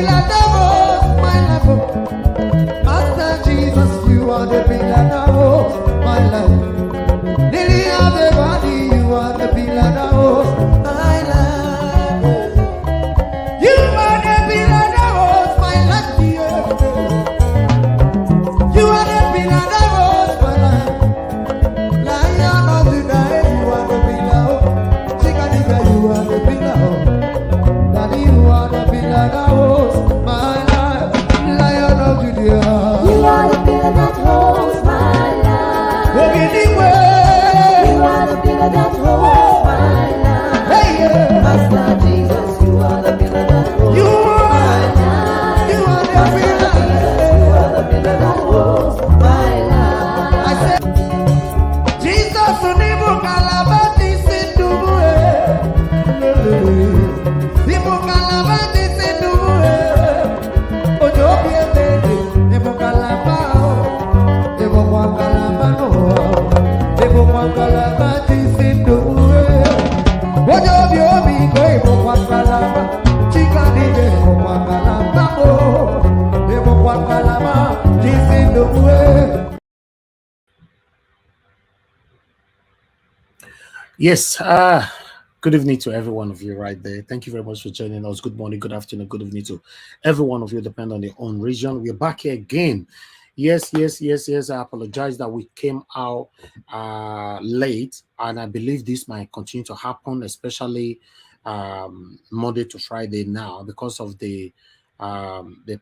pillar that holds my life. Master Jesus, you are the pillar that holds my life. Lily of the valley, you are the pillar that holds my life. You are the pillar that holds my life. You are the pillar that holds my life. Lion of the night, you are the pillar. Chickadee, you are the pillar. Daddy, you are the pillar that holds my life. Lion of Judea, you are the pillar that holds my life. Anyway, you are the pillar that holds my life. Hey, yeah. Master Jesus, you are the pillar that holds You my life. You are the Master pillar. Jesus, you are the pillar that holds my life. I said, Jesus, unibu kalabati sindubu. Ibu kalabati sindubu. Ojo biete, ibu kalabao. Ibu kwa kalabano. Ibu kwa kalabati sindubu. Ojo biobi go ibu kwa kalaba. Chikadije ibu kwa kalabao. Ibu kwa kalaba sindubu. Yes, good evening to every one of you right there. Thank you very much for joining us. Good morning, good afternoon, good evening to every one of you, depending on your own region. We're back here again. Yes. I apologize that we came out late, and I believe this might continue to happen, especially Monday to Friday now, because of the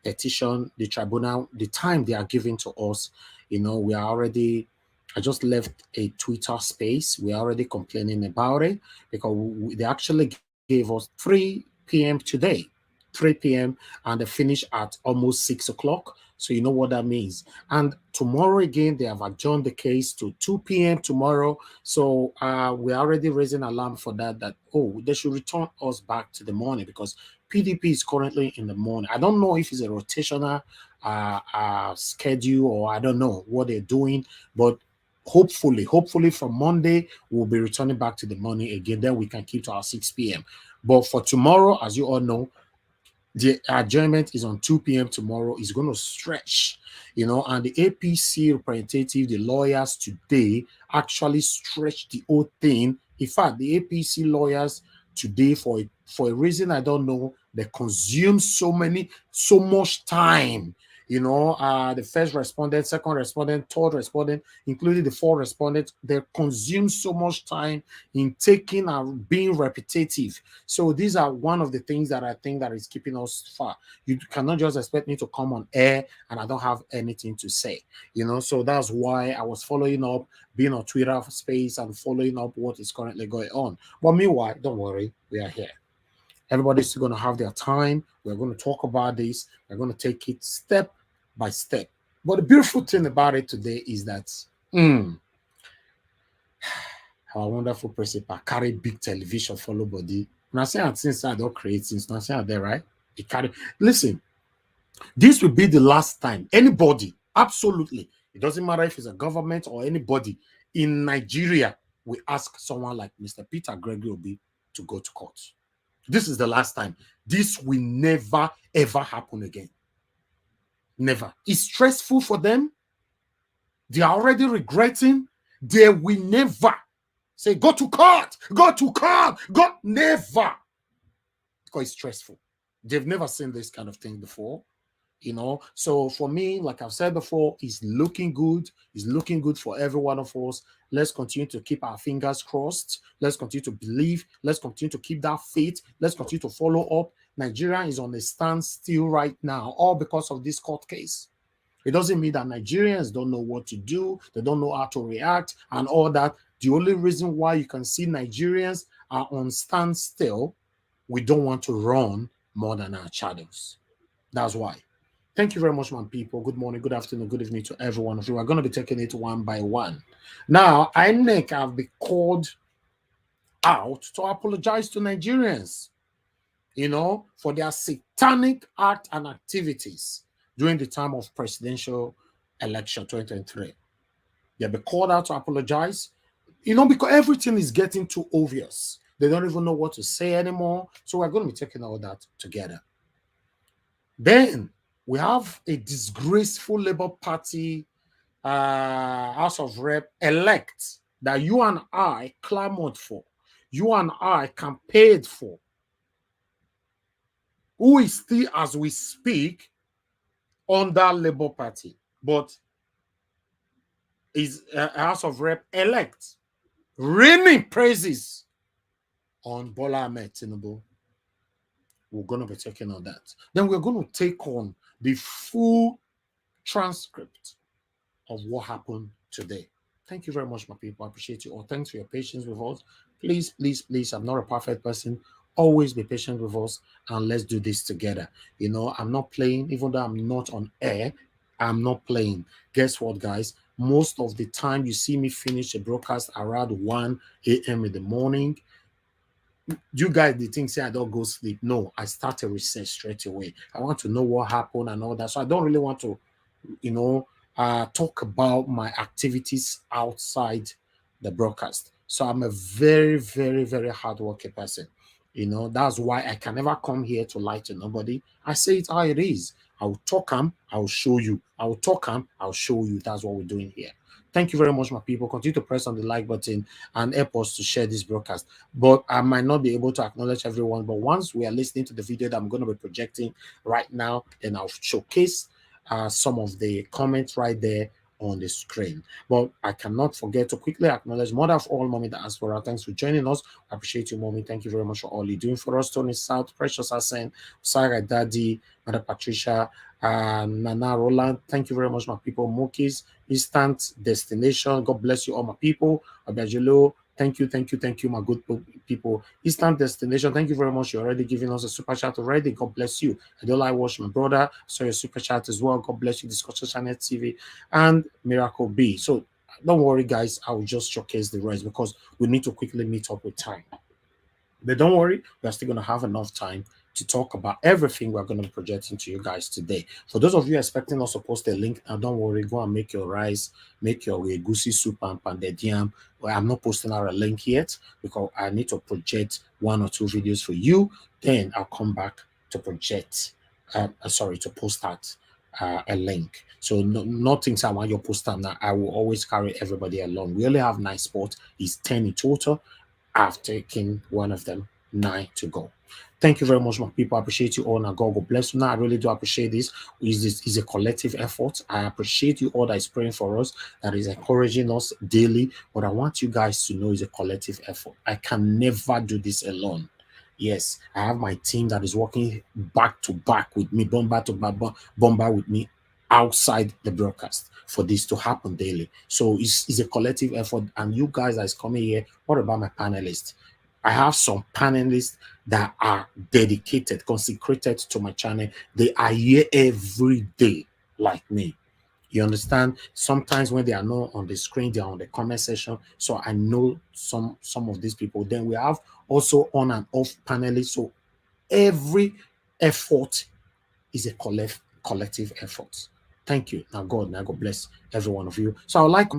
petition, the tribunal, the time they are giving to us. You know, we are already. I just left a Twitter space. We're already complaining about it because they actually gave us 3 p.m. today, 3 p.m. and they finish at almost 6 o'clock. So you know what that means. And tomorrow again, they have adjourned the case to 2 p.m. tomorrow. So we're already raising alarm for that, they should return us back to the morning because PDP is currently in the morning. I don't know if it's a rotational schedule or I don't know what they're doing, but hopefully from Monday we'll be returning back to the morning again. Then we can keep to our 6 p.m. But for tomorrow, as you all know, the adjournment is on 2 p.m. tomorrow. It's going to stretch, and the APC representative, the lawyers today actually stretched the whole thing. In fact, the APC lawyers today, for a reason I don't know, they consume so much time. The first respondent, second respondent, third respondent, including the fourth respondent, they consume so much time in taking and being repetitive. So these are one of the things that I think that is keeping us far. You cannot just expect me to come on air and I don't have anything to say. So that's why I was following up, being on Twitter space and following up what is currently going on. But meanwhile, don't worry, we are here. Everybody's still going to have their time. We're going to talk about this. We're going to take it step by step. But the beautiful thing about it today is that our wonderful principal carry big television follow body. Now saying since I don't create things, now saying there, right? Listen, this will be the last time anybody, absolutely, it doesn't matter if it's a government or anybody in Nigeria, will ask someone like Mr. Peter Gregory Obi to go to court. This is the last time. This will never, ever happen again. Never. It's stressful for them. They are already regretting. They will never say, go to court, never. Because it's stressful. They've never seen this kind of thing before. So for me, like I've said before, it's looking good. It's looking good for every one of us. Let's continue to keep our fingers crossed. Let's continue to believe. Let's continue to keep that faith. Let's continue to follow up. Nigeria is on a standstill right now, all because of this court case. It doesn't mean that Nigerians don't know what to do. They don't know how to react and all that. The only reason why you can see Nigerians are on standstill, we don't want to run more than our shadows. That's why. Thank you very much, my people. Good morning, good afternoon, good evening to every one of you. We're going to be taking it one by one. Now, INEC have been called out to apologize to Nigerians, for their satanic act and activities during the time of presidential election 2023. They've been called out to apologize, because everything is getting too obvious. They don't even know what to say anymore. So we're going to be taking all that together. Then we have a disgraceful Labour Party House of Rep elect that you and I clamored for, you and I campaigned for, who is still, as we speak, under Labour Party, but is a House of Rep elect, raining praises on Bola Ahmed Tinubu. We're going to be taking on that. Then we're going to take on the full transcript of what happened today. Thank you very much, my people. I appreciate you all. Thanks for your patience with us. Please, please, please, I'm not a perfect person. Always be patient with us and let's do this together. You know, I'm not playing, even though I'm not on air, I'm not playing. Guess what, guys? Most of the time you see me finish a broadcast around 1 a.m. in the morning. You guys, the thing say I don't go sleep. No, I start a research straight away. I want to know what happened and all that. So I don't really want to, you know, talk about my activities outside the broadcast. So I'm a very, very, very hardworking person. You know, that's why I can never come here to lie to nobody. I say it how it is. I will talk I'll show you. I will talk I'll show you. That's what we're doing here. Thank you very much, my people. Continue to press on the like button and help us to share this broadcast. But I might not be able to acknowledge everyone. But once we are listening to the video that I'm going to be projecting right now, then I'll showcase some of the comments right there on the screen. But I cannot forget to quickly acknowledge Mother of all, Mommy Diaspora. Thanks for joining us. I appreciate you, Mommy. Thank you very much for all you're doing for us. Tony South, Precious Asen, Sarah Daddy, Mother Patricia, Nana Roland. Thank you very much, my people. Mokis, Instant Destination. God bless you all, my people. Abajolo. Thank you, my good people. Instant Destination, thank you very much. You're already giving us a super chat already. God bless you. I don't like watch my brother. Saw your super chat as well. God bless you. Discussion Channel TV and Miracle B. So don't worry, guys. I will just showcase the rest because we need to quickly meet up with time. But don't worry, we're still going to have enough time to talk about everything we're going to be projecting to you guys today. For those of you expecting us to post a link, now don't worry, go and make your rice, make your goosey soup and pounded yam. Well, I'm not posting out a link yet because I need to project 1 or 2 videos for you. Then I'll come back to project, to post out a link. So no things I want your poster now. I will always carry everybody along. We only have 9 spots. It's 10 in total. I've taken one of them, 9 to go. Thank you very much, my people. I appreciate you all. Now, God bless you. Now, I really do appreciate this. This is a collective effort. I appreciate you all that is praying for us, that is encouraging us daily. What I want you guys to know is a collective effort. I can never do this alone. Yes, I have my team that is working back to back with me, bomber to bomber with me outside the broadcast for this to happen daily. So it's a collective effort. And you guys that is coming here, what about my panelists? I have some panelists that are dedicated, consecrated to my channel. They are here every day like me. You understand? Sometimes when they are not on the screen, they are on the comment section. So I know some of these people. Then we have also on and off panelists. So every effort is a collective effort. Thank you. Now God bless every one of you. So I would like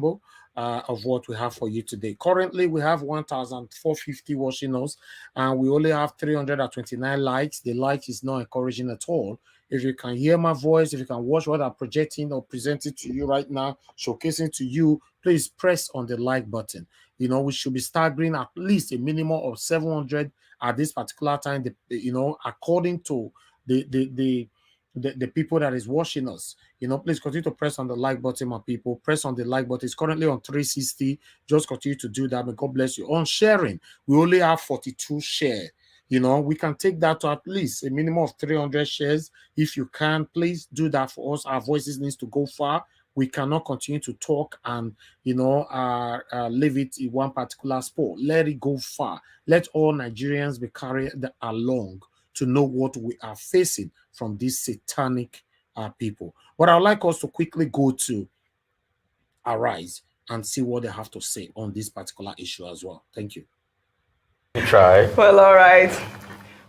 of what we have for you today. Currently, we have 1,450 watching us, and we only have 329 likes. The like is not encouraging at all. If you can hear my voice, if you can watch what I'm projecting or presenting to you right now, showcasing to you, please press on the like button. You know, we should be staggering at least a minimum of 700 at this particular time, you know, according to the people that is watching us. You know, please continue to press on the like button, my people. Press on the like button. It's currently on 360. Just continue to do that. May God bless you. On sharing, we only have 42 shares. You know, we can take that to at least a minimum of 300 shares. If you can, please do that for us. Our voices needs to go far. We cannot continue to talk and, you know, leave it in one particular spot. Let it go far. Let all Nigerians be carried along to know what we are facing from these satanic people. But I'd like us to quickly go to Arise and see what they have to say on this particular issue as well. Thank you. Try. Well, all right.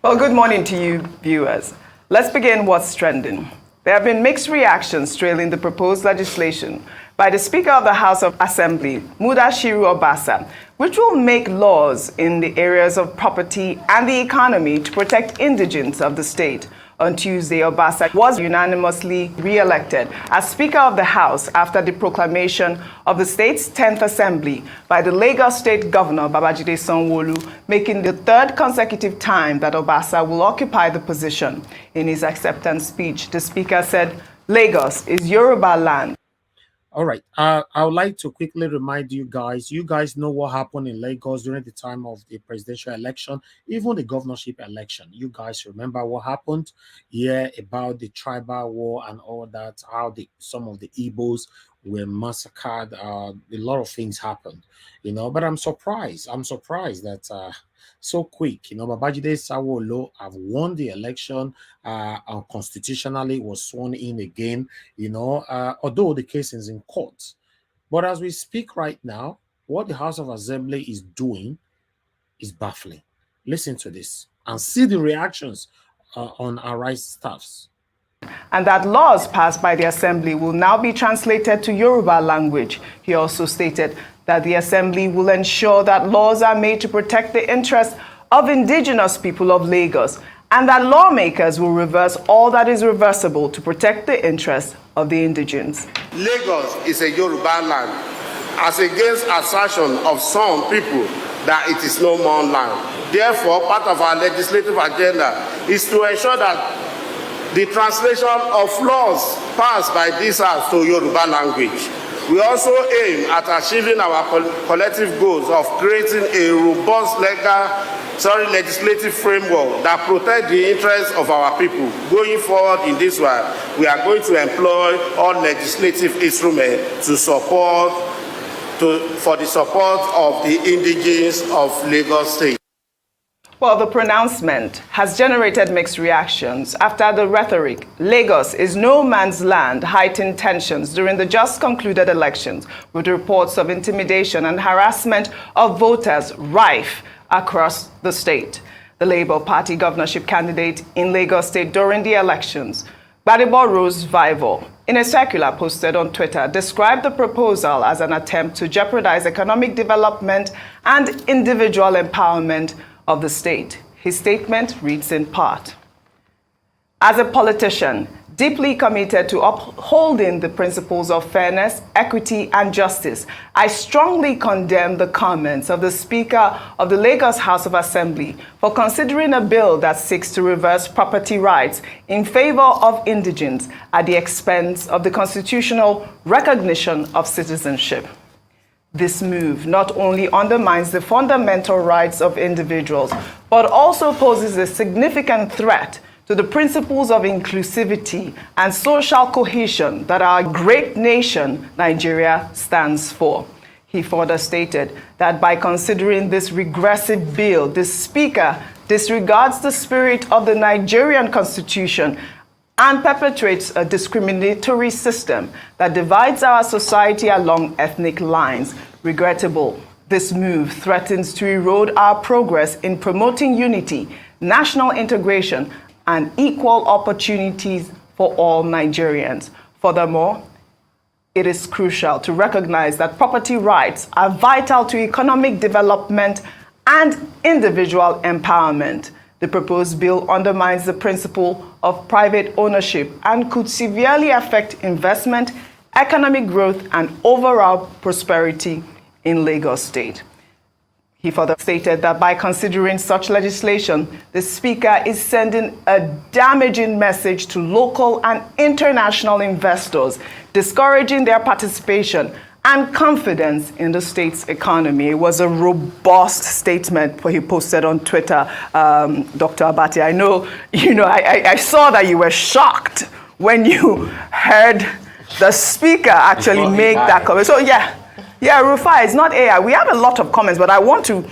Well, good morning to you, viewers. Let's begin what's trending. There have been mixed reactions trailing the proposed legislation by the Speaker of the House of Assembly, Mudashiru Obasa, which will make laws in the areas of property and the economy to protect indigents of the state. On Tuesday, Obasa was unanimously re-elected as Speaker of the House after the proclamation of the state's 10th Assembly by the Lagos State Governor Babajide Sanwo-Olu, making the third consecutive time that Obasa will occupy the position. In his acceptance speech, the Speaker said, "Lagos is Yoruba land." All right. I would like to quickly remind you guys know what happened in Lagos during the time of the presidential election, even the governorship election. You guys remember what happened? Yeah, about the tribal war and all that, how some of the Igbos were massacred. A lot of things happened, but I'm surprised that so quick, Babajide Sanwo-Olu have won the election, constitutionally was sworn in again, although the case is in court. But as we speak right now, what the House of Assembly is doing is baffling. Listen to this and see the reactions on our right staffs. And that laws passed by the Assembly will now be translated to Yoruba language. He also stated that the Assembly will ensure that laws are made to protect the interests of indigenous people of Lagos, and that lawmakers will reverse all that is reversible to protect the interests of the indigents. Lagos is a Yoruba land, as against assertion of some people that it is no more land. Therefore, part of our legislative agenda is to ensure that the translation of laws passed by this House to Yoruba language. We also aim at achieving our collective goals of creating a robust legislative framework that protects the interests of our people. Going forward in this way, we are going to employ all legislative instruments for the support of the indigenes of Lagos State. Well, the pronouncement has generated mixed reactions after the rhetoric, "Lagos is no man's land," heightened tensions during the just concluded elections, with reports of intimidation and harassment of voters rife across the state. The Labour Party governorship candidate in Lagos State during the elections, Gbadebo Rose Vival, in a circular posted on Twitter, described the proposal as an attempt to jeopardize economic development and individual empowerment of the state. His statement reads in part, "As a politician, deeply committed to upholding the principles of fairness, equity, and justice, I strongly condemn the comments of the Speaker of the Lagos House of Assembly for considering a bill that seeks to reverse property rights in favor of indigents at the expense of the constitutional recognition of citizenship. This move not only undermines the fundamental rights of individuals, but also poses a significant threat to the principles of inclusivity and social cohesion that our great nation, Nigeria, stands for." He further stated that by considering this regressive bill, the Speaker disregards the spirit of the Nigerian Constitution and perpetrates a discriminatory system that divides our society along ethnic lines. Regrettable, this move threatens to erode our progress in promoting unity, national integration, and equal opportunities for all Nigerians. Furthermore, it is crucial to recognize that property rights are vital to economic development and individual empowerment. The proposed bill undermines the principle of private ownership and could severely affect investment, economic growth, and overall prosperity in Lagos State. He further stated that by considering such legislation, the Speaker is sending a damaging message to local and international investors, discouraging their participation and confidence in the state's economy. It was a robust statement he posted on Twitter, Dr. Abati. I know, I saw that you were shocked when you heard the Speaker actually make that comment. So yeah, Rufai, it's not AI. We have a lot of comments, but I want to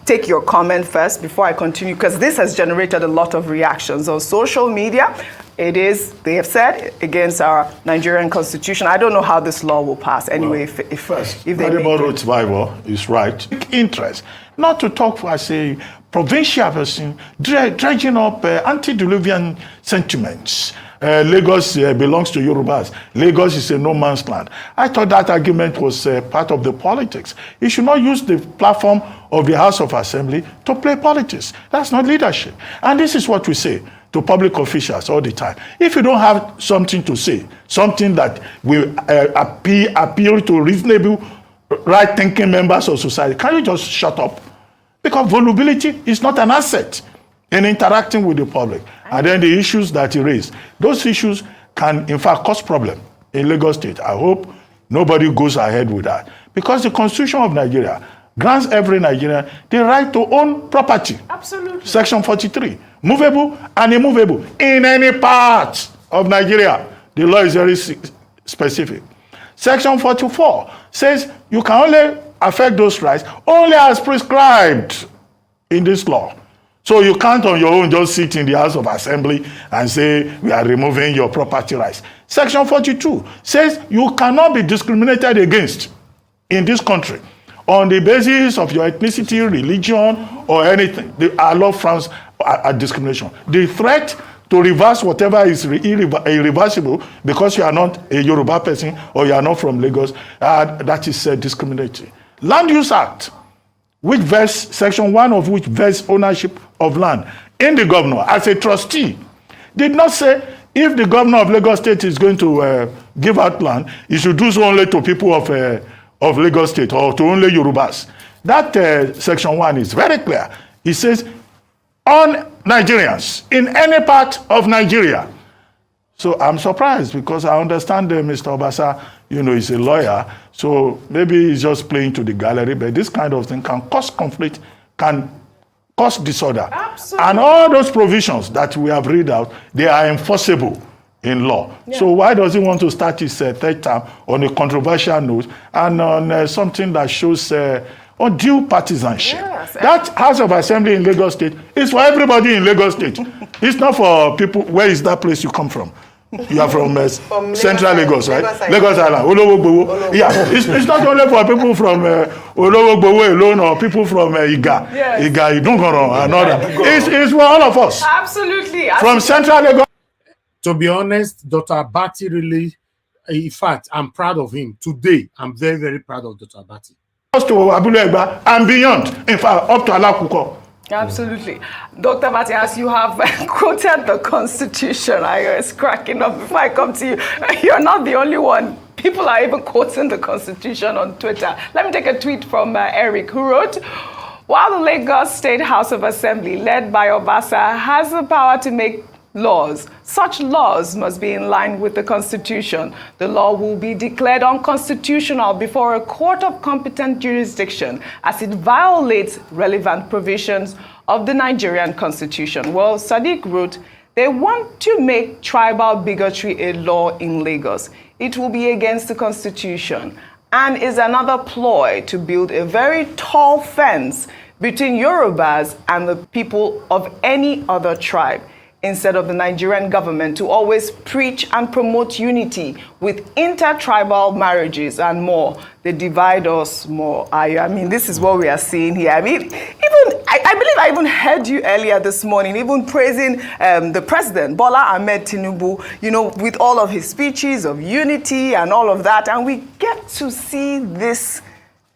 take your comment first before I continue, because this has generated a lot of reactions on social media. It is, they have said, against our Nigerian Constitution. I don't know how this law will pass anyway. Well, if they Adjourned survival is right. Interest, not to talk as a provincial person, dredging up antediluvian sentiments. Lagos belongs to Yorubas. Lagos is a no man's land. I thought that argument was part of the politics. You should not use the platform of the House of Assembly to play politics. That's not leadership. And this is what we say to public officials all the time. If you don't have something to say, something that will appeal to reasonable, right-thinking members of society, can you just shut up? Because vulnerability is not an asset in interacting with the public. And then the issues that he raised, those issues can, in fact, cause problem in Lagos State. I hope nobody goes ahead with that. Because the Constitution of Nigeria grants every Nigerian the right to own property. Absolutely. Section 43, movable and immovable in any part of Nigeria. The law is very specific. Section 44 says you can only affect those rights only as prescribed in this law. So you can't on your own just sit in the House of Assembly and say we are removing your property rights. Section 42 says you cannot be discriminated against in this country on the basis of your ethnicity, religion, or anything. Our law frowns at discrimination. The threat to reverse whatever is irreversible because you are not a Yoruba person or you are not from Lagos, that is discriminatory. Land Use Act, which vests, section 1 of which vests ownership of land in the governor as a trustee, did not say if the governor of Lagos State is going to give out land, he should do so only to people of Lagos State or to only Yorubas. That section 1 is very clear. It says on Nigerians in any part of Nigeria. So I'm surprised because I understand Mr. Obasa, is a lawyer, so maybe he's just playing to the gallery, but this kind of thing can cause conflict, can cause disorder. Absolutely. And all those provisions that we have read out, they are enforceable in law. Yeah. So why does he want to start his third term on a controversial note and on something that shows undue partisanship? Yes. That House of Assembly in Lagos State is for everybody in Lagos State. It's not for people. Where is that place you come from? You are from Central Lagos, right? Lagos Island. Olowo. Yeah, it's not only for people from Olowo alone or people from Iga. Yes. Iga, Idungoro, and all that. It's for all of us. Absolutely. From Central Lagos. To be honest, Dr. Abati really, in fact, I'm proud of him. Today, I'm very, very proud of Dr. Abati. To Abule and beyond, in fact, up to Alakuko. Absolutely. Dr. Abati, as you have quoted the Constitution, I was cracking up before I come to you. You're not the only one. People are even quoting the Constitution on Twitter. Let me take a tweet from Eric, who wrote, while the Lagos State House of Assembly, led by Obasa, has the power to make laws, such laws must be in line with the Constitution. The law will be declared unconstitutional before a court of competent jurisdiction as it violates relevant provisions of the Nigerian Constitution. Well, Sadiq wrote, they want to make tribal bigotry a law in Lagos. It will be against the Constitution and is another ploy to build a very tall fence between Yorubas and the people of any other tribe, instead of the Nigerian government to always preach and promote unity with intertribal marriages and more. They divide us more. I mean, this is what we are seeing here. I mean, I believe I even heard you earlier this morning, even praising the president, Bola Ahmed Tinubu, with all of his speeches of unity and all of that. And we get to see this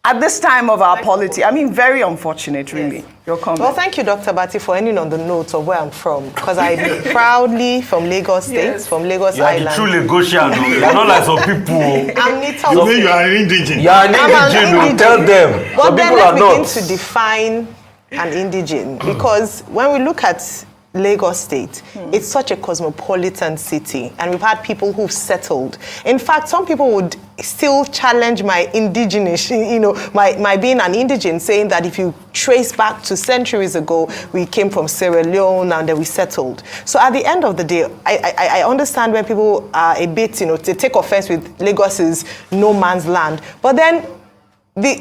at this time of our polity. I mean, very unfortunate, really. Yes. Your comment. Well, thank you, Dr. Bati, for ending on the note of where I'm from, because I'm proudly from Lagos State, yes, from Lagos Island. You're a true Lagosian. You're not like some people. I'm little. You mean you are an indigene? You are an indigene. Tell them. But some then people let's are begin not. to define an indigene, because when we look at Lagos State, it's such a cosmopolitan city, and we've had people who've settled. In fact, some people would still challenge my indigenous, my being an indigene, saying that if you trace back to centuries ago, we came from Sierra Leone and then we settled. So at the end of the day, I understand when people are a bit, they take offense with Lagos's no man's land, but then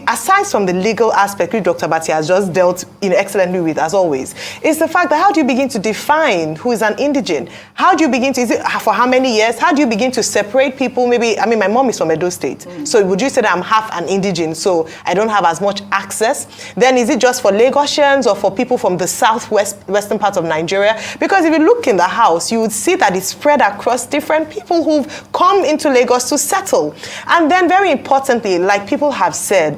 aside from the legal aspect, which Dr. Bati has just dealt excellently with, as always, is the fact that how do you begin to define who is an indigene? How do you begin to, is it for how many years? How do you begin to separate people? Maybe, my mom is from Edo State. So would you say that I'm half an indigene, so I don't have as much access? Then is it just for Lagosians or for people from the western part of Nigeria? Because if you look in the house, you would see that it's spread across different people who've come into Lagos to settle. And then very importantly, like people have said,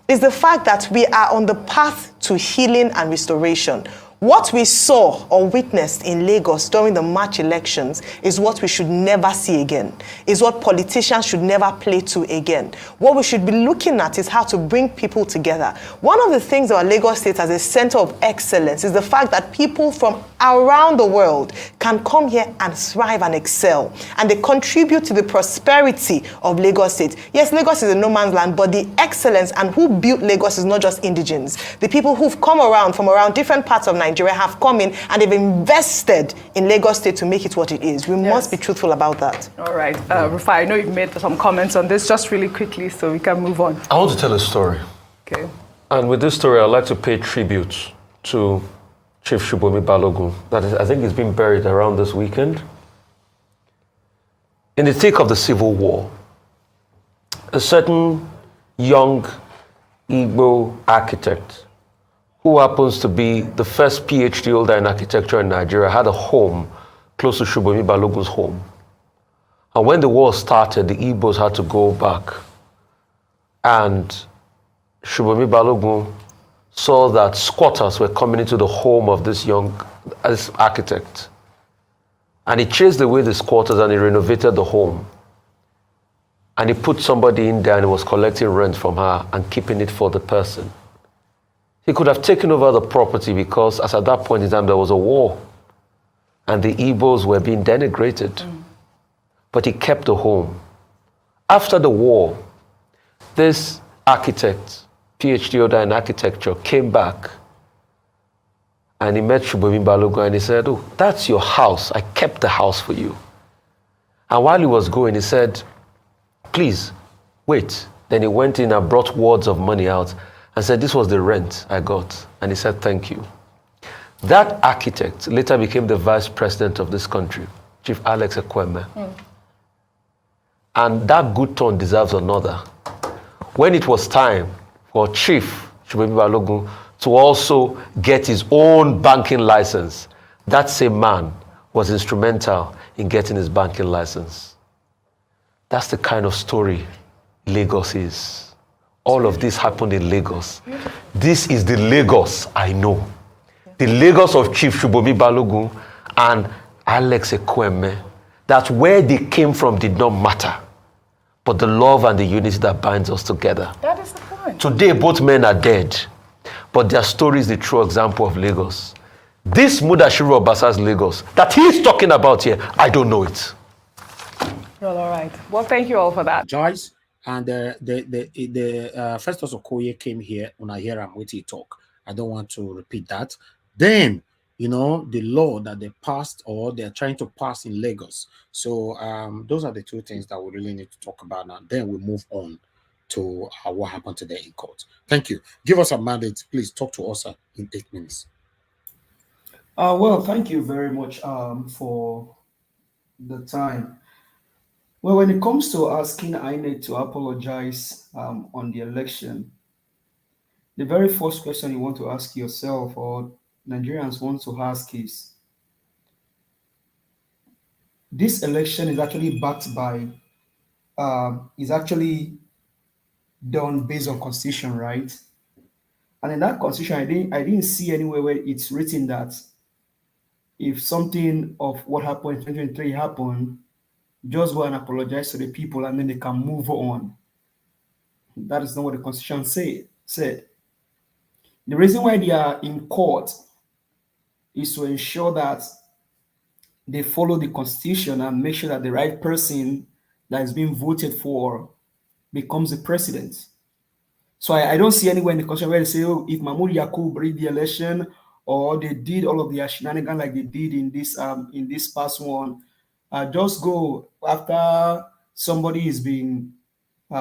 is the fact that we are on the path to healing and restoration. What we saw or witnessed in Lagos during the March elections is what we should never see again, is what politicians should never play to again. What we should be looking at is how to bring people together. One of the things about Lagos State as a center of excellence is the fact that people from around the world can come here and thrive and excel, and they contribute to the prosperity of Lagos State. Yes, Lagos is a no man's land, but the excellence and who built Lagos is not just indigenes. The people who've come around from around different parts of Nigeria have come in and they've invested in Lagos State to make it what it is. We must be truthful about that. All right. Rufai, I know you've made some comments on this, just really quickly so we can move on. I want to tell a story. Okay. And with this story, I'd like to pay tribute to Chief Shubomi Balogun. That is, I think he's been buried around this weekend. In the thick of the Civil War, a certain young Igbo architect who happens to be the first PhD holder in architecture in Nigeria had a home close to Shubomi Balogun's home. And when the war started, the Igbos had to go back. And Shubomi Balogun saw that squatters were coming into the home of this architect. And he chased away the squatters and he renovated the home. And he put somebody in there and he was collecting rent from her and keeping it for the person. He could have taken over the property because, as at that point in time, there was a war and the Igbos were being denigrated. But he kept the home. After the war, this architect, PhD holder in architecture, came back and he met Shubomi Balogun and he said, "Oh, that's your house. I kept the house for you." And while he was going, he said, "Please, wait." Then he went in and brought wads of money out and said, "This was the rent I got." And he said, "Thank you." That architect later became the vice president of this country, Chief Alex Ekweme. And that good turn deserves another. When it was time for Chief Shubomi Balogun to also get his own banking license, that same man was instrumental in getting his banking license. That's the kind of story Lagos is. All of this happened in Lagos. This is the Lagos I know. The Lagos of Chief Shubomi Balogun and Alex Ekweme. That where they came from did not matter, but the love and the unity that binds us together. That is the point. Today, both men are dead, but their story is the true example of Lagos. This Mudashiru Obasa's Lagos that he's talking about here, I don't know it. Well, all right. Well, thank you all for that. Joyce and the Festus Okoye came here when I hear him waiting talk. I don't want to repeat that. Then, you know, the law that they passed or they're trying to pass in Lagos. So those are the two things that we really need to talk about now. Then we move on to what happened today in court. Thank you. Give us a mandate. Please talk to us in 8 minutes. Well, thank you very much for the time. Well, when it comes to asking INEC to apologize on the election, the very first question you want to ask yourself or Nigerians want to ask is, this election is actually backed by, is actually done based on constitution, right? And in that constitution, I didn't see anywhere where it's written that if something of what happened in 2023 happened, just go and apologize to the people and then they can move on. That is not what the constitution said. The reason why they are in court is to ensure that they follow the constitution and make sure that the right person that is being voted for becomes the president. So I don't see anywhere in the constitution where they say, oh, if Mahmoud Yakub rigged the election or they did all of the shenanigans like they did in this past one, just go after somebody is being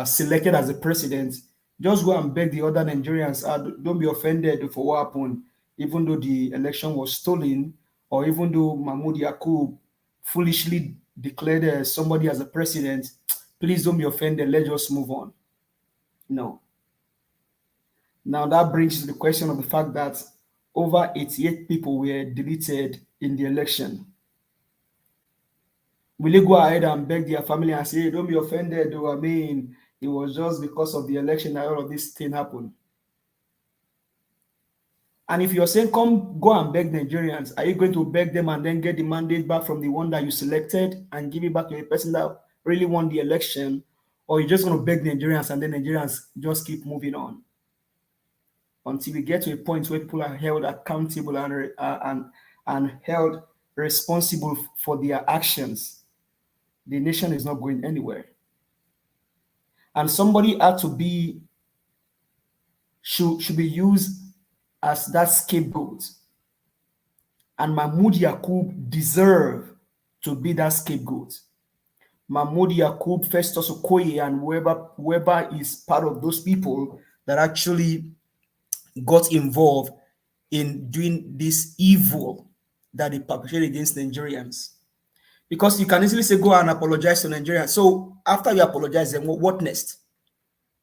selected as the president, just go and beg the other Nigerians, don't be offended for what happened, even though the election was stolen, or even though Mahmoud Yakub foolishly declared somebody as a president, please don't be offended, let's just move on. No. Now that brings to the question of the fact that over 88 people were deleted in the election. Will you go ahead and beg their family and say, hey, don't be offended, though, I mean, it was just because of the election that all of this thing happened? And if you're saying, come, go and beg Nigerians, are you going to beg them and then get the mandate back from the one that you selected and give it back to the person that really won the election? Or you're just going to beg Nigerians and then Nigerians just keep moving on until we get to a point where people are held accountable and held responsible for their actions? The nation is not going anywhere. And somebody had to be, should be used as that scapegoat. And Mahmoud Yakub deserve to be that scapegoat. Mahmoud Yakub, Festus Okoye, and whoever is part of those people that actually got involved in doing this evil that they perpetrated against Nigerians. Because you can easily say, go and apologize to Nigerians. So after you apologize, then what next?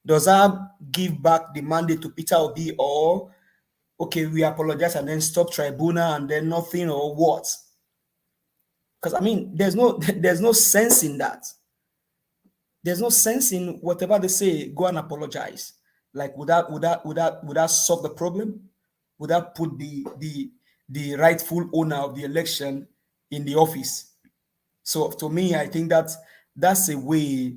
Does that give back the mandate to Peter Obi, or okay, we apologize and then stop tribunal and then nothing, or what? Because I mean, there's no sense in that. There's no sense in whatever they say, go and apologize. Like, would that solve the problem? Would that put the rightful owner of the election in the office? So to me, I think that's a way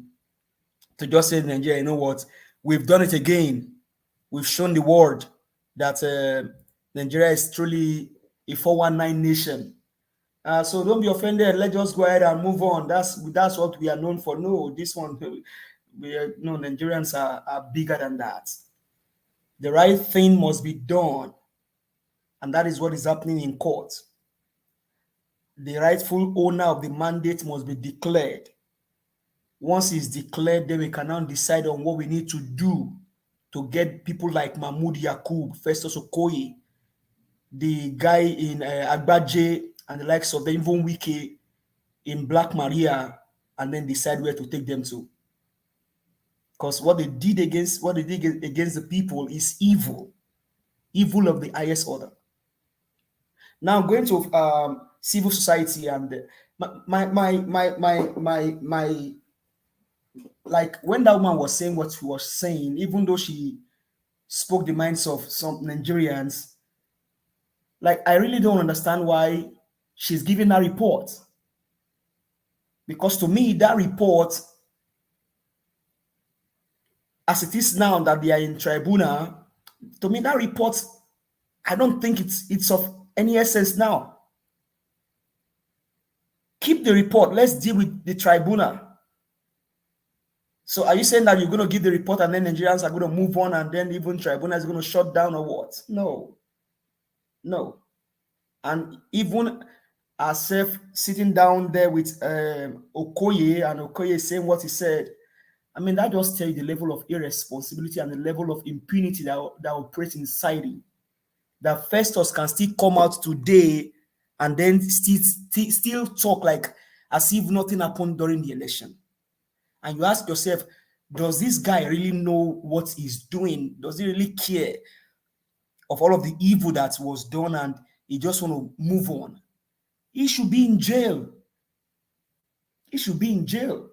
to just say to Nigeria, you know what, we've done it again. We've shown the world that Nigeria is truly a 419 nation. So don't be offended. Let's just go ahead and move on. That's what we are known for. No, this one, Nigerians are bigger than that. The right thing must be done. And that is what is happening in court. The rightful owner of the mandate must be declared. Once it's declared, then we can now decide on what we need to do to get people like Mahmoud Yakub, Festus Okoye, the guy in Agbaje, and the likes of them, even Wike in Black Maria, and then decide where to take them to. Because what they did against the people is evil of the highest order. Now going to civil society, and my like when that woman was saying what she was saying, even though she spoke the minds of some Nigerians, like I really don't understand why she's giving that report. Because to me, that report, as it is now that they are in tribunal, to me, that report, I don't think it's of any essence now. Keep the report. Let's deal with the tribunal. So are you saying that you're going to give the report and then Nigerians are going to move on and then even tribunal is going to shut down, or what? No. And even ourselves sitting down there with Okoye, and Okoye saying what he said, I mean, that just tells you the level of irresponsibility and the level of impunity that operates in society. That Festus can still come out today and then still talk like as if nothing happened during the election. And you ask yourself, does this guy really know what he's doing? Does he really care of all of the evil that was done and he just want to move on? He should be in jail. He should be in jail.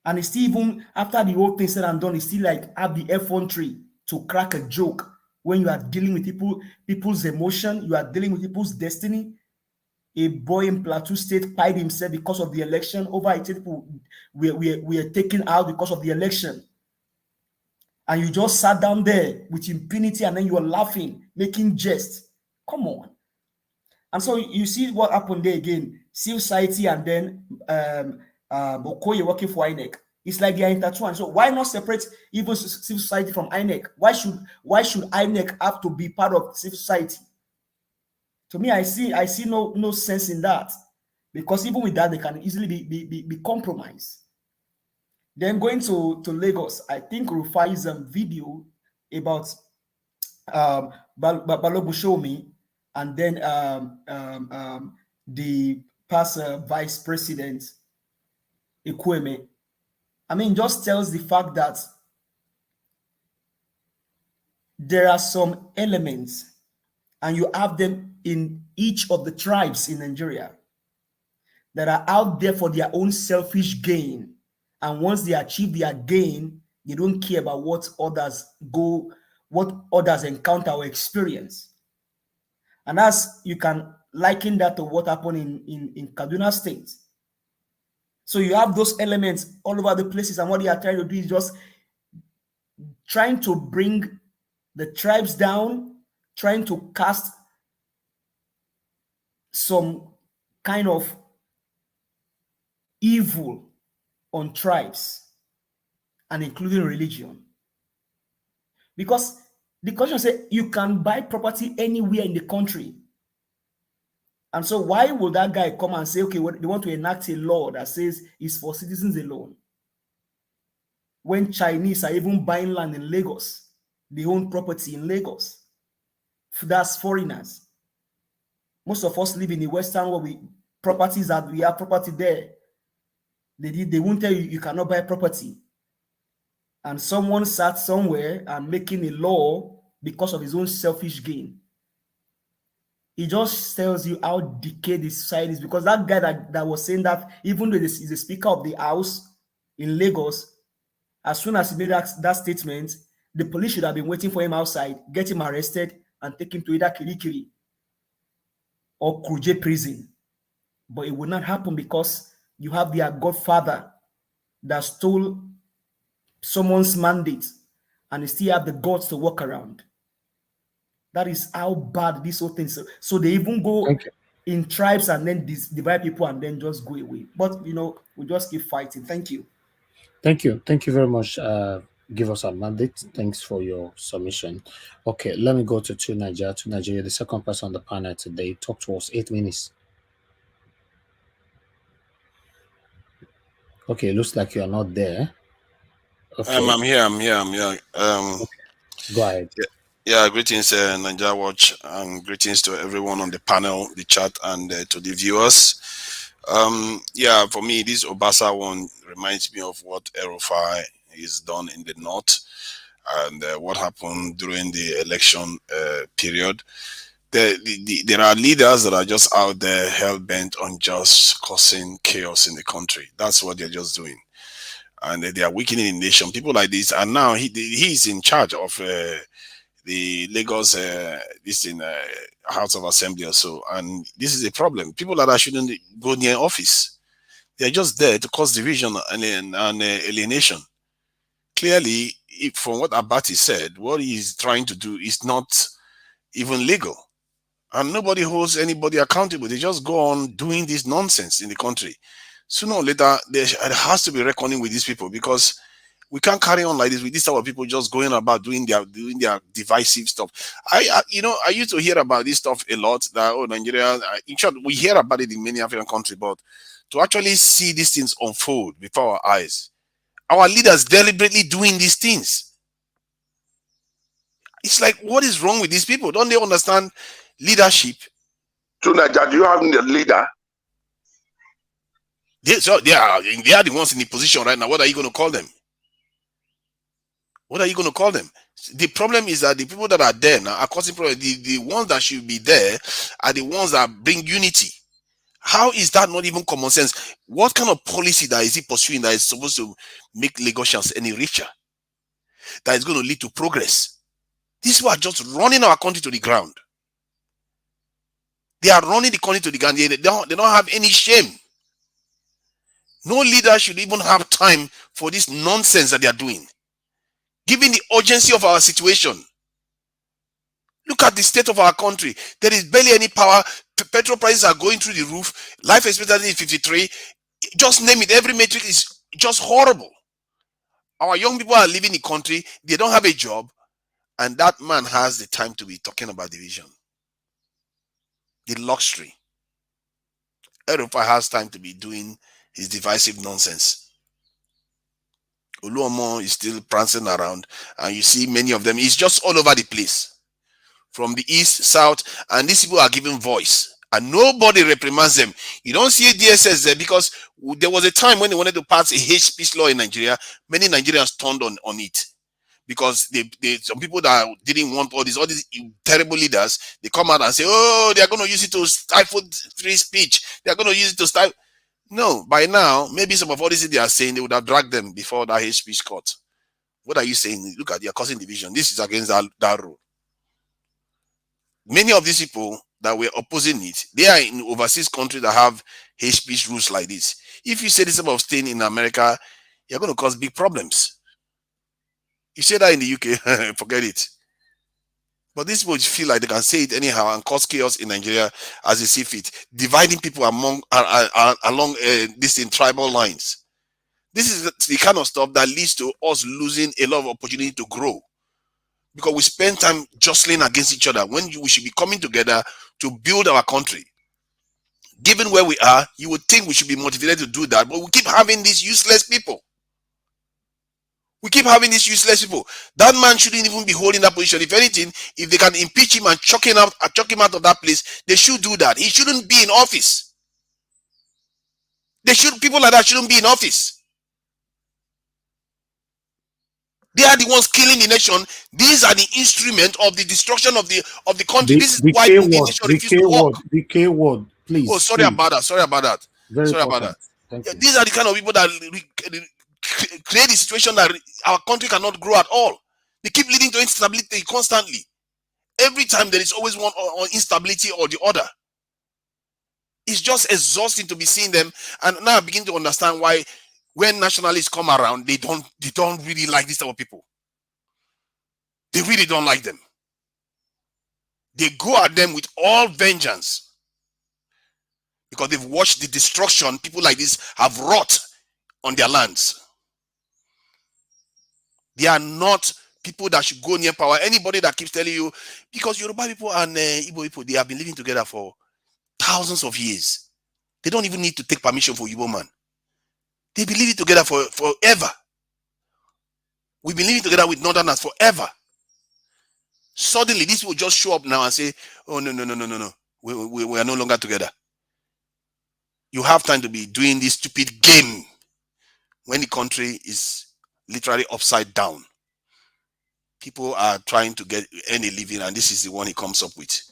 And it's still, even after the whole thing said and done, it's still like have the effrontery to crack a joke when you are dealing with people's emotion, you are dealing with people's destiny. A boy in Plateau State pied himself because of the election. Over 80 people were taken out because of the election. And you just sat down there with impunity and then you are laughing, making jest. Come on. And so you see what happened there again. Civil society and then Okoye working for INEC. It's like they are intertwined. So why not separate even civil society from INEC? Why should INEC have to be part of civil society? To me, I see no sense in that, because even with that, they can easily be compromised. Then going to Lagos, I think Rufai's video about Balogun Shomi and then the past Vice President Ekweme, I mean, just tells the fact that there are some elements, and you have them in each of the tribes in Nigeria, that are out there for their own selfish gain. And once they achieve their gain, they don't care about what others go what others encounter or experience. And as you can liken that to what happened in Kaduna State. So you have those elements all over the places, and what they are trying to do is just trying to bring the tribes down, trying to cast some kind of evil on tribes, and including religion. Because the Constitution says you can buy property anywhere in the country. And so why would that guy come and say, okay, they want to enact a law that says it's for citizens alone? When Chinese are even buying land in Lagos, they own property in Lagos. That's foreigners. Most of us live in the Western world. Properties that we have property there. They won't tell you you cannot buy property. And someone sat somewhere and making a law because of his own selfish gain. It just tells you how decayed the society is, because that guy that was saying that, even though he's the Speaker of the House in Lagos, as soon as he made that statement, the police should have been waiting for him outside, get him arrested, and take him to either Kirikiri or Kuje prison. But it would not happen because you have their godfather that stole someone's mandate and they still have the guts to walk around. That is how bad this whole thing is. So they even go in tribes and then divide people and then just go away. But, we just keep fighting. Thank you. Thank you. Thank you very much. Give us a mandate. Thanks for your submission. Okay, let me go to Nigeria, the second person on the panel today. Talk to us. 8 minutes. Okay, looks like you're not there. Okay. I'm here. Okay. Go ahead. Yeah, greetings, Nigeria Watch, and greetings to everyone on the panel, the chat, and to the viewers. For me, this Obasa one reminds me of what El-Rufai is done in the north, and what happened during the election period. There are leaders that are just out there hell-bent on just causing chaos in the country. That's what they're just doing. And they are weakening the nation. People like this, and now he's in charge of the Lagos House of Assembly or so, and this is a problem. People that shouldn't go near office, they're just there to cause division and alienation. Clearly, from what Abati said, what he's trying to do is not even legal, and nobody holds anybody accountable. They just go on doing this nonsense in the country. Sooner or later, there has to be reckoning with these people, because we can't carry on like this with this type of people just going about doing their divisive stuff. I used to hear about this stuff a lot. That Nigeria, in short, we hear about it in many African countries, but to actually see these things unfold before our eyes, our leaders deliberately doing these things. It's like, what is wrong with these people? Don't they understand leadership? To Nigeria, do you have a leader? They are the ones in the position right now. What are you going to call them? What are you going to call them? The problem is that the people that are there now are causing problems. The ones that should be there are the ones that bring unity. How is that not even common sense? What kind of policy that is he pursuing that is supposed to make Lagosians any richer? That is going to lead to progress? These people are just running our country to the ground. They are running the country to the ground. They don't have any shame. No leader should even have time for this nonsense that they are doing. Given the urgency of our situation, look at the state of our country. There is barely any power. Petrol prices are going through the roof. Life expectancy is 53. Just name it. Every metric is just horrible. Our young people are leaving the country. They don't have a job. And that man has the time to be talking about division. The luxury. El-Rufai has time to be doing his divisive nonsense. Oluomo is still prancing around, and you see many of them. It's just all over the place, from the east, south, and these people are giving voice, and nobody reprimands them. You don't see a DSS there, because there was a time when they wanted to pass a hate speech law in Nigeria. Many Nigerians turned on it, because some people that didn't want all these terrible leaders, they come out and say, oh, they are going to use it to stifle free speech. They are going to use it to stifle. No, by now, maybe some of all these things they are saying, they would have dragged them before that hate speech court. What are you saying? Look at, you're causing division. This is against that rule. Many of these people that were opposing it, they are in overseas countries that have hate speech rules like this. If you say this about staying in America, you're going to cause big problems. You say that in the UK, forget it. But these people feel like they can say it anyhow and cause chaos in Nigeria as they see fit, dividing people along this in tribal lines. This is the kind of stuff that leads to us losing a lot of opportunity to grow, because we spend time jostling against each other when we should be coming together to build our country. Given where we are, you would think we should be motivated to do that, but we keep having these useless people. We keep having these useless people. That man shouldn't even be holding that position. If anything, if they can impeach him and chuck him out of that place, they should do that. He shouldn't be in office. People like that shouldn't be in office. They are the ones killing the nation. These are the instrument of the destruction of the country. This is why the nation refused to work. The K word, please. Oh, sorry about that. Very important. Thank you. These are the kind of people that create a situation that our country cannot grow at all. They keep leading to instability constantly. Every time there is always one instability or the other. It's just exhausting to be seeing them. And now I begin to understand why when nationalists come around, they don't really like these type of people. They really don't like them. They go at them with all vengeance because they've watched the destruction people like this have wrought on their lands. They are not people that should go near power. Anybody that keeps telling you, because Yoruba people and Igbo people, they have been living together for thousands of years. They don't even need to take permission for Igbo man. They've been living together forever. We've been living together with Northerners forever. Suddenly, these people just show up now and say, oh, no. We are no longer together. You have time to be doing this stupid game when the country is literally upside down. People are trying to get any living, and this is the one he comes up with.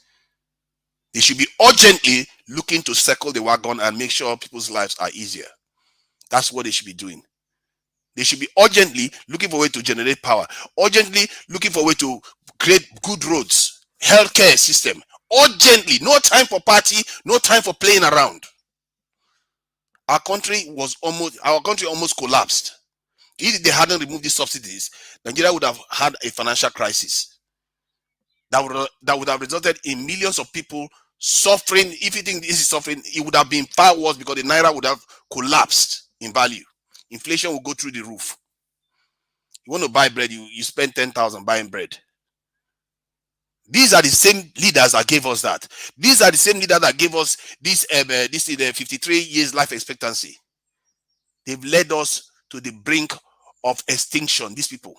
They should be urgently looking to circle the wagon and make sure people's lives are easier. That's what they should be doing. They should be urgently looking for a way to generate power, urgently looking for a way to create good roads, healthcare system, urgently. No time for party, no time for playing around. Our country almost collapsed. If they hadn't removed these subsidies, Nigeria would have had a financial crisis that would have resulted in millions of people suffering. If you think this is suffering, it would have been far worse because the Naira would have collapsed in value. Inflation will go through the roof. You want to buy bread, you spend 10,000 buying bread. These are the same leaders that gave us that. These are the same leaders that gave us this 53 years life expectancy. They've led us to the brink of extinction. These people.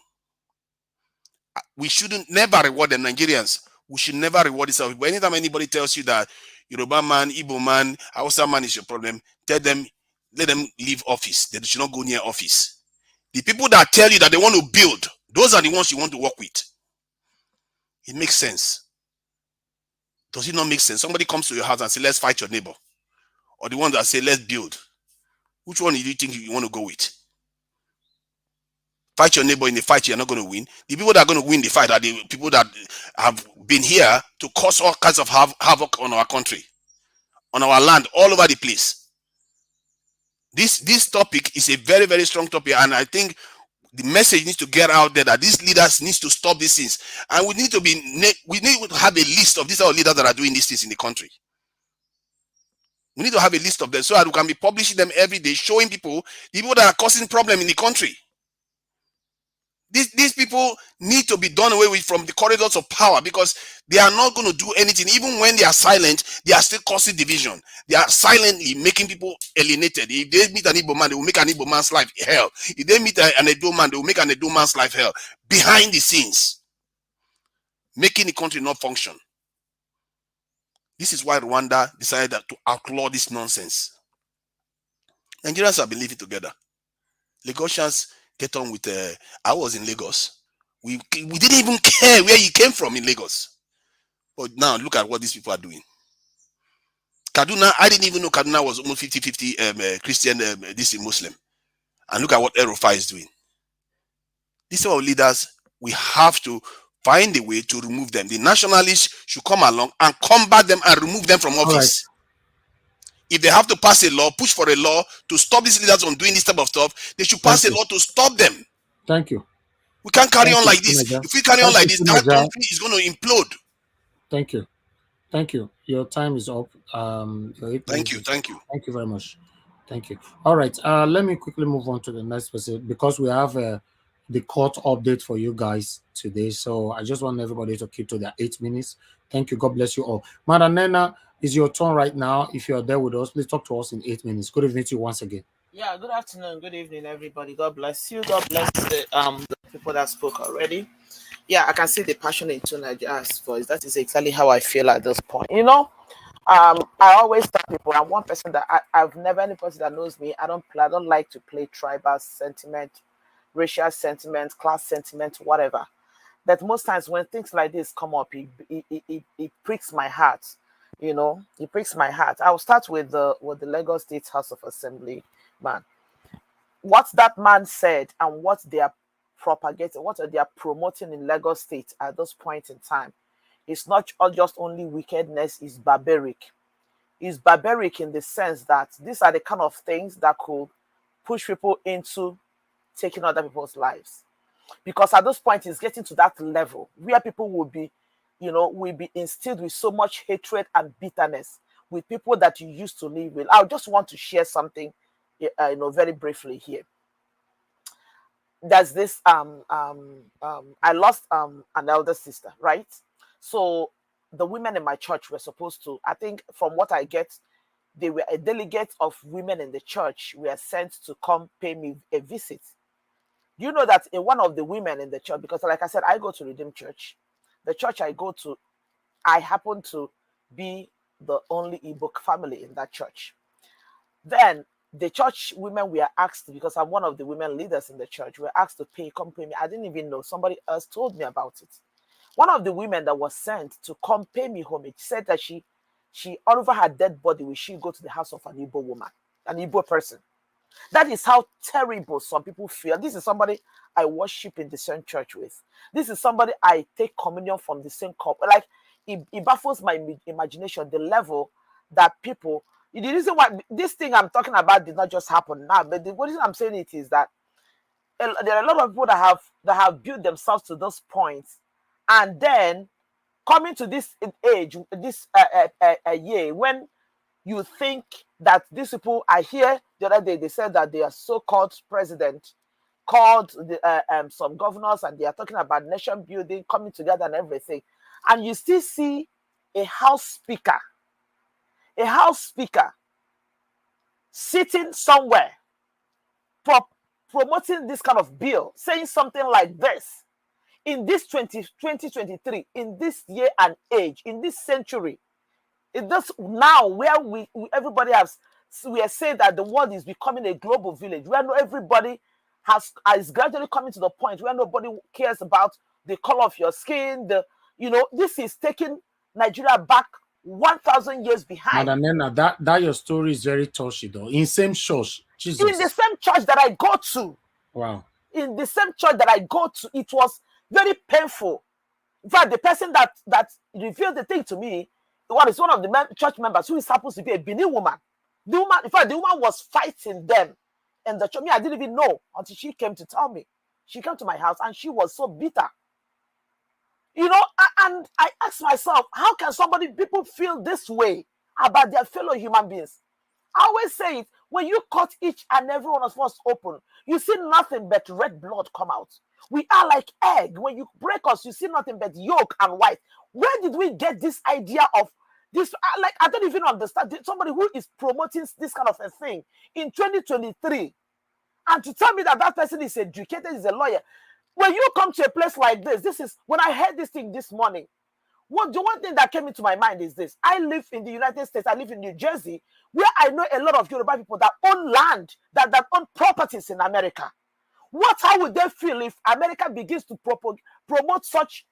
We shouldn't never reward them, Nigerians. We should never reward this. But anytime anybody tells you that Yoruba man, Igbo man, Hausa man is your problem, tell them, let them leave office. They should not go near office. The people that tell you that they want to build, those are the ones you want to work with. It makes sense. Does it not make sense? Somebody comes to your house and say, let's fight your neighbor. Or the one that say, let's build. Which one do you think you want to go with? Fight your neighbor in the fight, you're not going to win. The people that are going to win the fight are the people that have been here to cause all kinds of havoc on our country, on our land, all over the place. This topic is a very, very strong topic, and I think the message needs to get out there that these leaders need to stop these things, and we need to have a list of these leaders that are doing these things in the country. We need to have a list of them so that we can be publishing them every day, showing people the people that are causing problem in the country. These people need to be done away with from the corridors of power, because they are not going to do anything. Even when they are silent, they are still causing division. They are silently making people alienated. If they meet an Igbo man, they will make an Igbo man's life hell. If they meet an Edo man, they will make an Edo man's life hell. Behind the scenes, making the country not function. This is why Rwanda decided to outlaw this nonsense. Nigerians have been living together. Lagosians get on with I was in Lagos. We didn't even care where you came from in Lagos. But now look at what these people are doing. Kaduna, I didn't even know Kaduna was almost 50-50 Christian, this is Muslim. And look at what El-Rufai is doing. These sort of leaders, we have to find a way to remove them. The nationalists should come along and combat them and remove them from All right. office. If they have to pass a law, push for a law to stop these leaders from doing this type of stuff, they should pass a law to stop them. Thank you. We can't carry Thank on you, like this. Tinaja. If we carry on Thank like you, this, that Tinaja. country is going to implode. Thank you. Thank you. Your time is up. Thank you. Thank you very much. Thank you. All right. Let me quickly move on to the next person because we have the court update for you guys today. So I just want everybody to keep to their 8 minutes. Thank you. God bless you all. Madam Nena, it's your turn right now. If you are there with us, please talk to us in 8 minutes. Good evening to you once again. Yeah, good afternoon, good evening, everybody. God bless you. God bless the people that spoke already. Yeah, I can see the passion in Tinaja's voice. That is exactly how I feel at this point. You know, I always tell people, I'm one person that I've never, any person that knows me, I don't like to play tribal sentiment, racial sentiment, class sentiment, whatever. But most times when things like this come up, it pricks my heart. You know, it pricks my heart. I'll start with the Lagos State House of Assembly man. What that man said and what they are propagating, what they are promoting in Lagos State at this point in time, it's not just only wickedness, it's barbaric. It's barbaric in the sense that these are the kind of things that could push people into taking other people's lives. Because at this point, it's getting to that level where people will be, will be instilled with so much hatred and bitterness with people that you used to live with. I just want to share something, very briefly here. There's this, I lost an elder sister, right? So the women in my church were supposed to, I think from what I get, they were a delegate of women in the church were sent to come pay me a visit. You know that one of the women in the church, because like I said, I go to Redeemed Church. The church I go to, I happen to be the only Igbo family in that church. Then the church women were asked, because I'm one of the women leaders in the church, were asked to come pay me. I didn't even know. Somebody else told me about it. One of the women that was sent to come pay me homage said that she all over her dead body, will she go to the house of an Igbo woman, an Igbo person. That is how terrible some people feel. This is somebody I worship in the same church with. This is somebody I take communion from the same cup. Like, it baffles my imagination, the level that people... The reason why this thing I'm talking about did not just happen now, but the reason I'm saying it is that there are a lot of people that have built themselves to those points, and then coming to this age, this year, when you think that these people are here. The other day they said that they are so-called president, called some governors, and they are talking about nation building, coming together and everything. And you still see a house speaker sitting somewhere promoting this kind of bill, saying something like this in this 2023, in this year and age, in this century. It does now where we everybody we are saying that the world is becoming a global village where everybody is gradually coming to the point where nobody cares about the color of your skin. This is taking Nigeria back 1,000 years behind. Madam Nena, that your story is very touchy though. In same church, Jesus. In the same church that I go to. Wow. In the same church that I go to, it was very painful. In fact, the person that revealed the thing to me is one of the church members who is supposed to be a Benin woman. The woman, in fact, the woman was fighting them in the church. I didn't even know until she came to tell me. She came to my house and she was so bitter. And I asked myself, how can people feel this way about their fellow human beings? I always say it, when you cut each and every one of us open, you see nothing but red blood come out. We are like egg. When you break us, you see nothing but yolk and white. Where did we get this idea of this? I don't even understand. Somebody who is promoting this kind of a thing in 2023, and to tell me that person is educated, is a lawyer. When you come to a place like this is when I heard this thing this morning. The one thing that came into my mind is this. I live in the United States. I live in New Jersey, where I know a lot of Yoruba people that own land, that own properties in America. How would they feel if America begins to promote such,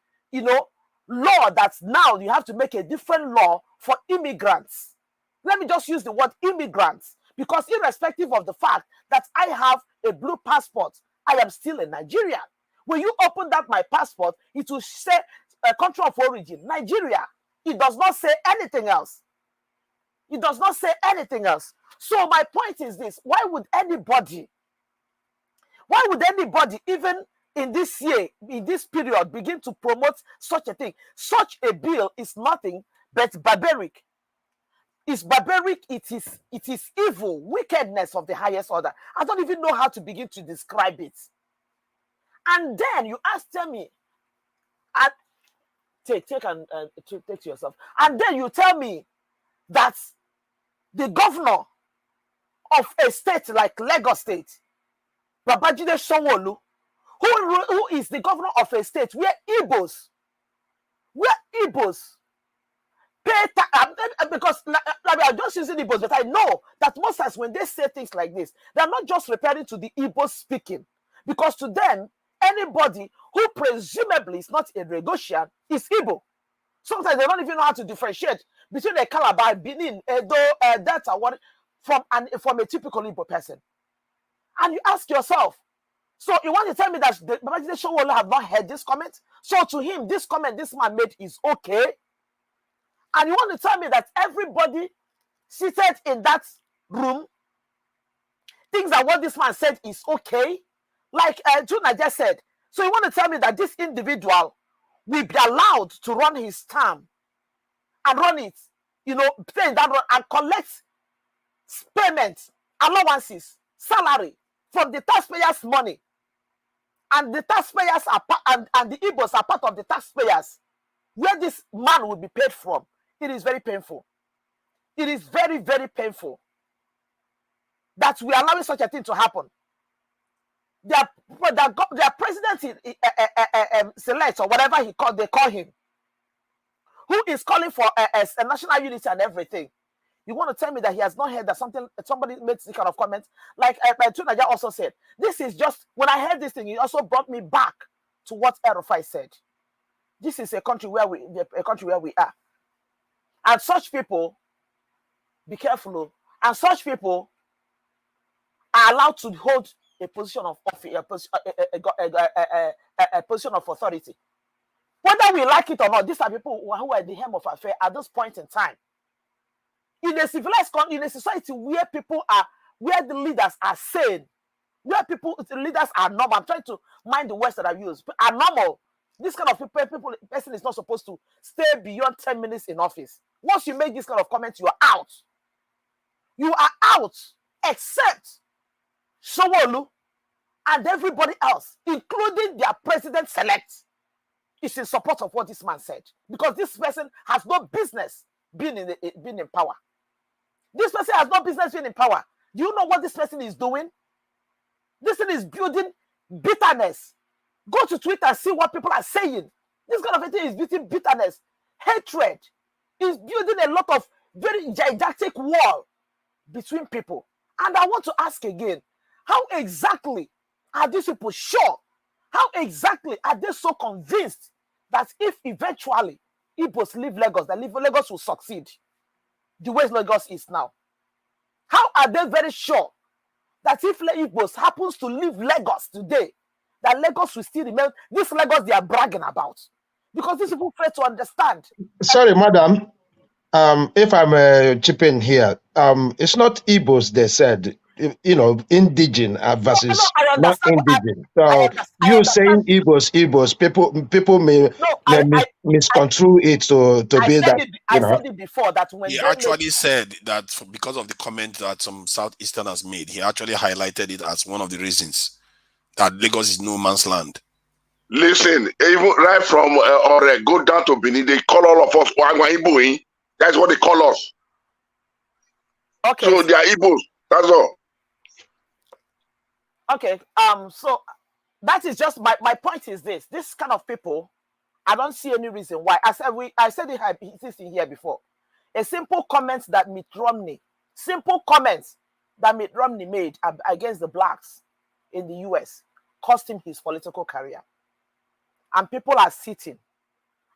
law that now you have to make a different law for immigrants? Let me just use the word immigrants, because irrespective of the fact that I have a blue passport, I am still a Nigerian. When you open that my passport, it will say a country of origin, Nigeria. It does not say anything else. It does not say anything else. So my point is this: why would anybody, even in this year, in this period, begin to promote such a thing? Such a bill is nothing but barbaric. It's barbaric. It is evil, wickedness of the highest order. I don't even know how to begin to describe it. And then you tell me, and take to yourself. And then you tell me that the governor of a state like Lagos State, Babajide Sanwo-Olu, who is the governor of a state where Igbos pay because I'm just using Igbos, but I know that most times when they say things like this, they're not just referring to the Igbos speaking, because to them, anybody who presumably is not a Lagosian is Igbo. Sometimes they don't even know how to differentiate between a Calabar, Benin, Edo, Delta, from a typical Igbo person. And you ask yourself, so you want to tell me that the Babajide Sanwo-Olu have not heard this comment? So to him, this comment this man made is okay? And you want to tell me that everybody seated in that room thinks that what this man said is okay? Like Juna just said. So you want to tell me that this individual will be allowed to run his term and run it, play in that run and collect payments, allowances, salary from the taxpayers' money, and the taxpayers are and the Igbos are part of the taxpayers, where this man will be paid from? It is very painful. It is very, very painful that we are allowing such a thing to happen. Their president select, or whatever they call him, who is calling for a national unity and everything. You want to tell me that he has not heard that somebody made this kind of comment? Like Tunaja also said, this is just, when I heard this thing, it also brought me back to what Erufai said. This is a country where we are. And such people, be careful, and such people are allowed to hold a position of office, a position of authority. Whether we like it or not, these are people who are at the helm of affairs at this point in time. In a civilized country, in a society where where the leaders are sane, where the leaders are normal. I'm trying to mind the words that I use. Are normal. This kind of person is not supposed to stay beyond 10 minutes in office. Once you make this kind of comment, you are out. You are out, except Sanwo-Olu and everybody else, including their president-select, is in support of what this man said. Because this person has no business being in power. This person has no business being in power. Do you know what this person is doing? This thing is building bitterness. Go to Twitter and see what people are saying. This kind of thing is building bitterness, hatred. Is building a lot of very gigantic wall between people. And I want to ask again, how exactly are these people sure? How exactly are they so convinced that if eventually Igbos leave Lagos, that Lagos will succeed the way Lagos is now? How are they very sure that if Igbos happens to leave Lagos today, that Lagos will still remain this Lagos they are bragging about? Because these people fail to understand. Sorry, madam. If I'm chipping here, it's not Igbos, they said, indigenous versus not indigenous. So you saying Igbos, people may misconstrue it to be that. I said it before that when he actually said that because of the comment that some Southeasterners made, he actually highlighted it as one of the reasons that Lagos is no man's land. Listen, even right from or go down to Benin, they call all of us Wangwa. That's what they call us. Okay. So they are Igbos. That's all. Okay. So that is just my point is this. This kind of people, I don't see any reason why. I said it in here before. A simple comment that Mitt Romney made against the blacks in the US cost him his political career. And people are sitting.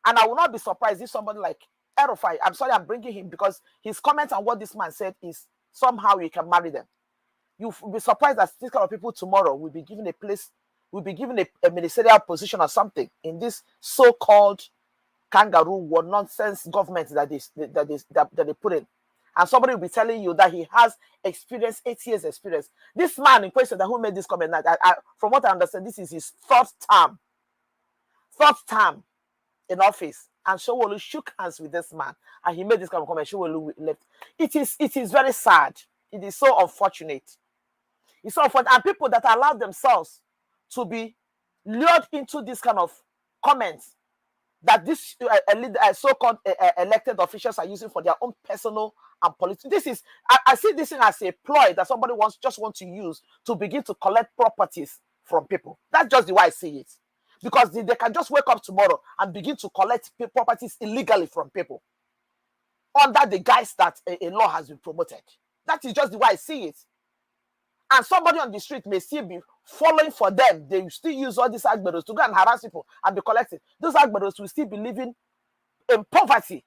And I will not be surprised if somebody like Erufai, I'm sorry I'm bringing him because his comments on what this man said is somehow you can marry them. You'll be surprised that this kind of people tomorrow will be given a place will be given a ministerial position or something in this so-called kangaroo war nonsense government that they put in. And somebody will be telling you that he has experience, 8 years experience. This man in question that who made this comment, from what I understand, this is his fourth term in office. And Showolu shook hands with this man, and he made this kind of comment. Showolu left. It is very sad. It is so unfortunate. It's so unfortunate. And people that allow themselves to be lured into this kind of comments that this so-called elected officials are using for their own personal and political. This is, I see this thing as a ploy that somebody wants to use to begin to collect properties from people. That's just the way I see it. Because they can just wake up tomorrow and begin to collect properties illegally from people under the guise that a law has been promoted. That is just the way I see it. And somebody on the street may still be following for them. They will still use all these agberos to go and harass people and be collecting. Those agberos will still be living in poverty.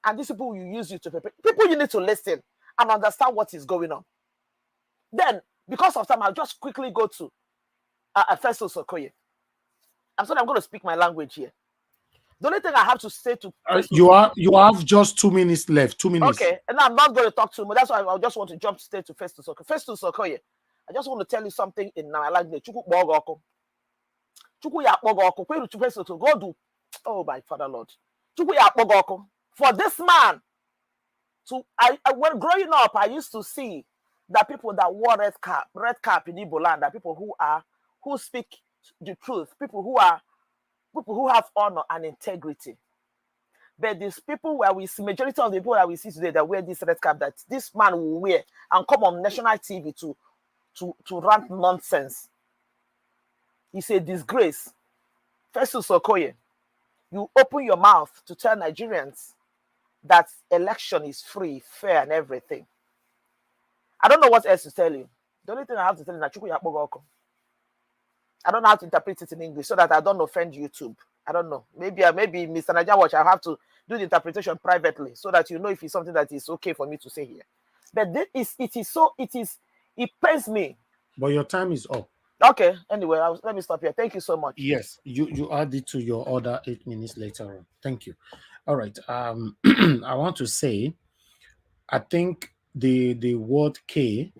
And these people will use you to prepare. People, you need to listen and understand what is going on. Then, because of time, I'll just quickly go to Festus Okoye. I'm sorry, I'm going to speak my language here. The only thing I have to say to you have just 2 minutes left. 2 minutes. Okay, and I'm not going to talk too much. That's why I just want to jump straight to Festus Okoye. Festus Okoye, I just want to tell you something in my language. Oh my Father Lord. For this man, when growing up, I used to see that people that wore red cap in Igbo land are people who speak the truth, people who have honor and integrity. But these people where we see, majority of the people that we see today that wear this red cap, that this man will wear and come on national TV to rant nonsense. It's a disgrace. Festus Okoye, you open your mouth to tell Nigerians that election is free, fair, and everything. I don't know what else to tell you. The only thing I have to tell you is that I don't know how to interpret it in English so that I don't offend YouTube. I don't know. Maybe Mr. Nigerian Watch, I have to do the interpretation privately so that you know if it's something that is okay for me to say here. But it pains me. But your time is up. Okay. Anyway, let me stop here. Thank you so much. Yes, you add it to your order 8 minutes later on. Thank you. All right. I want to say, I think the word K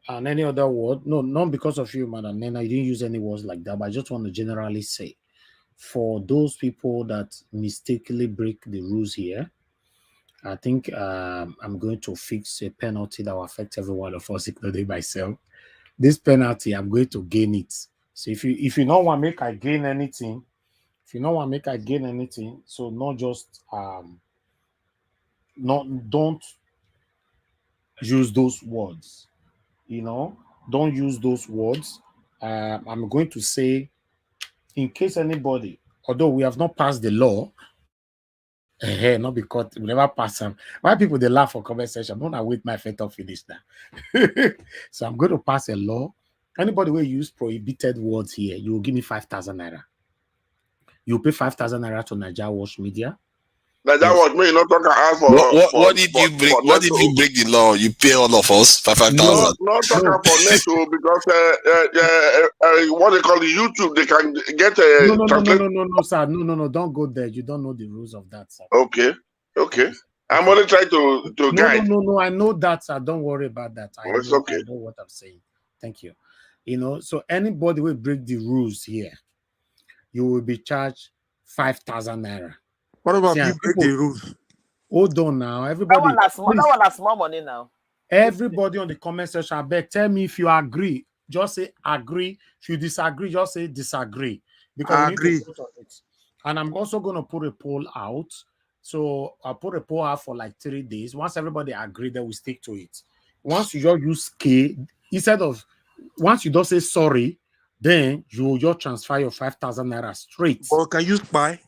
and any other word, no, not because of you, Madam Nena, I didn't use any words like that, but I just want to generally say, for those people that mistakenly break the rules here, I think I'm going to fix a penalty that will affect every one of us, including myself. This penalty, I'm going to gain it. So if you don't want to make I gain anything, so not just don't use those words. Don't use those words. I'm going to say, in case anybody, although we have not passed the law, not because we never pass them. Why people they laugh for comment section? I'm gonna wait my fate to finish now. So I'm going to pass a law. Anybody will use prohibited words here, you will give me 5,000 naira. You pay 5,000 naira to Nigeria Watch Media. That was me, not talking ask for. What if you break the law? You pay all of us 5,000. Not talking for NATO because what they call the YouTube, they can get a no, sir. No, don't go there. You don't know the rules of that, sir. Okay. I'm only trying to guide. No, I know that, sir. Don't worry about that. It's okay. I know what I'm saying. Thank you. So anybody will break the rules here, you will be charged 5,000 naira. What about you break the rules? Hold on now, everybody. That one has more money now. Everybody on the comment section, I beg, tell me if you agree. Just say agree. If you disagree, just say disagree. Because I agree. And I'm also going to put a poll out. So I'll put a poll out for like 3 days. Once everybody agree, then we stick to it. Once you just use K, once you don't say sorry, then you just transfer your 5,000 naira straight. Or can you buy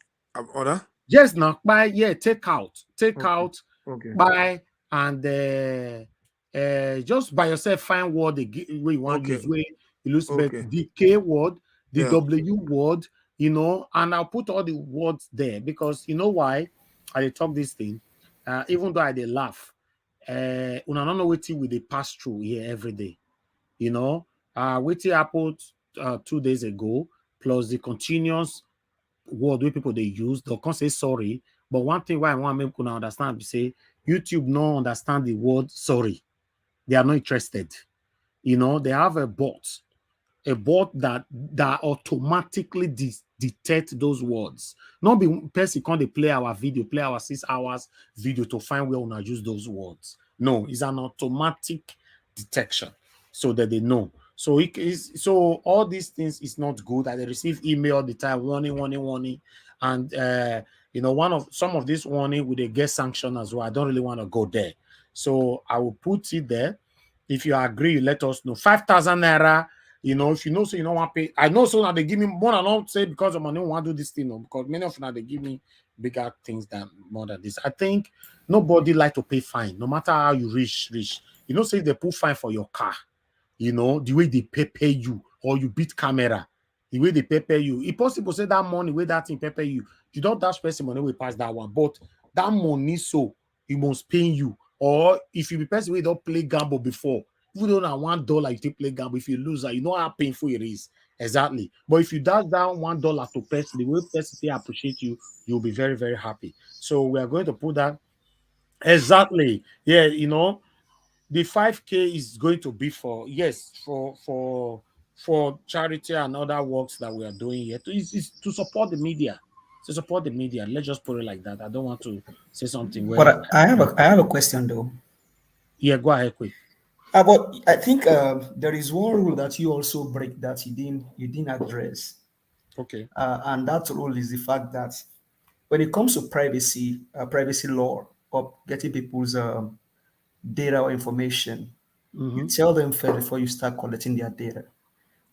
order? Yes, now buy, take out, okay. Buy, and just by yourself find word where you want to use, where you lose the K word, the W word, and I'll put all the words there because you know why I talk this thing, even though I laugh, when I don't know what with the pass through here every day, waiting Apple 2 days ago, plus the continuous word where people they use, they can't say sorry. But one thing why I want to make people understand, say YouTube no understand the word sorry. They are not interested. You know, they have a bot that automatically detect those words. Not be person can't they play our video, play our 6 hours video to find where we not use those words. No, it's an automatic detection so that they know. So it is so all these things is not good. I receive email all the time, warning. And you know, some of this warning with a get sanction as well. I don't really want to go there. So I will put it there. If you agree, let us know. 5,000 naira. You know, if you know, so you don't want to pay. I know so now they give me more than I don't say because of money, I don't want to do this thing, no, because many of them they give me bigger things than more than this. I think nobody like to pay fine, no matter how you rich. You know, say if they put fine for your car, you know, the way they pay you, or you beat camera, the way they pay you. It's possible say that money, where that thing pay you, you don't dash person money, we pass that one. But that money, so it must pay you. Or if you be person we don't play gamble before, even though now $1 you take play gamble, if you lose that, you know how painful it is. Exactly. But if you dash down $1 to person, the way person say appreciate you, you'll be very, very happy. So we are going to put that exactly. Yeah, you know, the 5K is going to be for charity and other works that we are doing here. It's to support the media. To support the media. Let's just put it like that. I don't want to say something where But I have a question though. Yeah, go ahead, quick. But I think there is one rule that you also break that you didn't address. Okay. And that rule is the fact that when it comes to privacy law or getting people's data or information, you tell them first before you start collecting their data.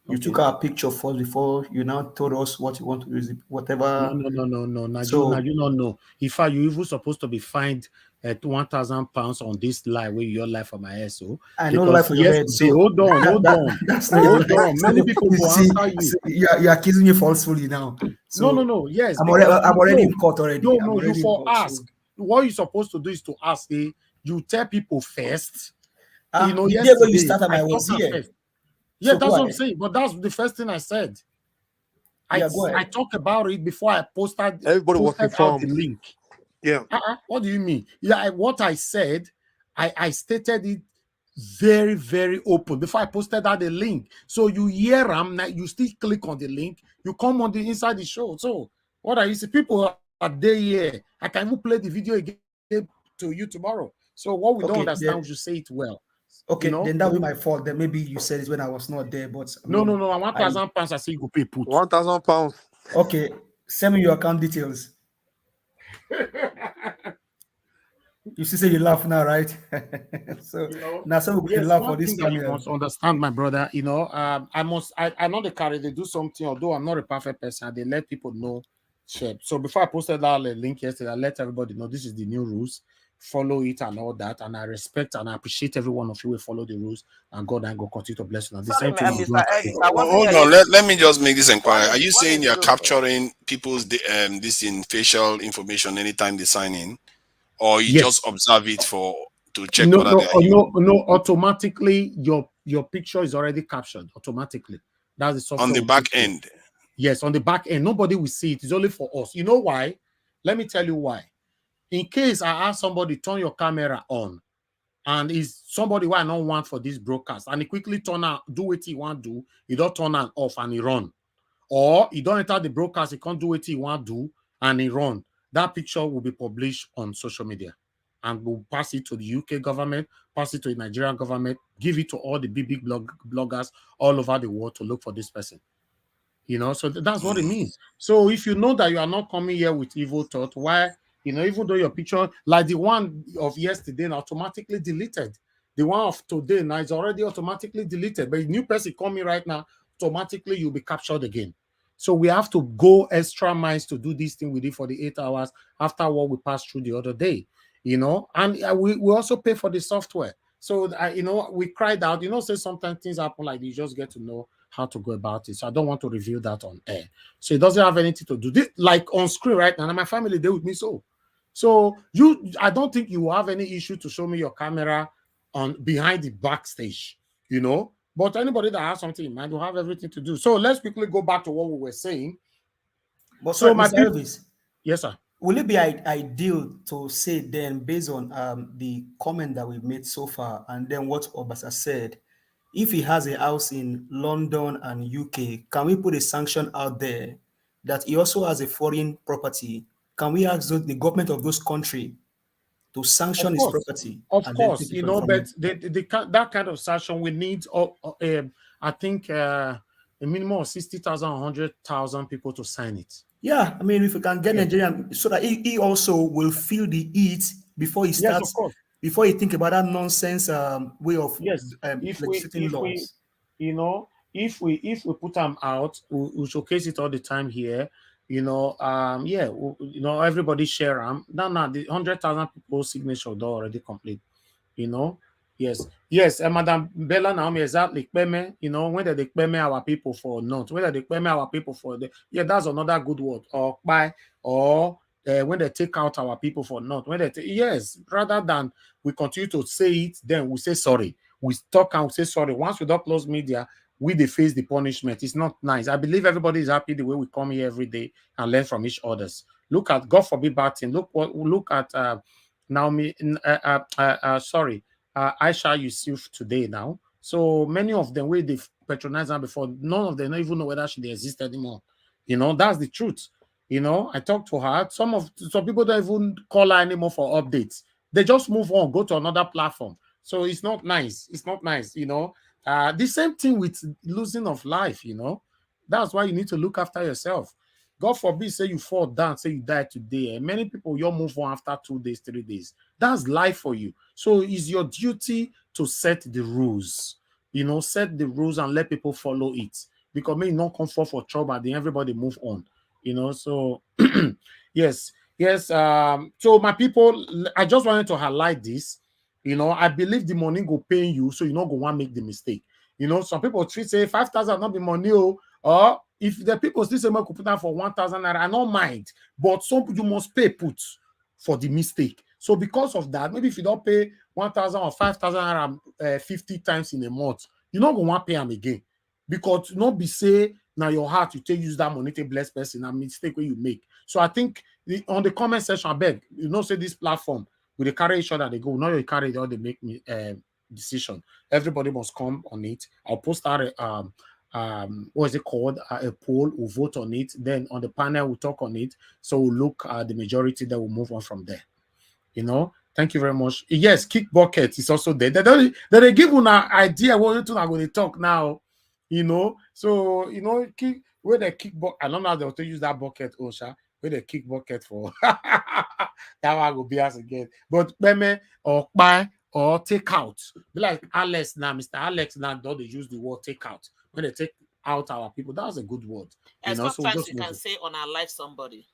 You took our picture first before you now told us what you want to use, whatever. No. Now So, you don't know. In fact, you even supposed to be fined at £1,000 on this lie where your life for my SO. I know life for your head. So hold on. That's Hold on. Many people will answer you. You're accusing me falsely now. So No. Yes, I'm already in court already. No, you for ask. So. What you're supposed to do is to ask. You tell people first. You know, yesterday when you started, I was here. First. Yeah, so that's what I'm saying. But that's the first thing I said. I talked about it before I posted. Everybody was out the link. Yeah. What do you mean? Yeah, what I said, I stated it very, very open before I posted out the link. So you hear them, you still click on the link. You come on the inside the show. So what are you see? People are there here. I can even play the video again to you tomorrow. So what we don't understand, we should say it well. Okay, you know? Then that will be my fault. Then maybe you said it when I was not there, but no. £1,000. I say you go pay put £1,000. Okay, send me your account details. You see, say you laugh now, right? So you know, now some people laugh for this time. You must understand, my brother. You know, I know the carry they do something. Although I'm not a perfect person, they let people know. So before I posted that link yesterday, I let everybody know this is the new rules. Follow it and all that, and I respect and I appreciate every one of you who follow the rules, and God and God continue to bless you. And the same thing. Hold on, let me just make this inquiry. Are you saying you're capturing people's this in facial information anytime they sign in, or you just observe it to check whether they are no, automatically your picture is already captured automatically. That's the software on the back end. Yes, on the back end, nobody will see it. It's only for us. You know why? Let me tell you why. In case I ask somebody turn your camera on, and is somebody who I don't want for this broadcast, and he quickly turn on, do what he want to do, he don't turn on off and he run. Or he don't enter the broadcast, he can't do what he want to do and he run. That picture will be published on social media and we'll pass it to the UK government, pass it to the Nigerian government, give it to all the big bloggers all over the world to look for this person. You know, so that's what it means. So if you know that you are not coming here with evil thought, why? You know, even though your picture, like the one of yesterday, automatically deleted. The one of today now is already automatically deleted. But a new person coming right now, automatically you'll be captured again. So we have to go extra miles to do this thing we did for the 8 hours after what we passed through the other day. You know, and we also pay for the software. So, you know, we cried out, you know, say sometimes things happen like you just get to know how to go about it. So I don't want to reveal that on air. So it doesn't have anything to do this, like on screen right now. And my family, they with me So I don't think you will have any issue to show me your camera on behind the backstage, you know, But anybody that has something in mind will have everything to do. So let's quickly go back to what we were saying. But so sorry, my Mr. people, Elvis, yes, sir. will it be ideal to say then, based on the comment that we've made so far, and then what Obasa said, if he has a house in London and UK, can we put a sanction out there that he also has a foreign property? Can we ask the government of those countries to sanction his property Of and then course, take it from but him? that kind of sanction we need, I think, a minimum of 60,000, 100,000 people to sign it. Yeah, I mean, if we can get Nigerian, so that he also will feel the heat before he starts, of course. before he think about that nonsense way of If laws. if we put them out, we showcase it all the time here. Everybody share them. Now the 100,000 people signature do already complete. Yes, Madam Bella Naomi, exactly. When they pay our people for not, whether they pay our people for that's another good word. Or buy, or when they take out our people for not, rather than we continue to say it, then we say sorry. We talk and we say sorry. Once we don't close media, we they face the punishment. It's not nice. I believe everybody is happy the way we come here every day and learn from each others. Look at, God forbid, bad thing. Look at Naomi. Aisha Yusuf today now. So many of them, where they patronized her before, none of them don't even know whether she exists anymore. That's the truth. I talked to her. Some people don't even call her anymore for updates. They just move on, go to another platform. So it's not nice. It's not nice. The same thing with losing of life. That's why you need to look after yourself. God forbid, say you fall down, say you die today. And many people, you'll move on after 2 days, 3 days. That's life for you. So it's your duty to set the rules. Set the rules and let people follow it. Because may not come for trouble, then everybody move on. So yes. So my people, I just wanted to highlight this. I believe the money go pay you, so you not go want to make the mistake. Some people treat say 5,000 not be money, or if the people still say I could put down for 1,000 naira, I don't mind. But some you must pay put for the mistake. So because of that, maybe if you don't pay 1,000 or 5,000 naira 50 times in a month, you're not going to want to pay them again. Because not be say now your heart you take use that money to bless person and mistake where you make. So I think on the comment section, I beg say this platform will they carry each other, they go. Now you carry it or they make me decision. Everybody must come on it. I'll post out what is it called? A poll, we'll vote on it. Then on the panel, we'll talk on it. So we'll look at the majority, then we'll move on from there. Thank you very much. Yes, kick bucket is also there. They give you an idea what you're going to talk now. So kick where they kick bucket. I don't know how they'll use that bucket, Osha. Where they kick bucket for that one will be us again. But Beme or buy or take out. Be like Alex now, Mr. Alex now, don't they use the word take out? When they take out our people, that was a good word. Sometimes you can say on our life somebody.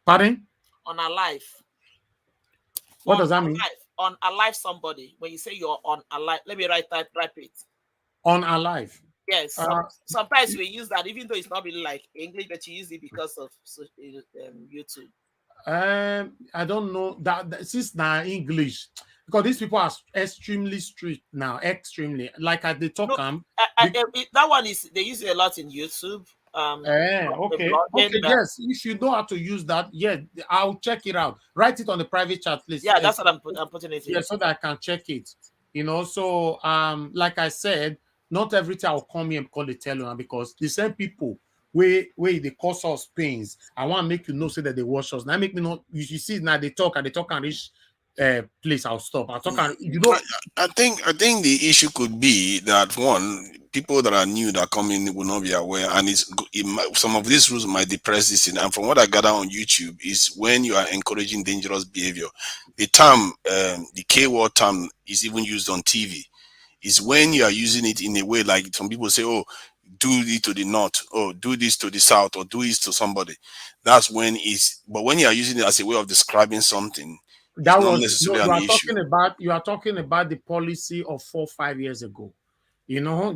Pardon? On our life. What does that mean? On alive somebody. When you say you're on alive, let me write it. On alive. Yes. Sometimes we use that, even though it's not really like English, but you use it because of YouTube. I don't know that this is now English because these people are extremely strict now. Extremely, like they talk. That one is they use it a lot in YouTube. Okay. Yes, if you know how to use that, I'll check it out. Write it on the private chat, please. Yeah, that's what I'm putting it in. Yeah, so that I can check it. So like I said, not everything I'll come here and call the teller because the same people where they cause us pains. I want to make you know so that they wash us. Now make me know. You see now they talk and reach place. I'll stop. I'll talk and I think the issue could be that one, people that are new that come in will not be aware, and some of these rules might depress this thing. And from what I gather on YouTube is when you are encouraging dangerous behavior, the term, the K-word term is even used on TV. Is when you are using it in a way like some people say, oh, do it to the north, or do this to the south, or do this to somebody. That's when but when you are using it as a way of describing something, that was necessarily you are talking about the policy of 4 or 5 years ago.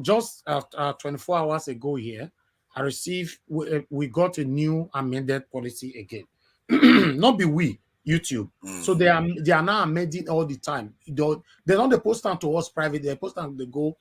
Just 24 hours ago here, I received, we got a new amended policy again. Not be we, YouTube. So they are now amending all the time. They're not the post on to us private, they post on they go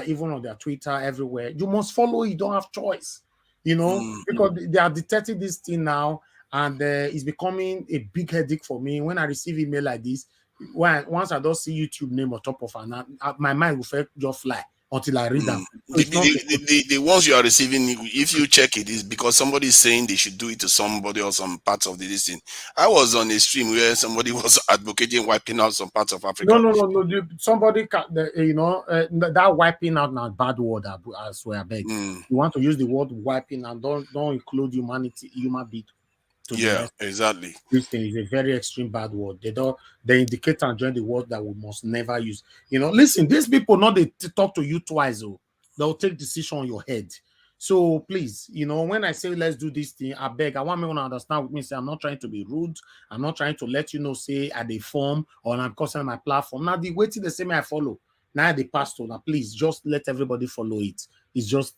even on their Twitter, everywhere. You must follow. You don't have choice, because they are detecting this thing now, and it's becoming a big headache for me when I receive email like this. Once I don't see YouTube name on top of an, my mind will just fly until I read them. The ones you are receiving, if you check it, is because somebody is saying they should do it to somebody or some parts of the listing. I was on a stream where somebody was advocating wiping out some parts of Africa. No. Somebody, that wiping out now bad word. I swear, I beg. You want to use the word wiping and don't include human being. Yeah, exactly. This thing is a very extreme bad word. They indicate and join the word that we must never use. Listen, these people they talk to you twice. They'll take decision on your head. So please, when I say let's do this thing, I beg. I want me to understand with me. Say I'm not trying to be rude. I'm not trying to let say at the form or I'm causing my platform. Now the way to the same I follow. Now the pastor. Now please just let everybody follow it. It's just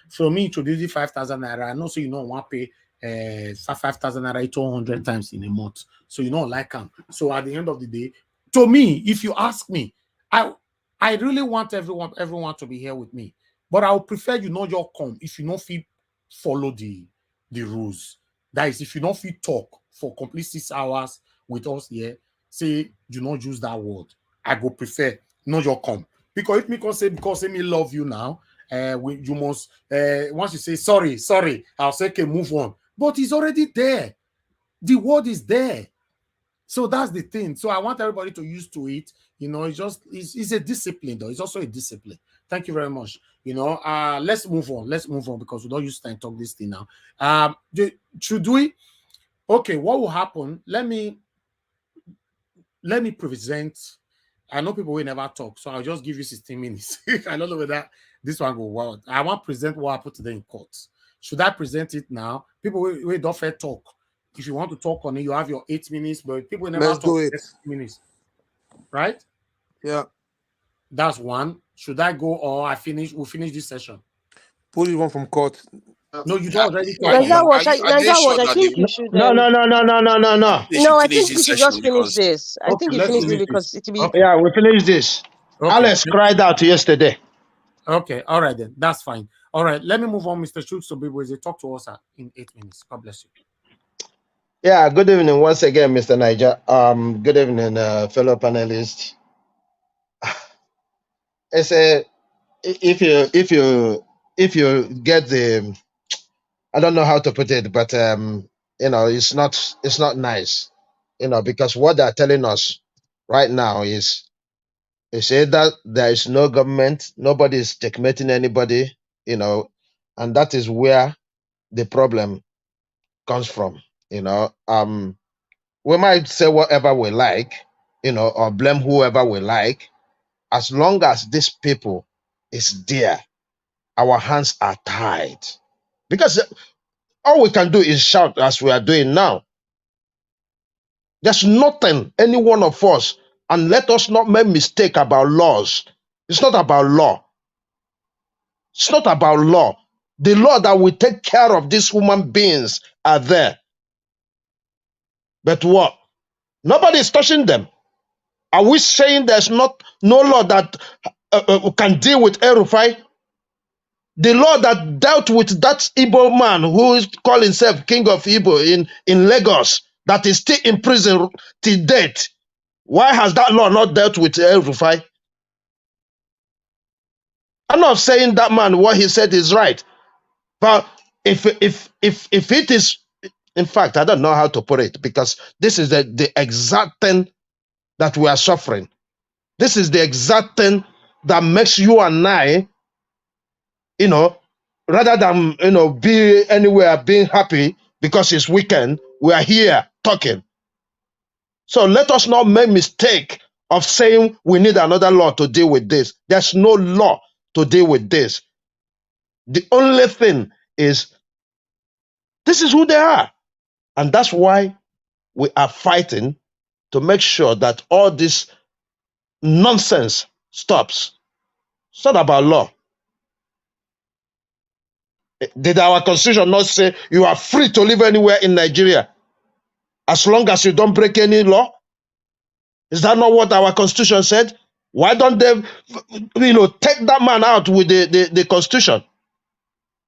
for me introducing 5,000 naira. I know so want to pay 5,000 naira 200 times in a month, so like them. So at the end of the day, to me, if you ask me, I really want everyone to be here with me, but I would prefer you just come if you don't feel follow the rules. That is, if you don't feel talk for complete 6 hours with us here, say you not use that word. I go prefer just come, because if me can say because me love you now, you must once you say sorry, I'll say okay, move on. But it's already there. The word is there. So that's the thing. So I want everybody to use to it. It's a discipline, though. It's also a discipline. Thank you very much. Let's move on. Because we don't use time to talk this thing now. Should we? Okay, what will happen? Let me present. I know people will never talk, so I'll just give you 16 minutes. I don't know whether this one go well. I want to present what happened today in court. Should I present it now? People will don't fair talk. If you want to talk on it, you have your 8 minutes, but people will never talk. Do it. 8 minutes. Right? Yeah. That's one. Should I go or we'll finish this session? Pull you one from court. No, you don't already talk. I think you should. No. No, I think we should just finish this. I think you finish it because it will be. Yeah, we finished this. Okay. Alex cried out yesterday. Okay, all right then. That's fine. All right, let me move on, Mr. Schultz, to be with you. Talk to us in 8 minutes. God bless you. Yeah, good evening once again, Mr. Niger. Good evening, fellow panelists. It's if you get the, I don't know how to put it, but it's not nice, because what they're telling us right now is they say that there is no government, nobody is checkmating anybody, and that is where the problem comes from. We might say whatever we like, or blame whoever we like. As long as these people is there, our hands are tied. Because all we can do is shout as we are doing now. There's nothing, any one of us, and let us not make mistake about laws. It's not about law. It's not about law. The law that will take care of these human beings are there. But what? Nobody is touching them. Are we saying there's no law that can deal with El-Rufai? The law that dealt with that Igbo man who is called himself King of Igbo in Lagos, that is still in prison till date. Why has that law not dealt with El-Rufai? I'm not saying that man, what he said is right. But if it is, in fact, I don't know how to put it, because this is the exact thing that we are suffering. This is the exact thing that makes you and I, rather than, be anywhere being happy because it's weekend, we are here talking. So let us not make mistake of saying we need another law to deal with this. There's no law to deal with this. The only thing is, this is who they are. And that's why we are fighting to make sure that all this nonsense stops. It's not about law. Did our constitution not say you are free to live anywhere in Nigeria as long as you don't break any law? Is that not what our constitution said? Why don't they, take that man out with the Constitution?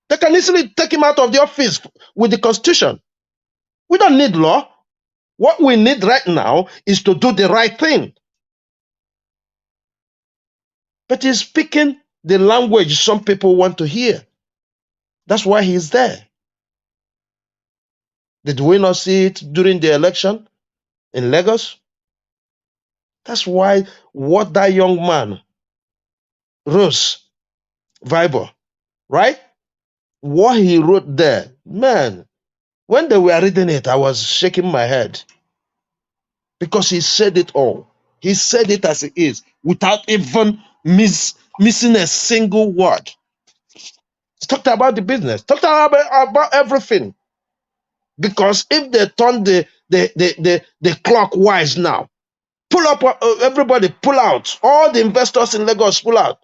They can easily take him out of the office with the Constitution. We don't need law. What we need right now is to do the right thing. But he's speaking the language some people want to hear. That's why he's there. Did we not see it during the election in Lagos? That's why what that young man, Rose Viber, right? What he wrote there, man, when they were reading it, I was shaking my head because he said it all. He said it as it is without even missing a single word. He talked about the business, talked about everything. Because if they turn the clockwise now, pull up, everybody pull out, all the investors in Lagos pull out.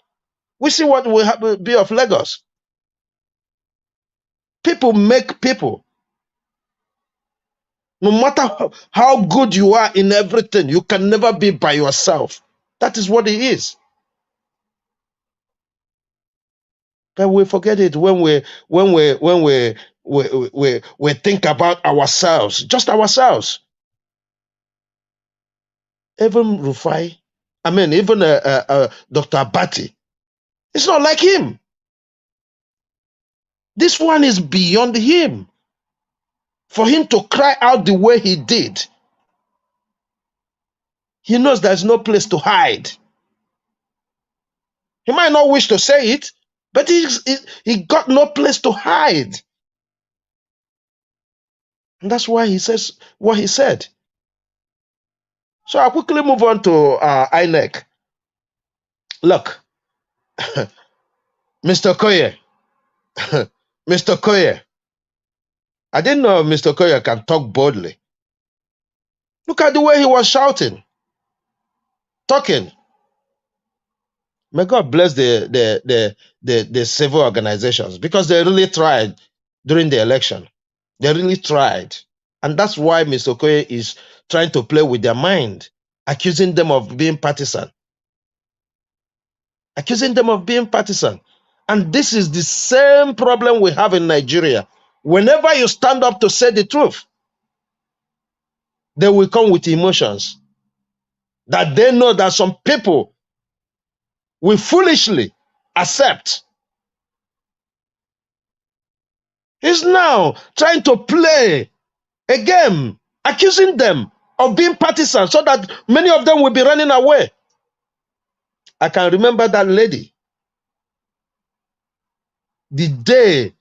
We see what will be of Lagos. People make people. No matter how good you are in everything, you can never be by yourself. That is what it is. But we forget it when we think about ourselves, just ourselves. Even Rufai, even Dr. Abati, it's not like him. This one is beyond him. For him to cry out the way he did, he knows there's no place to hide. He might not wish to say it, but he got no place to hide. And that's why he says what he said. So I'll quickly move on to INEC. Look, Mr. Koye, Mr. Koye, I didn't know Mr. Koye can talk boldly. Look at the way he was shouting, talking. May God bless the civil organizations because they really tried during the election. They really tried. And that's why Mr. Okoye is trying to play with their mind, accusing them of being partisan. Accusing them of being partisan. And this is the same problem we have in Nigeria. Whenever you stand up to say the truth, they will come with emotions. That they know that some people will foolishly accept. He's now trying to play a game, accusing them of being partisan so that many of them will be running away. I can remember that lady. The day,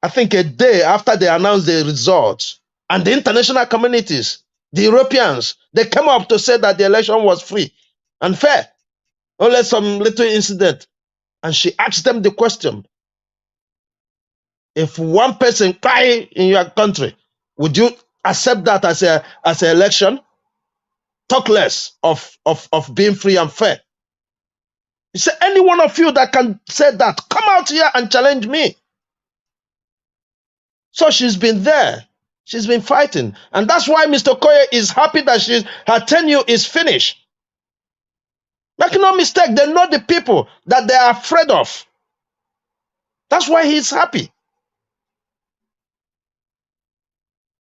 I think a day after they announced the results, and the international communities, the Europeans, they came up to say that the election was free and fair. Only some little incident. And she asked them the question, if one person die in your country, would you accept that as an election? Talk less of being free and fair. He said, any one of you that can say that, come out here and challenge me. So she's been there. She's been fighting. And that's why Mr. Koye is happy that her tenure is finished. Make no mistake, they know the people that they are afraid of. That's why he's happy.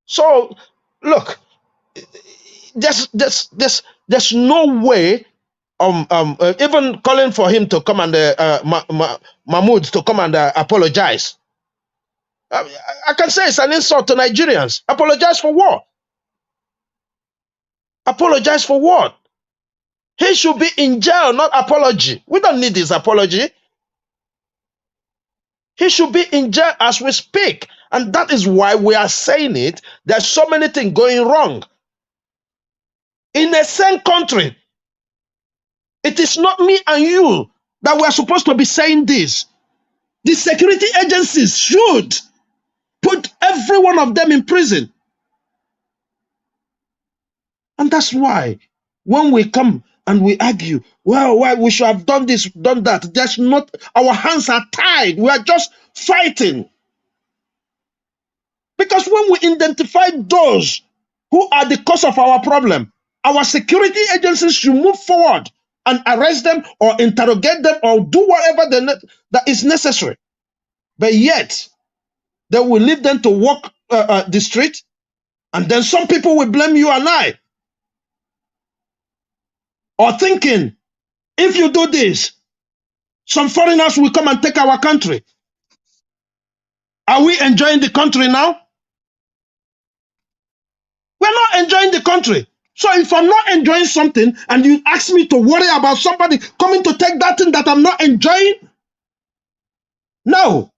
So, look, there's no way even calling for him to come and Mahmoud to come and apologize. I can say it's an insult to Nigerians. Apologize for what? Apologize for what? He should be in jail, not apology. We don't need his apology. He should be in jail as we speak. And that is why we are saying it. There's so many things going wrong. In the same country, it is not me and you that we are supposed to be saying this. The security agencies should put every one of them in prison. And that's why when we come and we argue, well, why we should have done this, done that, that's not, our hands are tied. We are just fighting. Because when we identify those who are the cause of our problem, our security agencies should move forward and arrest them or interrogate them or do whatever that is necessary. But yet, they will leave them to walk the street, and then some people will blame you and I. Or thinking, if you do this, some foreigners will come and take our country. Are we enjoying the country now? We're not enjoying the country. So if I'm not enjoying something and you ask me to worry about somebody coming to take that thing that I'm not enjoying, no,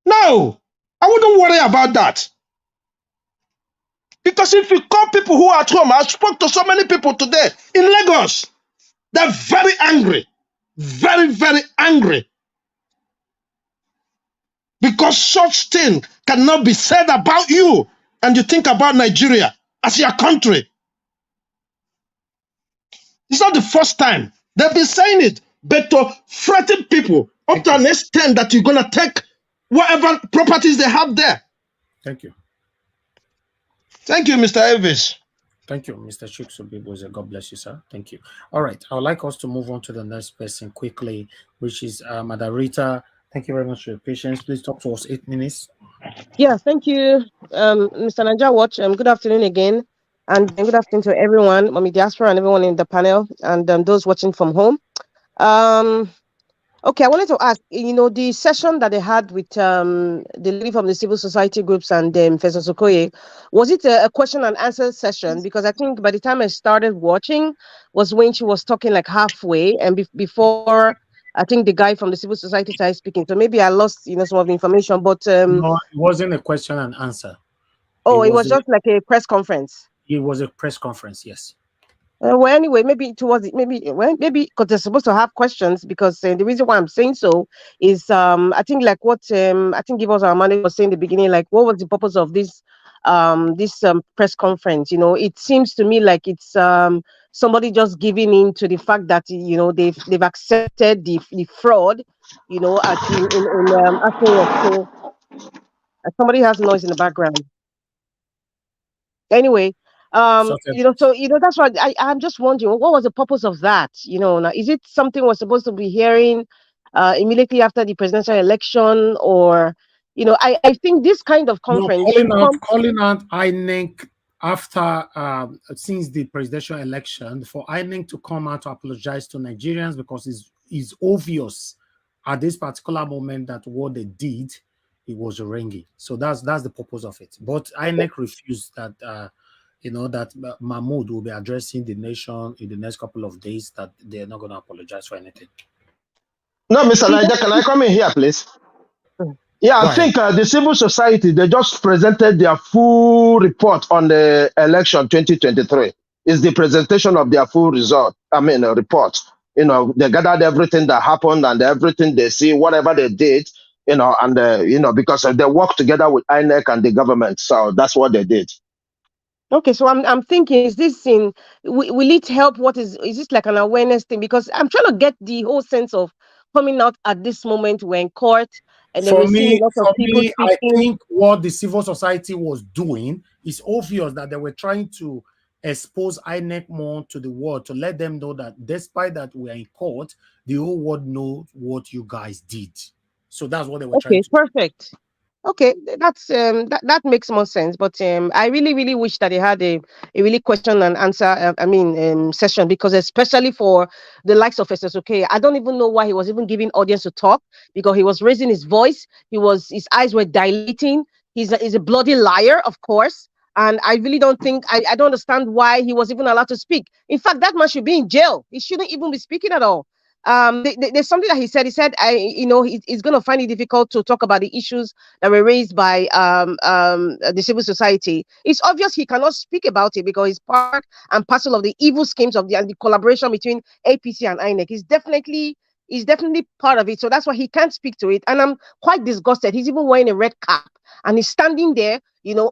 I wouldn't worry about that. Because if you call people who are at home, I spoke to so many people today in Lagos, they're very angry, very, very angry. Because such thing cannot be said about you, and you think about Nigeria as your country. It's not the first time. They've been saying it, but to threaten people up to an extent that you're going to take whatever properties they have there. Thank you. Thank you, Mr. Elvis. Thank you, Mr. Chuksubiboze. God bless you, sir. Thank you. All right. I would like us to move on to the next person quickly, which is Madam Rita. Thank you very much for your patience. Please talk to us 8 minutes. Yeah, thank you, Mr. Niger Watch. Good afternoon again. And good afternoon to everyone, Mommy Diaspora and everyone in the panel, and those watching from home. Okay, I wanted to ask, the session that they had with the lady from the civil society groups and Professor Sokoye, was it a question and answer session? Because I think by the time I started watching was when she was talking like halfway, and before I think the guy from the civil society started speaking. So maybe I lost, some of the information, but... no, it wasn't a question and answer. Oh, it was just like a press conference. It was a press conference, yes. Well, anyway, maybe because they're supposed to have questions. Because the reason why I'm saying so is, I think like what I think Givers Armando was saying in the beginning, like what was the purpose of this press conference? It seems to me like it's somebody just giving in to the fact that they've accepted the fraud, so somebody has noise in the background. Anyway. So that's why I'm just wondering, what was the purpose of that? Now, is it something we're supposed to be hearing immediately after the presidential election, or I think this kind of conference calling out INEC after since the presidential election for INEC to come out to apologize to Nigerians, because it's obvious at this particular moment that what they did, it was rengi. So that's the purpose of it. But INEC refused that. That Mahmoud will be addressing the nation in the next couple of days, that they're not going to apologize for anything. No, Mr. Niger, can I come in here, please? Yeah, I think the civil society, they just presented their full report on the election 2023. It's the presentation of their full report. They gathered everything that happened and everything they see, whatever they did, and, because they work together with INEC and the government. So that's what they did. Okay, so I'm thinking, is this will it help? Is this like an awareness thing? Because I'm trying to get the whole sense of coming out at this moment we're in court, and then we're seeing lots of people speaking. I think what the civil society was doing is obvious, that they were trying to expose INEC more to the world, to let them know that despite that we're in court, the whole world knows what you guys did. So that's what they were trying to do. Okay, perfect. Okay, that's that makes more sense. But I really, really wish that they had a really question and answer. Session, because especially for the likes of SSOK, I don't even know why he was even giving audience to talk, because he was raising his voice. His eyes were dilating. He's a bloody liar, of course. And I really don't think I don't understand why he was even allowed to speak. In fact, that man should be in jail. He shouldn't even be speaking at all. There's something that he said. He said, he's going to find it difficult to talk about the issues that were raised by the civil society. It's obvious he cannot speak about it, because it's part and parcel of the evil schemes of the collaboration between APC and INEC. He's definitely part of it. So that's why he can't speak to it. And I'm quite disgusted. He's even wearing a red cap, and he's standing there,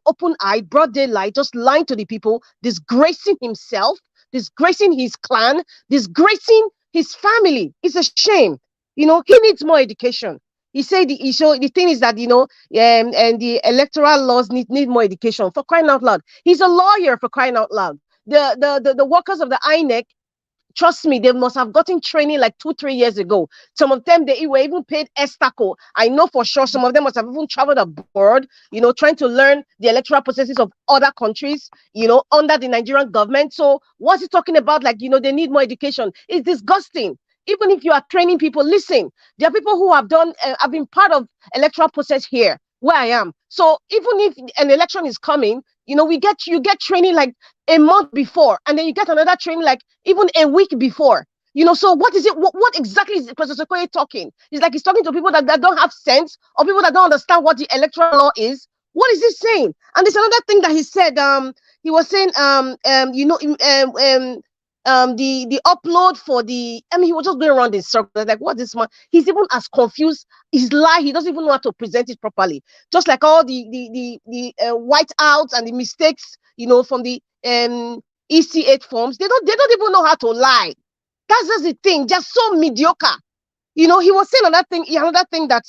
open-eyed, broad daylight, just lying to the people, disgracing himself, disgracing his clan, disgracing his family. It's a shame. He needs more education. He said the thing is that and the electoral laws need more education, for crying out loud. He's a lawyer, for crying out loud. The workers of the INEC trust me, they must have gotten training like 2-3 years ago. Some of them, they were even paid estaco. I know for sure some of them must have even traveled abroad, trying to learn the electoral processes of other countries, under the Nigerian government. So what's he talking about? Like, they need more education. It's disgusting. Even if you are training people, listen, there are people who have been part of electoral process here where I am. So even if an election is coming, you get training like a month before, and then you get another training like even a week before. So what is it? What exactly is Professor Sokoye talking? It's like he's talking to people that don't have sense, or people that don't understand what the electoral law is. What is he saying? And there's another thing that he said. He was saying, the upload for the, he was just going around in circles. Like, what this man? He's even as confused. His lie. He doesn't even know how to present it properly. Just like all the whiteouts and the mistakes, from the EC8 forms. They don't even know how to lie. That's just the thing. Just so mediocre. He was saying another thing that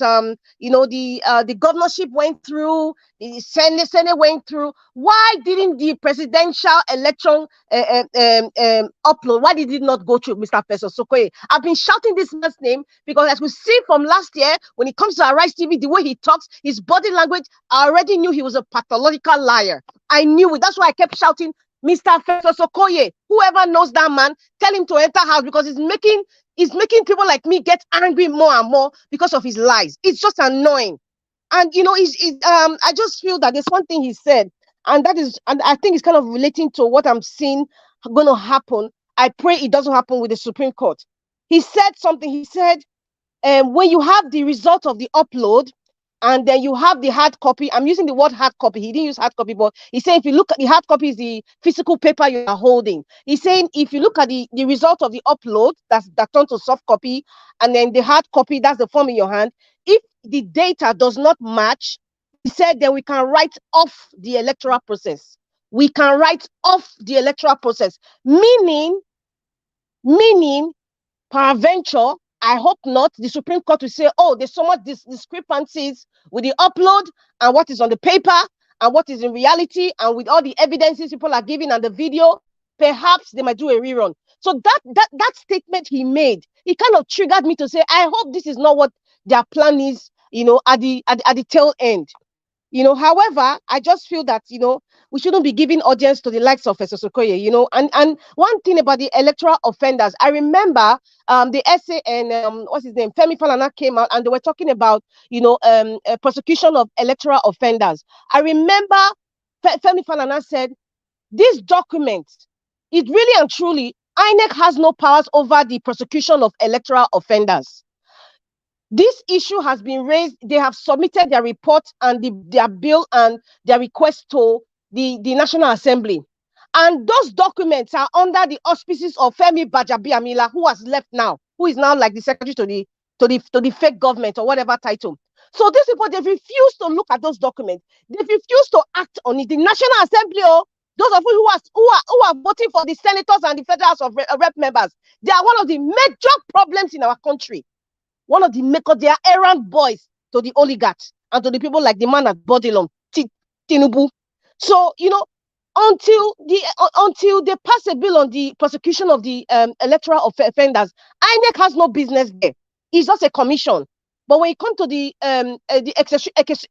the governorship went through, the Senate went through. Why didn't the presidential election upload? Why did it not go through, Mr. Professor Sokoye? I've been shouting this man's name because, as we see from last year, when it comes to Arise TV, the way he talks, his body language, I already knew he was a pathological liar. I knew it. That's why I kept shouting, Mr. Professor Sokoye. Whoever knows that man, tell him to enter house, because he's making people like me get angry more and more because of his lies. It's just annoying. And I just feel that there's one thing he said, and I think it's kind of relating to what I'm seeing going to happen. I pray it doesn't happen with the Supreme Court. He said something. He said, when you have the result of the upload, and then you have the hard copy. I'm using the word hard copy. He didn't use hard copy, but he's saying if you look at the hard copy, is the physical paper you are holding. He's saying if you look at the result of the upload, that turned to soft copy, and then the hard copy, that's the form in your hand. If the data does not match, he said, then we can write off the electoral process. We can write off the electoral process, meaning, peradventure, I hope not, the Supreme Court will say, oh, there's so much discrepancies with the upload and what is on the paper and what is in reality, and with all the evidences people are giving and the video, perhaps they might do a rerun. So that statement he made, it kind of triggered me to say, I hope this is not what their plan is, at the tail end. However, I just feel that, we shouldn't be giving audience to the likes of Professor Sokoye, and one thing about the electoral offenders, I remember the essay and what's his name, Femi Falana came out and they were talking about, prosecution of electoral offenders. I remember Femi Falana said, this document, it really and truly, INEC has no powers over the prosecution of electoral offenders. This issue has been raised. They have submitted their report and their bill and their request to the National Assembly. And those documents are under the auspices of Femi Gbajabiamila, who has left now, who is now like the secretary to the fake government or whatever title. So these people, they refuse to look at those documents. They refuse to act on it. The National Assembly, those of you who are voting for the senators and the Federal House of Rep members, they are one of the major problems in our country. One of the makers, they are errand boys to the oligarchs and to the people like the man at Bodilum, Tinubu. So, until they pass a bill on the prosecution of the electoral offenders, INEC has no business there. It's just a commission. But when it comes to the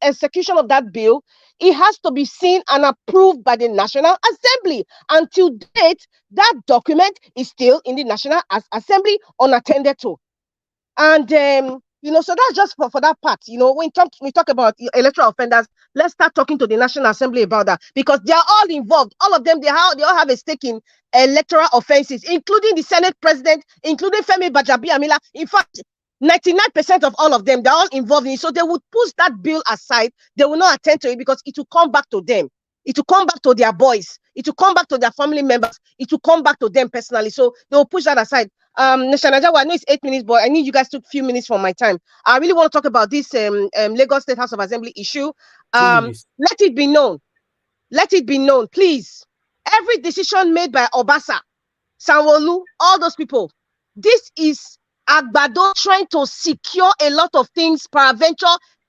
execution of that bill, it has to be seen and approved by the National Assembly. Until date, that document is still in the National Assembly unattended to. And so that's just for that part. When we talk about electoral offenders, let's start talking to the National Assembly about that, because they are all involved. All of them, they all have a stake in electoral offenses, including the Senate President, including Femi Gbajabiamila. In fact, 99% of all of them, they're all involved in it. So they would push that bill aside. They will not attend to it because it will come back to them. It will come back to their boys. It will come back to their family members. It will come back to them personally. So they will push that aside. Nashanajawa, I know it's 8 minutes, but I need you guys took a few minutes from my time. I really want to talk about this Lagos State House of Assembly issue. Let it be known. Let it be known, please. Every decision made by Obasa, Sanwo-Olu, all those people, this is Agbado trying to secure a lot of things, peradventure,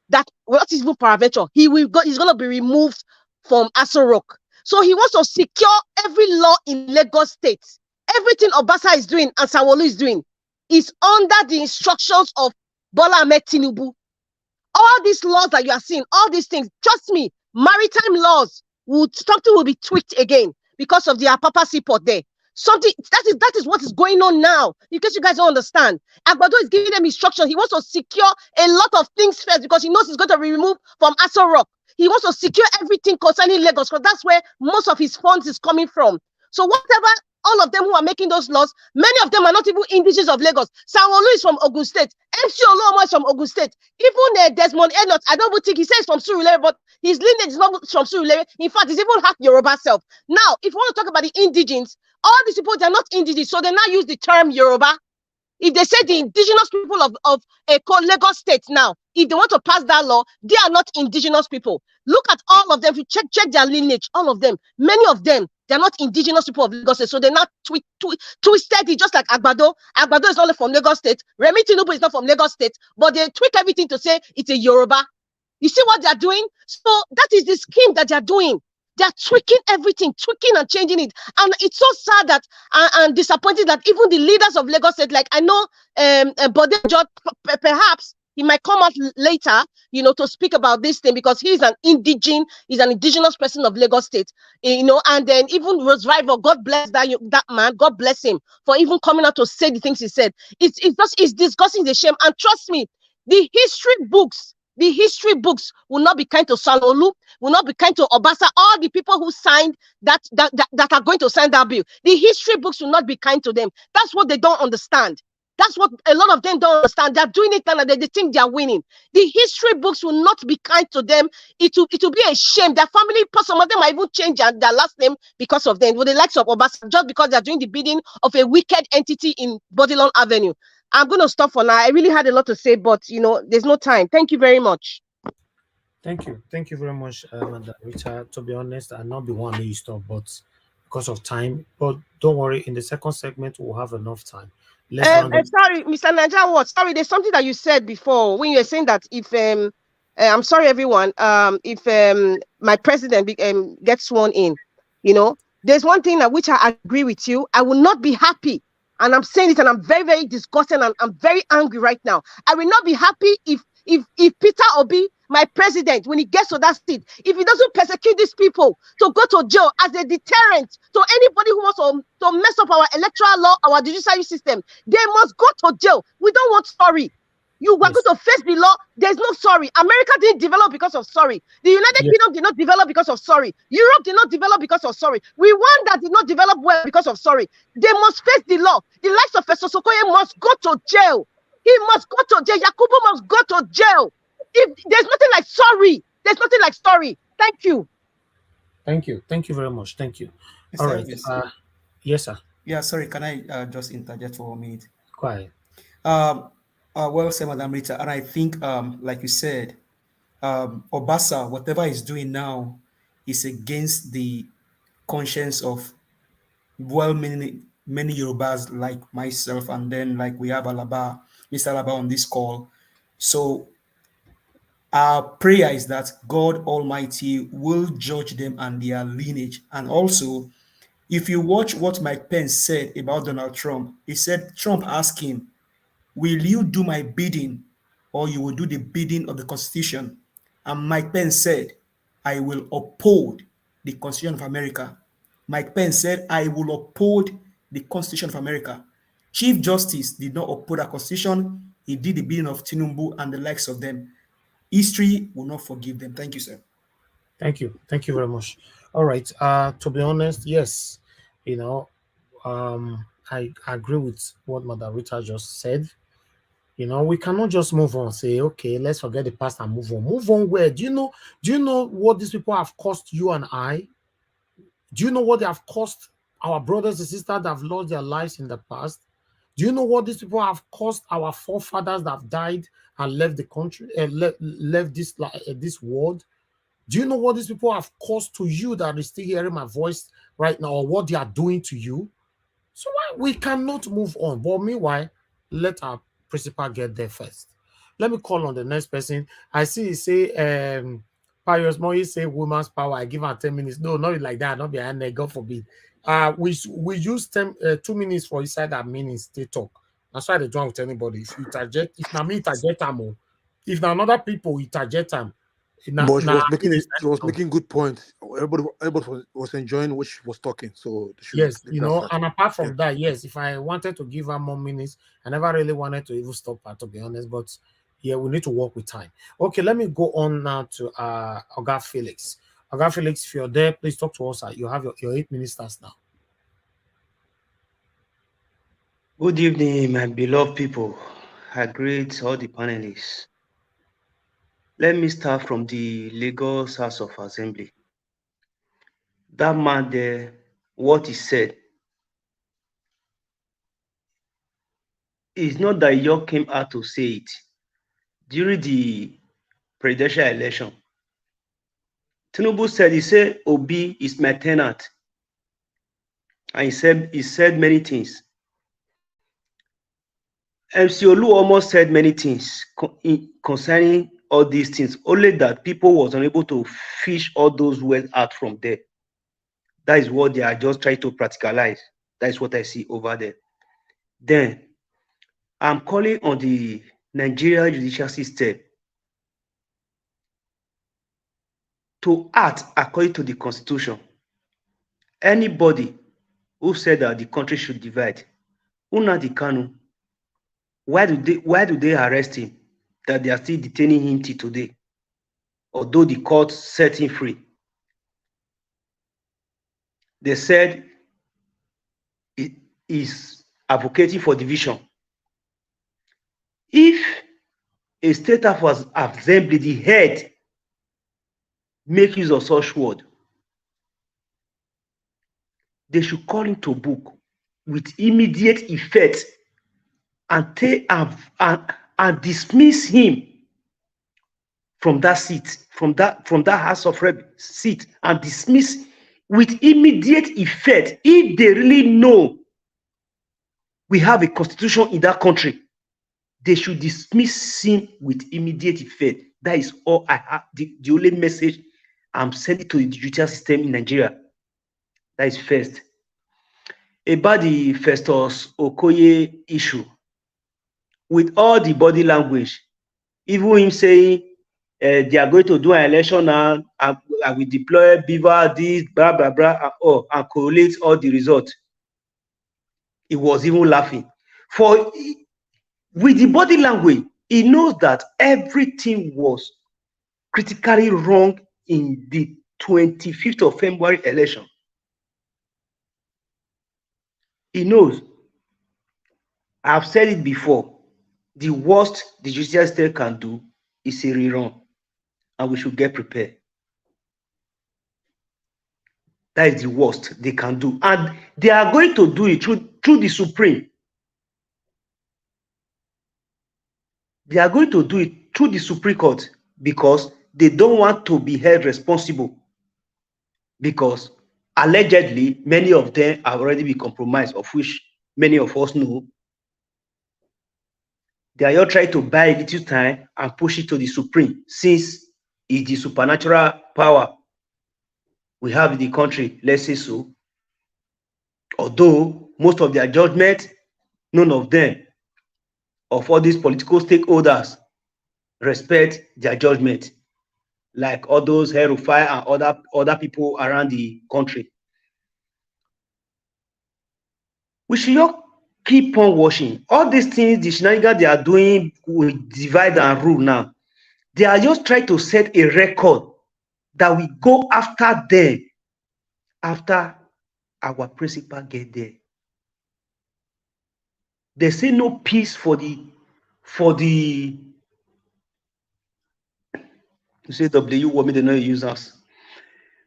that, what is even peradventure? He's going to be removed from Aso Rock. So he wants to secure every law in Lagos State. Everything Obasa is doing and Sanwo-Olu is doing is under the instructions of Bola Ahmed Tinubu. All these laws that you are seeing, all these things, trust me, maritime laws something will be tweaked again because of the Apapa seaport there. Something that is what is going on now. In case you guys don't understand, Agbado is giving them instruction. He wants to secure a lot of things first because he knows he's going to be removed from Aso Rock. He wants to secure everything concerning Lagos because that's where most of his funds is coming from. So whatever, all of them who are making those laws, many of them are not even indigenous of Lagos. Sanwo-Olu is from Ogun State. MC Oluomo is from Ogun State. Even Desmond Elliot, I don't think he says from Surulere, but his lineage is not from Surulere. In fact, he's even half Yoruba self. Now, if you want to talk about the indigenes, all these people, they're not indigenous, so they now use the term Yoruba. If they say the indigenous people of Lagos State now, if they want to pass that law, they are not indigenous people. Look at all of them. If you check their lineage, all of them, many of them, they're not indigenous people of Lagos State. So they're not twisted it, just like Agbado. Agbado is only from Lagos State. Remi Tinubu is not from Lagos State, but they tweak everything to say it's a Yoruba. You see what they're doing? So that is the scheme that they're doing. They're tweaking everything, tweaking and changing it. And it's so sad that and disappointed that even the leaders of Lagos State, like I know Bode George, perhaps he might come out later, to speak about this thing because he's an indigenous person of Lagos State, and then even Rose Rival, God bless that man, God bless him for even coming out to say the things he said. It's disgusting, the shame. And trust me, the history books will not be kind to Sanwo-Olu, will not be kind to Obasa, all the people who signed that are going to sign that bill. The history books will not be kind to them. That's what they don't understand. That's what a lot of them don't understand. They're doing it and they think they're winning. The history books will not be kind to them. It will be a shame. Their family, some of them might even change their last name because of them. With the likes of Obasa, just because they're doing the bidding of a wicked entity in Bodilon Avenue. I'm going to stop for now. I really had a lot to say, but there's no time. Thank you very much. Thank you very much, Madam Rita. To be honest, I'll not be one to stop, but because of time. But don't worry, in the second segment, we'll have enough time. Sorry, Mr. Naija, sorry, there's something that you said before when you were saying that if I'm sorry, everyone, if my president gets sworn in, there's one thing which I agree with you. I will not be happy. And I'm saying it, and I'm very, very disgusted, and I'm very angry right now. I will not be happy if Peter Obi, my president, when he gets to that seat, if he doesn't persecute these people to go to jail as a deterrent to anybody who wants to mess up our electoral law, our judiciary system, they must go to jail. We don't want sorry. You were going to face the law. There's no sorry. America didn't develop because of sorry. The United Kingdom did not develop because of sorry. Europe did not develop because of sorry. Rwanda did not develop well because of sorry. They must face the law. The likes of Festus Okoye must go to jail. He must go to jail. Yakubu must go to jail. If there's nothing like sorry, there's nothing like sorry. Thank you. Thank you. Thank you very much. Thank you. All right. Yes, sir. Yeah, sorry. Can I just interject for a minute? Quiet. Well said, Madam Rita. And I think, like you said, Obasa, whatever he's doing now, is against the conscience of many Yorubas like myself, and then like we have Mr. Alaba on this call. So our prayer is that God Almighty will judge them and their lineage. And also, if you watch what Mike Pence said about Donald Trump, he said Trump asked him, will you do my bidding or you will do the bidding of the Constitution? And Mike Pence said, I will uphold the Constitution of America. Mike Pence said, I will uphold the Constitution of America. Chief Justice did not uphold the Constitution. He did the bidding of Tinubu and the likes of them. History will not forgive them. Thank you, sir. Thank you. Thank you very much. All right. To be honest, yes, I agree with what Madam Rita just said. We cannot just move on, say, okay, let's forget the past and move on. Move on where? Do you know what these people have cost you and I? Do you know what they have cost our brothers and sisters that have lost their lives in the past? Do you know what these people have cost our forefathers that have died and left the country, left this world? Do you know what these people have cost to you that is still hearing my voice right now, or what they are doing to you? So we cannot move on. But meanwhile, let our principal get there first. Let me call on the next person. I see you say, Pius Moye say woman's power. I give her 10 minutes. No, not like that. Not behind there. God forbid. We use 2 minutes for inside that minutes they talk. That's why they don't with anybody. If you target, if na me target them, if na another people you target them, But she was making good points. Everybody was enjoying what she was talking. So they should yes, leave it aside. and apart from that, yes, if I wanted to give her more minutes, I never really wanted to even stop her, to be honest. But yeah, we need to work with time. Okay, let me go on now to Oga Felix. Oga Felix, if you're there, please talk to us. You have your 8 ministers now. Good evening, my beloved people. I greet all the panelists. Let me start from the Lagos House of Assembly. That man there, what he said, is not that York came out to say it. During the presidential election, Tinubu said, Obi is my tenant. And he said many things. MC Olu almost said many things concerning all these things, only that people was unable to fish all those wells out from there. That is what they are just trying to practicalize. That is what I see over there. Then, I'm calling on the Nigerian judicial system to act according to the constitution. Anybody who said that the country should divide, Nnamdi Kanu, why do they arrest him? That they are still detaining him till today, although the court set him free. They said he is advocating for division. If a state house assembly, the head, make use of such word, they should call him to book with immediate effect and dismiss him from that seat, from that House of Rep seat, and dismiss with immediate effect. If they really know we have a constitution in that country, they should dismiss him with immediate effect. That is all I have. The only message I'm sending to the judicial system in Nigeria. That is first. About the Festus Okoye issue, with all the body language, even him saying they are going to do an election now, I will deploy beaver, this, blah, blah, blah, and correlate all the results. He was even laughing. With the body language, he knows that everything was critically wrong in the 25th of February election. He knows. I've said it before. The worst the judicial system can do is a rerun, and we should get prepared. That is the worst they can do, and they are going to do it through the Supreme. They are going to do it through the Supreme Court because they don't want to be held responsible, because allegedly many of them have already been compromised, of which many of us know. They are all trying to buy a little time and push it to the Supreme, since it's the supernatural power we have in the country, let's say so. Although most of their judgment, none of them, of all these political stakeholders, respect their judgment, like all those El-Rufai and other people around the country. We should not keep on watching. All these things, the shenanigans they are doing with divide and rule now, they are just trying to set a record that we go after them after our principal get there. They say no peace for the you say W, what me they know use us.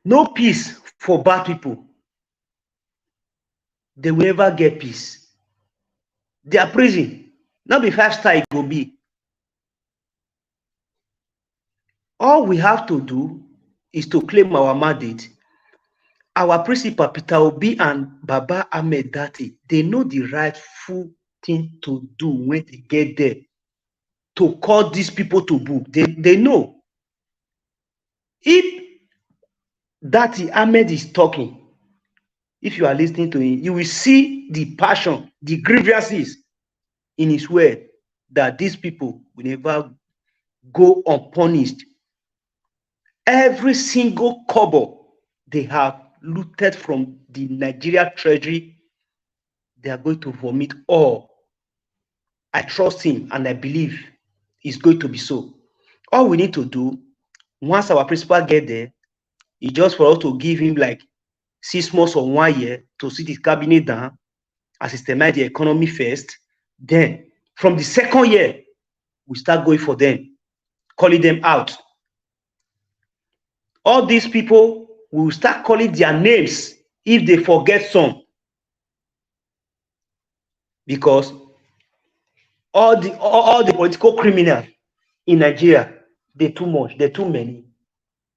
No peace for bad people. They will never get peace. Their prison, not be 5-star, it will be. All we have to do is to claim our mandate. Our principal, Peter Obi and Baba Ahmed Dati, they know the rightful thing to do when they get there, to call these people to book. They know. If Dati Ahmed is talking, if you are listening to him, you will see the passion, the grievances in his word, that these people will never go unpunished. Every single kobo they have looted from the Nigeria treasury, they are going to vomit all. I trust him and I believe it's going to be so. All we need to do, once our principal get there, is just for us to give him like 6 months or 1 year to sit his cabinet down and systemize the economy first. Then, from the second year, we start going for them, calling them out. All these people, we will start calling their names if they forget some. Because all the political criminals in Nigeria, they're too much, they're too many.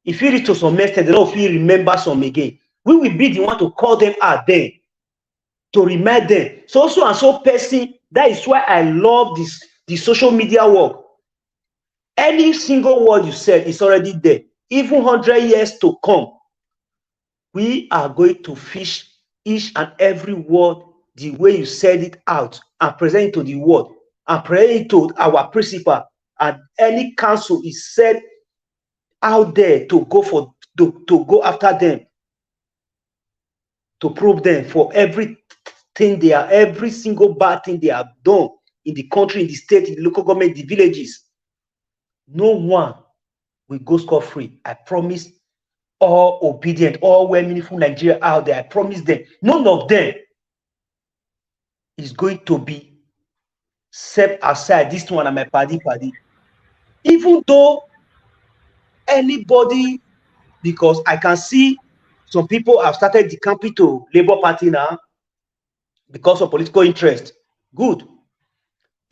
If you reach to some extent, they don't feel remember some again. We will be the one to call them out then, to remind them. So and so person, that is why I love the social media work. Any single word you said is already there. Even 100 years to come, we are going to fish each and every word the way you said it out and present it to the world and present it to our principal, and any council is said out there to go after them, to prove them for everything every single bad thing they have done in the country, in the state, in the local government, the villages. No one will go scot-free. I promise all obedient, all well-meaningful Nigeria out there, I promise them, none of them is going to be set aside. This one and my paddy. Even though anybody, because I can see some people have started decamping to Labour Party now because of political interest. Good.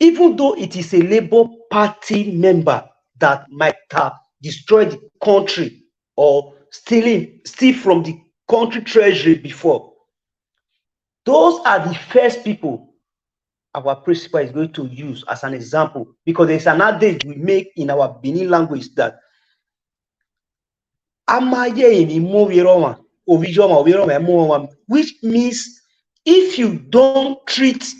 Even though it is a Labour Party member that might have destroyed the country or steal from the country treasury before, those are the first people our principal is going to use as an example, because there's an adage we make in our Benin language that which means if you don't treat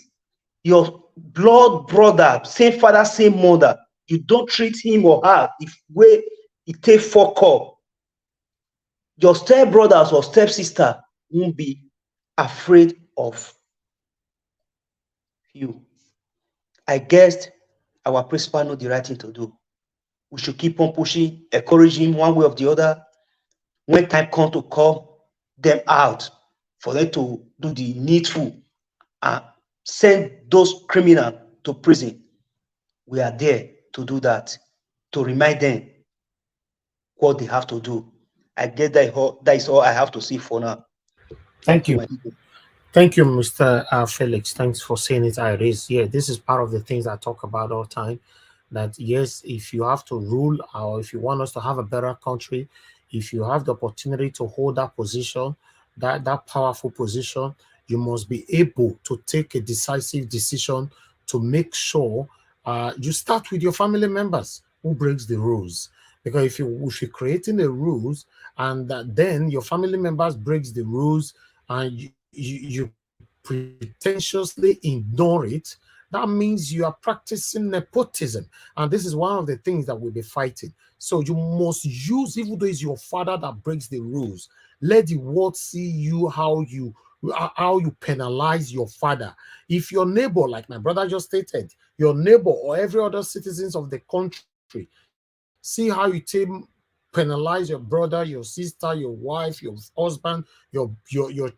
your blood brother, same father, same mother, you don't treat him or her the way it take fuck up, your step brothers or step sister won't be afraid of you. I guess our principal know the right thing to do. We should keep on pushing, encouraging him one way or the other. When time comes to call them out, for them to do the needful and send those criminals to prison, we are there to do that, to remind them what they have to do. I guess that is all I have to say for now. Thank you. Thank you, Mr. Felix. Thanks for saying it, Iris. Yeah, this is part of the things I talk about all the time. That yes, if you have to rule, or if you want us to have a better country, if you have the opportunity to hold that position, that powerful position, you must be able to take a decisive decision to make sure you start with your family members who breaks the rules. Because if you're creating a rules and then your family members breaks the rules and you pretentiously ignore it, that means you are practicing nepotism. And this is one of the things that we'll be fighting. So you must use, even though it's your father that breaks the rules, let the world see you how you penalize your father. If your neighbor, like my brother just stated, your neighbor or every other citizens of the country, see how you penalize your brother, your sister, your wife, your husband, your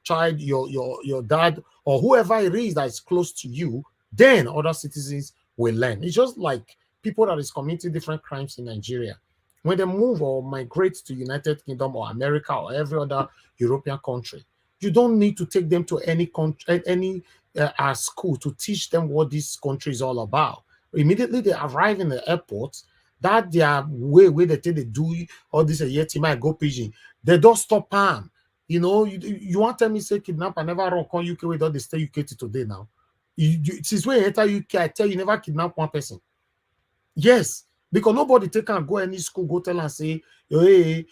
child, your dad, or whoever it is that is close to you, then other citizens will learn. It's just like people that is committing different crimes in Nigeria. When they move or migrate to United Kingdom or America or every other European country, you don't need to take them to any country, any school to teach them what this country is all about. Immediately they arrive in the airport, that their way they take they do all this yet might go pigeon. They don't stop them. You know, you want to tell me say kidnap and never run on UK without they stay UK today now. Since when you enter UK, I tell you never kidnap one person. Yes, because nobody can go any school, go tell and say, hey,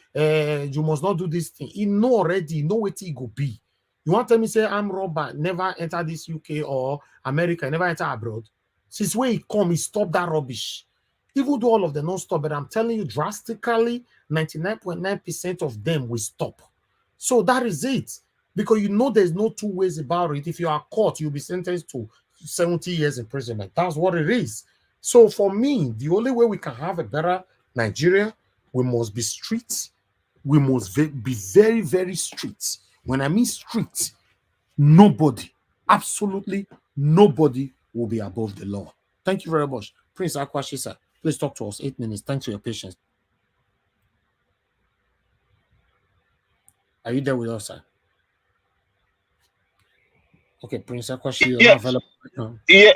you must not do this thing. You know already, you know what it go be. You want to tell me, say, I'm robber, never enter this UK or America, never enter abroad? Since where he come, he stop that rubbish. Even though all of them don't stop, but I'm telling you, drastically, 99.9% of them will stop. So that is it. Because you know there's no two ways about it. If you are caught, you'll be sentenced to 70 years imprisonment. That's what it is. So for me, the only way we can have a better Nigeria, we must be strict. We must be very, very strict. When I mean strict, nobody, absolutely nobody will be above the law. Thank you very much. Prince Akwashi, sir, please talk to us. 8 minutes. Thanks for your patience. Are you there with us, sir? Okay, Prince Akwashi, you're not available right now. Yeah,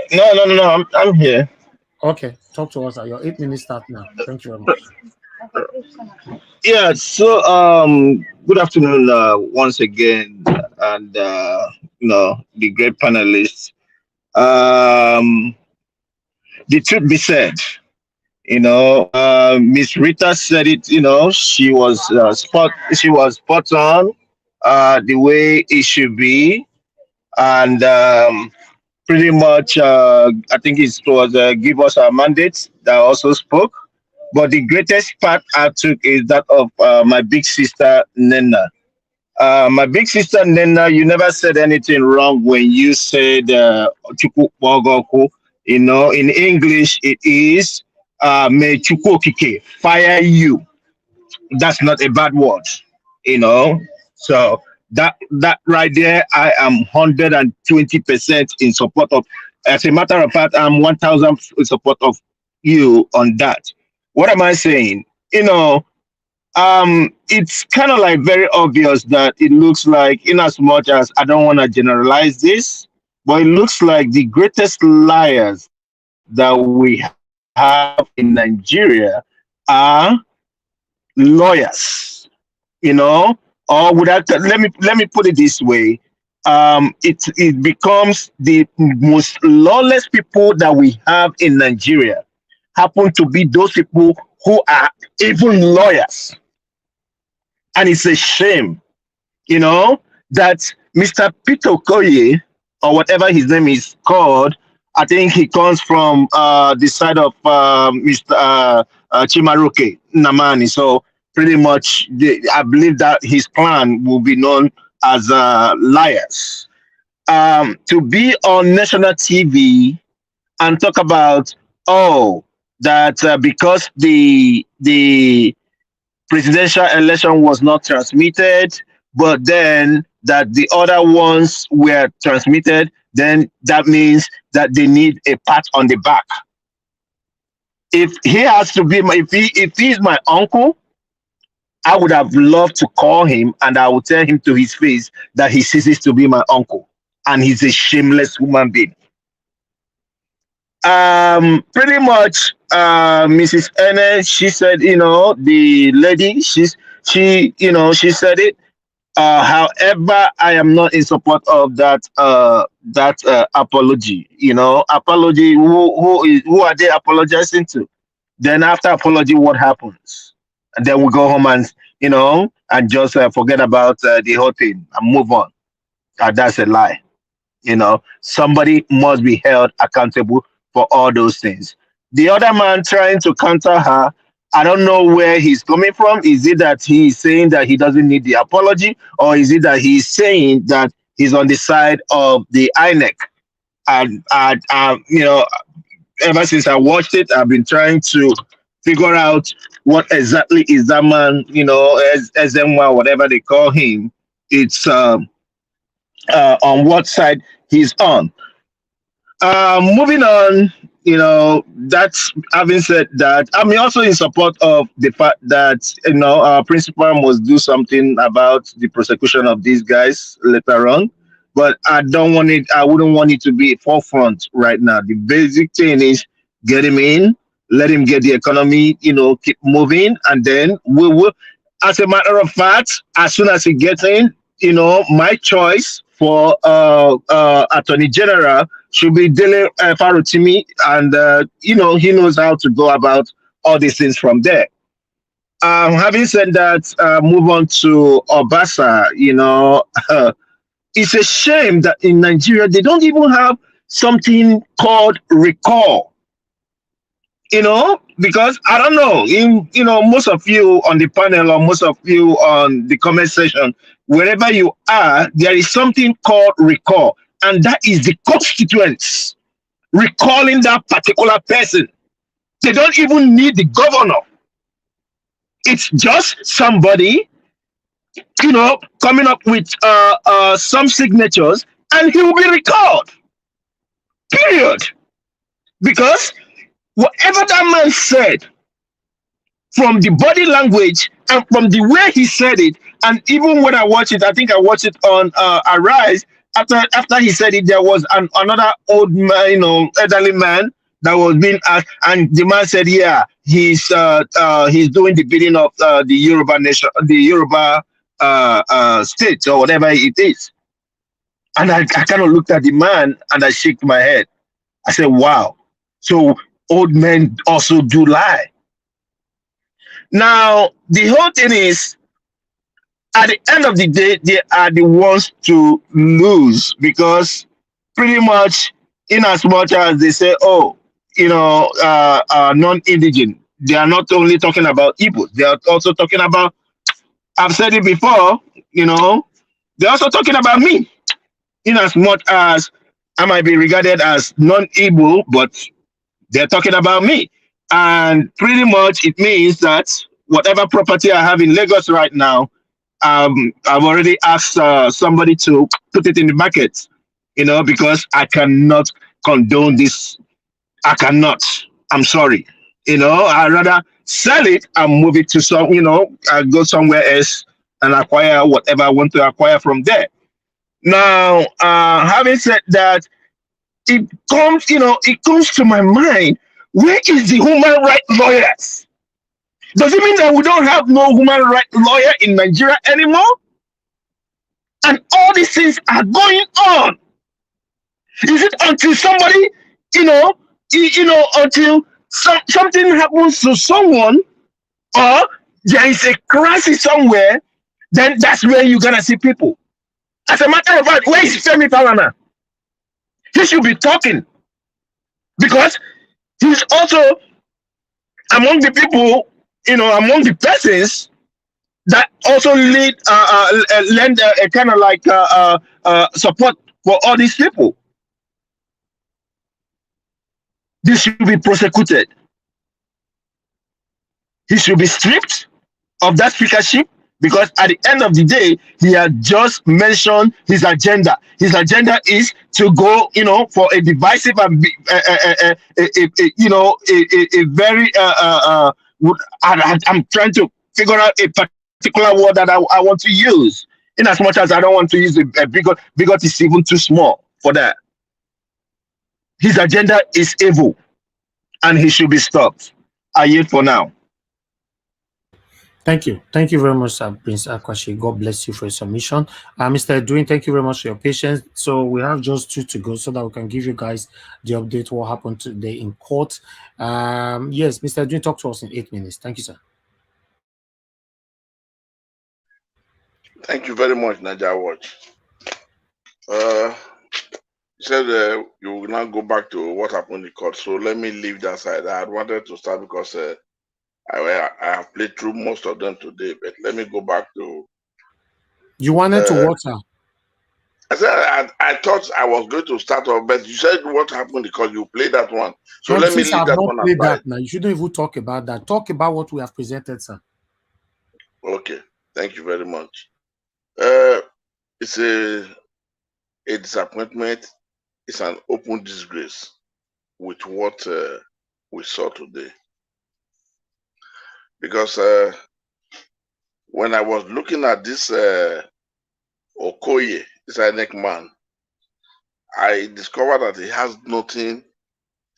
no. I'm here. Okay, talk to us. Your 8 minutes start now. Thank you very much. Yeah, so good afternoon once again, and the great panelists. The truth be said, Miss Rita said it. She was spot on, the way it should be, and pretty much I think it was give us our mandate that also spoke. But the greatest part I took is that of my big sister Nena. My big sister Nena, you never said anything wrong when you said Chukwu Bogoku. In English it is may Chukwu Okike fire you. That's not a bad word, So that right there, I am 120% in support of. As a matter of fact, I'm 1,000 in support of you on that. What am I saying? It's kind of like very obvious that it looks like, in as much as I don't want to generalize this, but it looks like the greatest liars that we have in Nigeria are lawyers, or without, let me put it this way. It becomes the most lawless people that we have in Nigeria happen to be those people who are even lawyers. And it's a shame, that Mr. Peter Okoye, or whatever his name is called, I think he comes from the side of Mr. Chimaroke Namani. So pretty much, I believe that his clan will be known as liars. To be on national TV and talk about, that because the presidential election was not transmitted, but then that the other ones were transmitted, then that means that they need a pat on the back. If he has to be if he's my uncle, I would have loved to call him and I would tell him to his face that he ceases to be my uncle and he's a shameless human being. Pretty much, Mrs. Ene, she said, the lady, she said it. However, I am not in support of that apology. Apology. Who are they apologizing to? Then after apology, what happens? And then we go home and just forget about the whole thing and move on. That's a lie. Somebody must be held accountable for all those things. The other man trying to counter her, I don't know where he's coming from. Is it that he's saying that he doesn't need the apology, or is it that he's saying that he's on the side of the INEC? And ever since I watched it, I've been trying to figure out what exactly is that man, SMY, whatever they call him. It's on what side he's on. Moving on, that's having said that, I'm also in support of the fact that, our principal must do something about the prosecution of these guys later on. But I wouldn't want it to be forefront right now. The basic thing is get him in, let him get the economy, keep moving, and then we will, as a matter of fact, as soon as he gets in, my choice for Attorney General should be Dele Farotimi, and he knows how to go about all these things from there. Having said that, move on to Obasa. it's a shame that in Nigeria they don't even have something called recall. Because I don't know, most of you on the panel or most of you on the comment section, wherever you are, there is something called recall, and that is the constituents recalling that particular person. They don't even need the governor. It's just somebody, coming up with some signatures, and he will be recalled. Period. Because whatever that man said, from the body language and from the way he said it, and even when I watched it, I think I watched it on Arise. After he said it, there was another old man, elderly man that was being asked, and the man said, "Yeah, he's doing the bidding of the Yoruba nation, the Yoruba state, or whatever it is." And I kind of looked at the man and I shook my head. I said, "Wow, so old men also do lie." Now, the whole thing is, at the end of the day, they are the ones to lose, because pretty much, in as much as they say, non-indigenous, they are not only talking about Igbo, they are also talking about, I've said it before, they're also talking about me, in as much as I might be regarded as non-Igbo, but they're talking about me. And pretty much it means that whatever property I have in Lagos right now, I've already asked somebody to put it in the market, because I cannot condone this. I cannot. I'm sorry. I'd rather sell it and move it to I go somewhere else and acquire whatever I want to acquire from there. Now, having said that, it comes to my mind, where is the human rights lawyers? Does it mean that we don't have no human rights lawyer in Nigeria anymore? And all these things are going on. Is it until somebody, until something happens to someone, or there is a crisis somewhere, then that's where you're gonna see people. As a matter of fact, where is Femi Falana? He should be talking, because he's also among the people, among the persons that also lend a kind of like support for all these people. This should be prosecuted. He should be stripped of that speakership, because at the end of the day, he had just mentioned his agenda. His agenda is to go, for a divisive and a very I'm trying to figure out a particular word that I want to use. In as much as I don't want to use a bigot is even too small for that. His agenda is evil, and he should be stopped. I yield for now. Thank you. Thank you very much, Prince Akwashi. God bless you for your submission. Mr. Edwin, thank you very much for your patience. So we have just 2 to go so that we can give you guys the update what happened today in court. Yes, Mr. Edwin, talk to us in 8 minutes. Thank you, sir. Thank you very much, Niger Watch. You said you will now go back to what happened in court. So let me leave that side. I had wanted to start because I have played through most of them today, but let me go back to. You wanted to what, sir? I said I thought I was going to start off, but you said what happened because you played that one. So let me leave that one aside. Now you shouldn't even talk about that. Talk about what we have presented, sir. Okay, thank you very much. It's a disappointment. It's an open disgrace with what we saw today. Because when I was looking at this Okoye, this INEC man, I discovered that he has nothing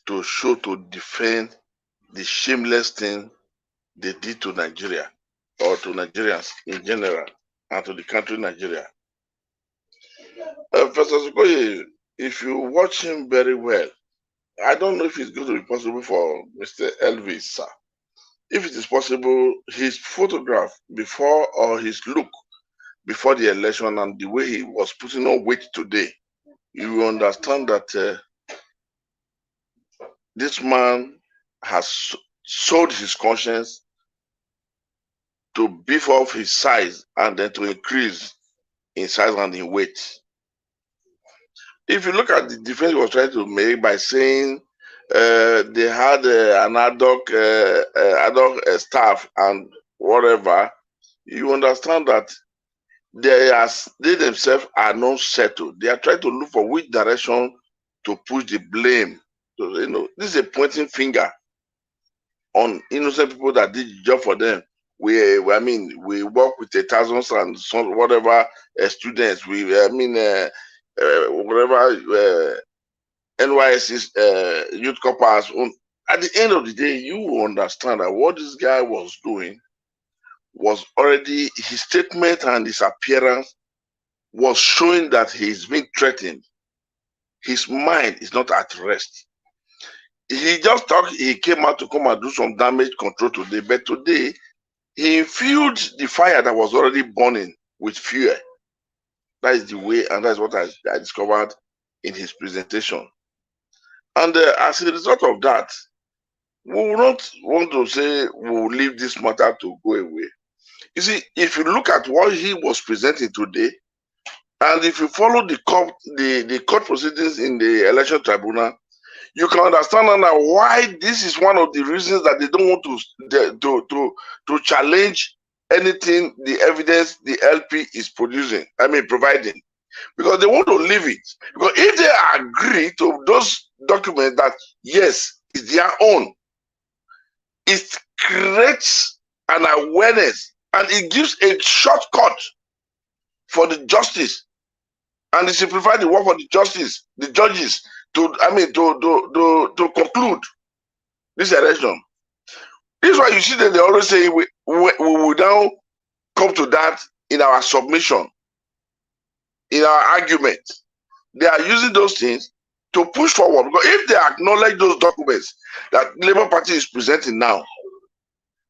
to show to defend the shameless thing they did to Nigeria, or to Nigerians in general, and to the country Nigeria. Professor Okoye, if you watch him very well, I don't know if it's going to be possible for Mr. Elvis, sir. If it is possible, his photograph before or his look before the election and the way he was putting on weight today, you will understand that this man has sold his conscience to beef up his size and then to increase in size and in weight. If you look at the defense he was trying to make by saying they had an ad hoc staff and whatever, you understand that they themselves are not settled. They are trying to look for which direction to push the blame. So, you know, this is a pointing finger on innocent people that did the job for them. We work with thousands and some whatever students. Whatever NYS's youth corpers. At the end of the day, you will understand that what this guy was doing was already, his statement and his appearance was showing that he's being threatened. His mind is not at rest. He just thought he came out to come and do some damage control today, but today he infused the fire that was already burning with fuel. That is the way, and that's what I discovered in his presentation. And as a result of that, we will not want to say we will leave this matter to go away. You see, if you look at what he was presenting today, and if you follow the court proceedings in the election tribunal, you can understand now why this is one of the reasons that they don't want to challenge anything, the evidence the LP is providing, because they want to leave it. Because if they agree to those documents that yes, it's their own, it creates an awareness and it gives a shortcut for the justice, and it simplifies the work for the justice, the judges, to conclude this election. This is why you see that they always say we will now come to that in our submission, in our argument. They are using those things to push forward, because if they acknowledge those documents that Labour Party is presenting now,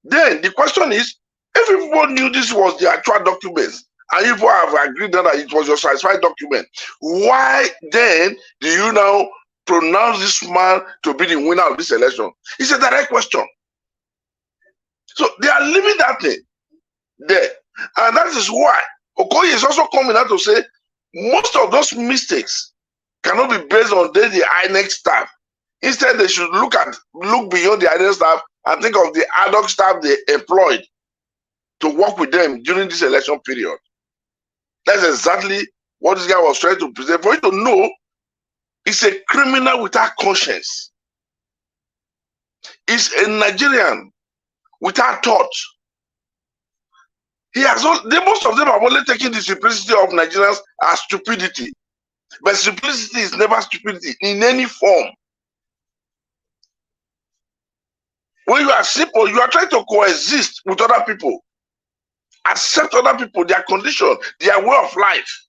then the question is, if people knew this was the actual documents, and if you have agreed that it was your satisfied document, why then do you now pronounce this man to be the winner of this election? It's a direct question. So they are leaving that thing there. And that is why Okoye is also coming out to say most of those mistakes cannot be based on the INEC staff. Instead, they should look beyond the INEC staff and think of the ad hoc staff they employed to work with them during this election period. That's exactly what this guy was trying to present. For you to know, it's a criminal without conscience. It's a Nigerian without thought. Most of them are only taking the simplicity of Nigerians as stupidity. But simplicity is never stupidity in any form. When you are simple, you are trying to coexist with other people. Accept other people, their condition, their way of life.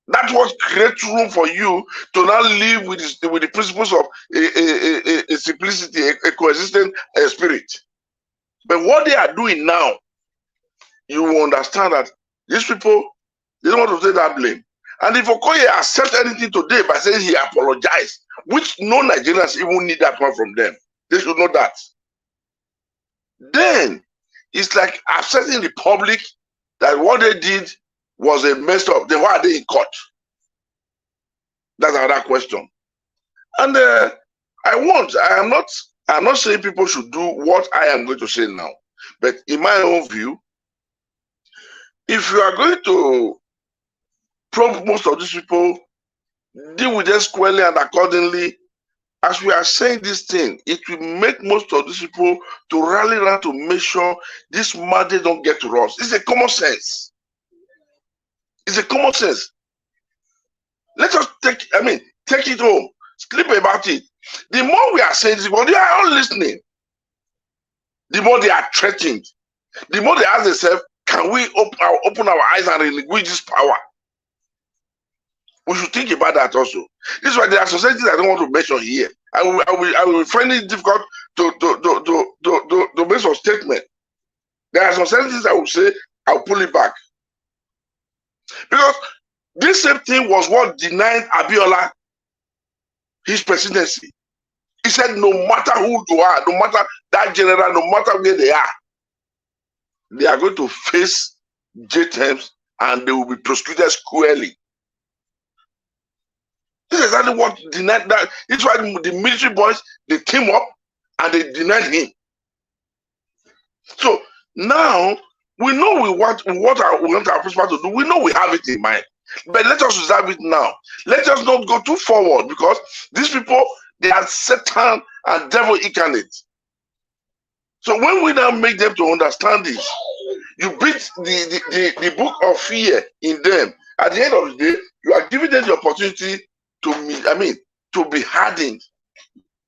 That's what creates room for you to now live with the principles of a simplicity, a coexistent spirit. But what they are doing now, you will understand that these people, they don't want to take that blame. And if Okoye accepts anything today by saying he apologized, which no Nigerians even need that one from them, they should know that. Then it's like upsetting the public that what they did was a mess up. Then why are they in court? That's another question. And I'm not saying people should do what I am going to say now. But in my own view, if you are going to probe most of these people, deal with them squarely and accordingly, as we are saying this thing, it will make most of these people to rally around to make sure this matter don't get to us. It's a common sense. It's a common sense. Let us take it home, sleep about it. The more we are saying this, but they are all listening, the more they are threatened. The more they ask themselves, can we open our eyes and relinquish this power? We should think about that also. This is why there are societies I don't want to mention here. I will find it difficult to make some statement. There are some sentences I would say I'll pull it back. Because this same thing was what denied Abiola his presidency. He said, no matter who you are, no matter that general, no matter where they are going to face J terms and they will be prosecuted squarely. This is exactly what denied that. It's why the military boys, they team up and they denied him. So now we know we want our principal to do. We know we have it in mind. But let us reserve it now. Let us not go too forward, because these people, they are Satan and devil incarnate. So when we now make them to understand this, you beat the book of fear in them. At the end of the day, you are giving them the opportunity to be hardened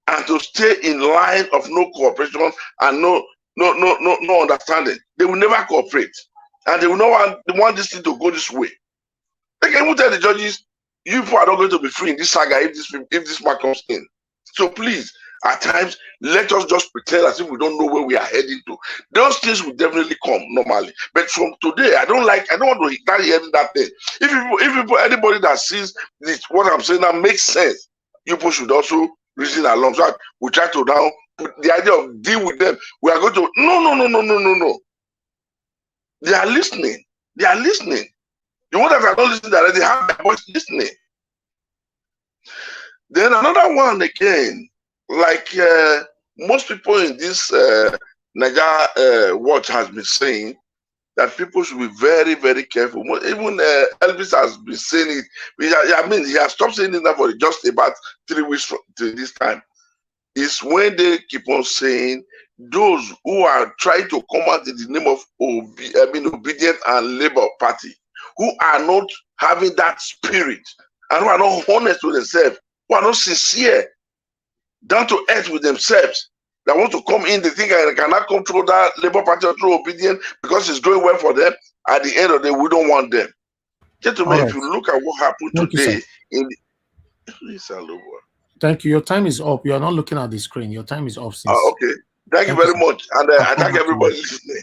and to stay in line of no cooperation and no understanding. They will never cooperate, and they will not want this thing to go this way. They can even tell the judges, you people are not going to be free in this saga if this man comes in. So please, at times, let us just pretend as if we don't know where we are heading to. Those things will definitely come normally. But from today, I don't want to start hearing that thing. If anybody that sees this, what I'm saying now makes sense, you people should also reason along. So we try to now put the idea of deal with them. We are going to no. They are listening. They are listening. The ones that are not listening, they have their voice listening. Then another one again, like most people in this Niger watch has been saying, that people should be very, very careful. Even Elvis has been saying it. He has stopped saying it now for just about 3 weeks to this time. Is when they keep on saying those who are trying to come out in the name of obedient and Labour Party, who are not having that spirit and who are not honest with themselves, who are not sincere, down to earth with themselves, that want to come in, they think I cannot control that Labour Party or through obedience because it's going well for them. At the end of the day, we don't want them. Gentlemen, if you look at what happened today, Thank you. Your time is up. You are not looking at the screen. Your time is up. Okay. Thank you very much. And I thank everybody listening.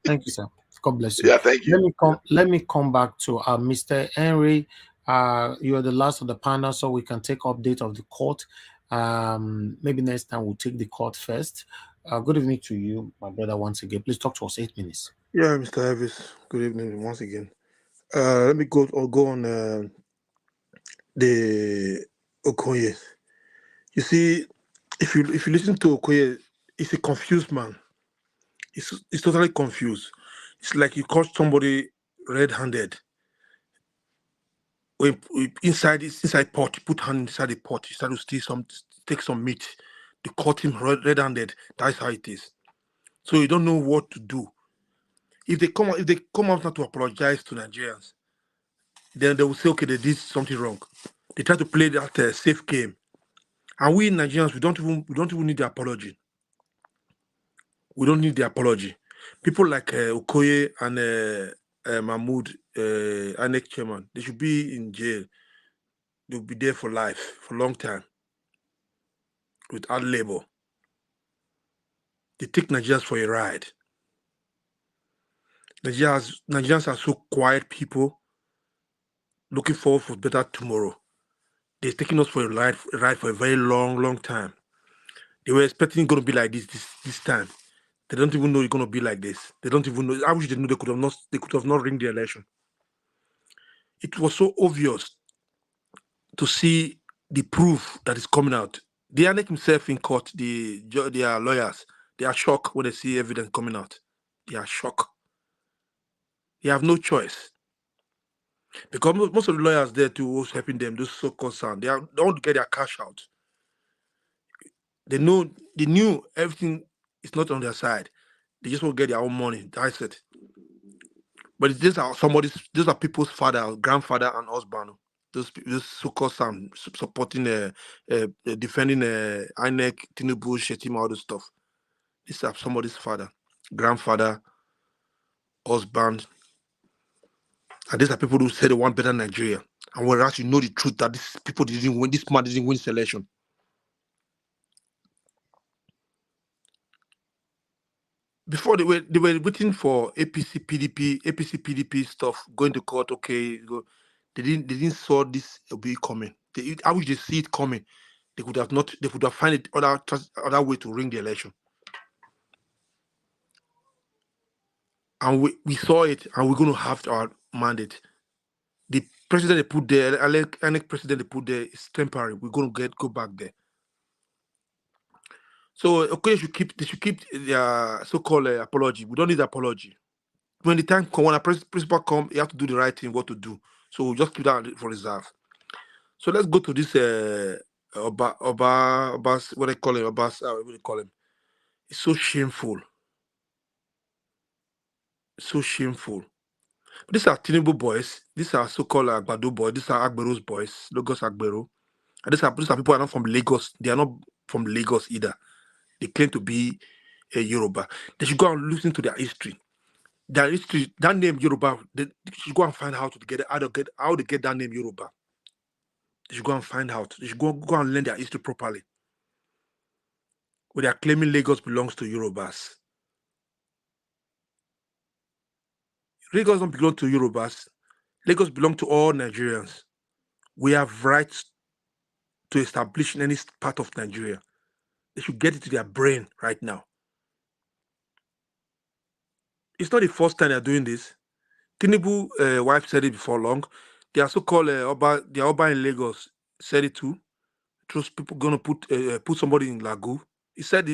Thank you, sir. God bless you. Yeah, thank you. Let me come back to Mr. Henry. You are the last of the panel, so we can take update of the court. Maybe next time we'll take the court first. Good evening to you, my brother, once again. Please talk to us 8 minutes. Yeah, Mr. Elvis. Good evening once again. Let me go on the Okoye. You see, if you listen to Okoye, he's a confused man. He's totally confused. It's like you caught somebody red-handed. When inside pot, you put hand inside the pot, you start to take some meat. They caught him red-handed. That's how it is. So you don't know what to do. If they come out not to apologize to Nigerians, then they will say, okay, they did something wrong. They try to play that safe game. And we Nigerians, we don't even need the apology. We don't need the apology. People like Okoye and Mahmoud, INEC chairman, they should be in jail. They'll be there for life, for a long time, without labor. They take Nigerians for a ride. Nigerians are so quiet people, looking forward for better tomorrow. They're taking us for a ride for a very long time. They were expecting it's going to be like this time. They don't even know it's going to be like this. They don't even know. I wish they knew they could have not ring the election. It was so obvious to see the proof that is coming out. The INEC himself in court, their lawyers, they are shocked when they see evidence coming out. They are shocked. They have no choice. Because most of the lawyers there too was helping them, those so-called sound. They want to get their cash out. They knew everything is not on their side. They just want to get their own money. That's it. But these are people's father, grandfather, and husband. Those so-called sound supporting, defending INEC, Tinubu, Shetima, all this stuff. These are somebody's father, grandfather, husband. And these are people who say they want better Nigeria. And whereas you know the truth that these people didn't win, this man didn't win selection. before they were waiting for APC PDP stuff going to court. Okay, they didn't saw this will be coming. I wish they see it coming. They could have find it other way to ring the election. And we saw it, and we're going to have our mandate. The president they put there, INEC president they put there is temporary. We're going to go back there. So okay, they should keep their so-called apology. We don't need apology. When the time comes, when a principal comes, you have to do the right thing, what to do. So we'll just keep that for reserve. So let's go to this what they call him, what they call him. It's so shameful. So shameful. These are Tinubu boys. These are so-called Agbado boys. These are Agbero's boys, Lagos Agbero. And these are people who are not from Lagos. They are not from Lagos either. They claim to be a Yoruba. They should go and listen to their history. Their history, that name Yoruba, they should go and find out how to get that name Yoruba. They should go and find out. They should go and learn their history properly. Where they are claiming Lagos belongs to Yorubas. Lagos don't belong to Yorubas. Lagos belongs to all Nigerians. We have rights to establish in any part of Nigeria. They should get it to their brain right now. It's not the first time they're doing this. Tinubu wife said it before long. They are so-called the Oba in Lagos said it too. Trust people gonna put somebody in Lagu. They said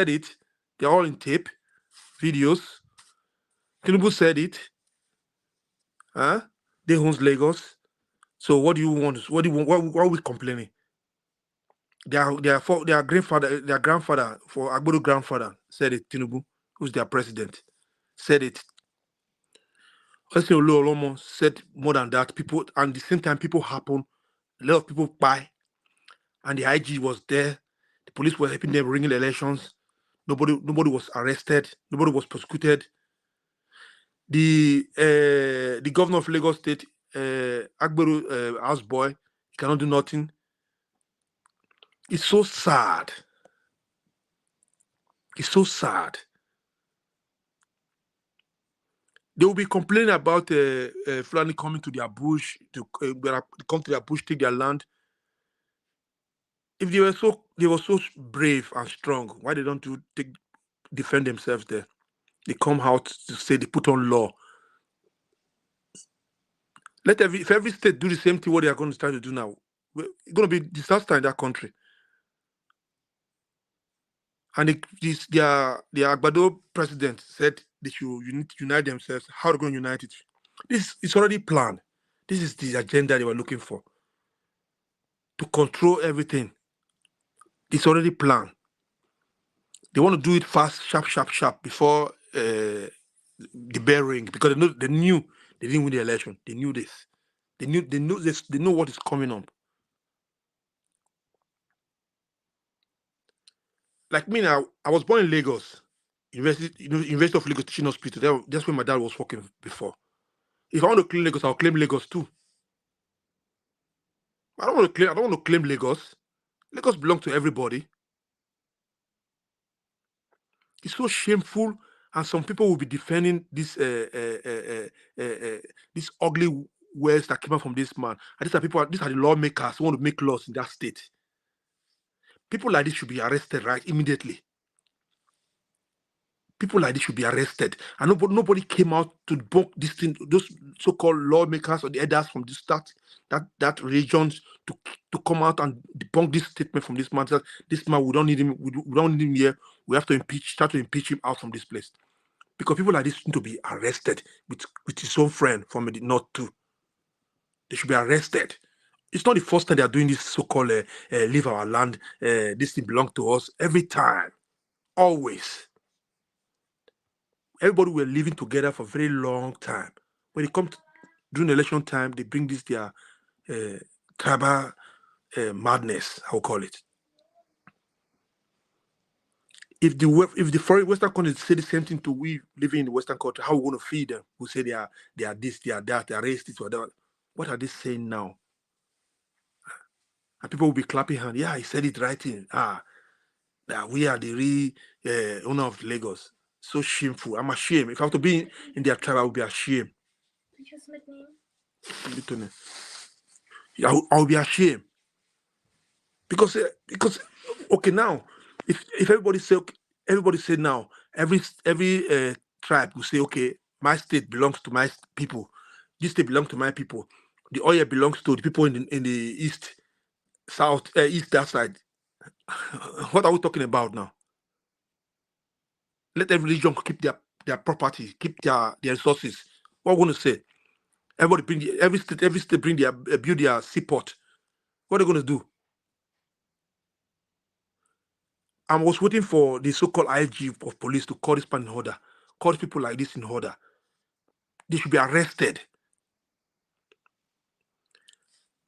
it. They're all in tape, videos. Tinubu said it. They own Lagos. So what do you want? What are we complaining? Their grandfather for Agbodo grandfather said it. Tinubu, who's their president, said it. Olomo said more than that. People, and at the same time, people happen. A lot of people buy, and the IG was there. The police were helping them ringing the elections. Nobody was arrested. Nobody was prosecuted. The governor of Lagos State, Agbero houseboy, he cannot do nothing. It's so sad. It's so sad. They will be complaining about Fulani coming to their bush, to come to their bush, take their land. If they were so brave and strong, why they don't defend themselves there? They come out to say they put on law. If every state do the same thing, what they are going to start to do now, it's going to be disaster in that country. And the Agbado president said they should unite themselves. How are they going to unite it? This is already planned. This is the agenda they were looking for. To control everything. It's already planned. They want to do it fast, sharp, before the bell ring, because they knew they didn't win the election. They knew this. They know what is coming up. Like me now, I was born in Lagos, University of Lagos Teaching Hospital. That's where my dad was working before. If I want to claim Lagos, I'll claim Lagos too. I don't want to claim Lagos. Lagos belongs to everybody. It's so shameful, and some people will be defending this ugly words that came out from this man. And these are the lawmakers who want to make laws in that state. People like this should be arrested immediately. People like this should be arrested. And nobody came out to debunk this thing, those so-called lawmakers or the elders from that regions to come out and debunk this statement from this man. This man, we don't need him. We don't need him here. We have to start to impeach him out from this place. Because people like this need to be arrested with his own friend from the north too. They should be arrested. It's not the first time they are doing this so-called leave our land, this thing belongs to us. Every time. Always. Everybody were living together for a very long time. When it comes to during election time, they bring this their tribal madness, I'll call it. If the Western countries say the same thing to we living in the Western country, how we want to feed them? We say they are this, they are that, they are racist, whatever. What are they saying now? And people will be clapping hands. Yeah, he said it right in. That we are the real owner of Lagos. So shameful. I'm ashamed. If I have to be in their tribe, I will be ashamed. I'll be ashamed. Because okay, now if everybody say now every tribe will say, okay, my state belongs to my people, this state belongs to my people, the oil belongs to the people in the east, south, east, that side. What are we talking about now? Let every region keep their property, keep their resources. What are we going to say? Everybody bring every state bring their build their seaport. What are they going to do? I was waiting for the so-called IG of police to call this man in order, call people like this in order. They should be arrested.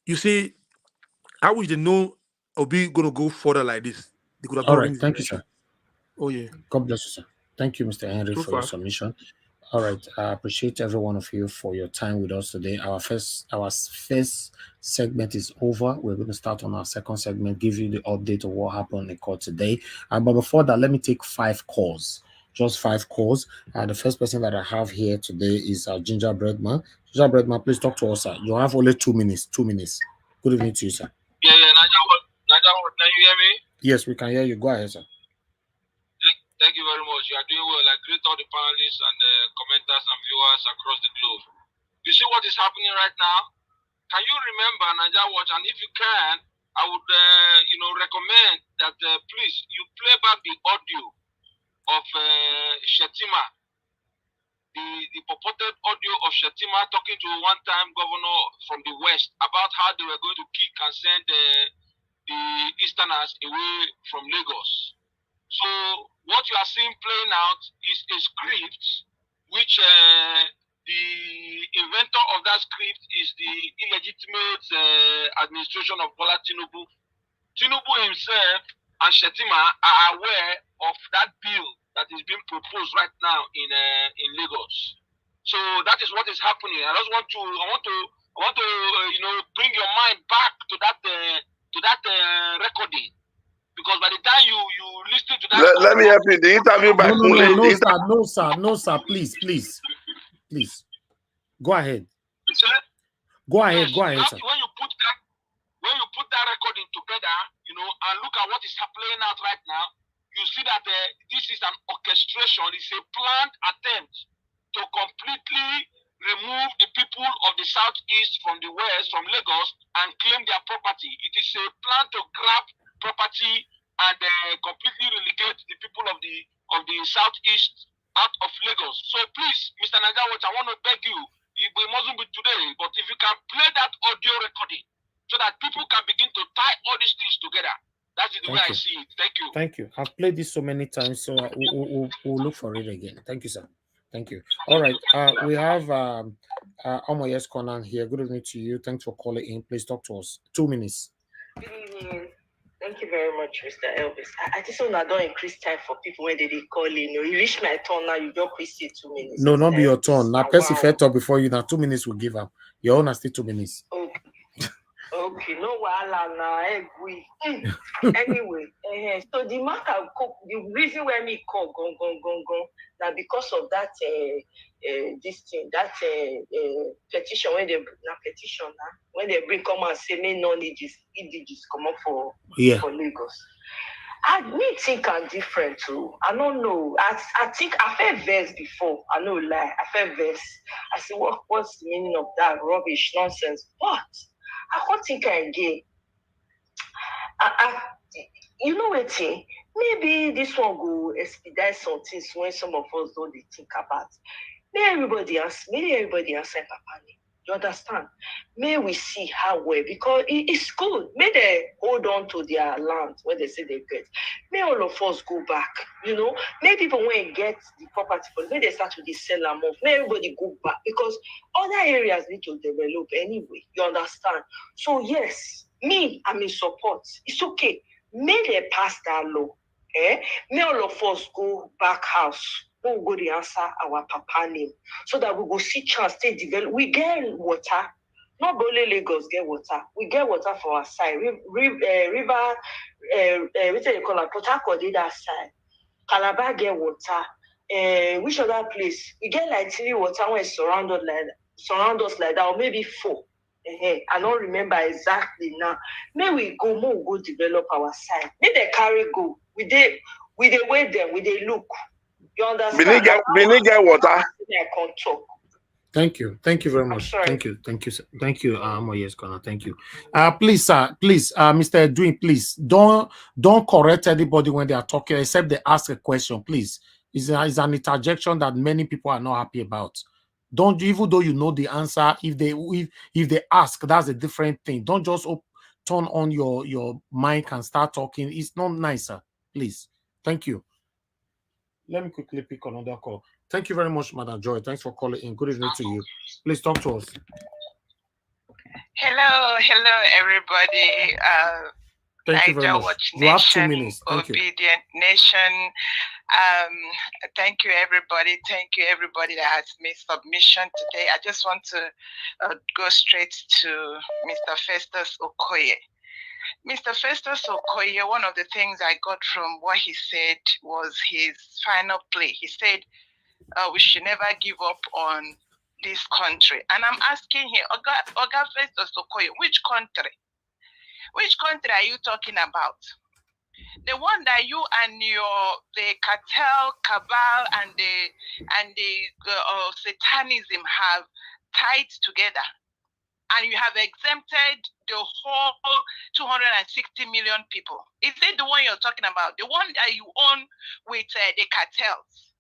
You see, I wish they know Obi going to go further like this. They could have All done right, this thank you, election. sir. Oh yeah. God bless you, sir. Thank you, Mr. Henry, So for your far. submission. All right, I appreciate every one of you for your time with us today. Our first segment is over. We're going to start on our second segment, give you the update of what happened in court today. But before that, let me take 5 calls. Just 5 calls. The first person that I have here today is Gingerbread Man. Gingerbread Man, please talk to us, sir. You have only 2 minutes. 2 minutes. Good evening to you, sir. Yeah, Naija, can you hear me? Yes, we can hear you. Go ahead, sir. Thank you very much. You are doing well. I greet all the panelists and the commenters and viewers across the globe. You see what is happening right now? Can you remember Naija Watch? And if you can, I would, recommend that please you play back the audio of Shetima, the purported audio of Shetima talking to one-time governor from the West about how they were going to kick and send the Easterners away from Lagos. So what you are seeing playing out is a script which the inventor of that script is the illegitimate administration of Bola Tinubu. Tinubu himself and Shetima are aware of that bill that is being proposed right now in Lagos. So that is what is happening. I want to bring your mind back to that recording. Because by the time you listen to that, let me help you. The interview by No, sir. Please. Go ahead. Go ahead, sir. When you put that recording together, and look at what is playing out right now, you see that this is an orchestration. It's a planned attempt to completely remove the people of the southeast from the west, from Lagos, and claim their property. It is a plan to grab property and completely relegate the people of the southeast out of Lagos. So please, Mr. Naija Watch, I want to beg you, it mustn't be today, but if you can play that audio recording so that people can begin to tie all these things together. That's the way I see it. Thank you. Thank you. I've played this so many times, so we'll look for it again. Thank you, sir. Thank you. All right. We have Omoyes Conan here. Good evening to you. Thanks for calling in. Please talk to us. 2 minutes. Good evening. Thank you very much, Mr. Elvis. I just want to don't increase time for people when they call in. You reach my turn now, you don't increase it 2 minutes. No, not be your turn. Now, person fair talk before you. Now, 2 minutes will give up. Your own are still 2 minutes. Okay, no wahala na agree. Anyway, so the marker, the reason why me call gong now because of that this thing, that petition when they bring come and say me no need this come up for Lagos. I me think I'm different too. I don't know. I think I felt verse before. I know lie. I felt verse. I said, what's the meaning of that rubbish nonsense? But I can't think again. You know what? Maybe this one will expedite some things when some of us don't think about. May everybody answer Papa. You understand? May we see how well, because it's good. May they hold on to their land when they say they get. May all of us go back. May people when they get the property, may they start to sell them off. May everybody go back, because other areas need to develop anyway. You understand? So yes, I'm in support. It's okay. May they pass that law. May all of us go back house. We will go to answer our Papa name, so that we will see chance to develop. We get water. Not only Lagos get water. We get water for our side. River, what do you call it? Port Harcourt did that side. Calabar get water. which other place? We get like 3 water when surround us like that, or maybe 4. I don't remember exactly now. May we go develop our side. May they carry go. We they wait them, we they look. You understand? We need get water. I can't talk. Thank you very much. Thank you, yes, Connor. Thank you. Please, sir, please, Mr. Edwin, please don't correct anybody when they are talking, except they ask a question. Please, it's an interjection that many people are not happy about. Don't, even though you know the answer, if they ask, that's a different thing. Don't just turn on your mic and start talking. It's not nice, sir. Please, thank you. Let me quickly pick another call. Thank you very much, Madam Joy. Thanks for calling in. Good evening to you. Please talk to us. Hello, everybody. Thank you very much. You have 2 minutes. Thank you. Obedient Nation. Thank you, everybody. Thank you, everybody that has made submission today. I just want to go straight to Mr. Festus Okoye. Mr. Festus Okoye, one of the things I got from what he said was his final play. He said, we should never give up on this country. And I'm asking here, Oga Festus Okoye, which country? Which country are you talking about? The one that you and the cartel, cabal, and the satanism have tied together, and you have exempted the whole 260 million people. Is it the one you're talking about? The one that you own with the cartels?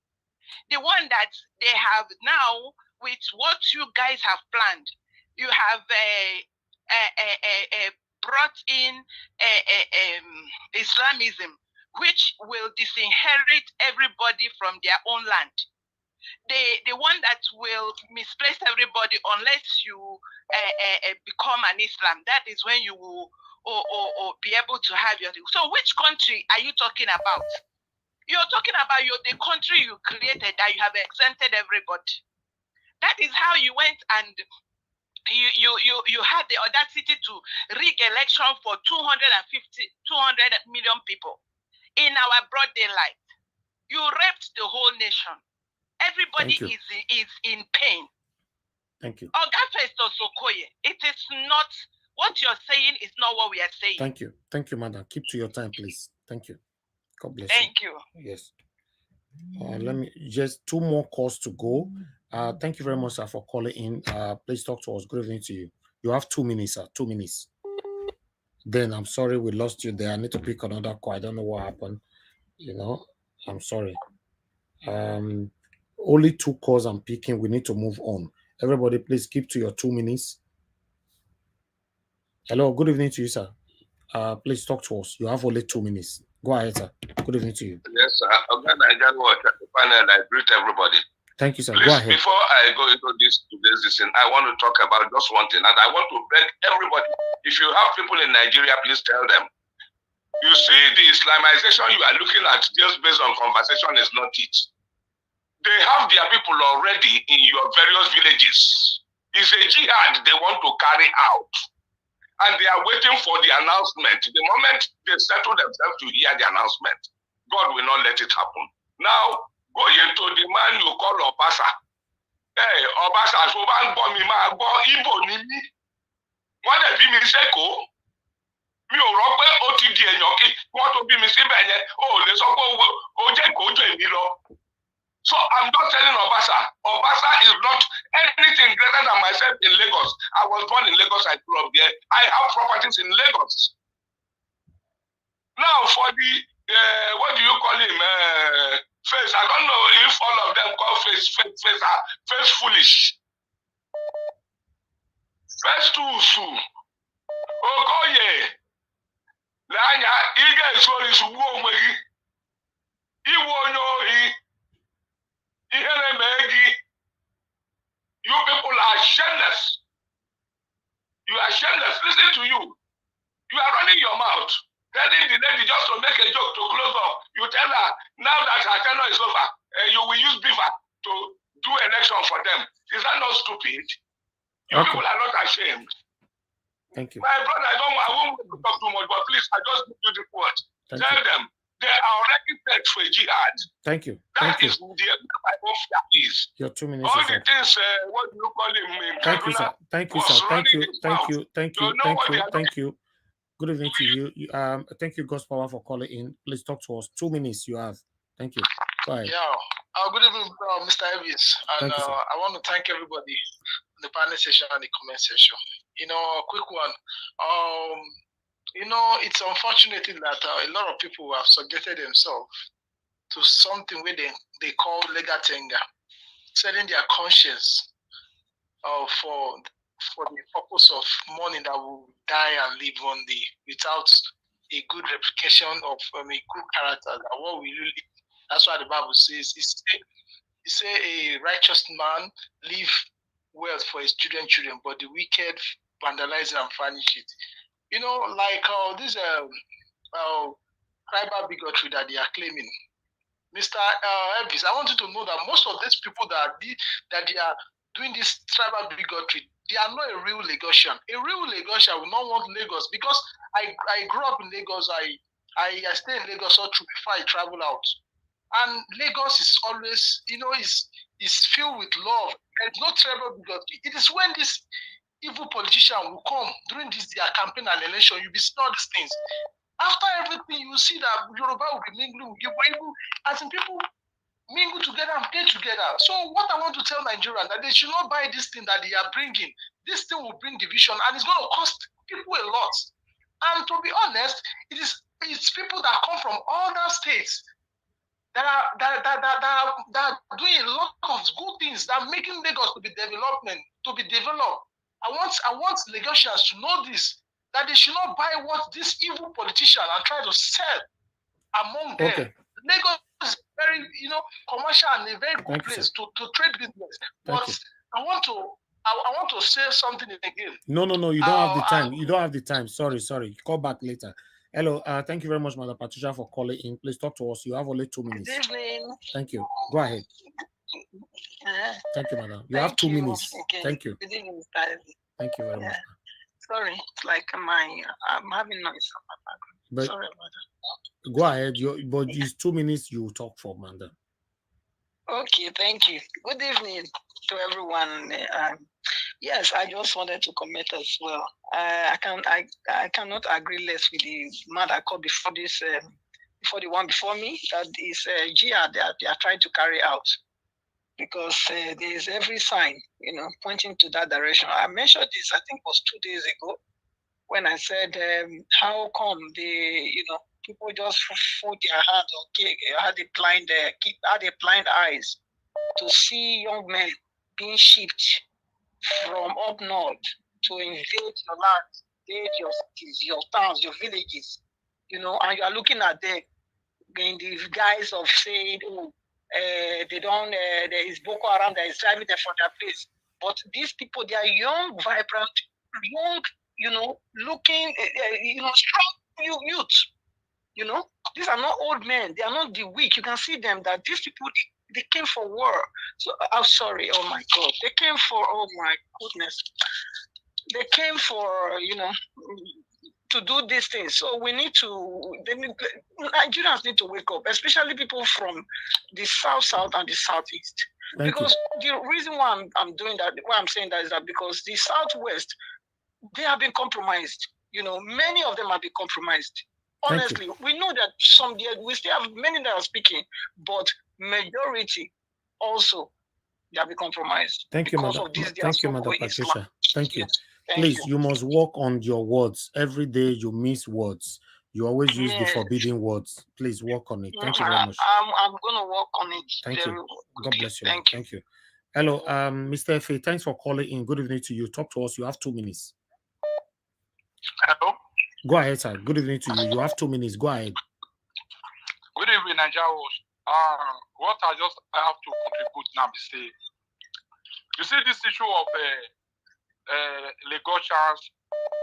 The one that they have now with what you guys have planned? You have brought in Islamism, which will disinherit everybody from their own land. The one that will misplace everybody unless you become an Islam. That is when you will or be able to have your... So which country are you talking about? You're talking about the country you created that you have exempted everybody. That is how you went and you had the audacity to rig election for 200 million people in our broad daylight. You raped the whole nation. Everybody is in pain. Thank you. Oga Festus Okoye, it is not what you're saying is not what we are saying. Thank you, madam. Keep to your time, please. Thank you. God bless Thank you. Yes. Let me just 2 more calls to go. Thank you very much, sir, for calling in. Please talk to us. Good evening to you. You have 2 minutes, sir. 2 minutes. Then I'm sorry we lost you there. I need to pick another call. I don't know what happened. I'm sorry. Only 2 calls I'm picking. We need to move on. Everybody, please keep to your 2 minutes. Hello, good evening to you, sir. Please talk to us. You have only 2 minutes. Go ahead, sir. Good evening to you. Yes, sir. Nigerian Watch at the panel. I greet everybody. Thank you, sir. Please, Go ahead. before I go into today's thing, I want to talk about just one thing, and I want to beg everybody. If you have people in Nigeria, please tell them. You see, the Islamization you are looking at just based on conversation is not it. They have their people already in your various villages. It's a jihad they want to carry out. And they are waiting for the announcement. The moment they settle themselves to hear the announcement, God will not let it happen. Now, going to the man you call Obasa. Hey, Obasa, so man bo mi ma bo Igbo ni mi. Wọ́n dẹ̀ bí mi sẹ́kọ̀ọ́. Mi ò rò pé ó ti di èèyàn kí wọ́n tó bí mi síbẹ̀ yẹn. O ò lè sọ pé o jẹ́ ìkójú èmi lọ. So I'm not telling Obasa. Obasa is not anything greater than myself in Lagos. I was born in Lagos. I grew up there. I have properties in Lagos. Now for the what do you call him? Face. I don't know if all of them call face foolish. Face too soon. Okoye. Lanya ige is who omegi. Iwo nyohi. You people are shameless. You are shameless. Listen to you. You are running your mouth. Telling the lady just to make a joke to close up. You tell her, now that her tenure is over, you will use beaver to do election for them. Is that not stupid? You people are not ashamed. Thank you. My brother, I won't talk too much, but please, I just give you the word. Tell them They are already paid for jihad. Thank you. That Thank you. is the my own is. Your 2 minutes All is the up. things, what do you call him in Thank you, Kaduna sir. Thank you, was sir. Thank running you. his Thank mouth. you. Thank You you. know Thank what they you. are Thank you. Good evening to you. Thank you, God's Power, for calling in. Please talk to us. 2 minutes you have. Thank you. Go ahead. Yeah. Good evening, Mr. Evans. And Thank you, sir. I want to thank everybody in the panel session and the comment section. You know, a quick one. You know, it's unfortunate that a lot of people have subjected themselves to something where they call legal tender, selling their conscience for the purpose of money that will die and live one day without a good replication of a good character. That what we really, that's why the Bible says, it say a righteous man leave wealth for his children, but the wicked vandalize it and furnish it. You know, like this tribal bigotry that they are claiming. Mr. Elvis, I want you to know that most of these people that they are doing this tribal bigotry, they are not a real Lagosian. A real Lagosian will not want Lagos, because I grew up in Lagos. I stay in Lagos all through before I travel out. And Lagos is always, you know, is filled with love. There's no tribal bigotry. It is when this evil politician will come during their campaign and election, you'll be seeing all these things. After everything, you see that Yoruba will be mingling with Igbo, as in people mingle together and play together. So what I want to tell Nigerians, that they should not buy this thing that they are bringing. This thing will bring division, and it's going to cost people a lot. And to be honest, it's people that come from other states that are doing a lot of good things, that are making Lagos to be developed. I want Lagosians to know this, that they should not buy what this evil politician are trying to sell among them. Okay. Lagos is very, you know, commercial and a very good place to trade business. But I want to say something again. No. You don't have the time. You don't have the time. Sorry. Call back later. Hello. Thank you very much, Mother Patricia, for calling in. Please talk to us. You have only 2 minutes. Good evening. Thank you. Go ahead. Thank you, madam. You have 2 minutes. Again. Thank you. Good evening, Mr. Evans. Thank you very much. Sorry, it's like I'm having noise on my background. But Sorry about that. go ahead. But it's 2 minutes you talk for, madam. Okay, thank you. Good evening to everyone. Yes, I just wanted to comment as well. I cannot agree less with the man that called before this, before the one before me. That is jihad that they are trying to carry out, because there is every sign, you know, pointing to that direction. I mentioned this, I think it was 2 days ago, when I said, how come people just fold their hands or had the blind eyes to see young men being shipped from up north to invade your land, invade your cities, your towns, your villages, you know, and you are looking at them in the guise of saying, there is Boko Haram that is driving them from their place. But these people, they are young, vibrant, looking, strong youth. You know, these are not old men. They are not the weak. You can see them that these people, they came for war. So I'm sorry. Oh my God. They came for, oh my goodness. They came for, to do these things. So Nigerians need to wake up, especially people from the south and the southeast. Because the reason why I'm doing that, why I'm saying that, is that because the southwest, they have been compromised. You know, many of them have been compromised. Honestly, we know that we still have many that are speaking, but majority also they have been compromised. Thank you, Madam Patricia. Thank you. Please, you must work on your words. Every day you miss words. You always use the forbidden words. Please work on it. Thank you very much. I'm going to work on it. Thank you. God bless you. Thank you. Hello, Mr. F.A., thanks for calling in. Good evening to you. Talk to us. You have 2 minutes. Hello. Go ahead, sir. Good evening to you. You have 2 minutes. Go ahead. Good evening, Nigerian. What I have to contribute now is say, you see this issue of Lagosians,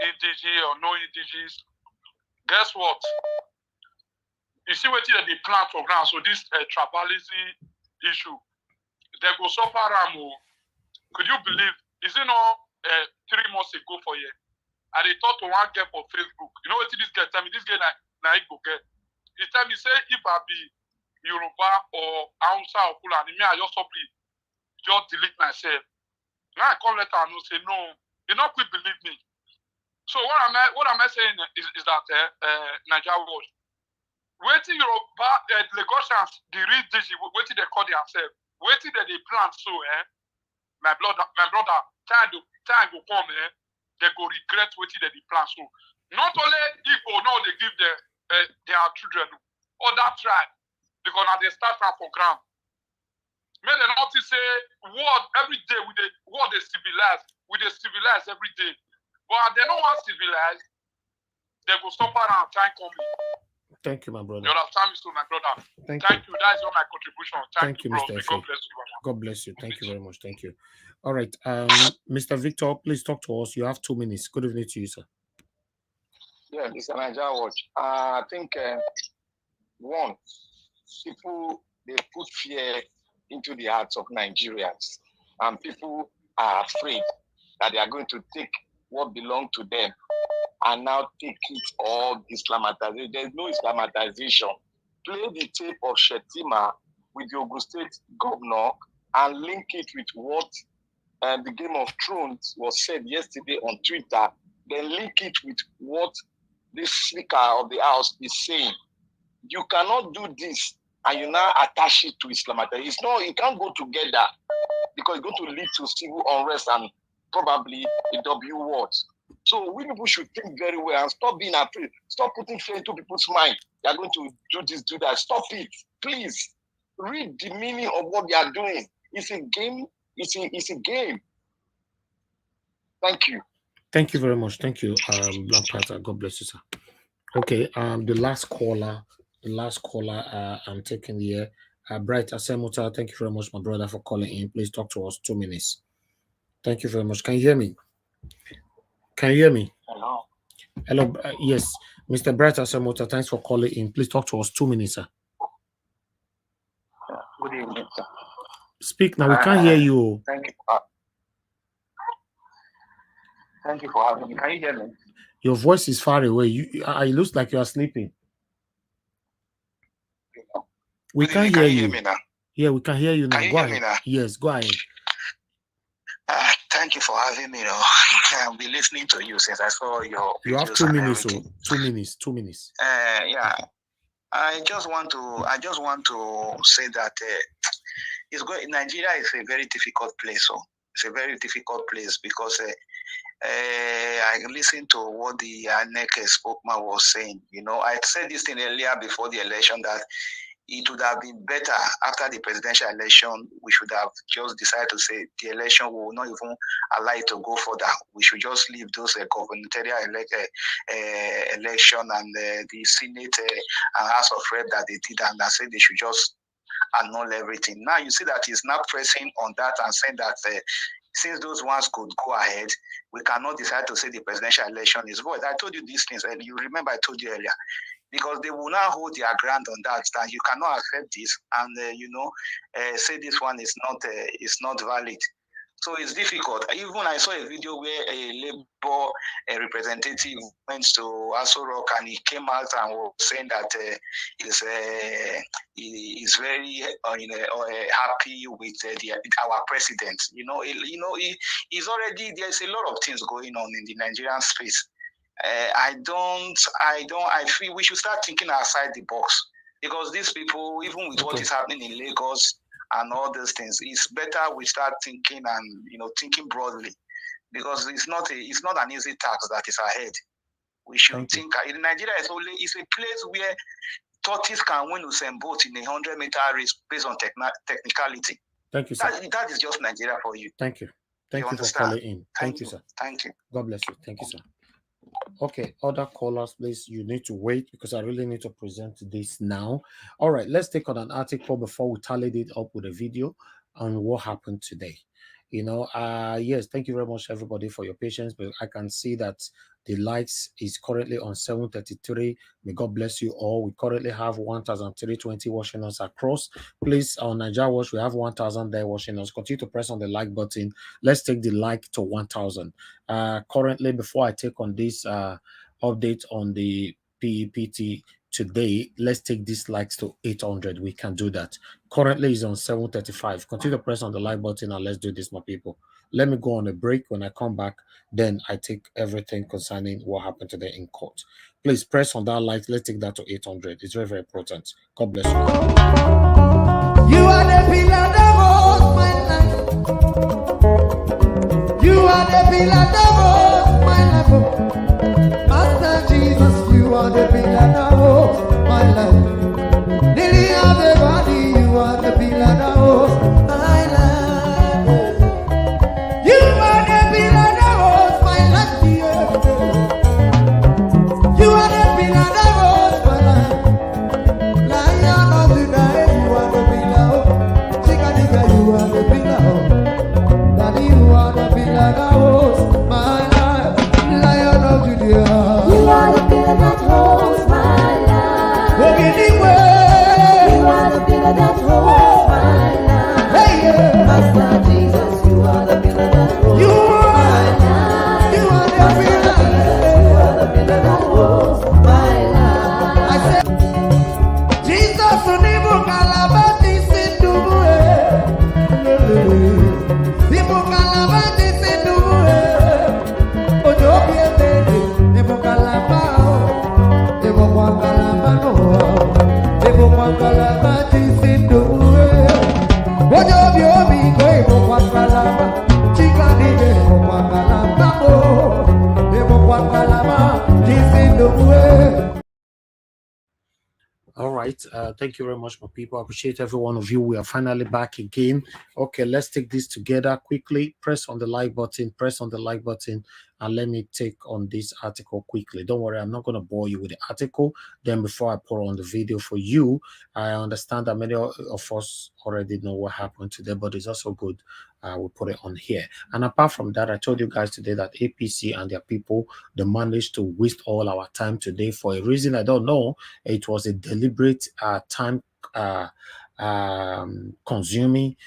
EDG or no EDGs. Guess what? You see what they plan for ground. So this tribalism issue, they go so far. Could you believe? Is it not 3 months ago for you? And they thought to one girl for Facebook. You know what this girl tell me? This girl now he go get. He tell me, say, if I be Yoruba or Hausa or Fulani, me, I just delete myself. Now I come later and say, no, you not quick believe me. So what am I saying is that Nigeria was waiting Yoruba Lagosians, the real digi, waiting they call themselves, waiting that they plan so my brother, time go come they go regret waiting that they plan so. Not only Igbo now they give their children other tribe because now they start from for ground. May they not say word every day with the word they civilize every day. But they don't want civilized, they go stop around time coming. Thank you, my brother. You understand me, so my brother. Thank you. That is all my contribution. Thank you, bro. Mr. God bless you. God bless you. Thank you very much. Thank you. All right. Mr. Victor, please talk to us. You have 2 minutes. Good evening to you, sir. Yeah, Mr. Nigeria Watch. I think one, people they put fear into the hearts of Nigerians, and people are afraid that they are going to take what belongs to them and now take it all Islamatization. There's no Islamatization. Play the tape of Shetima with the Ogun State governor and link it with what the Game of Thrones was said yesterday on Twitter. Then link it with what the Speaker of the House is saying. You cannot do this and you now attach it to Islamization. It's not, it can't go together because it's going to lead to civil unrest and probably a W word. So we people should think very well and stop being afraid. Stop putting fear into people's mind. They are going to do this, do that. Stop it, please. Read the meaning of what they are doing. It's a game. It's a game. Thank you. Thank you very much. Thank you, Black Panther. God bless you, sir. Okay. The last caller. I'm taking here. Bright Asemuta. Thank you very much, my brother, for calling in. Please talk to us. 2 minutes. Thank you very much. Can you hear me? Can you hear me? Hello. Hello. Yes, Mr. Bright Asemota, thanks for calling in. Please talk to us. 2 minutes, sir. Good evening, sir. Speak now. We can't hear you. Thank you. Thank you for having me. Can you hear me? Your voice is far away. It looks like you are sleeping. We can't hear you. Can you hear me now? Yeah, we can hear you now. Can you Go hear ahead. me now? Yes, go ahead. Thank you for having me. I've been listening to you since I saw your videos. You have 2 minutes. Everything. 2 minutes. 2 minutes. Yeah. I just want to say that Nigeria is a very difficult place. So it's a very difficult place because I listened to what the INEC spokesman was saying. You know, I said this thing earlier before the election that it would have been better after the presidential election. We should have just decided to say the election will not even allow it to go further. We should just leave those gubernatorial election and the Senate and House of Rep that they did, and I said they should just annul everything. Now you see that he's now pressing on that and saying that since those ones could go ahead, we cannot decide to say the presidential election is void. I told you these things, and you remember I told you earlier. Because they will now hold their ground on that, that you cannot accept this and say this one is not valid. So it's difficult. Even I saw a video where a Labour representative went to Aso Rock and he came out and was saying that he's very happy with our president. He's already, there's a lot of things going on in the Nigerian space. I feel we should start thinking outside the box because these people, even with what is happening in Lagos and all those things, it's better we start thinking and thinking broadly because it's not an easy task that is ahead. We should think. In Nigeria, it's a place where tortoise can win Usain Bolt in a 100-meter race based on technicality. Thank you, sir. That is just Nigeria for you. Thank you. Thank you for calling in. Thank you, sir. Thank you. God bless you. Thank you, sir. Okay, other callers, please. You need to wait because I really need to present this now. All right, let's take on an article before we tallied it up with a video on what happened today. Yes, thank you very much, everybody, for your patience. But I can see that the likes is currently on 733. May God bless you all. We currently have 1,320 watching us across. Please, on Nigeria Watch, we have 1,000 there watching us. Continue to press on the like button. Let's take the like to 1,000. Currently, before I take on this update on the PEPT today, let's take these likes to 800. We can do that. Currently is on 735. Continue to press on the like button and let's do this, my people. Let me go on a break. When I come back, then I take everything concerning what happened today in court. Please press on that like. Let's take that to 800. It's very, very important. God bless you. You are the pillar that holds my life. You are the pillar that holds my life. Master Jesus, you are the pillar that holds my life. Lily of the body, you are the pillar that holds my life. You are the pillar that holds my life. You are the pillar that holds my life. Lion of the night, you are the pillar. Chickadee, you are the pillar. Daddy, you are the pillar that holds my life. Lion of Judea, you are the pillar that holds my life. Walking anywhere, you are the pillar that holds my life. Hey, yeah. Master Jesus, you are the pillar that holds my life. You are the pillar. You are the pillar that holds my life. I said, Jesus, unibu kalabati sinduwe. Nibu kalabati sinduwe. Ojo biembe, nibu kalabao. Nibu kwa kalabano. Nibu kwa kalabati sinduwe. Ojo biomi ko nibu kwa kalaba. Chikani nibu kwa kalabao. Nibu kwa kalabati sinduwe. All right. Thank you very much, my people. I appreciate every one of you. We are finally back again. Okay, let's take this together quickly. Press on the like button. Press on the like button. And let me take on this article quickly. Don't worry, I'm not going to bore you with the article. Then before I put on the video for you, I understand that many of us already know what happened today, but it's also good we'll put it on here. And apart from that, I told you guys today that APC and their people, they managed to waste all our time today for a reason I don't know. It was a deliberate time consuming,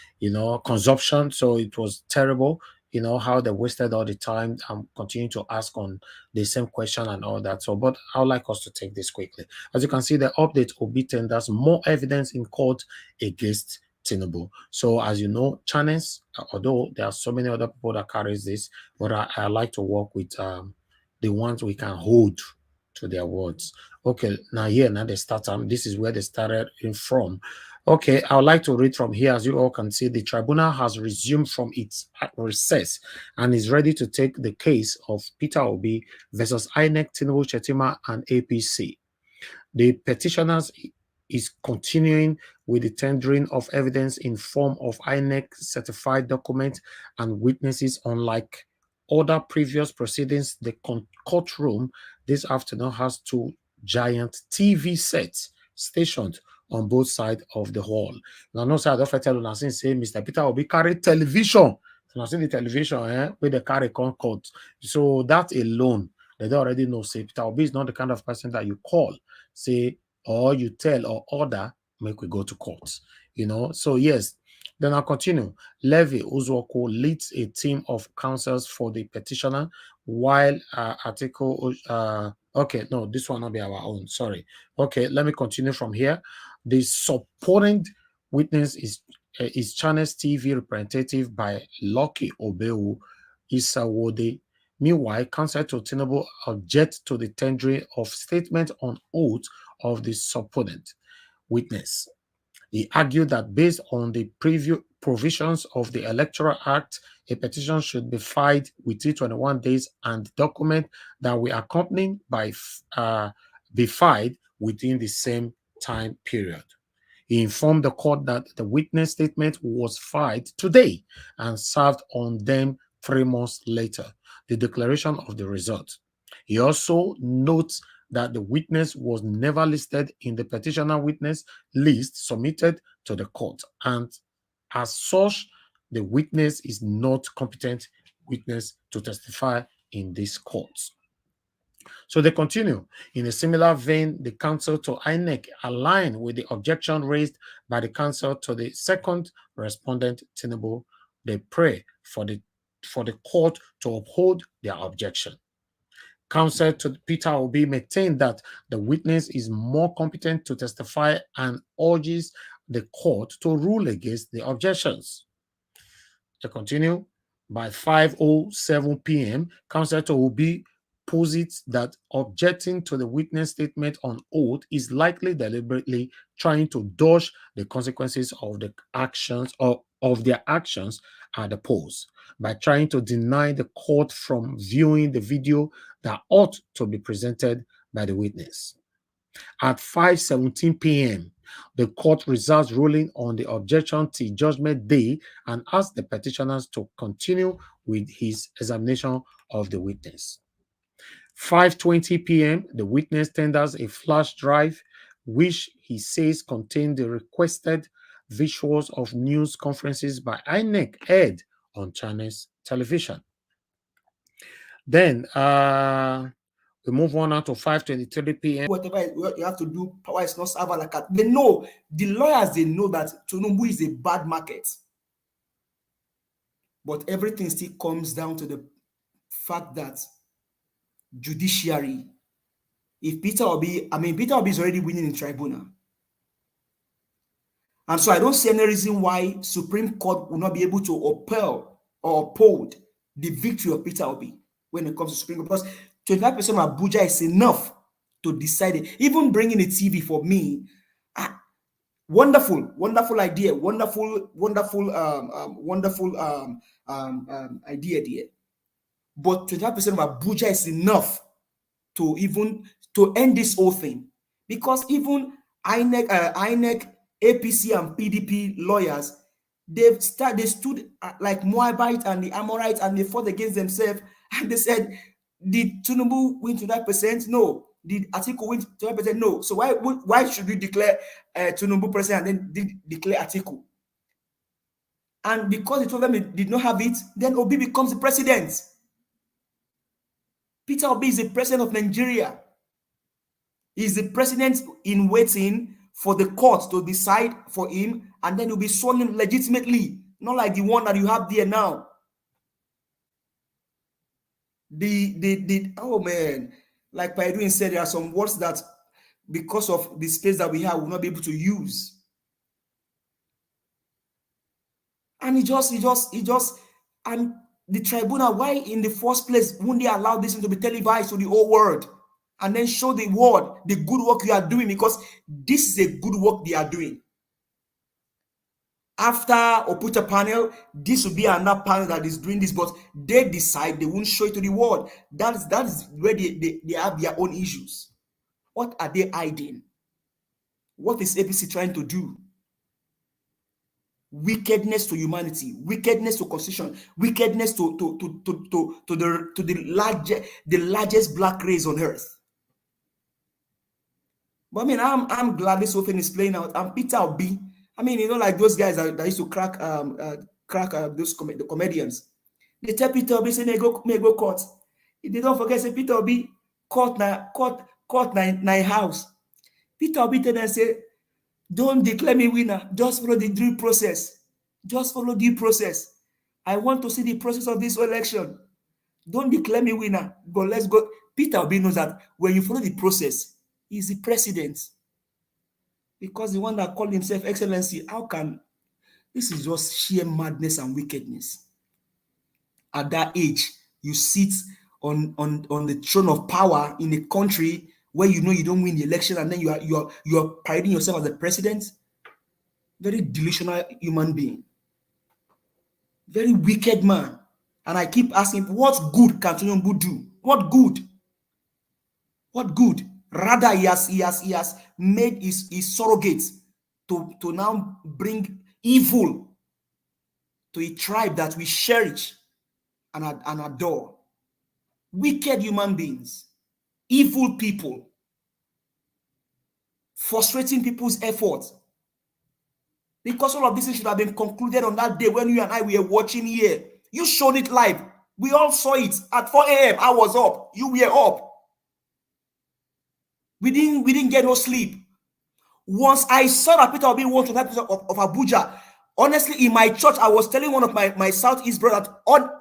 consumption. So it was terrible, how they wasted all the time and continue to ask on the same question and all that. So, but I would like us to take this quickly. As you can see, the update Obi tenders more evidence in court against Tinubu. So, as you know, channels, although there are so many other people that carries this, but I like to work with the ones we can hold to their words. Okay, now they start. This is where they started in from. Okay, I would like to read from here. As you all can see, the tribunal has resumed from its recess and is ready to take the case of Peter Obi versus INEC, Tinubu, Chetima, and APC. The petitioners is continuing with the tendering of evidence in form of INEC certified documents and witnesses. Unlike other previous proceedings, the courtroom this afternoon has two giant TV sets stationed on both sides of the hall. Now, no side of tell you say Mr. Peter will be carried television. Now, see the television where they carry court. So that alone, they already know. Say Peter Obi is not the kind of person that you call, say, or you tell or order, make we go to court. So yes. Then I'll continue. Levy Uzwoko leads a team of counsels for the petitioner, while article okay, no, this one will not be our own. Sorry. Okay, let me continue from here. The supporting witness is Channels TV representative by Lucky Obeu Isawode. Meanwhile, counsel to Tinubu object to the tendering of statement on oath of the supponent witness. He argued that based on the previous provisions of the Electoral Act, a petition should be filed within 21 days and document that will accompany be filed within the same time period. He informed the court that the witness statement was filed today and served on them 3 months later, the declaration of the result. He also notes that the witness was never listed in the petitioner witness list submitted to the court, and as such, the witness is not competent witness to testify in this court. So they continue. In a similar vein, the counsel to INEC aligned with the objection raised by the counsel to the second respondent, Tinubu. They pray for the court to uphold their objection. Counsel to Peter Obi maintained that the witness is more competent to testify and urges the court to rule against the objections. To continue, by 5:07 p.m., Counsel to Obi posits that objecting to the witness statement on oath is likely deliberately trying to dodge the consequences of the actions of their actions at the polls by trying to deny the court from viewing the video that ought to be presented by the witness. At 5:17 p.m., the court reserves ruling on the objection till Judgment Day and asks the petitioners to continue with his examination of the witness. 5:20 p.m., the witness tenders a flash drive, which he says contained the requested visuals of news conferences by INEC aired on Chinese television. Then we move on now to 5:23 p.m. Whatever you have to do, power is not served like that. They know, the lawyers, they know that Tinubu is a bad market. But everything still comes down to the fact that judiciary, if Peter Obi is already winning in tribunal. And so I don't see any reason why Supreme Court will not be able to upheld or uphold the victory of Peter Obi when it comes to Supreme Court. Because 25% of Abuja is enough to decide it. Even bringing a TV for me, wonderful idea, wonderful idea there. But 25% of Abuja is enough to end this whole thing, because even INEC, APC, and PDP lawyers, they stood like Moabite and the Amorites, and they fought against themselves, and they said, did Tinubu win 25%? No. Did Atiku win 25%? No. So why should we declare Tinubu president and then declare Atiku? And because the two of them did not have it, then Obi becomes the president. Peter Obi is the president of Nigeria. He's the president in waiting for the court to decide for him, and then he'll be sworn in legitimately, not like the one that you have there now. Oh man, like Paiduin said, there are some words that, because of the space that we have, we'll not be able to use. And and the tribunal, why in the first place wouldn't they allow this to be televised to the whole world and then show the world the good work you are doing? Because this is a good work they are doing. After Oputa panel, this will be another panel that is doing this, but they decide they won't show it to the world. That is where they have their own issues. What are they hiding? What is APC trying to do? Wickedness to humanity, wickedness to constitution, wickedness to the largest black race on earth. But I mean, I'm glad this whole thing is playing out. And Peter Obi, I mean, you know, like those guys that used to crack the comedians. They tell Peter Obi, say, may go court. If they don't forget, say Peter Obi, court na house. Peter Obi tell them, say, don't declare me winner. Just follow the due process. Just follow due process. I want to see the process of this election. Don't declare me winner. But let's go. Peter Obi knows that when you follow the process, he's the president. Because the one that called himself Excellency, how can... This is just sheer madness and wickedness. At that age, you sit on the throne of power in a country where you know you don't win the election, and then you are parading yourself as the president. Very delusional human being. Very wicked man. And I keep asking, what good can Tinubu do? What good? What good? Rather, he has made his surrogate to now bring evil to a tribe that we cherish and adore. Wicked human beings. Evil people, frustrating people's efforts. Because all of this should have been concluded on that day when you and I were watching here. You showed it live. We all saw it at 4 a.m. I was up. You were up. We didn't get no sleep. Once I saw that Peter Obi won to that of Abuja, Honestly, in my church, I was telling one of my Southeast brothers,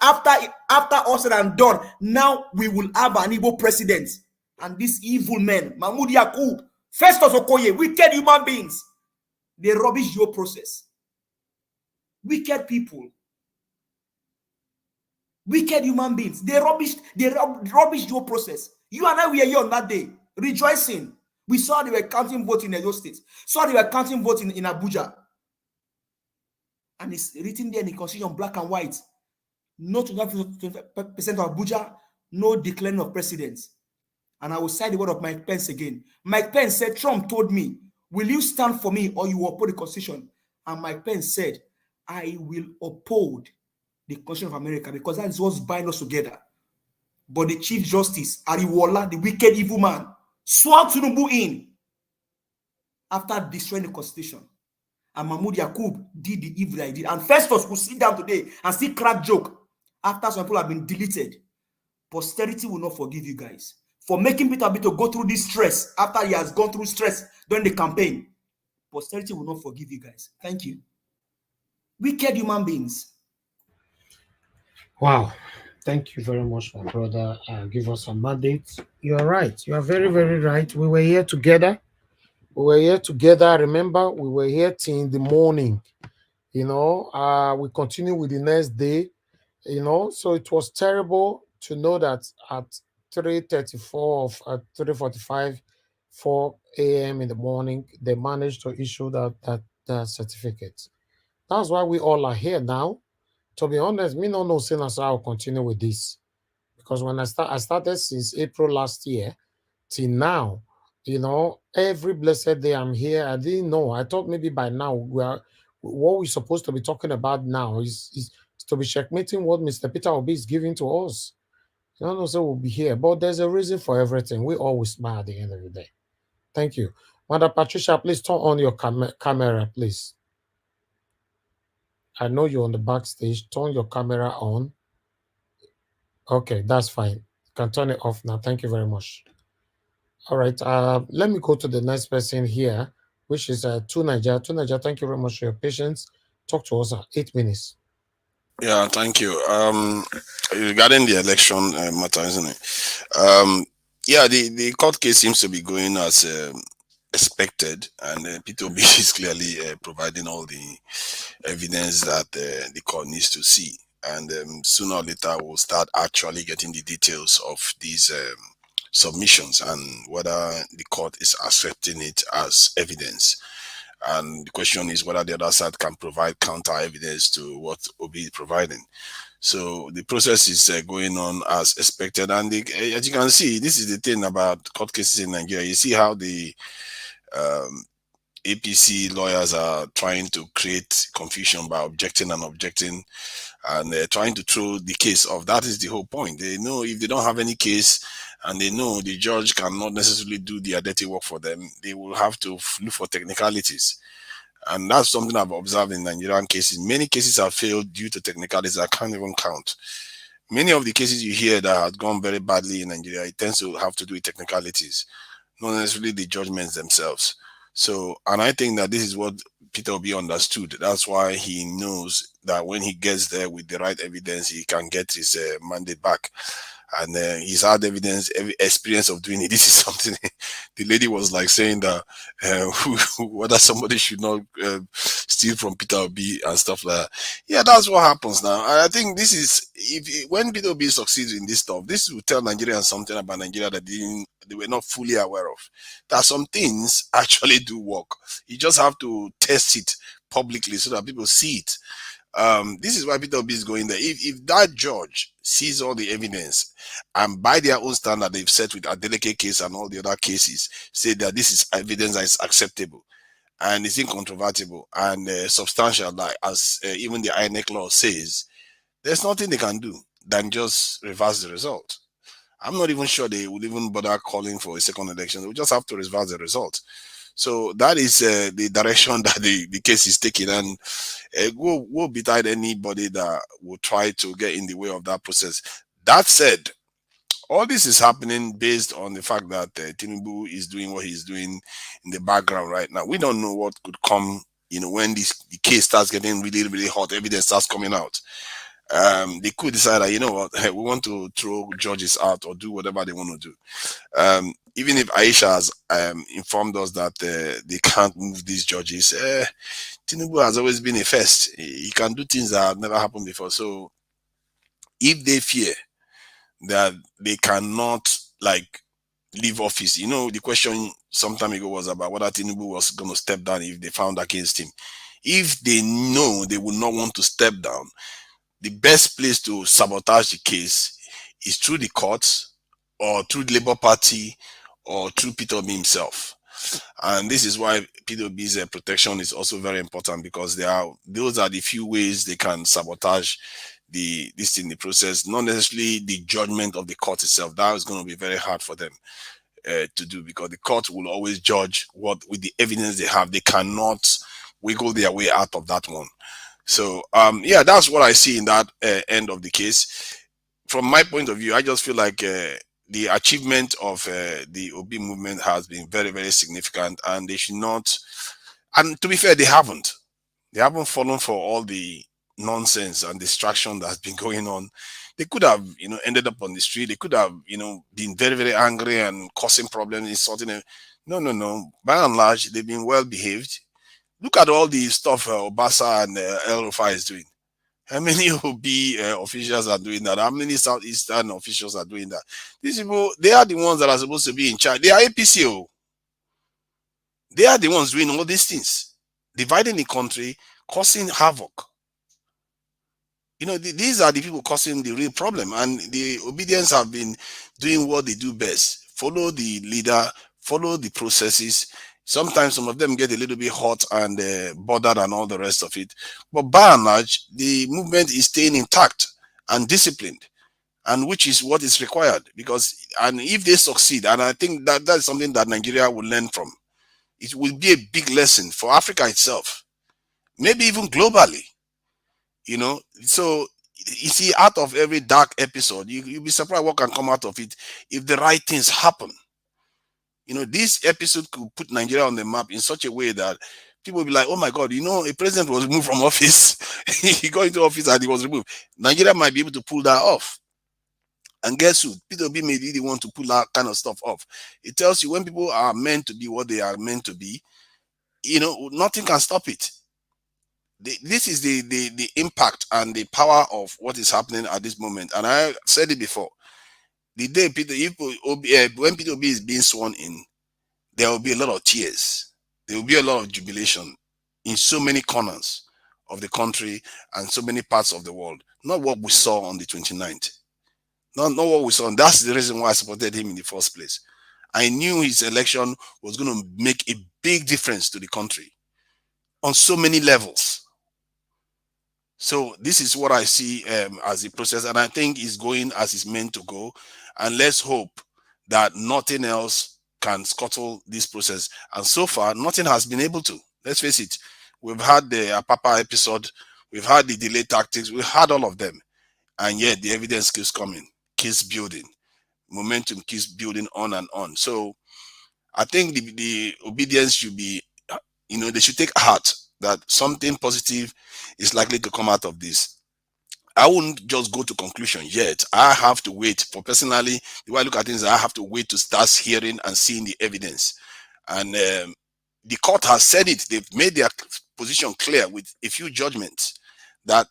after all said and done, now we will have an Igbo president. And these evil men, Mahmoud Yakub, Festus Okoye, wicked human beings, they rubbish your process. Wicked people. Wicked human beings. They rubbish your process. You and I were here on that day, rejoicing. We saw they were counting votes in Edo State. Saw they were counting votes in Abuja. And it's written there in the constitution, black and white. No 25% of Abuja, no declaring of presidents. And I will cite the word of Mike Pence again. Mike Pence said, Trump told me, will you stand for me or you will uphold the constitution? And Mike Pence said, I will uphold the Constitution of America because that is what's binding us together. But the Chief Justice, Ariwola, the wicked evil man, swore Tinubu in after destroying the Constitution. And Mahmoud Yakub did the evil that he did. And Festus will sit down today and still crack joke after some people have been deleted. Posterity will not forgive you guys for making Peter Obi to go through this stress after he has gone through stress during the campaign. Posterity will not forgive you guys. Thank you. Wicked human beings. Wow. Thank you very much, my brother. Give us a mandate. You are right. You are very, very right. We were here together. Remember, we were here till in the morning. You know, we continue with the next day. You know, so it was terrible to know that at 3:34 at 3:45, 4 a.m. in the morning, they managed to issue that certificate. That's why we all are here now. To be honest, me no saying as I'll continue with this. Because when I started since April last year till now, you know, every blessed day I'm here. I didn't know. I thought maybe by now what we're supposed to be talking about now is to be checkmating what Mr. Peter Obi is giving to us. None of us will be here, but there's a reason for everything. We always smile at the end of the day. Thank you. Mother Patricia, please turn on your camera, please. I know you're on the backstage. Turn your camera on. Okay, that's fine. You can turn it off now. Thank you very much. All right. Let me go to the next person here, which is Tunaja. Tunaja, thank you very much for your patience. Talk to us 8 minutes. Yeah, thank you. Regarding the election matter, isn't it? Yeah, the court case seems to be going as expected, and P2B is clearly providing all the evidence that the court needs to see. And sooner or later, we'll start actually getting the details of these submissions and whether the court is accepting it as evidence. And the question is whether the other side can provide counter evidence to what Obi is providing. So the process is going on as expected. And as you can see, this is the thing about court cases in Nigeria. You see how the APC lawyers are trying to create confusion by objecting and they're trying to throw the case off. That is the whole point. They know if they don't have any case and they know the judge cannot necessarily do their dirty work for them, they will have to look for technicalities. And that's something I've observed in Nigerian cases. Many cases have failed due to technicalities I can't even count. Many of the cases you hear that have gone very badly in Nigeria, it tends to have to do with technicalities, not necessarily the judgments themselves. So, and I think that this is what Peter Obi understood. That's why he knows that when he gets there with the right evidence, he can get his mandate back. And he's had experience of doing it. This is something the lady was like saying that whether somebody should not steal from Peter Obi and stuff like that. Yeah, that's what happens now. I think this is when Peter Obi succeeds in this stuff, this will tell Nigerians something about Nigeria that they were not fully aware of. That some things actually do work. You just have to test it publicly so that people see it. This is why Peter Obi is going there. If that judge sees all the evidence and by their own standard they've set with Adeleke case and all the other cases, say that this is evidence that is acceptable and it's incontrovertible and substantial, like as even the INEC law says, there's nothing they can do than just reverse the result. I'm not even sure they would even bother calling for a second election. They will just have to reverse the result. So that is the direction that the case is taking, and we'll betide anybody that will try to get in the way of that process. That said, all this is happening based on the fact that Tinubu is doing what he's doing in the background right now. We don't know what could come when the case starts getting really, really hot, evidence starts coming out, they could decide that, you know what, we want to throw judges out or do whatever they want to do. Even if Aisha has informed us that they can't move these judges, Tinubu has always been a first. He can do things that have never happened before. So if they fear that they cannot leave office, the question some time ago was about whether Tinubu was going to step down if they found against him. If they know they would not want to step down, the best place to sabotage the case is through the courts or through the Labour Party or through Peter Obi himself. And this is why Peter Obi's protection is also very important, because those are the few ways they can sabotage the process, not necessarily the judgment of the court itself. That is going to be very hard for them to do, because the court will always judge with the evidence they have. They cannot wiggle their way out of that one. So yeah, that's what I see in that end of the case. From my point of view, I just feel like the achievement of the Obi movement has been very, very significant, and they should not, and to be fair, they haven't fallen for all the nonsense and distraction that's been going on. They could have, ended up on the street. They could have, been very, very angry and causing problems, insulting them. No. By and large, they've been well behaved. Look at all the stuff Obasa and El Rufai is doing. How many Obi officials are doing that? How many Southeastern officials are doing that? These people, they are the ones that are supposed to be in charge. They are APCO. They are the ones doing all these things, dividing the country, causing havoc. These are the people causing the real problem, and the obedience have been doing what they do best: follow the leader, follow the processes. Sometimes some of them get a little bit hot and bothered and all the rest of it. But by and large, the movement is staying intact and disciplined, and which is what is required. And if they succeed, and I think that's something that Nigeria will learn from, it will be a big lesson for Africa itself, maybe even globally. So you see, out of every dark episode, you'll be surprised what can come out of it if the right things happen. This episode could put Nigeria on the map in such a way that people will be like, oh my God, a president was removed from office. He got into office and he was removed. Nigeria might be able to pull that off. And guess who? Peter Obi may be the one to pull that kind of stuff off. It tells you when people are meant to be what they are meant to be, nothing can stop it. This is the impact and the power of what is happening at this moment. And I said it before. The day when Peter Obi is being sworn in, there will be a lot of tears. There will be a lot of jubilation in so many corners of the country and so many parts of the world. Not what we saw on the 29th. Not what we saw. And that's the reason why I supported him in the first place. I knew his election was going to make a big difference to the country on so many levels. So this is what I see as the process, and I think it's going as it's meant to go. And let's hope that nothing else can scuttle this process. And so far, nothing has been able to. Let's face it. We've had the Apapa episode. We've had the delay tactics. We've had all of them. And yet the evidence keeps coming, keeps building. Momentum keeps building on and on. So I think the obedience should be, they should take heart that something positive is likely to come out of this. I wouldn't just go to conclusion yet. I have to wait. For personally, the way I look at things, I have to wait to start hearing and seeing the evidence. And the court has said it. They've made their position clear with a few judgments that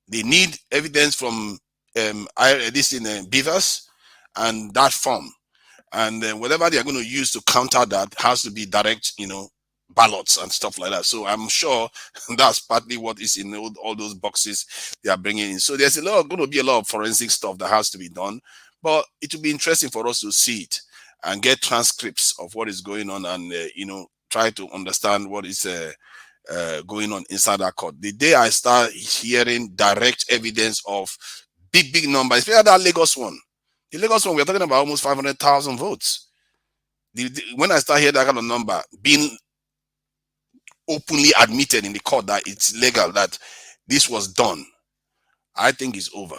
they need evidence from Beavers and that form. And whatever they are going to use to counter that has to be direct, ballots and stuff like that. So I'm sure that's partly what is in all those boxes they are bringing in. So there's going to be a lot of forensic stuff that has to be done, but it will be interesting for us to see it and get transcripts of what is going on and try to understand what is going on inside that court. The day I start hearing direct evidence of big numbers, especially that Lagos one. The Lagos one, we're talking about almost 500,000 votes. When I start hearing that kind of number being openly admitted in the court that it's legal, that this was done, I think it's over.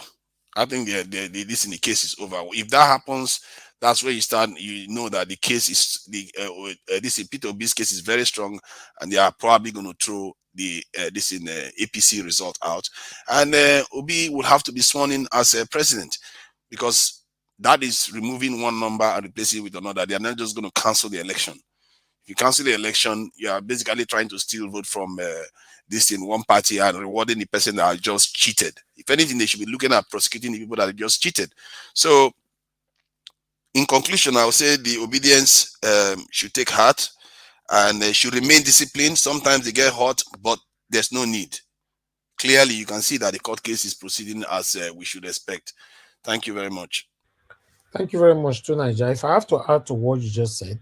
I think this in the case is over. If that happens, that's where you know that the case is this Peter Obi's case is very strong, and they are probably going to throw the this in APC result out, and Obi will have to be sworn in as a president, because that is removing one number and replacing it with another. They are not just going to cancel the election. If you cancel the election, you are basically trying to steal vote from this in one party and rewarding the person that has just cheated. If anything, they should be looking at prosecuting the people that have just cheated. So, in conclusion, I would say the obedience should take heart and should remain disciplined. Sometimes they get hot, but there's no need. Clearly, you can see that the court case is proceeding as we should expect. Thank you very much. Thank you very much, Tunaija. If I have to add to what you just said,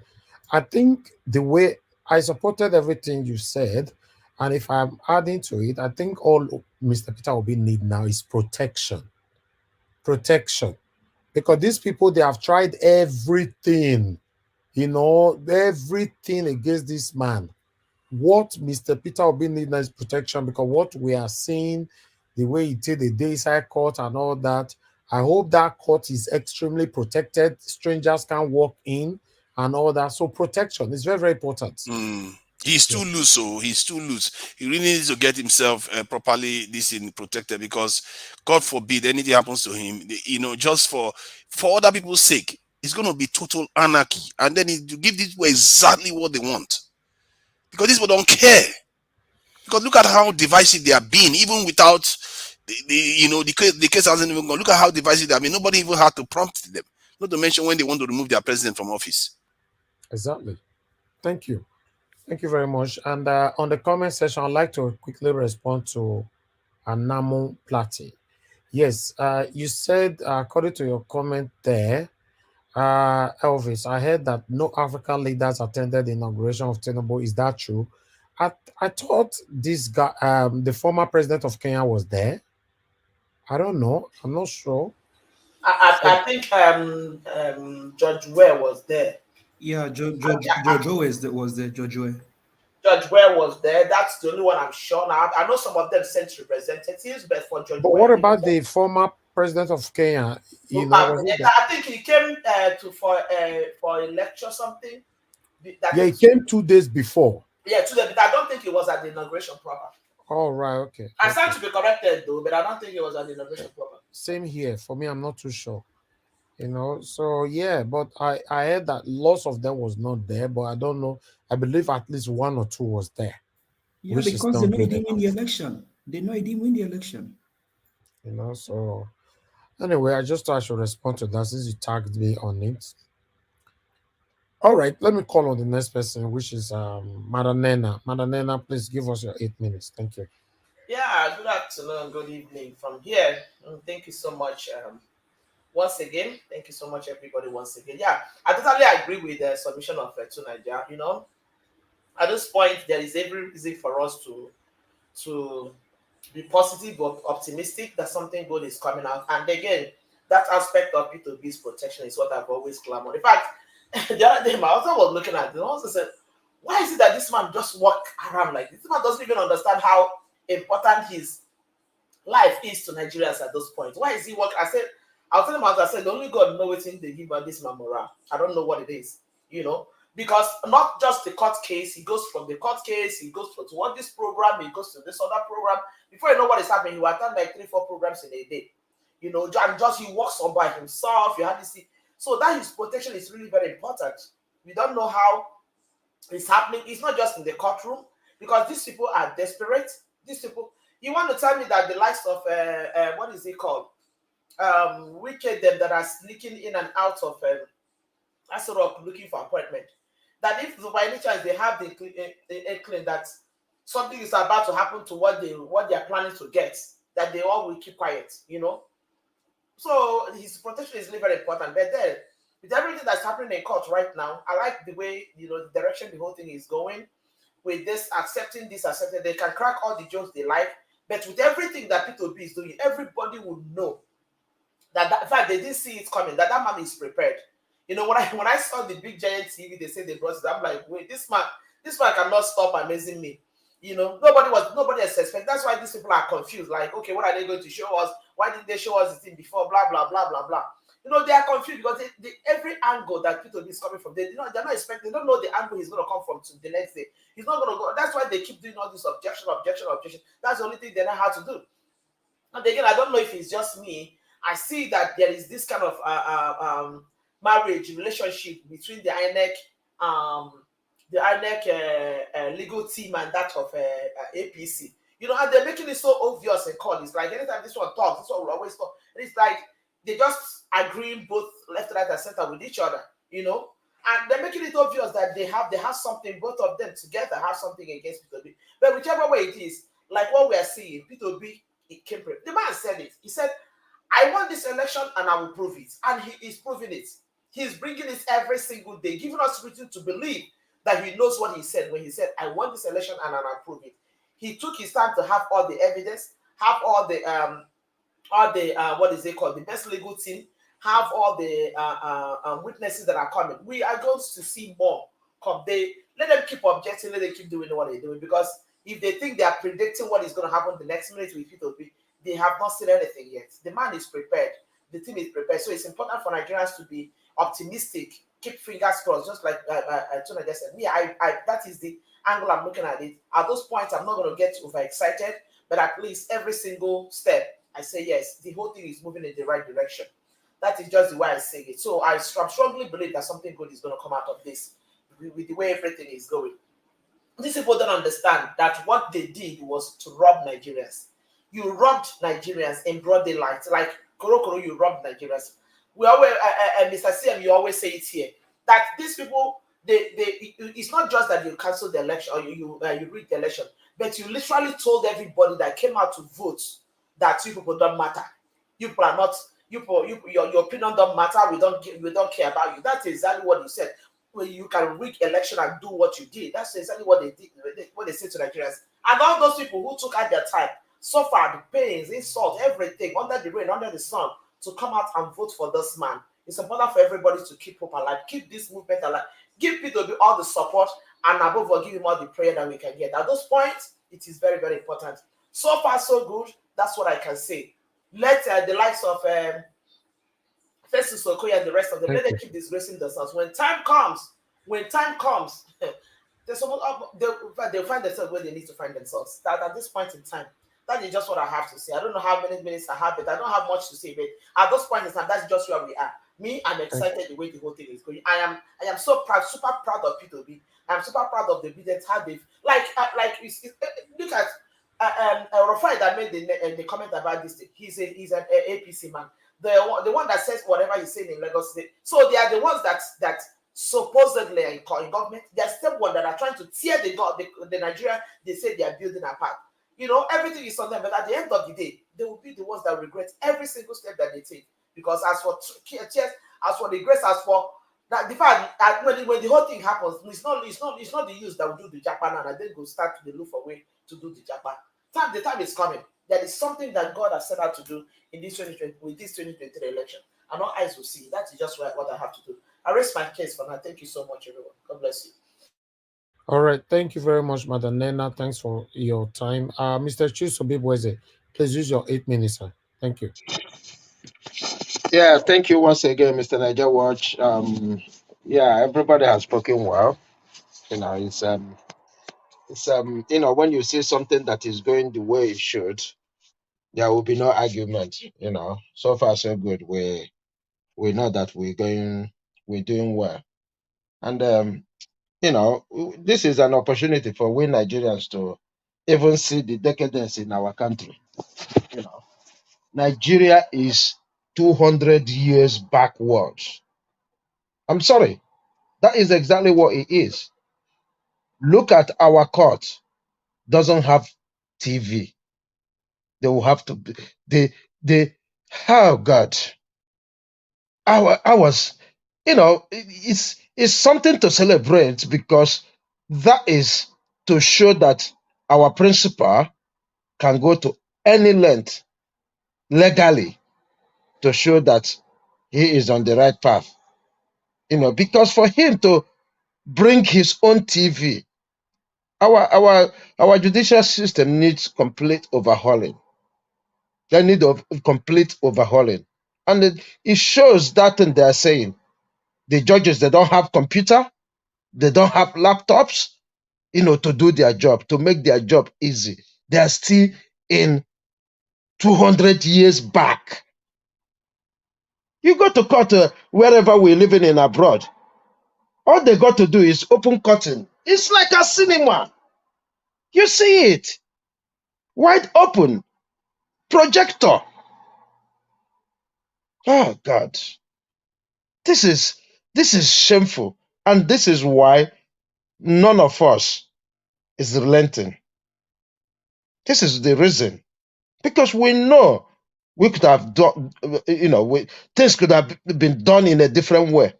I think the way I supported everything you said, and if I'm adding to it, I think all Mr. Peter Obi need now is protection. Protection. Because these people, they have tried everything, everything against this man. What Mr. Peter Obi needs now is protection, because what we are seeing, the way he did the Dayside court and all that, I hope that court is extremely protected. Strangers can't walk in and all that. So protection is very, very important. He's too loose, so he's too loose. He really needs to get himself properly protected, because God forbid anything happens to him, just for other people's sake, it's going to be total anarchy. And then to give these people exactly what they want, because these people don't care. Because look at how divisive they are being, even without the case hasn't even gone. Look at how divisive they are being. Nobody even had to prompt them, not to mention when they want to remove their president from office. Exactly. Thank you. Thank you very much. And on the comment section, I'd like to quickly respond to Anamu Plati. Yes, you said, according to your comment there, Elvis, I heard that no African leaders attended the inauguration of Tinubu. Is that true? I thought this guy, the former president of Kenya, was there. I don't know. I'm not sure. I think George Ware was there. Yeah, George was there. George Ware. George Ware was there. That's the only one I'm sure. Now I know some of them sent representatives, but for George But Ware, what about the former president of Kenya? I think he came for a lecture or something. He came 2 days before. Yeah, 2 days. But I don't think he was at the inauguration proper. Oh, right, okay. I stand to be corrected though, but I don't think he was at the inauguration proper. Same here. For me, I'm not too sure. So yeah, but I heard that lots of them was not there, but I don't know. I believe at least 1 or 2 was there. Yeah, because they know he didn't win the election. They know he didn't win the election. So anyway, I just thought I should respond to that since you tagged me on it. All right, let me call on the next person, which is Madanena. Madanena, please give us your 8 minutes. Thank you. Yeah, good afternoon, good evening from here. Thank you so much. Once again, thank you so much, everybody. Once again, yeah, I totally agree with the submission of Tunaija. At this point, there is every reason for us to be positive but optimistic that something good is coming out. And again, that aspect of P2B's protection is what I've always clamored. In fact, the other day, my husband was looking at it and also said, why is it that this man just walk around like this? This man doesn't even understand how important his life is to Nigerians at those points. Why is he walking? I'll tell him, as I said, only God knows what they give about this man morale. I don't know what it is, because not just the court case, he goes from the court case, he goes to this program, he goes to this other program. Before you know what is happening, he will attend like 3-4 programs in a day. And just he walks on by himself. You have to see. So that his protection is really very important. We don't know how it's happening. It's not just in the courtroom, because these people are desperate. These people, you want to tell me that the likes of what is it called? Wicked them that are sneaking in and out of sort of looking for appointment. That if by any chance they have the claim that something is about to happen to what they are planning to get, that they all will keep quiet, So his protection is really very important. But then, with everything that's happening in court right now, I like the way the direction the whole thing is going. With this accepting, they can crack all the jokes they like. But with everything that P2B is doing, everybody would know that in fact they didn't see it coming. That man is prepared. When I saw the big giant TV, they said they brought it. I'm like, wait, this man cannot stop amazing me. Nobody else expected. That's why these people are confused. Like, okay, what are they going to show us? Why didn't they show us the thing before? Blah blah blah blah blah. You know, they are confused because every angle that Peter is coming from, they're not expecting, they don't know the angle he's going to come from to the next day. He's not going to go. That's why they keep doing all this objection. That's the only thing they know how to do. And again, I don't know if it's just me. I see that there is this kind of marriage relationship between the INEC legal team and that of APC. You know, and they're making it so obvious in court. It's like anytime this one talks, this one will always talk. And it's like they just agreeing both left, right, and center with each other. You know, and they're making it obvious that they have something. Both of them together have something against P2B. But whichever way it is, like what we are seeing, P2B, it came. The man said it. He said, "I won this election and I will prove it," and he is proving it. He's bringing it every single day, giving us reason to believe that he knows what he said when he said, "I won this election and I will prove it." He took his time to have all the evidence, have all the what is it called, the best legal team, have all the witnesses that are coming. We are going to see more come. Let them keep objecting, let them keep doing what they're doing, because if they think they are predicting what is going to happen the next minute with P2B, they have not seen anything yet. The man is prepared. The team is prepared. So it's important for Nigerians to be optimistic, keep fingers crossed, just like Tuna just said. Me, that is the angle I'm looking at it. At those points, I'm not going to get overexcited, but at least every single step, I say yes, the whole thing is moving in the right direction. That is just the way I say it. So I strongly believe that something good is going to come out of this with the way everything is going. These people don't understand that what they did was to rob Nigerians. You robbed Nigerians in broad daylight. Like Koro, you robbed Nigerians. We always, Mr. CM, you always say it here, that these people, it's not just that you cancel the election or you rig the election, but you literally told everybody that came out to vote that you people don't matter. You people are not, your opinion don't matter. We don't care about you. That's exactly what you said. Well, you can rig election and do what you did. That's exactly what they did, what they said to Nigerians. And all those people who took out their time, suffered the pains, insult, everything, under the rain, under the sun, to come out and vote for this man. It's important for everybody to keep hope alive, keep this movement alive, give P2B all the support, and above all, give him all the prayer that we can get. At those points, it is very, very important. So far, so good. That's what I can say. Let the likes of Festus Okoye and the rest of them, let them keep disgracing themselves. When time comes, they'll find themselves where they need to find themselves. That at this point in time, that is just what I have to say. I don't know how many minutes I have, but I don't have much to say. But at this point in time, that's just where we are. Me, I'm excited the way the whole thing is going. I am so proud, super proud of P2B. I'm super proud of the business, how they've look at Rafai that made the comment about this thing. He's an APC man. The one that says whatever he's saying in Lagos State. So they are the ones that supposedly are in government. They're still one that are trying to tear the Nigeria they say they are building apart. You know, everything is on them, but at the end of the day, they will be the ones that regret every single step that they take. Because as for the grace, as for that, the fact when the whole thing happens, it's not the youth that will do the japa and then go start to look for a way to do the japa. The time is coming. There is something that God has set out to do in this 2020 with this 2023 election, and our eyes will see. That is just what I have to do. I raise my case for now. Thank you so much, everyone. God bless you. All right. Thank you very much, Madam Nena. Thanks for your time. Mr. Chisobibweze, please use your 8 minutes, sir. Thank you. Yeah, thank you once again, Mr. Niger Watch. Yeah, everybody has spoken well. You know, it's you know, when you say something that is going the way it should, there will be no argument. You know, so far so good. We know that we're doing well, and you know, this is an opportunity for we Nigerians to even see the decadence in our country. You know, Nigeria is 200 years backwards. I'm sorry. That is exactly what it is. Look at our court. Doesn't have TV. They will have to. Oh God. I was, you know, it's something to celebrate because that is to show that our principal can go to any length legally to show that he is on the right path. You know, because for him to bring his own TV, our judicial system needs complete overhauling. They need complete overhauling. And it shows that thing they're saying. The judges, they don't have computer, they don't have laptops, to do their job, to make their job easy. They are still in 200 years back. You go to court wherever we're living in abroad. All they got to do is open curtain. It's like a cinema. You see it. Wide open. Projector. Oh God. This is shameful. And this is why none of us is relenting. This is the reason. Because we know we could have done, things could have been done in a different way.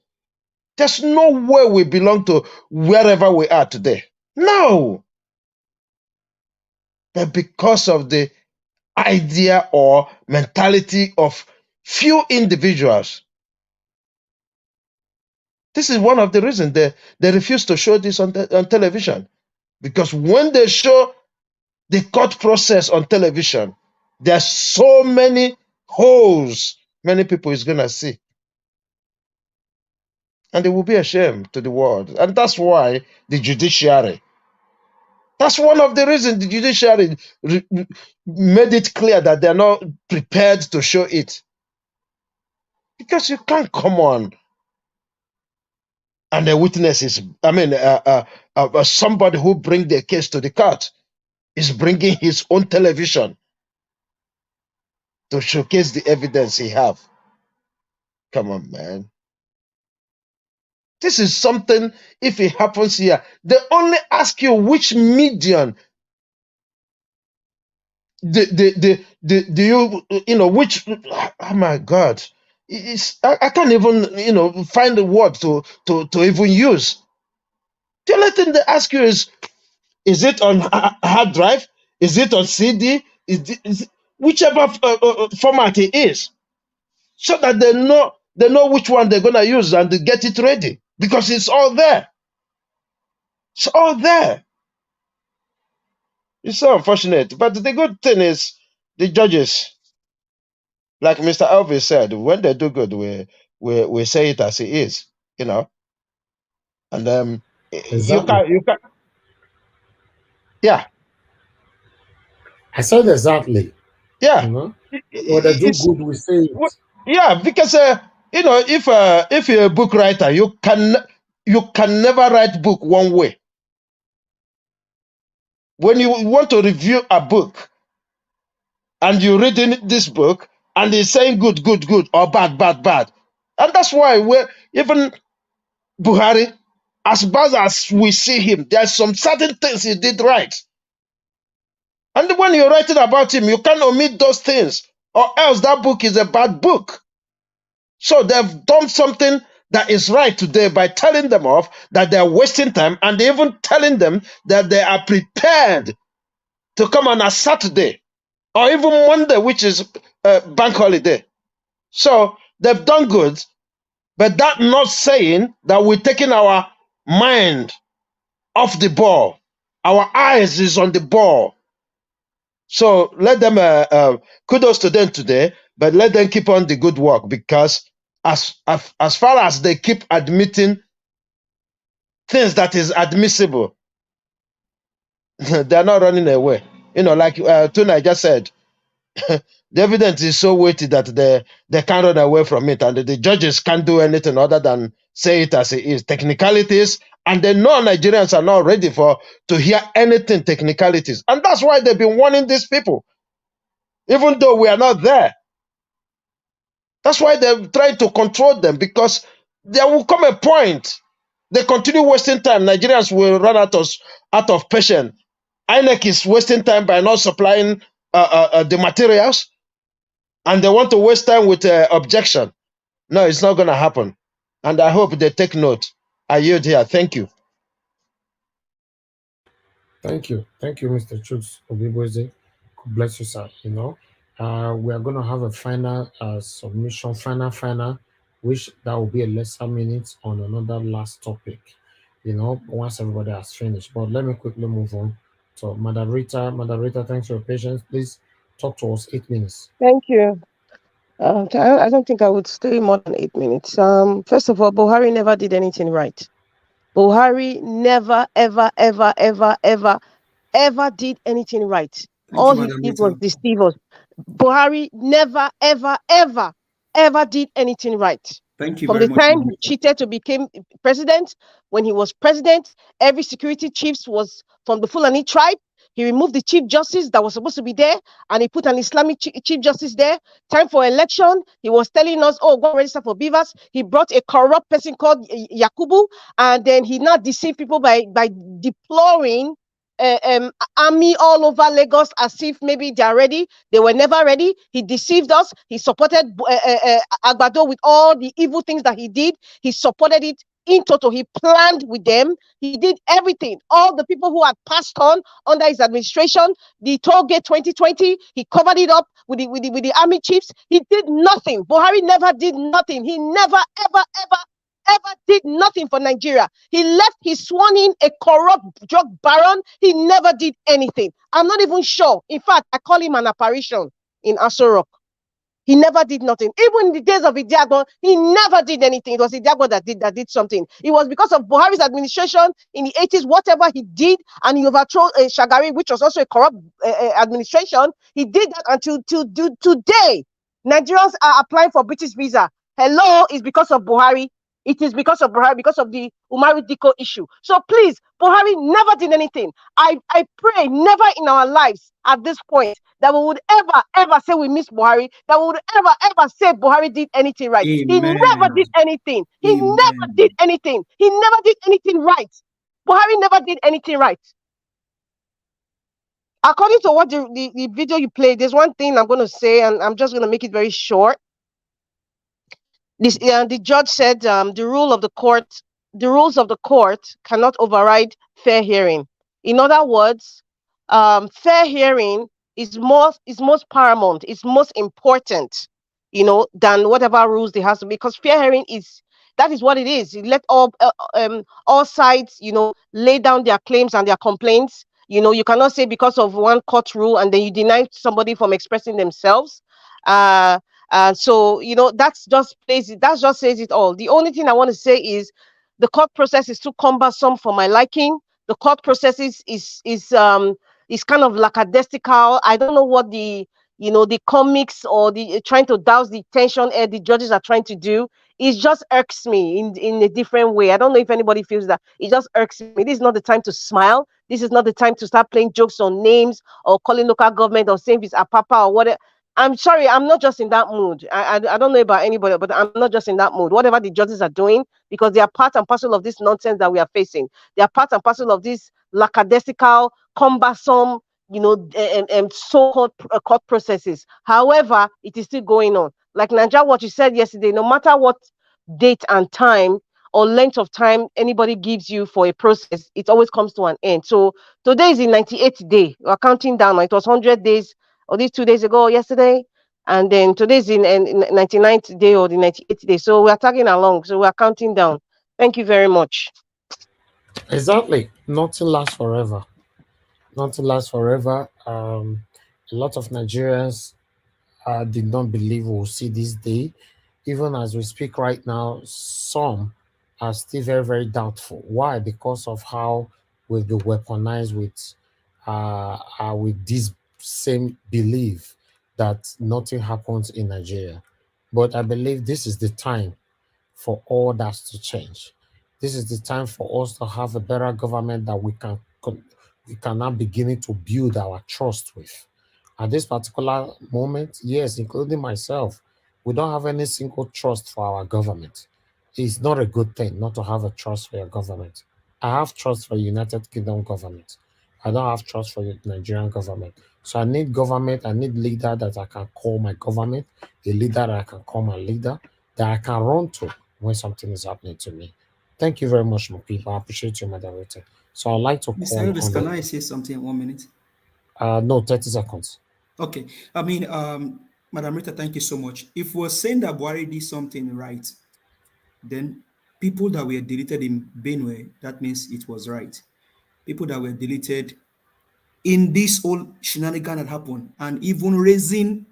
There's no way we belong to wherever we are today. No. But because of the idea or mentality of few individuals, this is one of the reasons they refuse to show this on television. Because when they show the court process on television, there are so many holes many people is going to see. And it will be a shame to the world. And that's why the judiciary, that's one of the reasons the judiciary made it clear that they're not prepared to show it. Because you can't come on and the witness is, somebody who brings the case to the court is bringing his own television to showcase the evidence he have. Come on, man. This is something, if it happens here, they only ask you which medium do you, which, oh my God. I can't even, find the word to even use. The only thing they ask you is it on hard drive? Is it on CD? Whichever format it is, so that they know which one they're gonna use and they get it ready, because it's all there. It's all there. It's so unfortunate, but the good thing is the judges, like Mr. Elvis said, when they do good, we say it as it is, and Exactly. you can, yeah. I said exactly. Yeah. When they do good, we say it. Yeah, because if you're a book writer, you can never write book one way. When you want to review a book and you're reading this book and it's saying good, good, good, or bad, bad, bad. And that's why even Buhari, as bad as we see him, there's some certain things he did right. And when you're writing about him, you can't omit those things, or else that book is a bad book. So they've done something that is right today by telling them off that they're wasting time, and even telling them that they are prepared to come on a Saturday or even Monday, which is bank holiday. So they've done good, but that not saying that we're taking our mind off the ball. Our eyes is on the ball. So let them, kudos to them today, but let them keep on the good work, because as far as they keep admitting things that is admissible, they're not running away. Like Tuna just said, the evidence is so weighty that they can't run away from it, and the judges can't do anything other than say it as it is. Technicalities, and they know Nigerians are not ready to hear anything technicalities. And that's why they've been warning these people, even though we are not there. That's why they're trying to control them, because there will come a point they continue wasting time. Nigerians will run out of patience. INEC is wasting time by not supplying the materials, and they want to waste time with objection. No, it's not going to happen. And I hope they take note. I yield here. Thank you. Thank you, Mr. Chuks Obiboze. God bless you, sir. We are going to have a final submission, final, which that will be a lesser minute on another last topic. Once everybody has finished. But let me quickly move on. So, Moderator, thanks for your patience. Please talk to us 8 minutes. Thank you. I don't think I would stay more than 8 minutes. First of all, Buhari never did anything right. Buhari never, ever did anything right. Thank All you, he Madam did was Rita. deceive us. Buhari never, ever did anything right. Thank you From very the much, time Madam he Rita. cheated to become president, when he was president, every security chiefs was from the Fulani tribe. He removed the chief justice that was supposed to be there, and he put an Islamic chief justice there. Time for election, he was telling us, "Oh, go register for Beavers." He brought a corrupt person called Yakubu, and then he now deceived people by deploying army all over Lagos as if maybe they are ready. They were never ready. He deceived us. He supported Agbado with all the evil things that he did. He supported it in total. He planned with them. He did everything. All the people who had passed on under his administration, the toll gate 2020, he covered it up with the army chiefs. He did nothing. Buhari never did nothing. He never, ever did nothing for Nigeria. He left, he sworn in a corrupt drug baron. He never did anything. I'm not even sure. In fact, I call him an apparition in Aso Rock. He never did nothing. Even in the days of Idiago, he never did anything. It was Idiago that did something. It was because of Buhari's administration in the 80s, whatever he did, and he overthrew Shagari, which was also a corrupt administration. He did that until today. Nigerians are applying for British visa. Hello, it's because of Buhari. It is because of Buhari, because of the Umaru Diko issue. So please, Buhari never did anything. I pray never in our lives at this point that we would ever say we miss Buhari, that we would ever say Buhari did anything right. He never Amen. did anything. He never Amen. did anything. He never did anything right. Buhari never did anything right. According to what the video you played, there's one thing I'm going to say, and I'm just going to make it very short. The judge said the rules of the court cannot override fair hearing. In other words, fair hearing is most paramount, it's most important, than whatever rules there has to be, because fair hearing that is what it is. You let all sides, lay down their claims and their complaints. You cannot say because of one court rule and then you deny somebody from expressing themselves. So that just says it all. The only thing I want to say is the court process is too cumbersome for my liking. The court process is kind of lackadaisical. I don't know what the comics or the trying to douse the tension the judges are trying to do. It just irks me in a different way. I don't know if anybody feels that. It just irks me. This is not the time to smile. This is not the time to start playing jokes on names or calling local government or saying it's Apapa or whatever. I'm sorry, I'm not just in that mood. I don't know about anybody, but I'm not just in that mood. Whatever the judges are doing, because they are part and parcel of this nonsense that we are facing. They are part and parcel of this lackadaisical, cumbersome, so-called court processes. However, it is still going on. Like Nigeria, what you said yesterday, no matter what date and time or length of time anybody gives you for a process, it always comes to an end. So today is the 98th day. We're counting down. It was 100 days, or these 2 days ago, or yesterday. And then today's in 99th day or the 98th day. So we're tagging along. So we're counting down. Thank you very much. Exactly. Nothing lasts forever. Nothing lasts forever. A lot of Nigerians did not believe we'll see this day. Even as we speak right now, some are still very, very doubtful. Why? Because of how we've been weaponized with this same belief that nothing happens in Nigeria. But I believe this is the time for all that to change. This is the time for us to have a better government that we can now beginning to build our trust with. At this particular moment, yes, including myself, we don't have any single trust for our government. It's not a good thing not to have a trust for your government. I have trust for United Kingdom government. I don't have trust for the Nigerian government. So I need government, I need leader that I can call my government, a leader that I can call my leader, that I can run to when something is happening to me. Thank you very much, my people. I appreciate you, moderator. So I'd like to Mr. call Elvis, on can I say something in 1 minute? no, 30 seconds. Okay. I mean, Madam Rita, thank you so much. If we're saying that Buhari did something right, then people that were deleted in Benue, that means it was right. People that were deleted in this whole shenanigan that happened, and even raising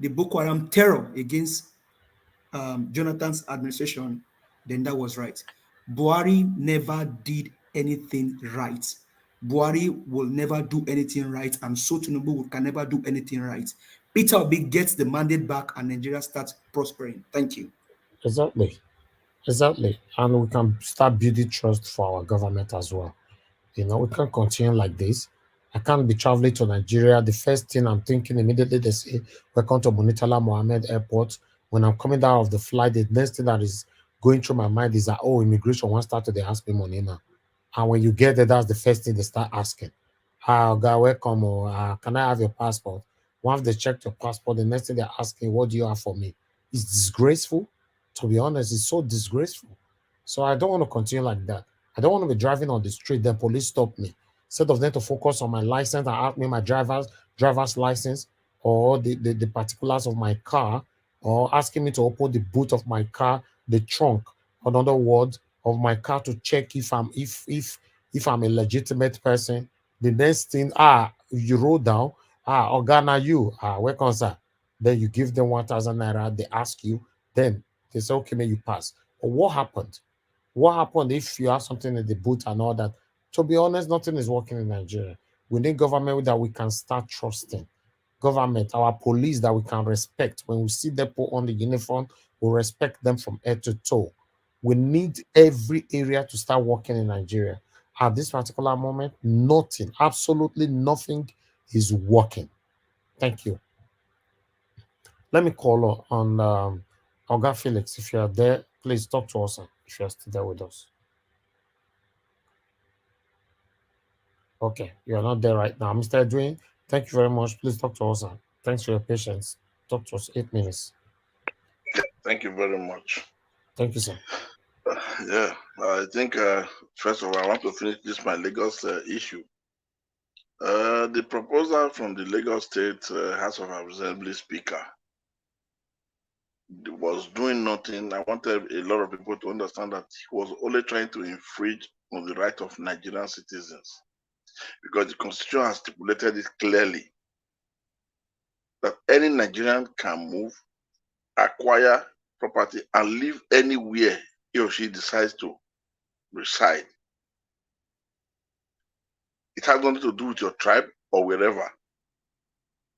the Boko Haram terror against Jonathan's administration, then that was right. Buhari never did anything right. Buhari will never do anything right, and so Tinubu can never do anything right. Peter Obi gets the mandate back, and Nigeria starts prospering. Thank you. Exactly. Exactly. And we can start building trust for our government as well. You know, we can't continue like this. I can't be traveling to Nigeria. The first thing I'm thinking immediately, they say, welcome to Munitala Mohammed Airport. When I'm coming down of the flight, the next thing that is going through my mind is that, oh, immigration won't start to they ask me money now. And when you get there, that's the first thing they start asking. God, welcome, or can I have your passport? Once they check your passport, the next thing they're asking, what do you have for me? It's disgraceful. To be honest, it's so disgraceful. So I don't want to continue like that. I don't want to be driving on the street, then police stop me. Instead of them to focus on my license and ask me my driver's license or the particulars of my car, or asking me to open the boot of my car, the trunk, in other words, of my car to check if I'm a legitimate person. The next thing, you roll down, Organa you, welcome sir. Then you give them 1,000 naira, they ask you, then they say, okay, may you pass. But what happened? What happened if you have something in the boot and all that? To be honest, nothing is working in Nigeria. We need government that we can start trusting. Government, our police that we can respect. When we see them put on the uniform, we respect them from head to toe. We need every area to start working in Nigeria. At this particular moment, nothing, absolutely nothing is working. Thank you. Let me call on Oga Felix. If you are there, please talk to us if you are still there with us. Okay, you are not there right now. Mr. Edwin, thank you very much. Please talk to us. Thanks for your patience. Talk to us 8 minutes. Thank you very much. Thank you, sir. Yeah, I think first of all, I want to finish this my Lagos issue. The proposal from the Lagos State House of Assembly Speaker was doing nothing. I wanted a lot of people to understand that he was only trying to infringe on the right of Nigerian citizens, because the Constitution has stipulated it clearly that any Nigerian can move, acquire property, and live anywhere he or she decides to reside. It has nothing to do with your tribe or wherever.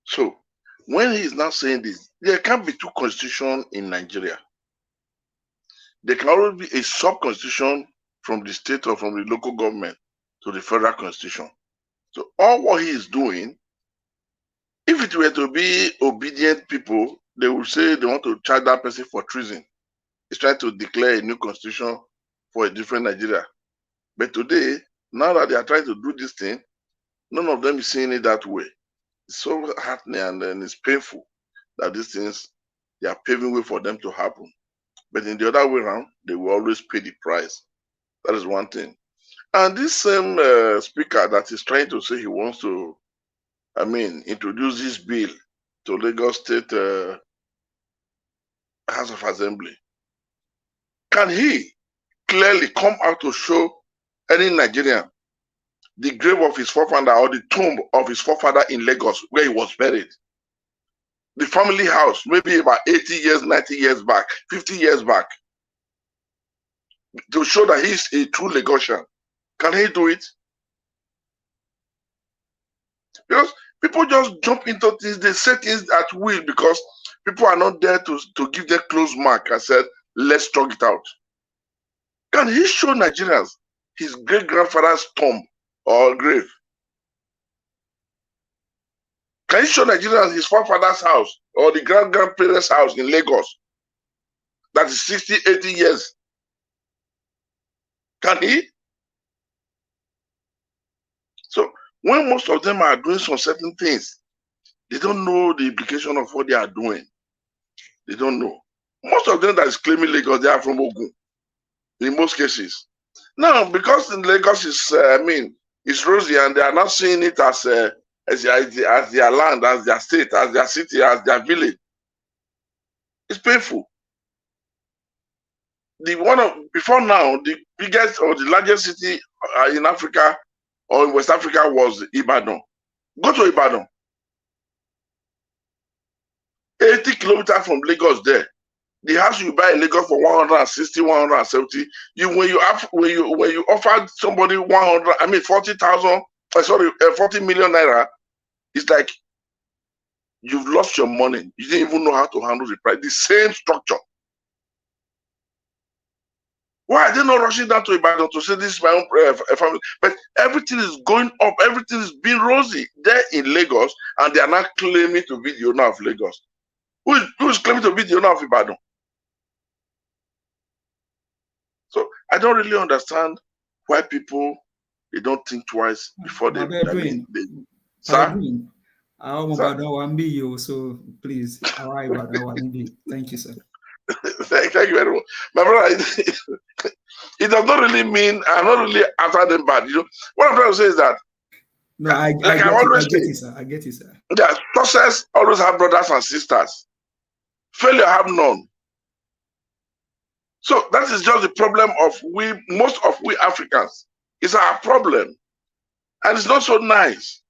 So when he is now saying this, there can't be two constitutions in Nigeria. There can always be a sub-constitution from the state or from the local government to the federal constitution. So all what he is doing, if it were to be obedient people, they would say they want to charge that person for treason. He's trying to declare a new constitution for a different Nigeria. But today, now that they are trying to do this thing, none of them is seeing it that way. It's so heartening and then it's painful that these things, they are paving way for them to happen. But in the other way around, they will always pay the price. That is one thing. And this same speaker that is trying to say he wants to, introduce this bill to Lagos State House of Assembly, can he clearly come out to show any Nigerian the grave of his forefather or the tomb of his forefather in Lagos where he was buried? The family house, maybe about 80 years, 90 years back, 50 years back, to show that he's a true Lagosian. Can he do it? Because people just jump into things, they say things at will because people are not there to give their close mark and said, let's struggle it out. Can he show Nigerians his great-grandfather's tomb or grave? Can he show Nigerians his forefather's house or the grandparents' house in Lagos that is 60, 80 years? Can he? So when most of them are doing some certain things, they don't know the implication of what they are doing. They don't know. Most of them that is claiming Lagos, they are from Ogun, in most cases. Now, because in Lagos is, it's rosy, and they are not seeing it as their land, as their state, as their city, as their village. It's painful. Before now, the biggest or the largest city in Africa or in West Africa was Ibadan. Go to Ibadan. 80 kilometers from Lagos there. The house you buy in Lagos for 160, 170. When you offer somebody 40,000, 40 million naira, it's like you've lost your money. You didn't even know how to handle the price. The same structure. Why are they not rushing down to Ibadan to say this is my own family? But everything is going up. Everything is being rosy there in Lagos, and they are not claiming to be the owner of Lagos. Who is claiming to be the owner of Ibadan? So I don't really understand why people, they don't think twice before they. So please, thank you, sir. Thank you very much, my brother. It does not really mean I'm not really after them bad. You know what I'm trying to say is that no, I get it, sir. I get it, sir. That success always have brothers and sisters. Failure have none. So that is just the problem of most of we Africans. It's our problem, and it's not so nice.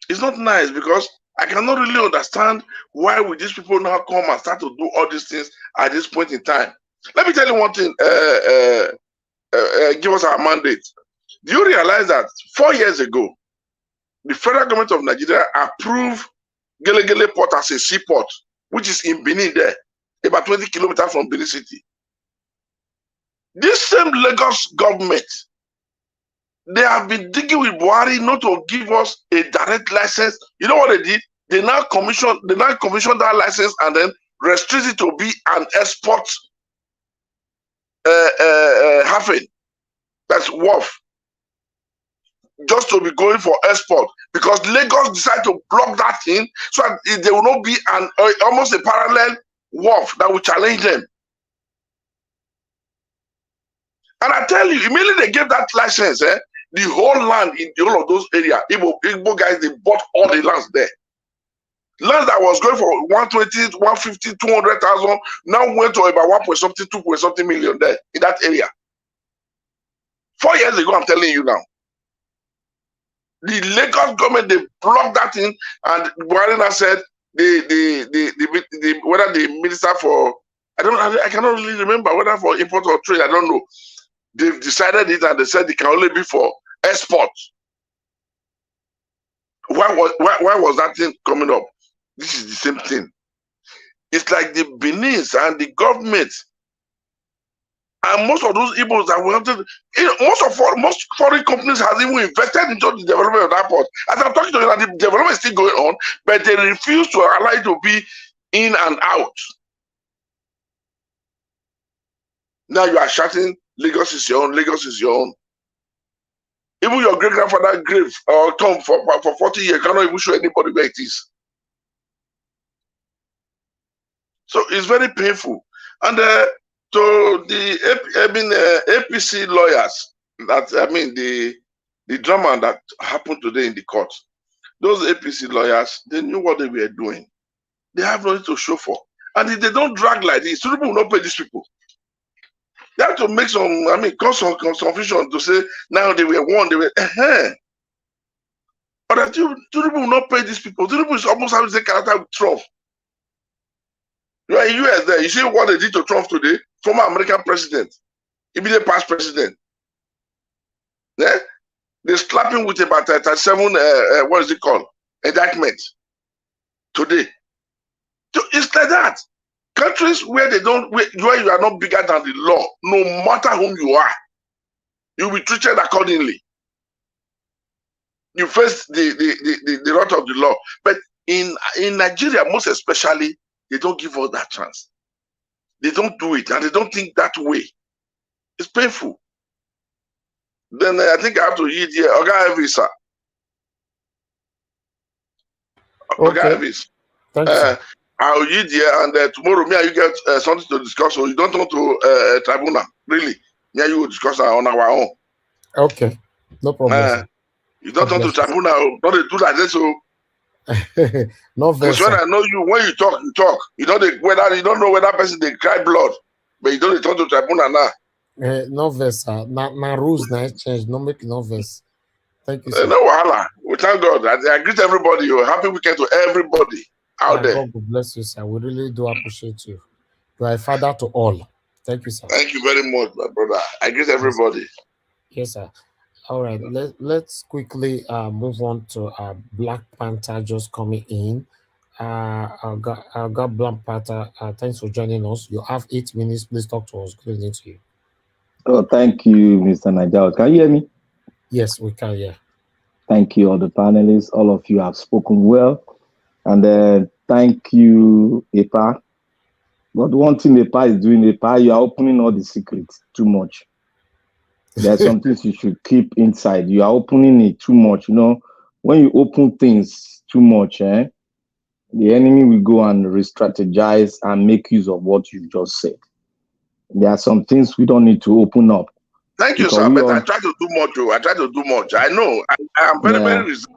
It's not nice because I cannot really understand why would these people now come and start to do all these things at this point in time. Let me tell you one thing. Give us our mandate. Do you realize that 4 years ago, the federal government of Nigeria approved Gelegele Port as a seaport, which is in Benin there, about 20 kilometers from Benin City. This same Lagos government, they have been digging with Buhari not to give us a direct license. You know what they did? They now commissioned that license and then restrict it to be an export hafen. That's wharf. Just to be going for export. Because Lagos decided to block that thing so that there will not be almost a parallel wharf that will challenge them. And I tell you, immediately they gave that license, the whole land in the whole of those areas, Igbo guys, they bought all the lands there. Land that was going for 120, 150, 200,000, now went to about 1.something, 2.something million there in that area. 4 years ago, I'm telling you now. The Lagos government, they blocked that thing, and Buhari said whether the minister for I cannot really remember whether for import or trade, I don't know. They've decided it and they said it can only be for export. Why was that thing coming up? This is the same thing. It's like the Benin and the government and most of those Igbos that wanted, most foreign companies has even invested into the development of that port. As I'm talking to you, the development is still going on, but they refuse to allow it to be in and out. Now you are shouting, Lagos is your own, Lagos is your own. Even your great-grandfather grave or tomb for 40 years cannot even show anybody where it is. So it's very painful. And to the APC lawyers, the drama that happened today in the court, those APC lawyers, they knew what they were doing. They have nothing to show for. And if they don't drag like this, people will not pay these people. They have to make cause some confusion to say now they were won, they were But that Tinubu will not pay these people. Tinubu is almost having the same character with Trump. You are in US there. You see what they did to Trump today? Former American president, immediate past president. Yeah? They slapped him with about 37, what is it called? Indictment. Today. So it's like that. Countries where where you are not bigger than the law, no matter whom you are, you'll be treated accordingly. You face the wrath of the law. But in Nigeria, most especially, they don't give us that chance. They don't do it, and they don't think that way. It's painful. Then I think I have to yield here. Oga Elvis, sir. Oga Elvis. Thank you. I'll yield here, and tomorrow, me and you get something to discuss. So you don't want to tribunal, really. Me and you will discuss on our own. Okay, no problem. You don't want to tribunal, don't do like this. So no, because when I know you, when you talk, you talk. You don't know whether person they cry blood, but you don't talk to tribunal now. No verse, na rules na change. No make no verse. Thank you. No wahala. We thank God. I greet everybody. Happy weekend to everybody. out there. God bless you, sir. We really do appreciate you. You are a father to all. Thank you, sir. Thank you very much, my brother. I greet everybody. Yes, sir. All right, let's quickly move on to Black Panther just coming in. I've got Black Panther. Thanks for joining us. You have 8 minutes. Please talk to us. Good evening to you. Oh, thank you, Mr. Nigel. Can you hear me? Yes, we can. Yeah. Thank you, all the panelists. All of you have spoken well, and thank you, EPA. But one thing EPA is doing, EPA, you are opening all the secrets too much. There are some things you should keep inside. You are opening it too much. You know, when you open things too much, the enemy will go and re-strategize and make use of what you just said. There are some things we don't need to open up. Thank you, sir. But I try to do much. I try to do much. I know. I am very, very reserved.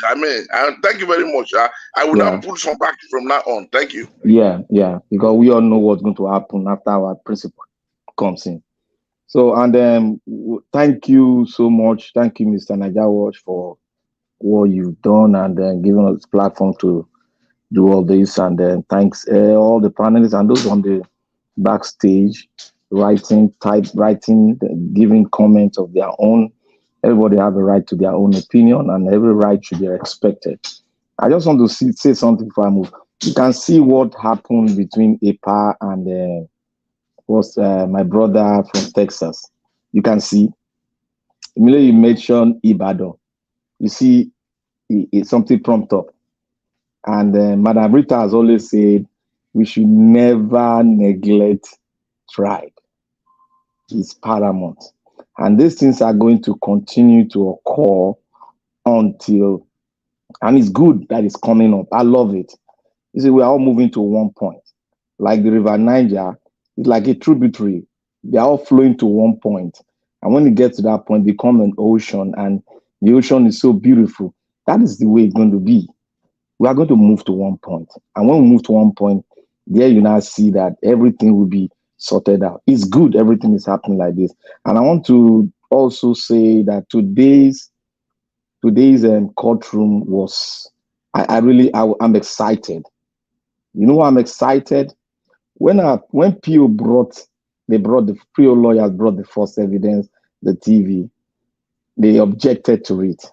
I mean, thank you very much. I will not put some back from now on. Thank you. Yeah, because we all know what's going to happen after our principal comes in. So, and thank you so much. Thank you, Mr. Niger Watch, for what you've done and giving us platform to do all this. And thanks all the panelists and those on the backstage, writing, giving comments of their own. Everybody have a right to their own opinion, and every right should be respected. I just want to say something before I move. You can see what happened between EPA and my brother from Texas. You can see, immediately you mentioned Ibadan. You see, it's something prompt up. And Madam Rita has always said, we should never neglect tribe. It's paramount. And these things are going to continue to occur until, and it's good that it's coming up. I love it. You see, we're all moving to one point. Like the River Niger, it's like a tributary. They're all flowing to one point. And when it gets to that point, they become an ocean. And the ocean is so beautiful. That is the way it's going to be. We are going to move to one point. And when we move to one point, there you now see that everything will be sorted out. It's good everything is happening like this. And I want to also say that today's courtroom was, I'm excited. You know why I'm excited? When PO the PO lawyers brought the first evidence, the TV, they objected to it.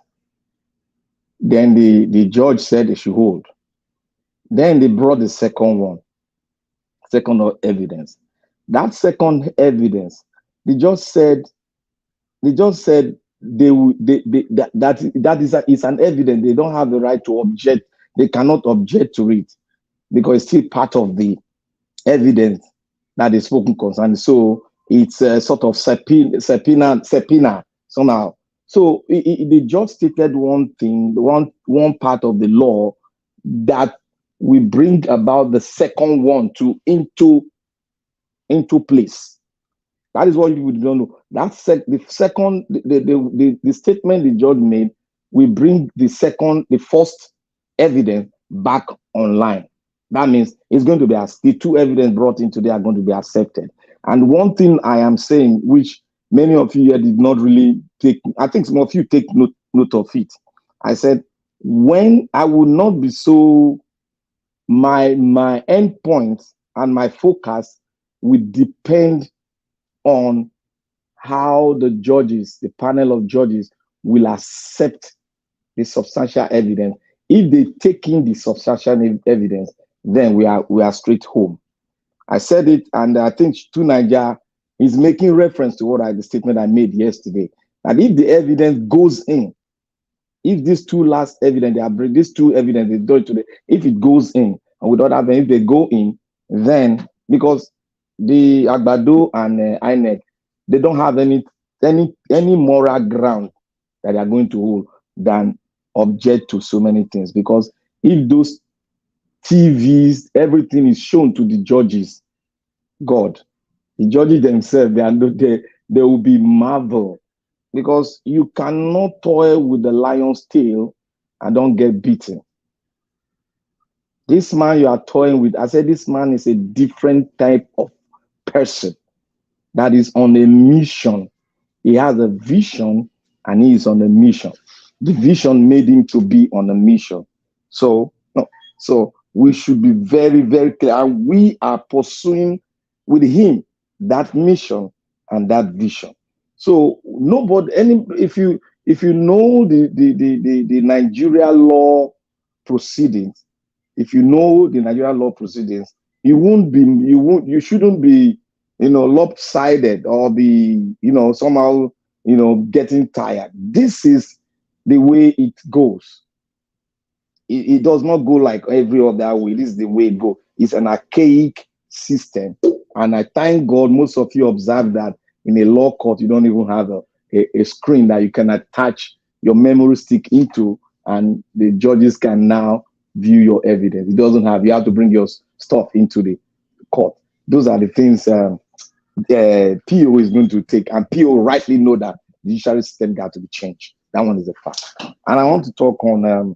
Then the judge said they should hold. Then they brought the second evidence. That second evidence, they just said that is an evidence. They don't have the right to object. They cannot object to it because it's still part of the evidence that is spoken concerning. So it's a sort of subpoena somehow. So they just stated one thing, one part of the law that we bring about the second one into place. That is what you would don't know. That's the statement the judge made. We bring the first evidence back online. That means it's going to be the two evidence brought into there are going to be accepted. And one thing I am saying, which many of you here did not really take, I think some of you take note of it. I said, when I will not be so, my end point and my focus will depend on how the judges, the panel of judges, will accept the substantial evidence. If they take in the substantial evidence, then we are straight home. I said it, and I think Niger is making reference to the statement I made yesterday. That if the evidence goes in, if these two last evidence, these two evidence they do it today, if it goes in, and we don't have if they go in, then because the Agbado and INEC, they don't have any moral ground that they are going to hold than object to so many things. Because if those TVs, everything is shown to the judges, God, the judges themselves, they will be marvel. Because you cannot toy with the lion's tail and don't get beaten. This man you are toying with, I said this man is a different type of person that is on a mission. He has a vision and he is on a mission. The vision made him to be on a mission. So we should be very, very clear. And we are pursuing with him that mission and that vision. So nobody, if you know the Nigeria law proceedings, if you know the Nigeria law proceedings, you shouldn't be, lopsided or be, somehow, getting tired. This is the way it goes. It does not go like every other way. This is the way it goes. It's an archaic system. And I thank God most of you observe that in a law court, you don't even have a screen that you can attach your memory stick into, and the judges can now view your evidence. It doesn't have, you have to bring your stuff into the court. Those are the things PO is going to take, and PO rightly know that the judiciary system got to be changed. That one is a fact. And I want to talk on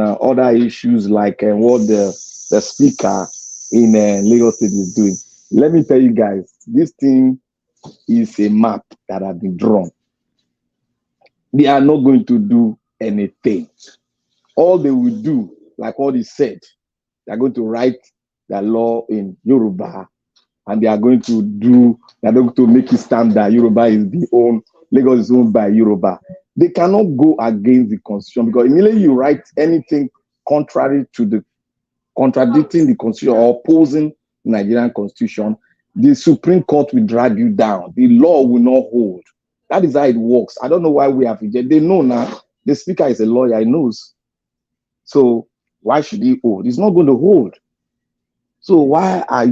other issues like what the speaker in Lagos State is doing. Let me tell you guys, this thing is a map that has been drawn. They are not going to do anything. All they will do, like what he said, they're going to write the law in Yoruba, and they are going to make it stand that Yoruba is Lagos is owned by Yoruba. They cannot go against the constitution, because immediately you write anything contradicting the constitution or opposing the Nigerian constitution, the Supreme Court will drag you down. The law will not hold. That is how it works. I don't know why we have rejected. They know now. The speaker is a lawyer, he knows. So why should he hold? It's not going to hold. So why are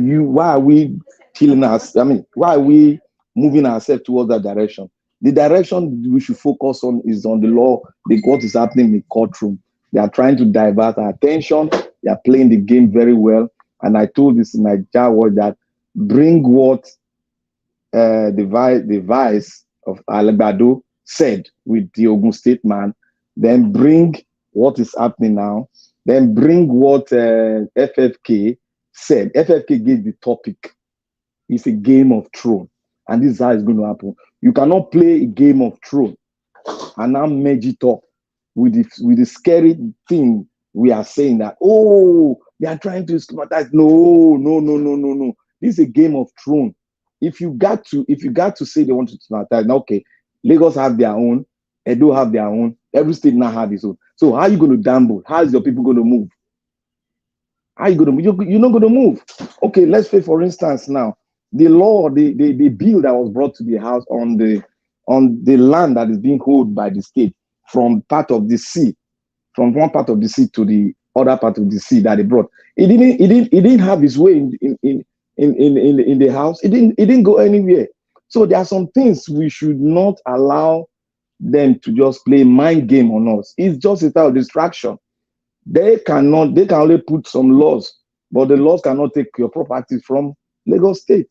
we killing us? I mean, why are we moving ourselves towards that direction? The direction we should focus on is on the law, what is happening in the courtroom. They are trying to divert our attention. They are playing the game very well. And I told this in Nigeria that bring what the vice of Alebado said with the Ogun State man, then bring what is happening now, then bring what FFK said. FFK gave the topic. It's a game of throne. And this is how it's going to happen. You cannot play a game of throne and now merge it up with the scary thing we are saying that, they are trying to stigmatize. No. This is a game of throne. If you got to say they want to stigmatize, now okay, Lagos have their own, Edo have their own, every state now have its own. So how are you going to gamble? How is your people going to move? How are you going to move? You're not going to move. Okay, let's say for instance now, the law, the bill that was brought to the house on the land that is being held by the state from part of the sea, from one part of the sea to the other part of the sea that they brought. It didn't have its way in the house. It didn't go anywhere. So there are some things we should not allow them to just play mind game on us. It's just a type of distraction. They can only put some laws, but the laws cannot take your property from Lagos State.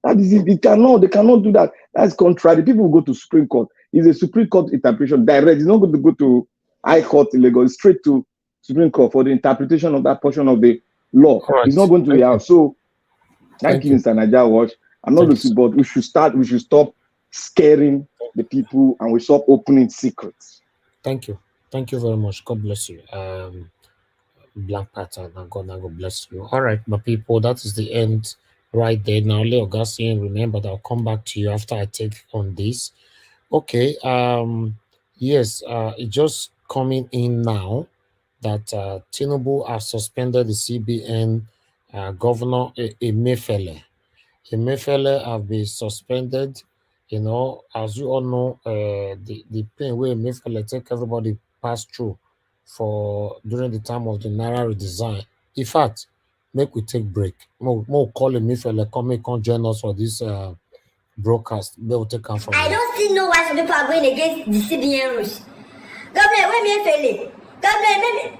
That is it. They cannot do that. That's contrary. People will go to Supreme Court. It's a Supreme Court interpretation direct. It's not going to go to High Court in Lagos. Straight to Supreme Court for the interpretation of that portion of the law. Right. It's not going to be out. So thank you, Mr. Nigeria Watch. I'm not looking, but we should stop scaring the people, and we stop opening secrets. Thank you very much. God bless you. Black pattern, and God bless you. All right, my people, that is the end right there. Now, Leo Garcian, remember that I'll come back to you after I take on this. Okay. Yes, it's just coming in now that Tinubu has suspended the CBN Governor Emefiele. Emefiele have been suspended. As you all know, the pain where Emefiele take everybody pass through during the time of the Naira redesign. In fact, make we take break. More call Emefiele come join us for this broadcast. They will take from I don't still know why some people are going against the CBN rules. Governor, when Emefiele, Governor,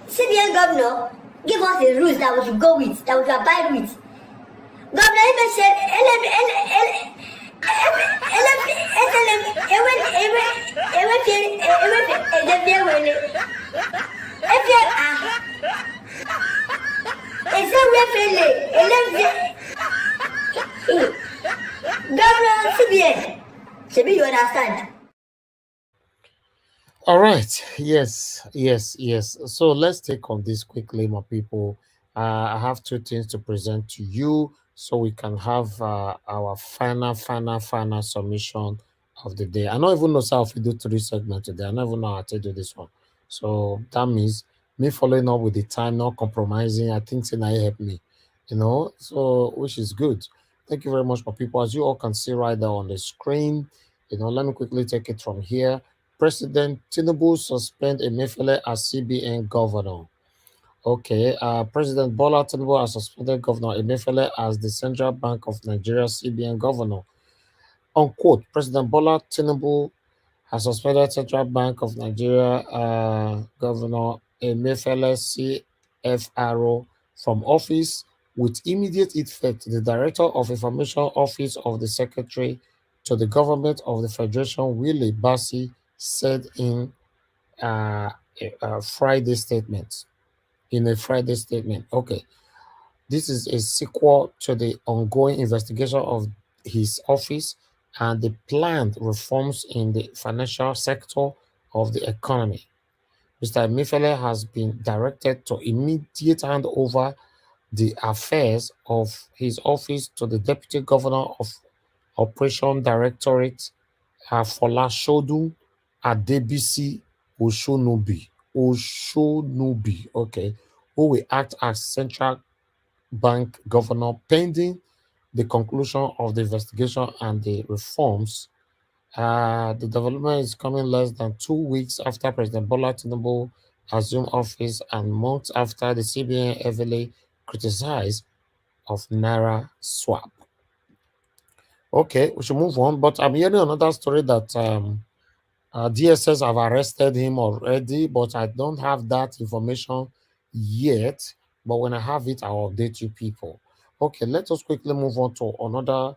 CBN governor give us the rules that we should go with, that we should abide with. Governor even said, Et ça, Emefiele, élève. Governor CBN. Maybe you understand. All right. Yes. So let's take on this quickly, my people. I have two things to present to you so we can have our final submission of the day. I don't even know how if we do 3 segments today. I don't even know how to do this one. So that means me following up with the time, not compromising. I think Sinai helped me, so which is good. Thank you very much, my people. As you all can see right there on the screen, let me quickly take it from here. President Tinubu suspend Emefiele as CBN governor. Okay, President Bola Tinubu has suspended Governor Emefiele as the Central Bank of Nigeria CBN governor. Unquote. President Bola Tinubu has suspended Central Bank of Nigeria Governor Emefiele CFRO from office with immediate effect. The Director of Information Office of the Secretary to the Government of the Federation, Willie Bassi, said in a Friday statement. Okay. This is a sequel to the ongoing investigation of his office and the planned reforms in the financial sector of the economy. Mr. Emefiele has been directed to immediate hand over the affairs of his office to the Deputy Governor of Operation Directorate, Folashodu Adebisi Oshonubi, okay, who will act as Central Bank Governor pending the conclusion of the investigation and the reforms. The development is coming less than 2 weeks after President Bola Tinubu assumed office and months after the CBN heavily criticized of Naira swap. Okay, we should move on. But I'm hearing another story that DSS have arrested him already, but I don't have that information yet. But when I have it, I'll update you people. Okay, let us quickly move on to another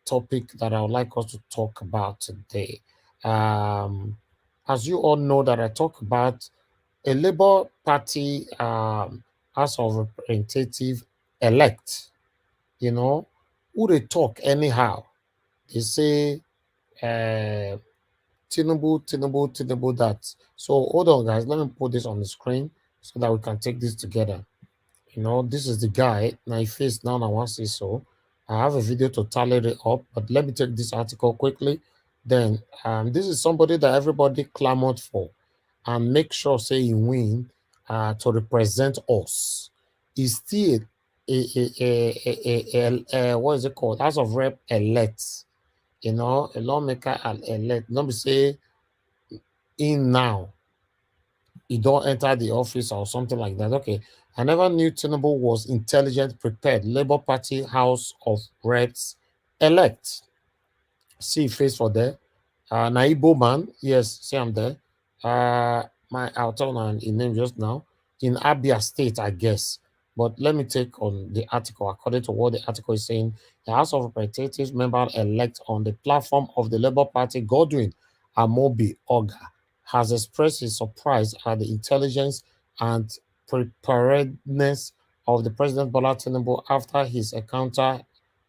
topic that I would like us to talk about today. As you all know that I talk about a Labour Party House of Representative elect, who they talk anyhow. They say Tinubu that. So hold on, guys. Let me put this on the screen so that we can take this together. This is the guy. Now, his face now, I want to see so. I have a video to tally it up, but let me take this article quickly. Then, this is somebody that everybody clamored for and make sure say he win to represent us. He's still what is it called? House of Rep elect. A lawmaker elect. Let me say in now. He don't enter the office or something like that. Okay. I never knew Tinubu was intelligent, prepared. Labour Party House of Reps elect. See face for there. Naibo man. Yes, see I'm there. I'll tell my name just now. In Abia State, I guess. But let me take on the article. According to what the article is saying, the House of Representatives member elect on the platform of the Labour Party, Godwin Amobi Oga, has expressed his surprise at the intelligence and preparedness of the President Bola Tinubu after his encounter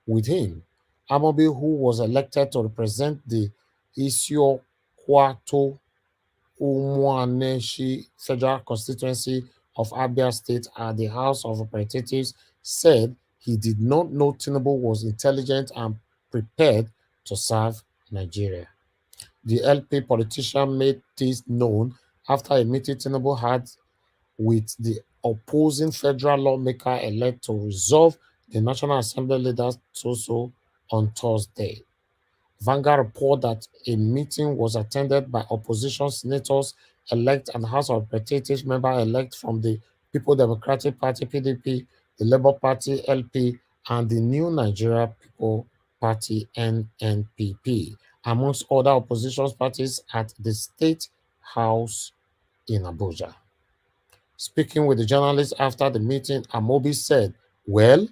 with him. Amobi, who was elected to represent the Isio Kwato Umuaneshi Federal Constituency of Abia State at the House of Representatives, said he did not know Tinubu was intelligent and prepared to serve Nigeria. The LP politician made this known after a meeting Tinubu had with the opposing federal lawmaker elect to resolve the National Assembly leaders also on Thursday. Vanguard report that a meeting was attended by opposition senators elect and House of Representatives member elect from the People Democratic Party (PDP), the Labour Party (LP), and the New Nigeria People Party (NNPP), amongst other opposition parties at the State House in Abuja. Speaking with the journalists after the meeting, Amobi said, "Well,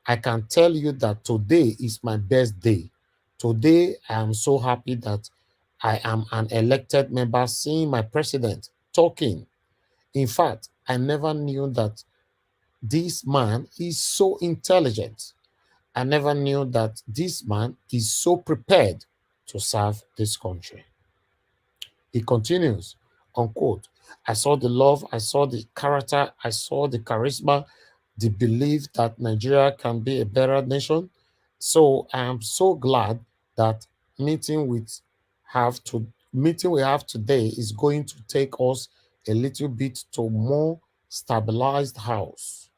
I can tell you that today is my best day. Today, I am so happy that I am an elected member seeing my president talking. In fact, I never knew that this man is so intelligent. I never knew that this man is so prepared to serve this country. He continues, unquote, I saw the love, I saw the character, I saw the charisma, the belief that Nigeria can be a better nation. So I am so glad that meeting we have today is going to take us a little bit to more stabilized house.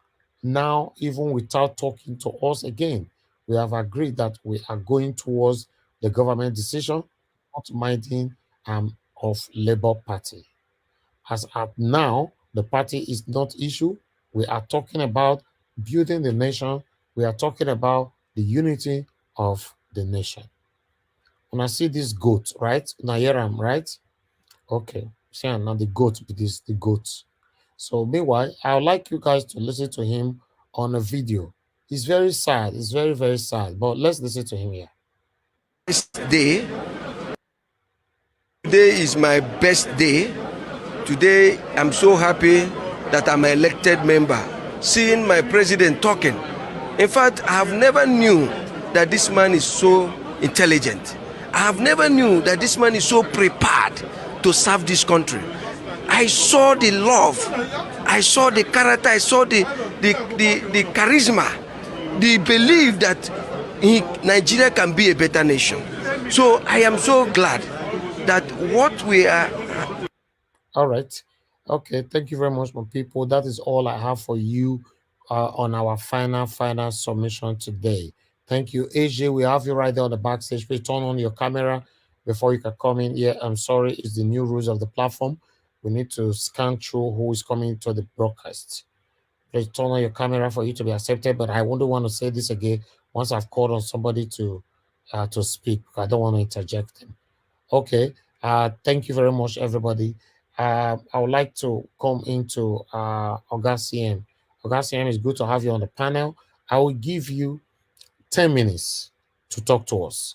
Now, even without talking to us again, we have agreed that we are going towards the government decision, not minding of Labour Party. As at now, the party is not issue. We are talking about building the nation. We are talking about the unity of the nation. When I see this goat, right? Nayeram, right? Okay. See, now the goat, this the goat. So meanwhile, I would like you guys to listen to him on a video. It's very sad. It's very, very sad. But let's listen to him here. Day. Today is my best day. Today, I'm so happy that I'm an elected member. Seeing my president talking. In fact, I have never knew that this man is so intelligent. I have never knew that this man is so prepared to serve this country. I saw the love, I saw the character, I saw the charisma, the belief that Nigeria can be a better nation. So I am so glad that what we are. All right. Okay. Thank you very much, my people. That is all I have for you on our final submission today. Thank you, AJ. We have you right there on the backstage. Please turn on your camera before you can come in. Yeah, I'm sorry. It's the new rules of the platform. We need to scan through who is coming to the broadcast. Please turn on your camera for you to be accepted. But I wouldn't want to say this again once I've called on somebody to speak. I don't want to interject them. Okay. Thank you very much, everybody. I would like to come into Augustine. Augustine, it's good to have you on the panel. I will give you 10 minutes to talk to us.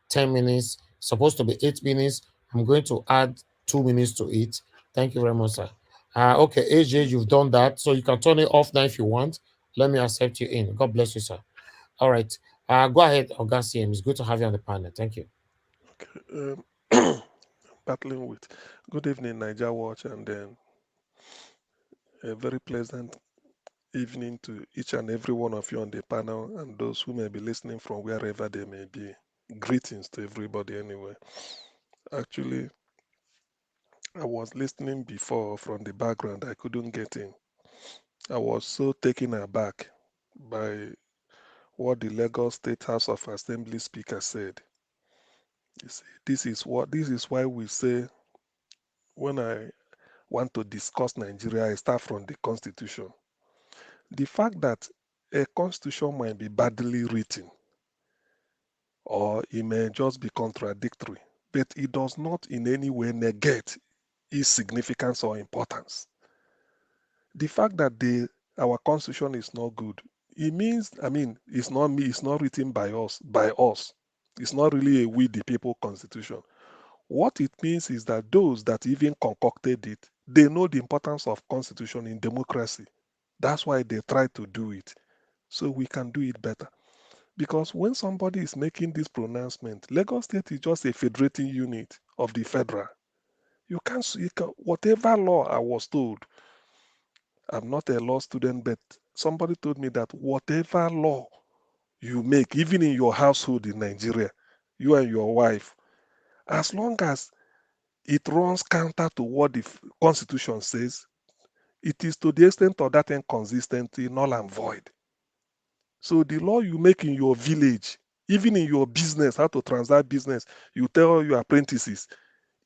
10 minutes, supposed to be 8 minutes. I'm going to add 2 minutes to it. Thank you very much, sir. Okay, AJ, you've done that. So you can turn it off now if you want. Let me accept you in. God bless you, sir. All right. Go ahead, Augustine. It's good to have you on the panel. Thank you. Okay. Battling with. Good evening, Niger Watch, and then a very pleasant evening to each and every one of you on the panel and those who may be listening from wherever they may be. Greetings to everybody anyway. Actually, I was listening before from the background. I couldn't get in. I was so taken aback by what the Lagos State House of Assembly Speaker said. You see, this is why we say when I want to discuss Nigeria, I start from the Constitution. The fact that a Constitution might be badly written or it may just be contradictory, but it does not in any way negate its significance or importance. The fact that our Constitution is not good, it means, it's not me, it's not written by us. It's not really a we the people Constitution. What it means is that those that even concocted it, they know the importance of Constitution in democracy. That's why they try to do it. So we can do it better. Because when somebody is making this pronouncement, Lagos State is just a federating unit of the federal. You can whatever law I was told, I'm not a law student, but somebody told me that whatever law you make, even in your household in Nigeria, you and your wife, as long as it runs counter to what the Constitution says, it is to the extent of that inconsistency null and void. So the law you make in your village, even in your business, how to transact business, you tell your apprentices,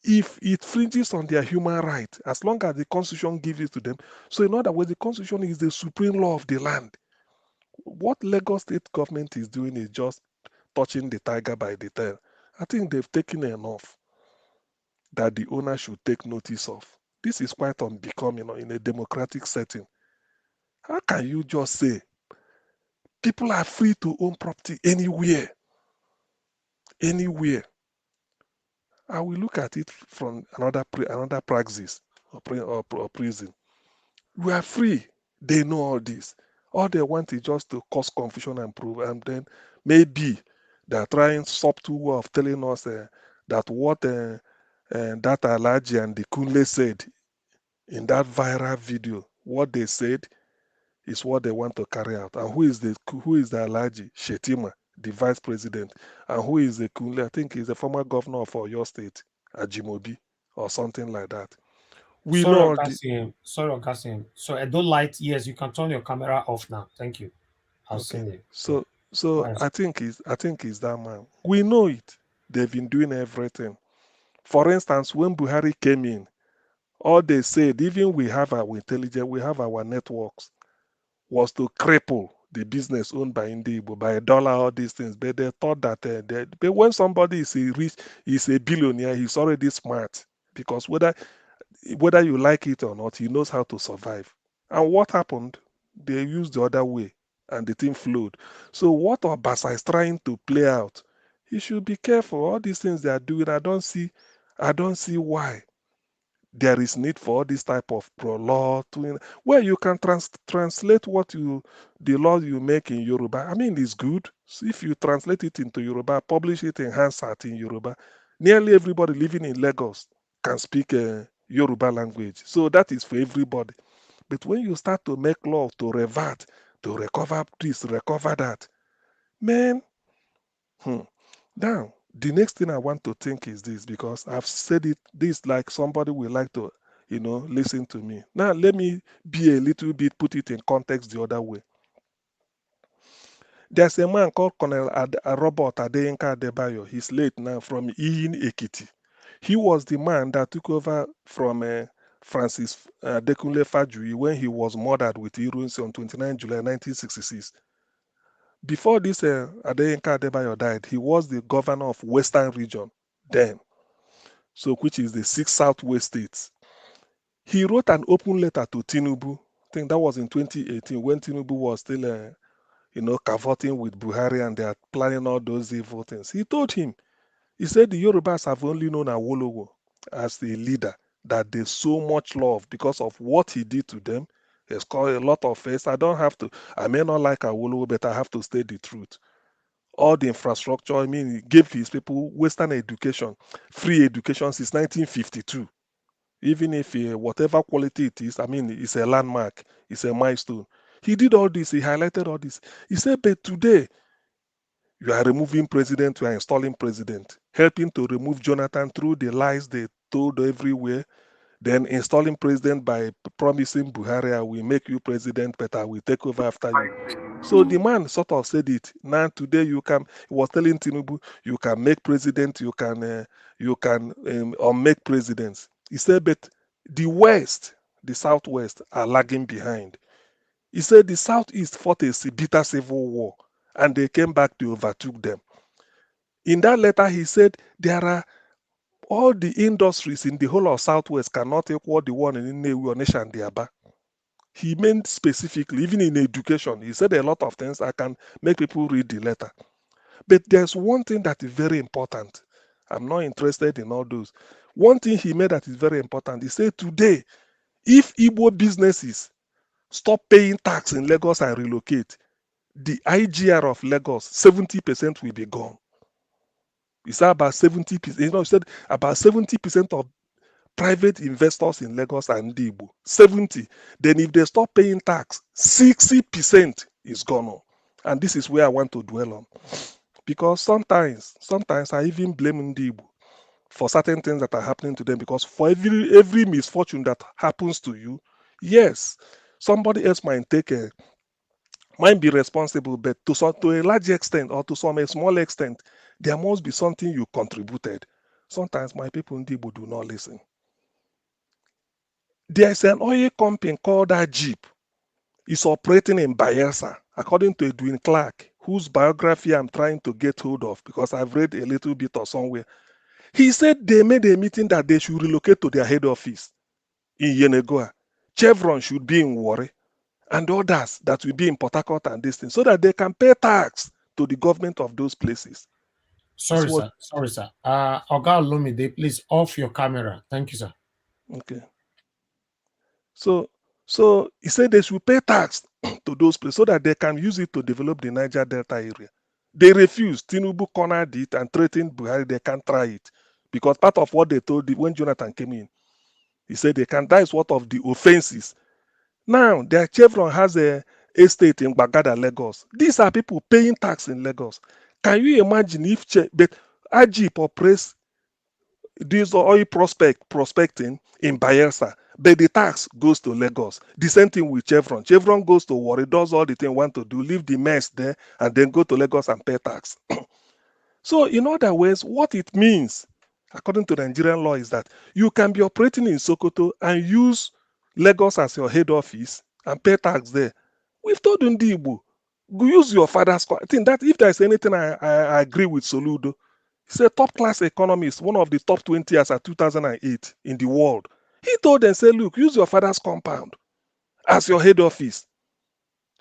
if it fringes on their human right, as long as the Constitution gives it to them. So in other words, the Constitution is the supreme law of the land. What Lagos State government is doing is just touching the tiger by the tail. I think they've taken enough that the owner should take notice of. This is quite unbecoming in a democratic setting. How can you just say people are free to own property anywhere? Anywhere. I will look at it from another praxis or prison. We are free. They know all this. All they want is just to cause confusion and prove, and then maybe they're trying subtle way of telling us that what that Alaji and the Kunle said in that viral video, what they said is what they want to carry out. And who is the Alaji? Shetima, the vice president. And who is the Kunle? I think he's the former governor of Oyo State, Ajimobi, or something like that. We Sorry, know Okasim. Sorry, Okasim. So I don't light. Yes, you can turn your camera off now. Thank you. I've seen it. So Yes. I think he's that man. We know it. They've been doing everything. For instance, when Buhari came in, all they said, even we have our intelligence, we have our networks, was to cripple the business owned by Indigo by $1, all these things. But they thought that but when somebody is a billionaire, he's already smart, because whether you like it or not, he knows how to survive. And what happened? They used the other way, and the thing flowed. So what Obasa is trying to play out, he should be careful. All these things they are doing, I don't see why there is need for all this type of pro-law where you can translate the law you make in Yoruba. I mean, it's good. So if you translate it into Yoruba, publish it in Hansard in Yoruba, nearly everybody living in Lagos can speak Yoruba language. So that is for everybody. But when you start to make law to revert, to recover this, recover that, man, now, the next thing I want to think is this, because I've said it, this like somebody will like to, listen to me. Now, let me be a little bit, put it in context the other way. There's a man called Colonel Robert Adeyinka Adebayo. He's late now, from Iyin Ekiti. He was the man that took over from Francis Adekunle Fajuyi when he was murdered with Irunsi on 29 July 1966. Before this Adeyinka Adebayo died, he was the governor of Western Region then, so which is the 6 Southwest states. He wrote an open letter to Tinubu. I think that was in 2018 when Tinubu was still, cavorting with Buhari, and they are planning all those evil things. He told him, he said the Yorubas have only known Awolowo as the leader that they so much love because of what he did to them. It's called a lot of face. I may not like Awolowo, but I have to state the truth. All the infrastructure, I mean, he gave his people Western education, free education since 1952. Even if whatever quality it is, I mean, it's a landmark, it's a milestone. He did all this, he highlighted all this. He said, but today, you are removing president, you are installing president, helping to remove Jonathan through the lies they told everywhere, then installing president by promising Buhari, I will make you president, but I will take over after you. So the man sort of said it. Now today he was telling Tinubu, you can make president, you can make presidents. He said, but the West, the Southwest are lagging behind. He said the Southeast fought a bitter civil war, and they came back to overtook them. In that letter, he said there are all the industries in the whole of Southwest cannot equal the one in Nnewi, Onitsha, and Diaba. He meant specifically, even in education, he said a lot of things. I can make people read the letter. But there's one thing that is very important. I'm not interested in all those. One thing he made that is very important. He said today, if Igbo businesses stop paying tax in Lagos and relocate, the IGR of Lagos, 70% will be gone. He said about 70%. He said about 70% of private investors in Lagos and Igbo, 70. Then if they stop paying tax, 60% is gone. And this is where I want to dwell on. Because sometimes I even blame Igbo for certain things that are happening to them, because for every misfortune that happens to you, yes, somebody else might be responsible, but to a large extent or to some small extent, there must be something you contributed. Sometimes my people in Igbo do not listen. There's an oil company called Ajib. It's operating in Bayelsa, according to Edwin Clark, whose biography I'm trying to get hold of because I've read a little bit or somewhere. He said they made a meeting that they should relocate to their head office in Yenagoa. Chevron should be in Warri, and others that will be in Port Harcourt and this thing, so that they can pay tax to the government of those places. Sorry, sir. Oga Olumide, please off your camera. Thank you, sir. Okay. So he said they should pay tax to those places so that they can use it to develop the Niger Delta area. They refused. Tinubu cornered it and threatened Buhari they can't try it. Because part of what they told when Jonathan came in, he said they can. That is what of the offenses. Now, their Chevron has a estate in Bagada, Lagos. These are people paying tax in Lagos. Can you imagine if Ajip operates this oil prospecting in Bayelsa, but the tax goes to Lagos. The same thing with Chevron. Chevron goes to Warri, does all the thing want to do, leave the mess there, and then go to Lagos and pay tax. So, in other words, what it means, according to Nigerian law, is that you can be operating in Sokoto and use Lagos as your head office and pay tax there. We've told Ndibu, use your father's. I think that if there's anything I agree with Soludo, he's a top-class economist, one of the top 20 as of 2008 in the world. He told them, say, look, use your father's compound as your head office.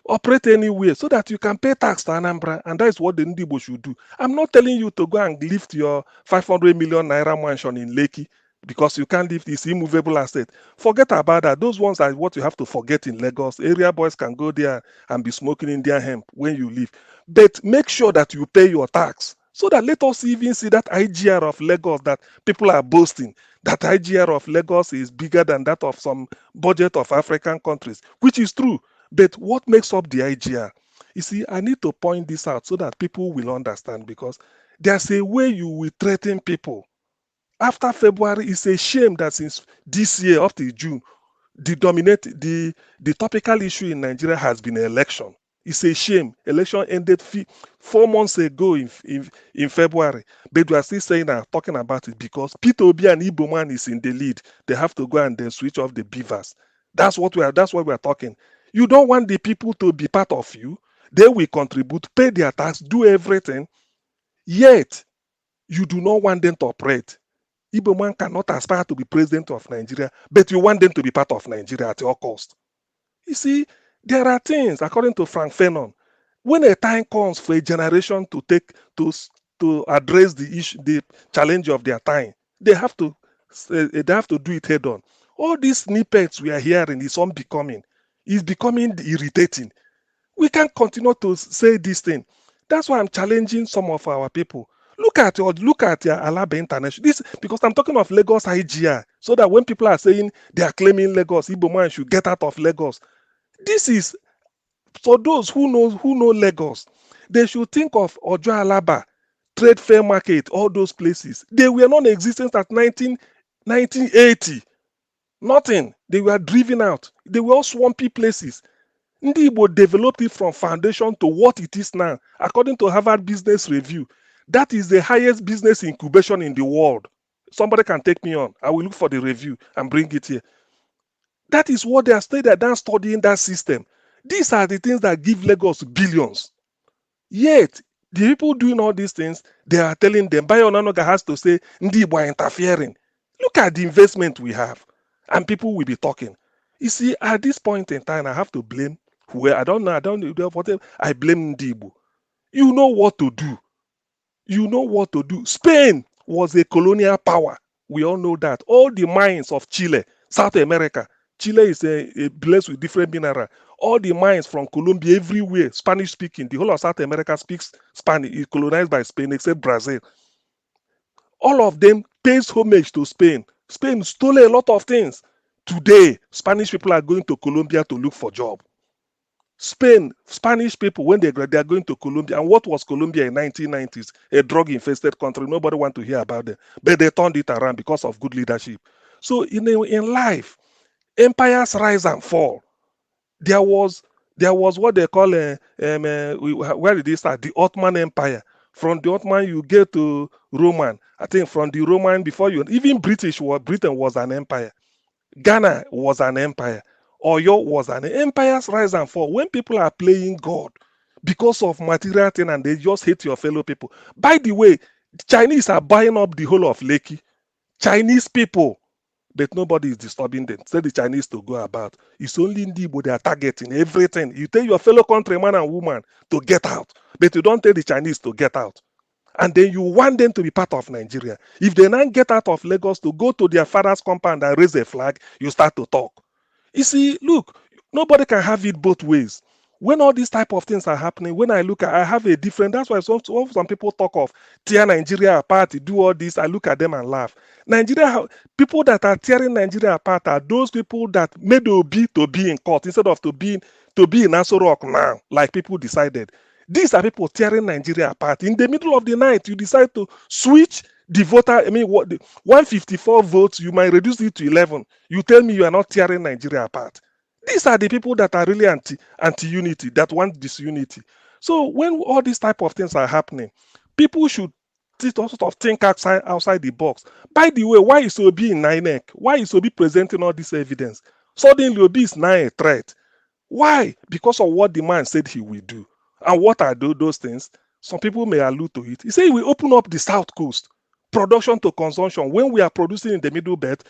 Operate anywhere so that you can pay tax to Anambra, and that is what the Ndibo should do. I'm not telling you to go and lift your 500 million naira mansion in Lekki because you can't lift this immovable asset. Forget about that. Those ones are what you have to forget in Lagos. Area boys can go there and be smoking Indian hemp when you leave. But make sure that you pay your tax so that let us even see that IGR of Lagos that people are boasting. That IGR of Lagos is bigger than that of some budget of African countries, which is true. But what makes up the IGR? You see, I need to point this out so that people will understand, because there's a way you will threaten people. After February, it's a shame that since this year up to June, the topical issue in Nigeria has been election. It's a shame. Election ended 4 months ago in February, but we are still saying that, talking about it because Peter Obi and Igbo man is in the lead. They have to go and then switch off the beavers. That's what we are talking. You don't want the people to be part of you. They will contribute, pay their tax, do everything. Yet, you do not want them to operate. Igbo man cannot aspire to be president of Nigeria, but you want them to be part of Nigeria at all cost. You see, there are things, according to Frank Fanon, when a time comes for a generation to address the issue, the challenge of their time, they have to do it head on. All these snippets we are hearing is unbecoming. It's becoming irritating. We can't continue to say this thing. That's why I'm challenging some of our people. Look at your Alaba International. This, because I'm talking of Lagos IGR, so that when people are saying they are claiming Lagos, Igbo man should get out of Lagos. This is for those who know Lagos. They should think of Ojo Alaba, Trade Fair Market, all those places. They were non-existent at 1980. Nothing. They were driven out. They were all swampy places. Ndi Igbo developed it from foundation to what it is now. According to Harvard Business Review, that is the highest business incubation in the world. Somebody can take me on. I will look for the review and bring it here. That is what they are studying that system. These are the things that give Lagos billions. Yet, the people doing all these things, they are telling them, Bayo Nanoga has to say, Ndi Igbo are interfering. Look at the investment we have. And people will be talking. You see, at this point in time, I have to blame whoever. I don't know whatever. I blame Ndibu. You know what to do. You know what to do. Spain was a colonial power. We all know that. All the mines of Chile, South America. Chile is blessed with different minerals. All the mines from Colombia, everywhere, Spanish speaking. The whole of South America speaks Spanish. It's colonized by Spain, except Brazil. All of them pays homage to Spain. Spain stole a lot of things. Today, Spanish people are going to Colombia to look for job. Spanish people, when they are going to Colombia, and what was Colombia in 1990s? A drug-infested country. Nobody want to hear about them. But they turned it around because of good leadership. So in life, empires rise and fall. There was what they call where did it start? The Ottoman Empire. From the Ottoman, you get to Roman. I think from the Roman, even Britain was an empire. Ghana was an empire. Oyo was an empire's rise and fall. When people are playing God because of material thing and they just hate your fellow people. By the way, the Chinese are buying up the whole of Lekki. Chinese people, but nobody is disturbing them. Tell the Chinese to go about. It's only Ndibo they are targeting everything. You tell your fellow countryman and woman to get out, but you don't tell the Chinese to get out. And then you want them to be part of Nigeria. If they now get out of Lagos to go to their father's compound and raise a flag, you start to talk. You see, look, nobody can have it both ways. when all these type of things are happening, when I look at, I have a different, that's why some people talk of tear Nigeria apart, do all this, I look at them and laugh. People that are tearing Nigeria apart are those people that made Obi to be in court instead of to be in Aso Rock now, like people decided. These are people tearing Nigeria apart. In the middle of the night, you decide to switch the voter, 154 votes, you might reduce it to 11. You tell me you are not tearing Nigeria apart. These are the people that are really anti-unity, that want disunity. So when all these type of things are happening, people should sort of think outside the box. By the way, why is Obi in INEC? Why is Obi presenting all this evidence? Suddenly Obi is now a threat. Why? Because of what the man said he will do. And what are those things? Some people may allude to it. He said we open up the South Coast, production to consumption. When we are producing in the Middle Belt,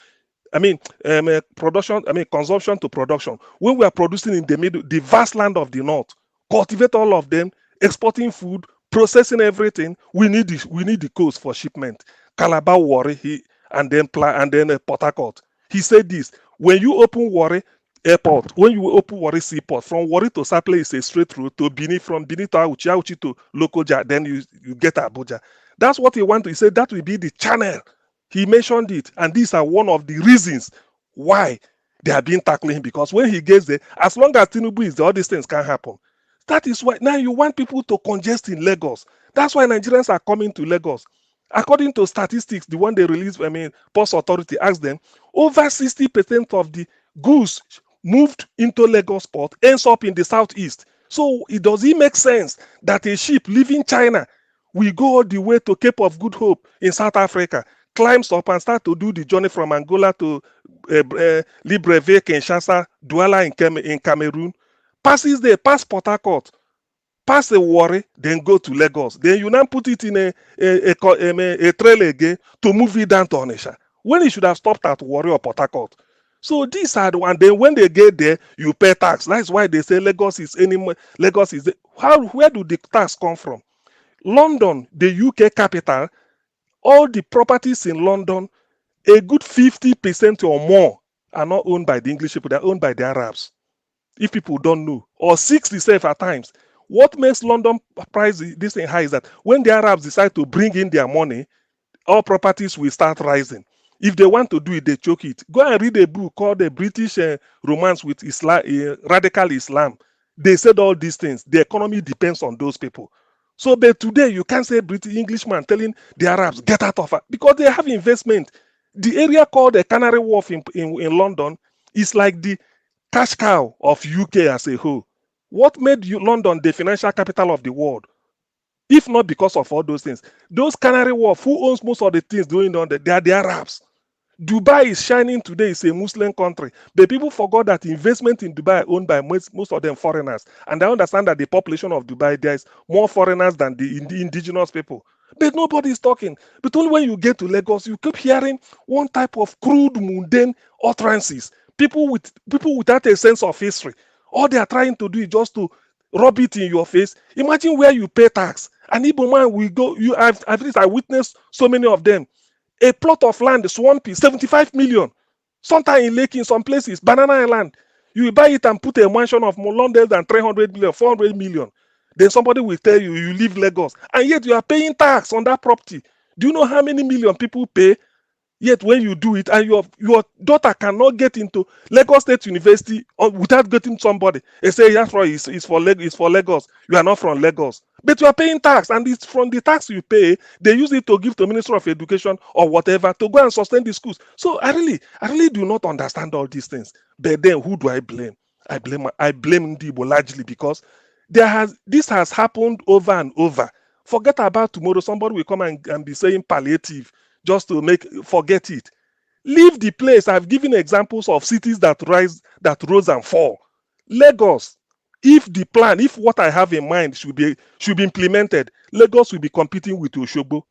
consumption to production. When we are producing in the vast land of the North, cultivate all of them, exporting food, processing everything, we need the coast for shipment. Calabar, Warri, and then Port Harcourt. He said this: when you open Warri Airport, when you open Warri Seaport, from Warri to Saple is a straight route to Benin, from Benin to Auchi to Lokoja, then you get Abuja. That's what he wanted. He said that will be the channel. He mentioned it, and these are one of the reasons why they have been tackling him, because when he gets there, as long as Tinubu is there, all these things can happen. That is why now you want people to congest in Lagos. That's why Nigerians are coming to Lagos. According to statistics, the one they released, Post Authority asked them, over 60% of the goods moved into Lagos port ends up in the southeast. So does it make sense that a ship leaving China will go all the way to Cape of Good Hope in South Africa, climbs up and start to do the journey from Angola to Libreville, Kinshasa, Douala in Cameroon, passes there, pass Port Harcourt, pass the Warri, then go to Lagos. Then you now put it in a trail again to move it down to Onitsha, when it should have stopped at Warri or Port Harcourt. So these are the one. Then when they get there, you pay tax. That's why they say Lagos is where do the tax come from? London, the UK capital, all the properties in London, a good 50% or more are not owned by the English people, they're owned by the Arabs. If people don't know, or 60% at times. What makes London price this thing high is that when the Arabs decide to bring in their money, all properties will start rising. If they want to do it, they choke it. Go and read a book called The British Romance with Islam, Radical Islam. They said all these things. The economy depends on those people. So, but today you can't say British Englishman telling the Arabs get out of it because they have investment. The area called the Canary Wharf in London is like the cash cow of UK as a whole. What made London the financial capital of the world? If not because of all those things. Those Canary Wharf, who owns most of the things going on there, they are the Arabs. Dubai is shining today, it's a Muslim country. But people forgot that investment in Dubai are owned by most of them foreigners. And I understand that the population of Dubai, there is more foreigners than the indigenous people. But nobody is talking. But only when you get to Lagos, you keep hearing one type of crude, mundane utterances. People without a sense of history. All they are trying to do is just to rub it in your face. Imagine where you pay tax. An Igbo man will go, I witnessed so many of them. A plot of land, swampy, 75 million. Sometimes in Lake, in some places, Banana Island. You will buy it and put a mansion of more less than 300 million, 400 million. Then somebody will tell you, you leave Lagos. And yet you are paying tax on that property. Do you know how many million people pay? Yet when you do it, and your daughter cannot get into Lagos State University without getting somebody. They say, yes, right, it's for Lagos. You are not from Lagos. But you are paying tax, and it's from the tax you pay, they use it to give to Ministry of Education or whatever to go and sustain the schools. So I really do not understand all these things. But then who do I blame? I blame Ndibo largely because this has happened over and over. Forget about tomorrow. Somebody will come and be saying palliative just to forget it. Leave the place. I've given examples of cities that rose and fall. Lagos, if what I have in mind should be implemented, Lagos will be competing with Osogbo.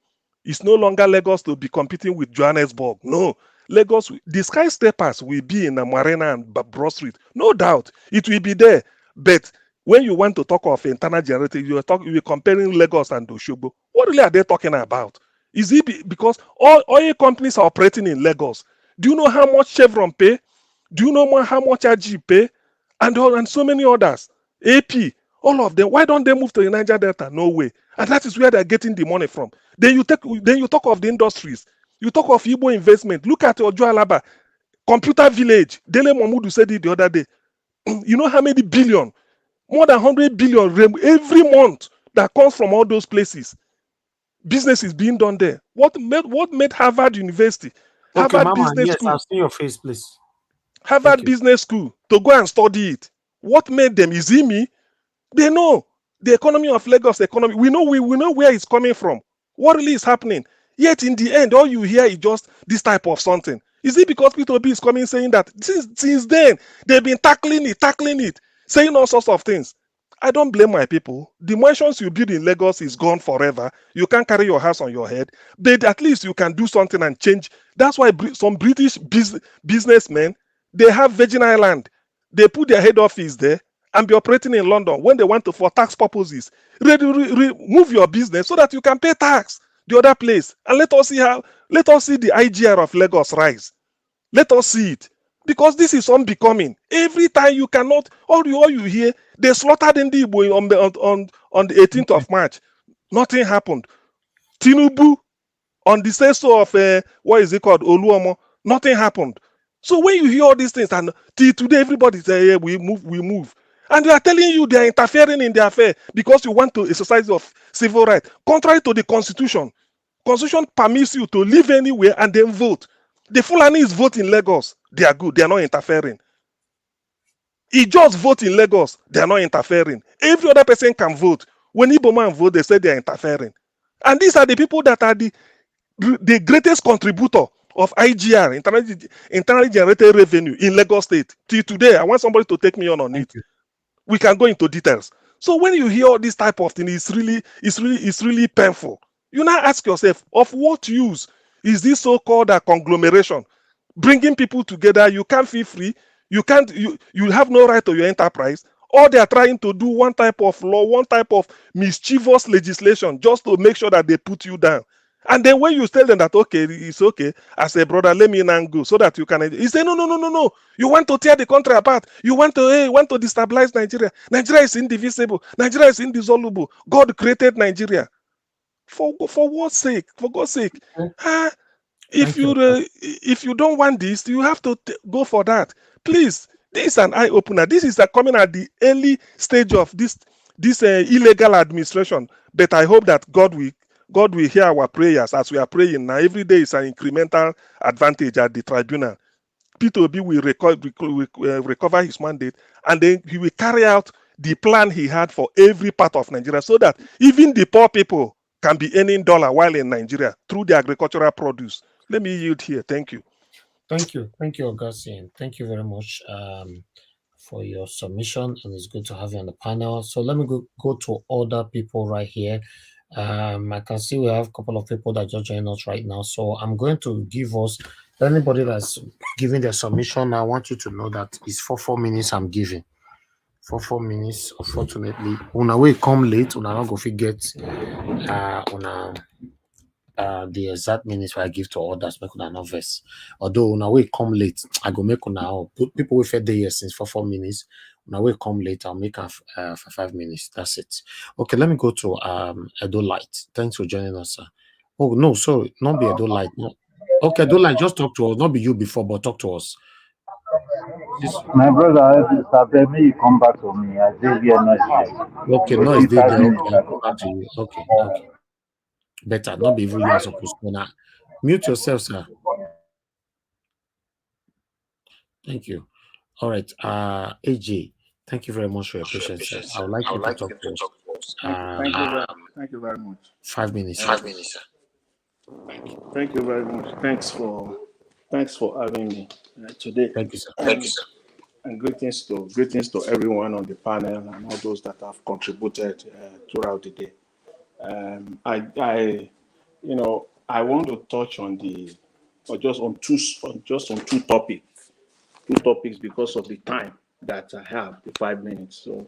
It's no longer Lagos to be competing with Johannesburg. No. Lagos, the skyscrapers will be in the Marina and Broad Street. No doubt. It will be there. But when you want to talk of internal generating, you're comparing Lagos and Osogbo. What really are they talking about? Is it because all oil companies are operating in Lagos? Do you know how much Chevron pay? Do you know how much AG pay? And so many others. AP, all of them. Why don't they move to the Niger Delta? No way. And that is where they're getting the money from. Then you talk of the industries. You talk of Igbo investment. Look at Ojo Alaba, Computer Village. Dele Momudu said it the other day. You know how many billion? More than 100 billion every month that comes from all those places. Business is being done there. What made Harvard University, Okay, Harvard Mama. Business Yes, School, I've seen your face, please. Harvard Thank you. Business School to go and study it? What made them? Is it me? They know the economy of Lagos economy. We know where it's coming from. What really is happening? Yet in the end, all you hear is just this type of something. Is it because P2B is coming saying that since then they've been tackling it, saying all sorts of things? I don't blame my people. The mansions you build in Lagos is gone forever. You can't carry your house on your head, but at least you can do something and change. That's why some British businessmen, they have Virgin Island. They put their head office there and be operating in London when they want to, for tax purposes. Move your business so that you can pay tax the other place. And let us see the IGR of Lagos rise. Let us see it. Because this is unbecoming. Every time you cannot, all you hear, they slaughtered in the Igbo on the 18th of March. Nothing happened. Tinubu, on the say so of what is it called, Oluomo, nothing happened. So when you hear all these things, and till today everybody say, yeah, we move. And they are telling you they are interfering in the affair because you want to exercise of civil rights. Contrary to the Constitution. Constitution permits you to live anywhere and then vote. The Fulanis vote in Lagos. They are good. They are not interfering. He just vote in Lagos. They are not interfering. Every other person can vote. When Igbo man vote, they say they are interfering. And these are the people that are the greatest contributor of IGR, internally generated revenue in Lagos State. Till today, I want somebody to take me on it. We can go into details. So when you hear all this type of thing, it's really painful. You now ask yourself, of what use is this so-called conglomeration? Bringing people together, you can't feel free, you have no right to your enterprise. Or they are trying to do one type of law, one type of mischievous legislation just to make sure that they put you down. And then when you tell them that, okay, it's okay, as a brother, let me now go so that you can. He say, no. You want to tear the country apart. You want to destabilize Nigeria. Nigeria is indivisible. Nigeria is indissoluble. God created Nigeria. For what sake? For God's sake. If you don't want this, you have to go for that. Please, this is an eye opener. This is coming at the early stage of this illegal administration. But I hope that God will hear our prayers as we are praying now. Every day is an incremental advantage at the tribunal. P2B will recover his mandate, and then he will carry out the plan he had for every part of Nigeria, so that even the poor people can be earning dollar while in Nigeria through the agricultural produce. Let me yield here. Thank you. Thank you, Augustine. Thank you very much for your submission, and it's good to have you on the panel. So let me go to other people right here. I can see we have a couple of people that just joined us right now. So I'm going to give us, anybody that's giving their submission, I want you to know that it's for 4 minutes I'm giving. For 4 minutes, unfortunately. Una will come late, una not go forget the exact minutes where I give to others, make una no verse. Although una will come late, I go make una people will fed there since for 4 minutes. Una will come late, I'll make for 5 minutes. That's it. Okay, let me go to Edo Light. Thanks for joining us, sir. Oh no, sorry, not be Edo Light. No. Okay, Edo Light, just talk to us. Not be you before, but talk to us. My brother, may you come back to me. I say we are not. Okay, no, it's there. Okay, I'll come back to you. Okay. Better not be even you are supposed to now. Mute yourself, sir. Thank you. All right, AJ, thank you very much for your patience, sir. I would like you to talk to us. Thank you very much. 5 minutes. 5 minutes, sir. Thank you very much. Thanks for having me today. Thank you, sir. Thank you, sir. And greetings to everyone on the panel and all those that have contributed throughout the day. I want to touch on two topics because of the time that I have, the 5 minutes. So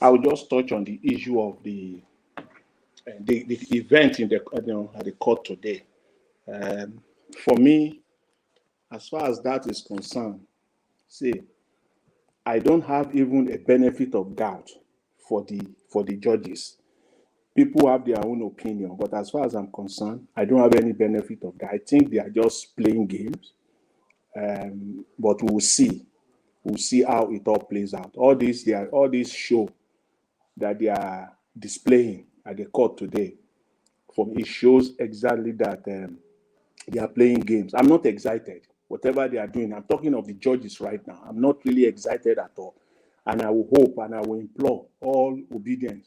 I will just touch on the issue of the event in at the court today. For me, as far as that is concerned, see, I don't have even a benefit of doubt for the judges. People have their own opinion, but as far as I'm concerned, I don't have any benefit of that. I think they are just playing games, but we'll see. We'll see how it all plays out. All this show that they are displaying at the court today, for me, it shows exactly that they are playing games. I'm not excited. Whatever they are doing, I'm talking of the judges right now. I'm not really excited at all. And I will hope and I will implore all obedient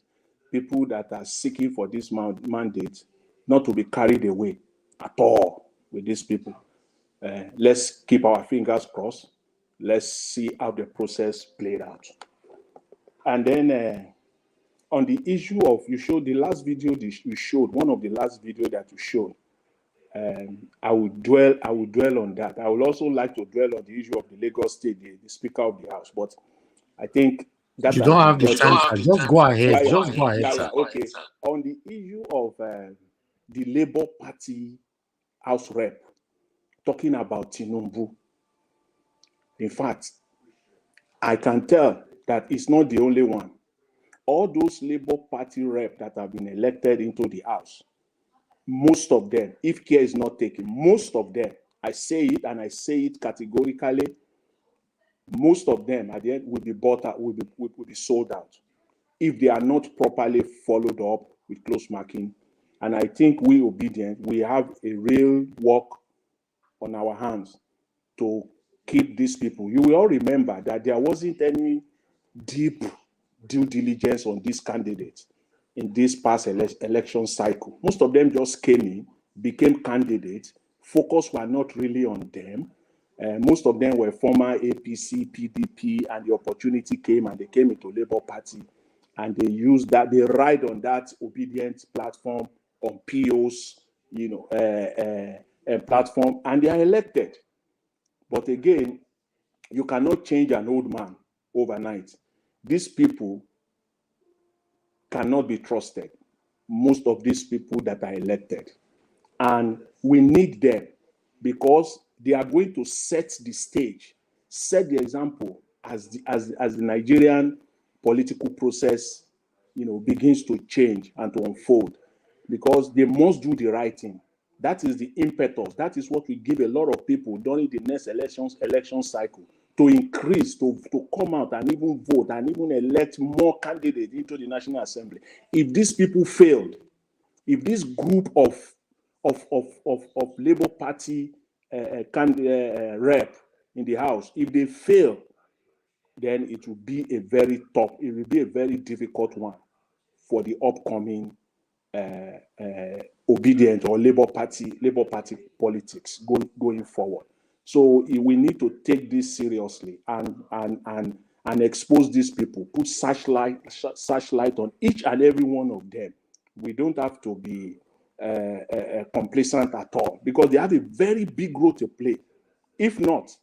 people that are seeking for this mandate not to be carried away at all with these people. Let's keep our fingers crossed. Let's see how the process played out. And then on the issue of, you showed the last video you showed, one of the last video that you showed, I will dwell on that. I would also like to dwell on the issue of the Lagos State, the Speaker of the House, but I think that you don't have the time, sir. Just go ahead. Just go ahead, sir. Okay. On the issue of the Labour Party House Rep, talking about Tinubu, in fact, I can tell that it's not the only one. All those Labour Party reps that have been elected into the House, most of them, if care is not taken, most of them, I say it and I say it categorically, most of them at the end will be bought out, will be sold out if they are not properly followed up with close marking. And I think we obedient, we have a real work on our hands to keep these people. You will all remember that there wasn't any deep due diligence on these candidates in this past election cycle. Most of them just came in, became candidates. Focus were not really on them. Most of them were former APC, PDP, and the opportunity came and they came into Labour Party and they used that, they ride on that obedient platform on PO's, platform, and they are elected. But again, you cannot change an old man overnight. These people cannot be trusted, most of these people that are elected. And we need them because they are going to set the stage, set the example as the Nigerian political process, begins to change and to unfold, because they must do the right thing. That is the impetus. That is what we give a lot of people during the next election cycle, to increase, to come out and even vote and even elect more candidates into the National Assembly. If these people failed, if this group of Labour Party rep in the House, if they fail, then it will be a very tough, it will be a very difficult one for the upcoming obedient or Labour Party politics going forward. So we need to take this seriously and expose these people, put searchlight on each and every one of them. We don't have to be complacent at all, because they have a very big role to play. If not,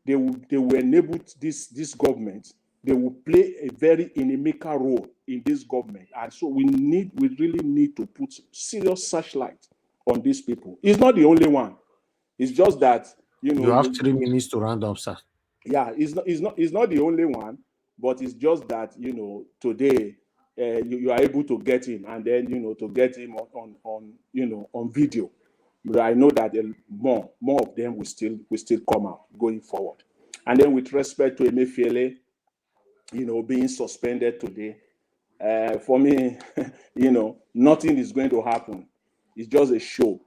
they will enable this government. They will play a very inimical role in this government, and so we really need to put serious searchlight on these people. It's not the only one. It's just that you have 3 minutes to round up, sir. Yeah, it's not the only one, but it's just that today you are able to get him, and then to get him on video. But I know that more of them will still come out going forward. And then with respect to Emefiele, being suspended today, for me, nothing is going to happen. It's just a show.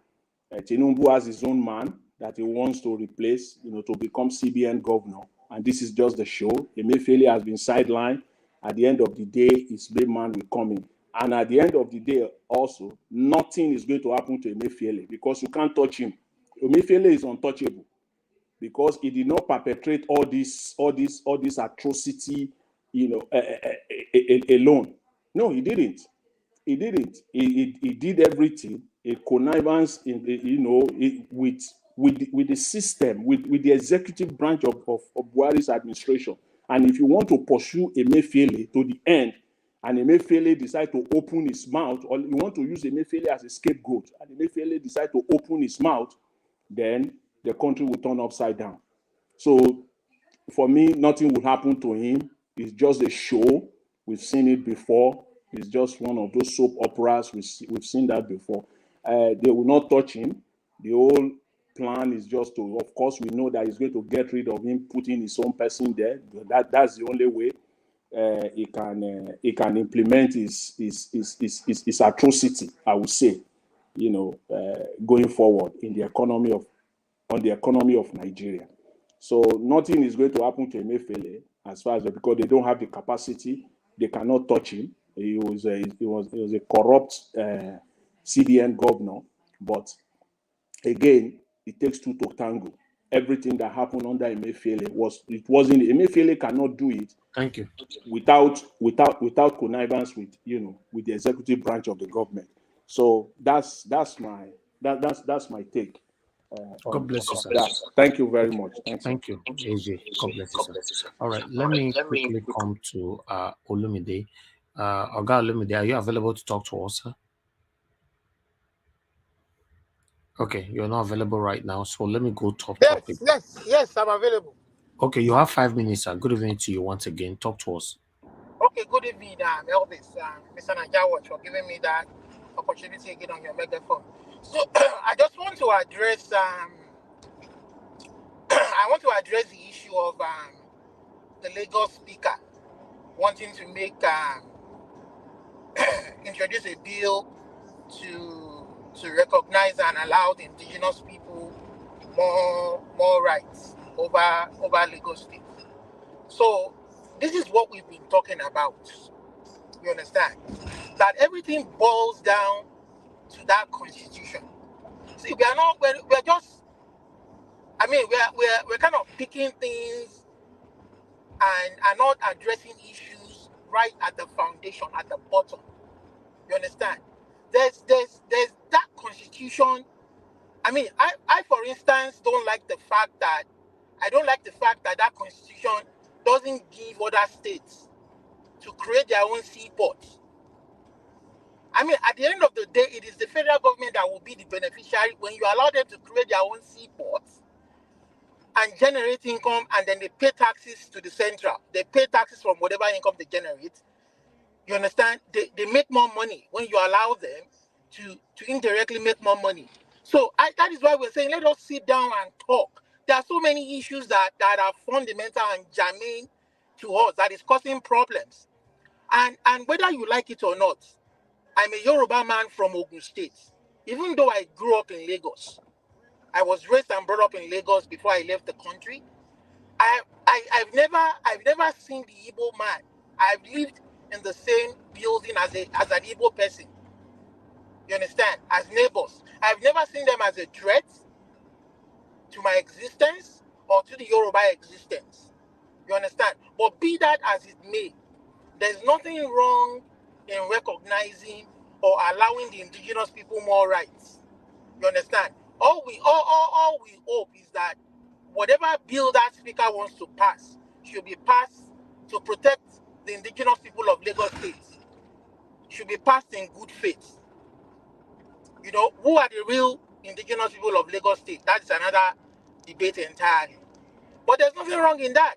Tinubu has his own man that he wants to replace, to become CBN governor. And this is just the show. Emefiele has been sidelined. At the end of the day, his main man will come in. And at the end of the day, also, nothing is going to happen to Emefiele, because you can't touch him. Emefiele is untouchable because he did not perpetrate all this atrocity, alone. No, he didn't. He didn't. He did everything. A connivance, with the system, with the executive branch of Buhari's administration. And if you want to pursue Emefiele to the end, and Emefiele decide to open his mouth, or you want to use Emefiele as a scapegoat, and Emefiele decide to open his mouth, then the country will turn upside down. So for me, nothing will happen to him. It's just a show. We've seen it before. It's just one of those soap operas. We've seen that before. They will not touch him. The whole plan is just to, of course, we know that he's going to get rid of him, putting his own person there. That's the only way he can implement his atrocity, I would say, going forward on the economy of Nigeria. So nothing is going to happen to Emefiele as far as because they don't have the capacity. They cannot touch him. He was a corrupt CBN governor, but again, it takes two to tango. Everything that happened under Emefiele wasn't. Emefiele cannot do it. Thank you. Without connivance with the executive branch of the government. So that's my take. God bless you, sir. Thank you very much. Thank you, AJ. God bless you, sir. All right, let me quickly come to Olumide. Oga Olumide, are you available to talk to us, sir? Okay, you're not available right now, so let me go top topic. Yes, I'm available. Okay, you have 5 minutes, sir. Good evening to you once again. Talk to us. Okay, good evening, Elvis, Mr. Najawat, for giving me that opportunity again on your megaphone. So I just want to address the issue of the Lagos speaker wanting to make introduce a bill to recognize and allow the indigenous people more rights over Lagos State. So this is what we've been talking about. You understand? That everything boils down to that constitution. See, we're just, I mean, we're kind of picking things and are not addressing issues right at the foundation, at the bottom. You understand? There's that constitution. I mean, I for instance don't like the fact that that constitution doesn't give other states to create their own seaports. I mean, at the end of the day, it is the federal government that will be the beneficiary when you allow them to create their own seaports and generate income, and then they pay taxes to the central. They pay taxes from whatever income they generate. You understand? They make more money when you allow them to indirectly make more money. So that is why we're saying, let us sit down and talk. There are so many issues that are fundamental and germane to us that is causing problems. And whether you like it or not, I'm a Yoruba man from Ogun State. Even though I grew up in Lagos, I was raised and brought up in Lagos before I left the country. I've never seen the Igbo man. I've lived in the same building as an Igbo person. You understand? As neighbors. I've never seen them as a threat to my existence or to the Yoruba existence. You understand? But be that as it may, there's nothing wrong in recognizing or allowing the indigenous people more rights. You understand? All we hope is that whatever bill that speaker wants to pass should be passed to protect the indigenous people of Lagos State. Should be passed in good faith. You know, who are the real indigenous people of Lagos State? That's another debate entirely. But there's nothing wrong in that.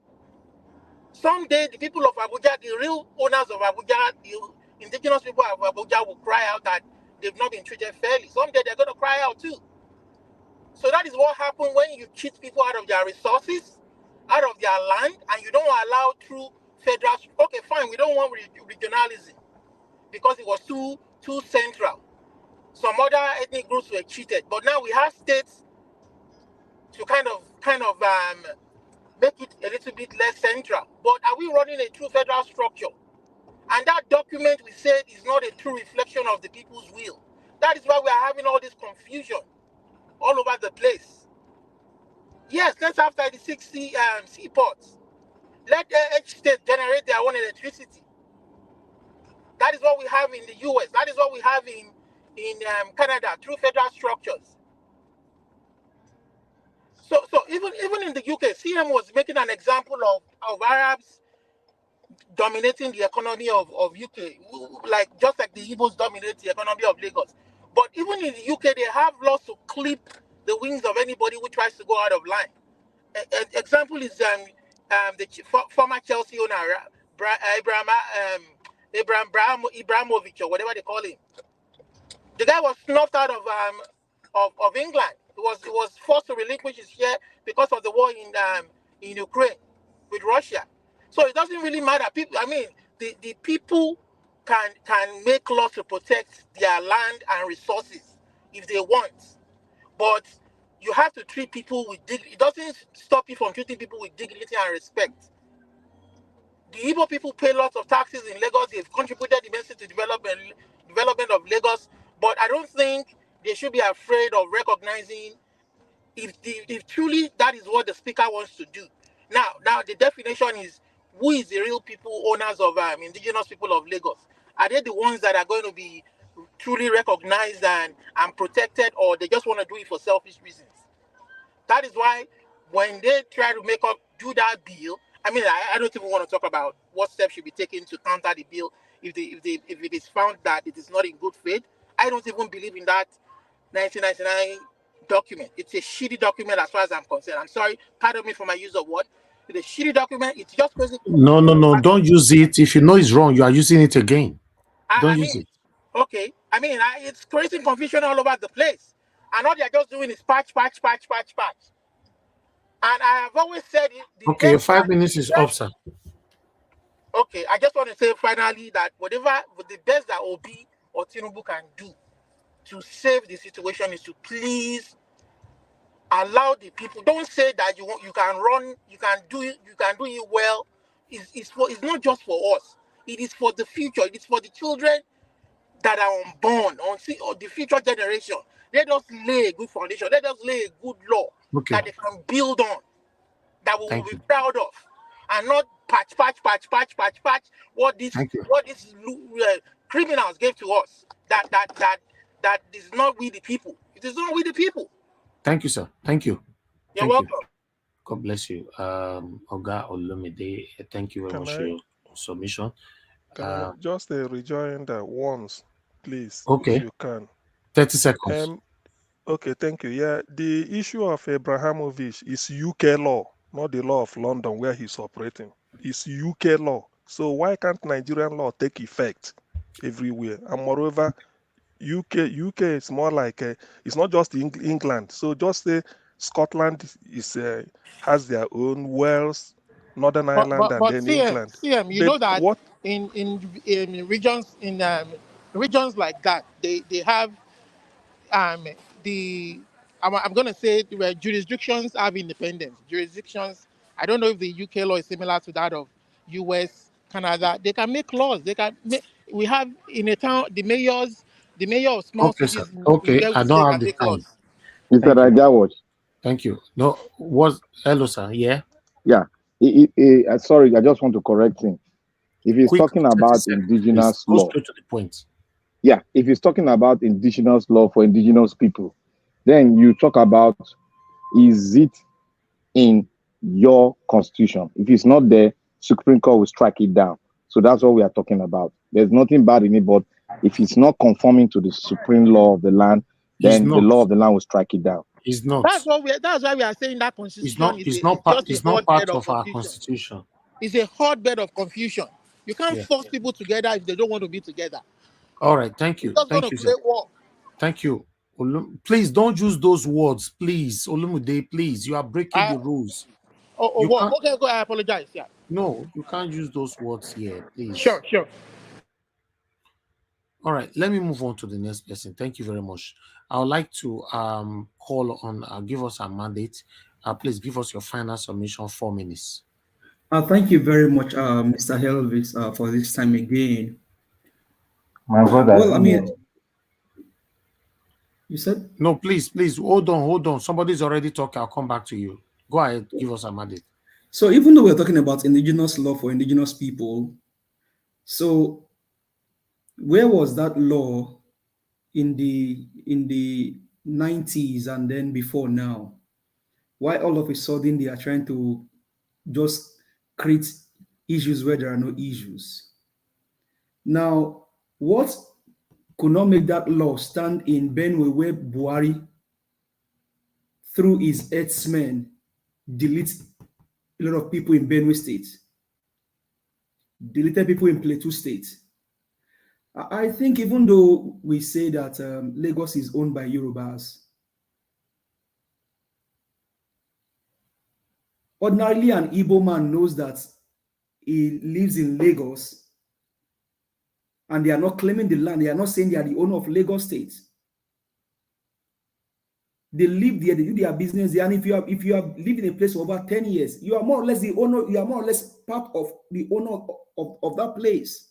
Someday, the people of Abuja, the real owners of Abuja, the indigenous people of Abuja will cry out that they've not been treated fairly. Someday, they're going to cry out too. So that is what happens when you cheat people out of their resources, out of their land, and you don't allow through federal. Okay, fine, we don't want regionalism because it was too central. Some other ethnic groups were cheated, but now we have states to kind of make it a little bit less central. But are we running a true federal structure? And that document we said is not a true reflection of the people's will. That is why we are having all this confusion all over the place. Yes, let's have 36 seaports. Let each state generate their own electricity. That is what we have in the US. That is what we have in Canada through federal structures. So even in the UK, CM was making an example of Arabs dominating the economy of UK, just like the Igbos dominate the economy of Lagos. But even in the UK, they have laws to clip the wings of anybody who tries to go out of line. An example is the former Chelsea owner, Ibrahimovic or whatever they call him. The guy was snuffed out of England. He was forced to relinquish his share because of the war in Ukraine with Russia. So it doesn't really matter. People, I mean, the people can make laws to protect their land and resources if they want, but you have to treat people with dignity. It doesn't stop you from treating people with dignity and respect. The Igbo people pay lots of taxes in Lagos. They've contributed immensely to development of Lagos, but I don't think they should be afraid of recognizing if truly that is what the speaker wants to do. Now the definition is, who is the real people owners of indigenous people of Lagos? Are they the ones that are going to be truly recognized and protected, or they just want to do it for selfish reasons? That is why when they try to do that bill, I mean, I don't even want to talk about what steps should be taken to counter the bill if it is found that it is not in good faith. I don't even believe in that 1999 document. It's a shitty document as far as I'm concerned. I'm sorry, pardon me for my use of word. It's a shitty document. It's just basically No, don't use it. If you know it's wrong, you are using it again. Don't use it. Okay, I mean, it's creating confusion all over the place, and all they're just doing is patch. And I have always said it. Okay, your 5 minutes is up, sir. Okay, I just want to say finally that the best that Obi or Tinubu can do to save the situation is to please allow the people. Don't say that you can run, you can do it well. It's not just for us. It is for the future. It is for the children that are unborn, or the future generation. Let us lay a good foundation. Let us lay a good law that they can build on, that we will be proud of, and not patch what these criminals gave to us. That is not we the people. It is not we the people. Thank you, sir. Thank you. You're welcome. God bless you. Oga Olumide, thank you very much for your submission. Can I just rejoin that once, please, okay, if you can. 30 seconds. Okay, thank you. Yeah, the issue of Abrahamovich is UK law, not the law of London where he's operating. It's UK law. So why can't Nigerian law take effect everywhere? And moreover, UK is more like it's not just England. So just say Scotland has their own Wales, Northern Ireland, and then England. CM, you know that in regions like that, they have I'm going to say where jurisdictions have independence. Jurisdictions, I don't know if the UK law is similar to that of US, Canada. They can make laws. We have in a town the mayor of small cities. Okay, I don't have the time. Mr. Rajawat. Thank you. No, hello, sir. Yeah. Yeah. Sorry, I just want to correct him. If he's talking about indigenous law, go straight to the point. Yeah, if he's talking about indigenous law for indigenous people, then you talk about, is it in your constitution? If it's not there, Supreme Court will strike it down. So that's what we are talking about. There's nothing bad in it, but if it's not conforming to the supreme law of the land, then the law of the land will strike it down. It's not. That's why we are saying that constitution it's not part of our constitution. It's a hotbed of confusion. You can't force people together if they don't want to be together. All right, thank you. Thank you, sir. Thank you. Please don't use those words, please. Olumude, please. You are breaking the rules. Okay, I apologize. Yeah. No, you can't use those words here, please. Sure. All right, let me move on to the next person. Thank you very much. I would like to call on, give us a mandate. Please give us your final submission, 4 minutes. Thank you very much, Mr. Helvis, for this time again. My brother. Well, I mean, you said? No, please, hold on. Somebody's already talking. I'll come back to you. Go ahead, give us a mandate. So even though we're talking about indigenous law for indigenous people, so where was that law in the 90s and then before now? Why all of a sudden they are trying to just create issues where there are no issues? Now, what could not make that law stand in Benue where Buhari, through his herdsmen, delete a lot of people in Benue State, deleted people in Plateau State, I think even though we say that Lagos is owned by Yorubas, ordinarily an Igbo man knows that he lives in Lagos and they are not claiming the land. They are not saying they are the owner of Lagos State. They live there, they do their business there. And if you have lived in a place for over 10 years, you are more or less the owner, you are more or less part of the owner of that place.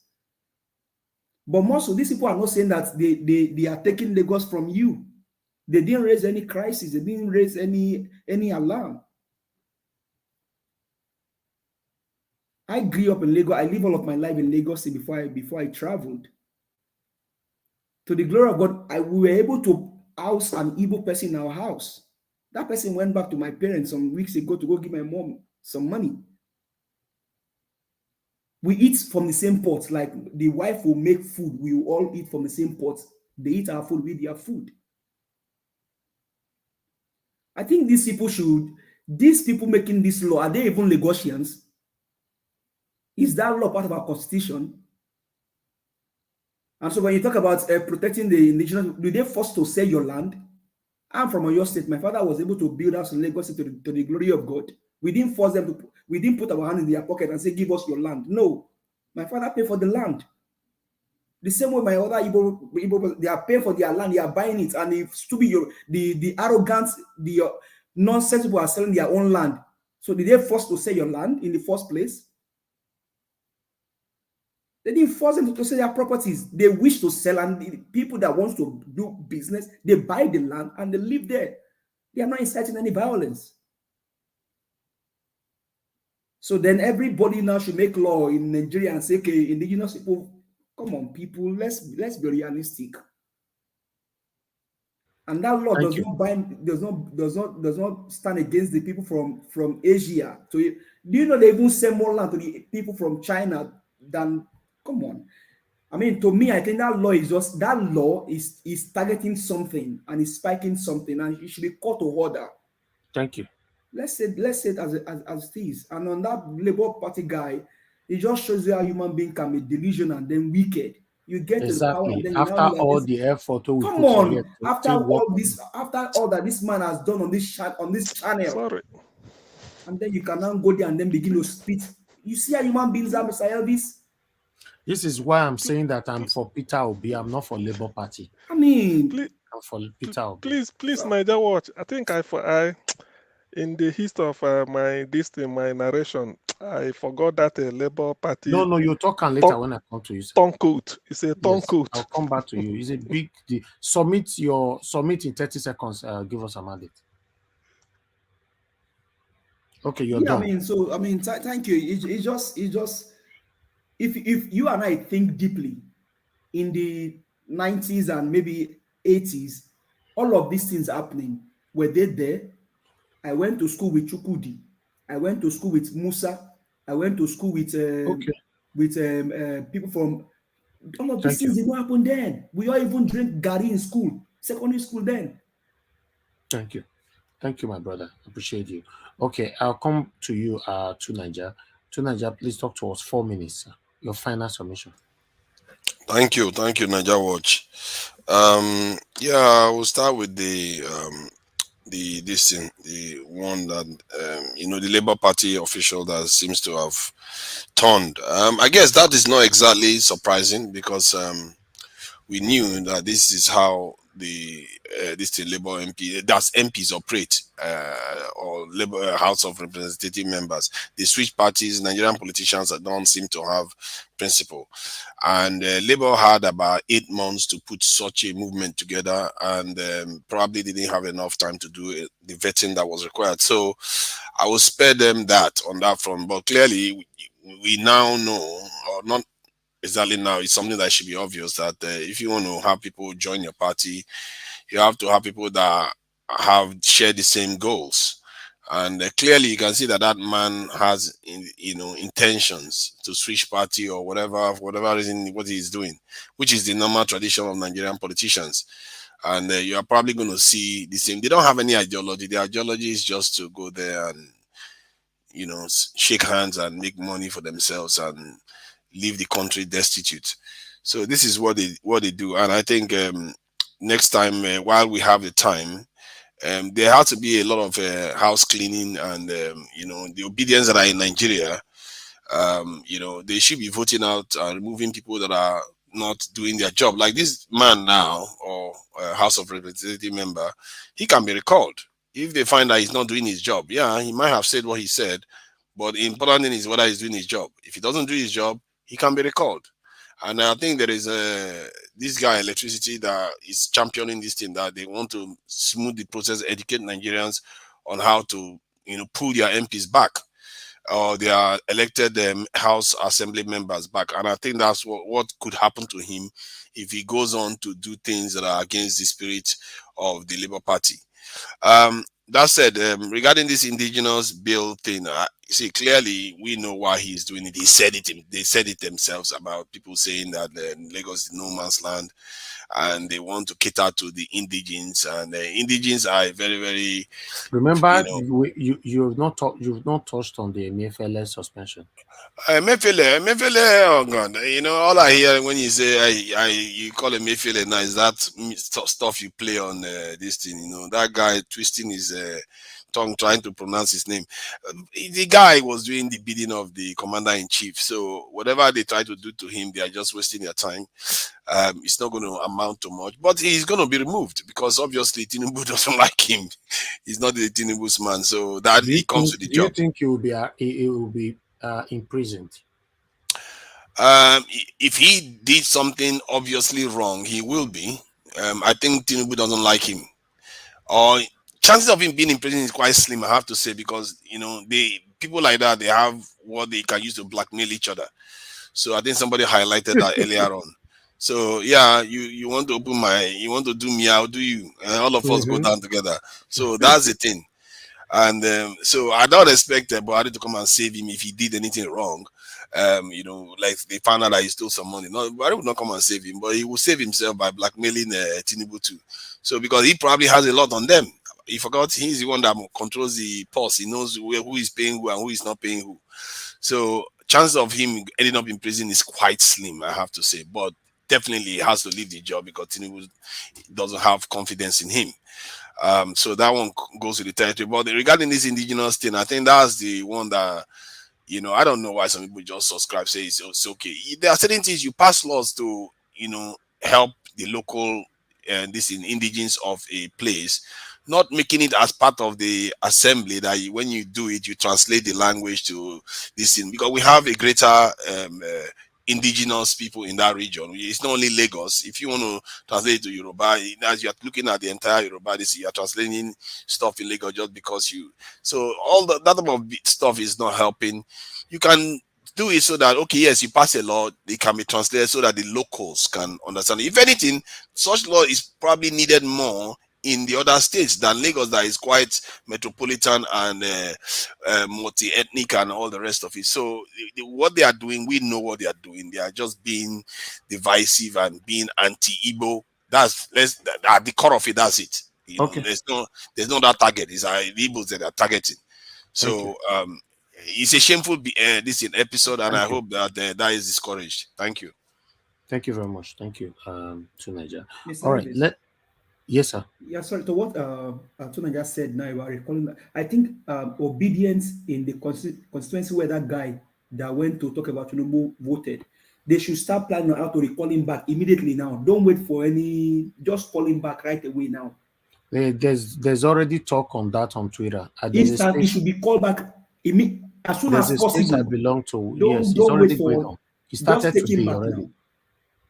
But most of these people are not saying that they are taking Lagos from you. They didn't raise any crisis, they didn't raise any alarm. I grew up in Lagos. I lived all of my life in Lagos before I traveled. To the glory of God, we were able to house an Igbo person in our house. That person went back to my parents some weeks ago to go give my mom some money. We eat from the same pot. Like the wife will make food. We will all eat from the same pot. They eat our food, we eat their food. I think these people making this law, are they even Lagosians? Is that law part of our constitution? And so when you talk about protecting the indigenous, do they force to sell your land? I'm from Oyo State. My father was able to build us in Lagos to the glory of God. We didn't force them to, we didn't put our hand in their pocket and say, give us your land. No. My father paid for the land. The same way my other Igbo, they are paying for their land, they are buying it. And if stupid, the arrogant, the nonsense people are selling their own land. So did they force to sell your land in the first place? They didn't force them to sell their properties. They wish to sell, and the people that want to do business, they buy the land and they live there. They are not inciting any violence. So then everybody now should make law in Nigeria and say, okay, indigenous people, come on, people, let's be realistic. And that law does not bind, does not stand against the people from Asia. So do you know they even sell more land to the people from China than, come on. I mean, to me, I think that law is targeting something and is spiking something, and it should be called to order. Thank you. Let's say it as it is. And on that Labour Party guy, it just shows you how human being can be delusional and then wicked. You get to the power, and then after all the effort we come put on, here after all that this man has done on this channel. Sorry. And then you can now go there and then begin to spit. You see how human beings are, Mr. Elvis? This is why I'm saying that I'm for Peter Obi. I'm not for Labour Party. I mean, I'm for Peter Obi. Please, Niger Watch. I think I in the history of my narration, I forgot that Labour Party. No, you talk on later when I come to you. Tongue-coat. It's a tongue-coat. I'll come back to you. It's a big deal. Submit in 30 seconds. Give us a mandate. Okay, you're done. Thank you. It's just if you and I think deeply in the 90s and maybe 80s, all of these things happening, were they there? I went to school with Chukudi. I went to school with Musa. I went to school with people from, all of these things did not happen then. We all even drink Gary in school, secondary school then. Thank you. Thank you, my brother. Appreciate you. Okay, I'll come to you, to Niger. To Niger, please talk to us 4 minutes. Your final submission. Thank you, Niger Watch. Yeah, we'll start with the one that the Labour Party official that seems to have turned. I guess that is not exactly surprising because we knew that this is how the Labour MPs operate, or Labour House of Representative members. They switch parties. Nigerian politicians that don't seem to have principle, and Labour had about 8 months to put such a movement together, and probably didn't have enough time to do the vetting that was required. So I will spare them that on that front. But clearly, we now know, or not exactly now, it's something that should be obvious, that if you want to have people join your party, you have to have people that share the same goals. And clearly you can see that man has intentions to switch party or whatever, for whatever reason, what he's doing, which is the normal tradition of Nigerian politicians. And you are probably going to see the same. They don't have any ideology. Their ideology is just to go there and shake hands and make money for themselves and leave the country destitute. So this is what they do, and I think next time while we have the time, there has to be a lot of house cleaning and the obedience that are in Nigeria. They should be voting out and removing people that are not doing their job. Like this man now, or House of Representative member, he can be recalled if they find that he's not doing his job. Yeah, he might have said what he said, but the important thing is whether he's doing his job. If he doesn't do his job, he can be recalled. And I think there is this guy Electricity that is championing this thing, that they want to smooth the process, educate Nigerians on how to pull their MPs back, or their elected House Assembly members back. And I think that's what could happen to him if he goes on to do things that are against the spirit of the Labour Party. That said, regarding this indigenous bill thing, see, clearly we know why he's doing it. They said it themselves about people saying that Lagos is no man's land, and they want to cater to the indigenes, and the indigenes are very, very. Remember, you've not touched on the Emefiele suspension. Emefiele, oh God! All I hear when you say you call Emefiele now is that stuff you play on this thing. That guy twisting his tongue trying to pronounce his name. The guy was doing the bidding of the commander-in-chief. So whatever they try to do to him, they are just wasting their time. It's not going to amount to much, but he's going to be removed because obviously Tinubu doesn't like him. He's not the Tinubu's man, so that he comes to the job. Do you think he will be imprisoned? If he did something obviously wrong, he will be. I think Tinubu doesn't like him, or chances of him being in prison is quite slim, I have to say, because people like that, they have what they can use to blackmail each other. So I think somebody highlighted that earlier on. So yeah, you want to you want to do me, I'll do you, and all of us go down together. So that's the thing. And so I don't expect Buhari to come and save him if he did anything wrong. Like they found out that he stole some money. No, Buhari would not come and save him, but he will save himself by blackmailing Tinubu too. So because he probably has a lot on them. He forgot he's the one that controls the pulse. He knows who is paying who and who is not paying who. So chances of him ending up in prison is quite slim, I have to say. But definitely he has to leave the job because Tinubu doesn't have confidence in him. So that one goes to the territory. But regarding this indigenous thing, I think that's the one that, I don't know why some people just subscribe, say it's okay. There are certain things you pass laws to, help the local indigenes of a place, not making it as part of the assembly that when you do it, you translate the language to this thing, because we have a greater indigenous people in that region. It's not only Lagos. If you want to translate it to Yoruba, as you're looking at the entire Yoruba, you're translating stuff in Lagos just because so all that type of stuff is not helping. You can do it so that, okay, yes, you pass a law, it can be translated so that the locals can understand. If anything, such law is probably needed more in the other states than Lagos, that is quite metropolitan and multi-ethnic and all the rest of it. So what they are doing, we know what they are doing. They are just being divisive and being anti-Igbo. That's at the core of it. That's it. Okay. There's no other target. It's the Igbos that are targeting. So it's a shameful this episode, and I hope that that is discouraged. Thank you. Thank you very much. Thank you, to Niger. Mr. All right, yes, sir. Yeah, sorry, to what Tuna just said now about recalling, I think obedience in the constituency where that guy that went to talk about Tinubu voted, they should start planning on how to recall him back immediately now. Don't wait for just call him back right away now. There's already talk on that on Twitter. Instantly, should be called back as soon as possible. I belong to. Yes, it's already going on. He started today already. Now.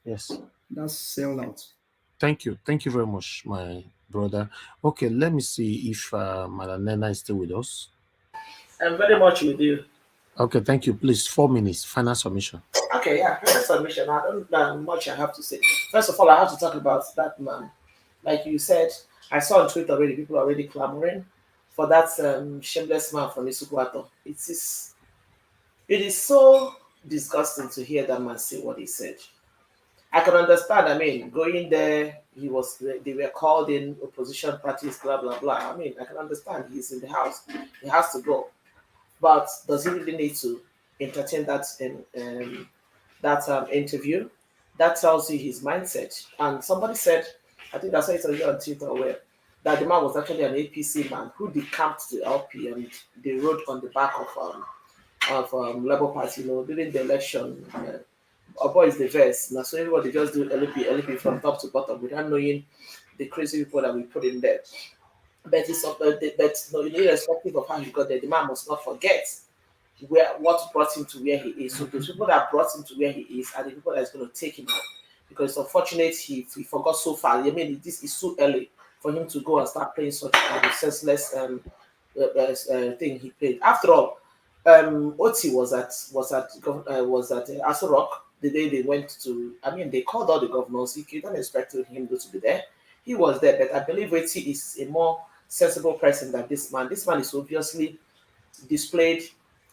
Yes. That's sell out. Thank you very much, my brother. Okay, let me see if Madam Nena is still with us. I'm very much with you. Okay, thank you. Please, 4 minutes. Final submission. Okay, yeah, final submission. I don't know much I have to say. First of all, I have to talk about that man. Like you said, I saw on Twitter already, people are already clamoring for that shameless man from Isukuato. It is so disgusting to hear that man say what he said. I can understand. I mean, going there, they were called in opposition parties, blah blah blah. I mean, I can understand. He's in the house. He has to go. But does he really need to entertain that interview? That tells you his mindset. And somebody said, I think that's why it's on Twitter, where that the man was actually an APC man who decamped to LP and they rode on the back of Labour Party, during the election. Our boy is the verse. Now, so everybody just do LP from top to bottom without knowing the crazy people that we put in there. But irrespective of how he got there, the man must not forget what brought him to where he is. So those people that brought him to where he is are the people that's going to take him out. Because it's unfortunate he forgot so far. I mean, this is too early for him to go and start playing such a senseless thing he played. After all, Oti was at Aso Rock the day they went to. I mean, they called all the governors. You don't expect him to be there. He was there, but I believe Oti is a more sensible person than this man. This man is obviously displayed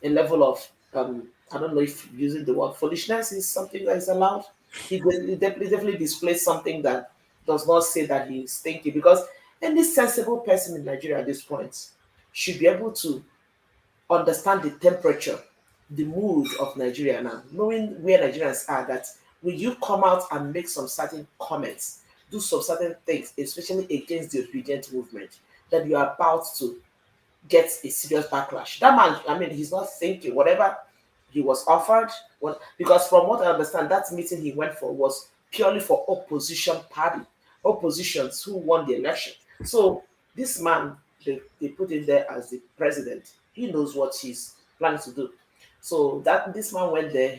a level of I don't know if using the word foolishness is something that is allowed. He definitely displays something that does not say that he's thinking, because any sensible person in Nigeria at this point should be able to understand the temperature, the mood of Nigeria now, knowing where Nigerians are, that will you come out and make some certain comments, do some certain things, especially against the obedient movement, that you are about to get a serious backlash. That man, I mean, he's not thinking whatever he was offered. Because from what I understand, that meeting he went for was purely for opposition party, oppositions who won the election. So this man, they put him there as the president. He knows what he's planning to do. So that this man went there,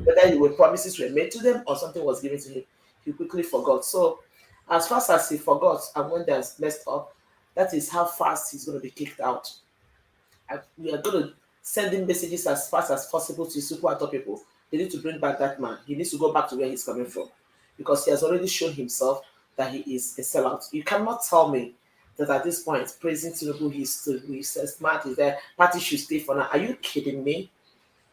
whether promises were made to them or something was given to him, he quickly forgot. So as fast as he forgot and when there's messed up, that is how fast he's going to be kicked out. And we are going to send him messages as fast as possible to Sukuato people. They need to bring back that man. He needs to go back to where he's coming from, because he has already shown himself that he is a sellout. You cannot tell me that at this point, praising Tinubu, he's smart, he's there, party should stay for now. Are you kidding me?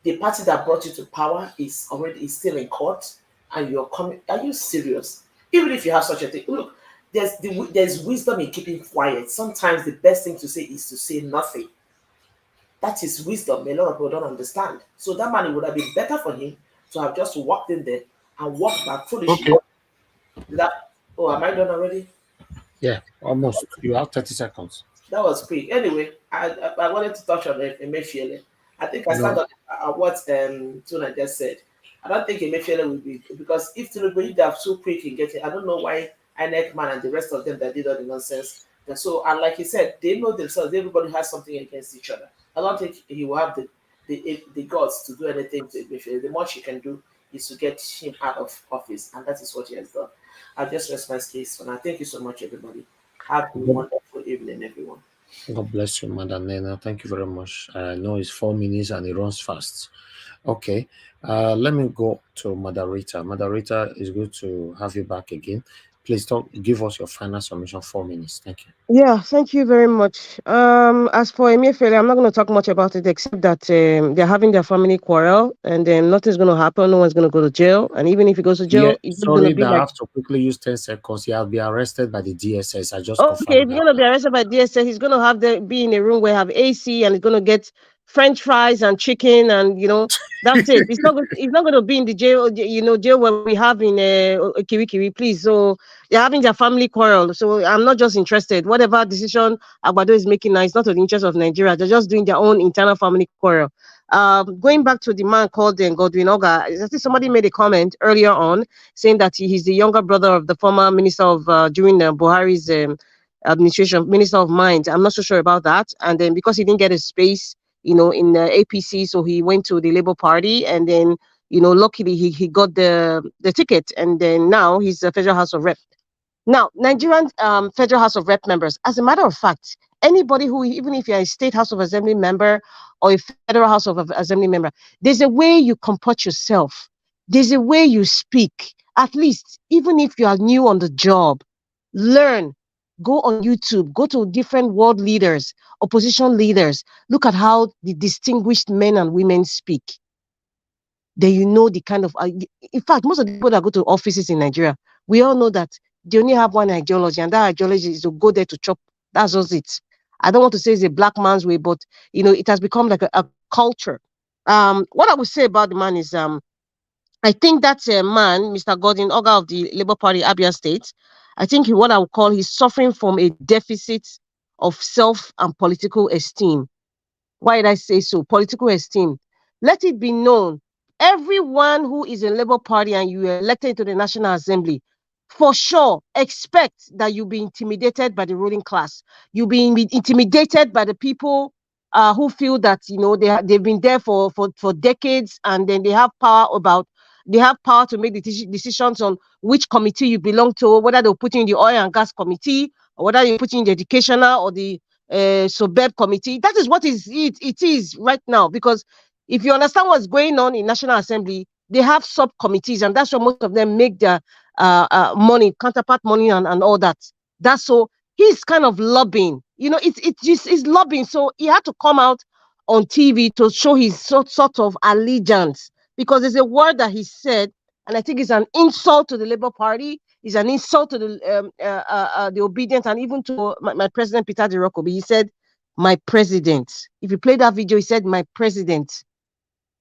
The party that brought you to power is still in court, and you're coming. Are you serious? Even if you have such a thing, look, there's wisdom in keeping quiet. Sometimes the best thing to say is to say nothing. That is wisdom. A lot of people don't understand. So that man, it would have been better for him to have just walked in there and walked back foolishly. Okay. Am I done already? Yeah, almost. You have 30 seconds. That was quick. Anyway, I wanted to touch on Emefiele. I think I stand on what Tuna just said. I don't think Emefiele will be, because if Tinubu they are so quick in getting, I don't know why INEC man and the rest of them that did all the nonsense. And so, and like he said, they know themselves. Everybody has something against each other. I don't think he will have the guts to do anything to Emefiele. The much he can do is to get him out of office, and that is what he has done. I'll just rest my case for now. Thank you so much, everybody. Have a wonderful evening, everyone. God bless you, Madam Nena. Thank you very much. I know it's 4 minutes and it runs fast. Okay, let me go to Moderator. Moderator, it's good to have you back again. Please give us your final submission, 4 minutes. Thank you. Yeah, thank you very much. As for Emefiele, I'm not going to talk much about it, except that they're having their family quarrel, and then nothing's going to happen. No one's going to go to jail, and even if he goes to jail, it's going to be I have to quickly use 10 seconds. He will be arrested by the DSS. I just okay. If he's going to be arrested by DSS, he's going to have be in a room where have AC, and he's going to get French fries and chicken, and that's it. He's not going to be in the jail, jail where we have in Kiwi, please. So they're having their family quarrel. So I'm not just interested. Whatever decision Agbado is making now, it's not in the interest of Nigeria. They're just doing their own internal family quarrel. Going back to the man called Godwin Oga, I think somebody made a comment earlier on saying that he's the younger brother of the former minister of during Buhari's administration, Minister of Mines. I'm not so sure about that. And then because he didn't get a space, in the APC, so he went to the Labour Party, and then luckily he got the ticket, and then now he's a Federal House of Rep. Now, Nigerian Federal House of Rep members, as a matter of fact, anybody who, even if you're a State House of Assembly member or a Federal House of Assembly member, there's a way you comport yourself. There's a way you speak. At least, even if you are new on the job, learn. Go on YouTube, go to different world leaders, opposition leaders. Look at how the distinguished men and women speak. Then you know the kind of, in fact, most of the people that go to offices in Nigeria, we all know that they only have one ideology, and that ideology is to go there to chop. That's just it. I don't want to say it's a black man's way, but it has become like a culture. What I would say about the man is I think that's a man, Mr. Gordon Oga of the Labour Party, Abia State. I think what I would call he's suffering from a deficit of self and political esteem. Why did I say so? Political esteem. Let it be known, everyone who is in Labour Party and you are elected to the National Assembly, for sure, expect that you'll be intimidated by the ruling class. You'll be intimidated by the people who feel that they've been there for decades, and then they have power to make the decisions on which committee you belong to, whether they'll put you in the oil and gas committee, or whether you put you in the educational or the SOBEB committee. That is what it is right now, because if you understand what's going on in National Assembly, they have subcommittees, and that's where most of them make their money, counterpart money, and all that. That's so he's kind of lobbying. It's lobbying. So he had to come out on TV to show his sort of allegiance, because there's a word that he said, and I think it's an insult to the Labour Party. It's an insult to the obedient, and even to my president, Peter Dirokobi. He said, "My president." If you play that video, he said, "My president,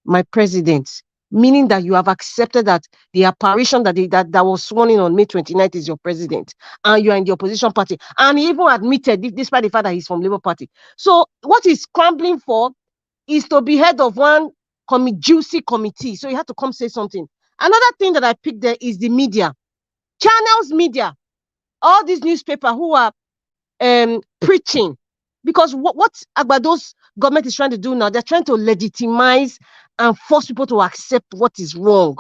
my president," meaning that you have accepted that the apparition that was sworn in on May 29th is your president, and you are in the opposition party. And he even admitted, despite the fact that he's from Labour Party. So what he's scrambling for is to be head of one juicy committee. So he had to come say something. Another thing that I picked there is the media. Channels media, all these newspapers who are preaching, because what Agbado's government is trying to do now, they're trying to legitimize and force people to accept what is wrong.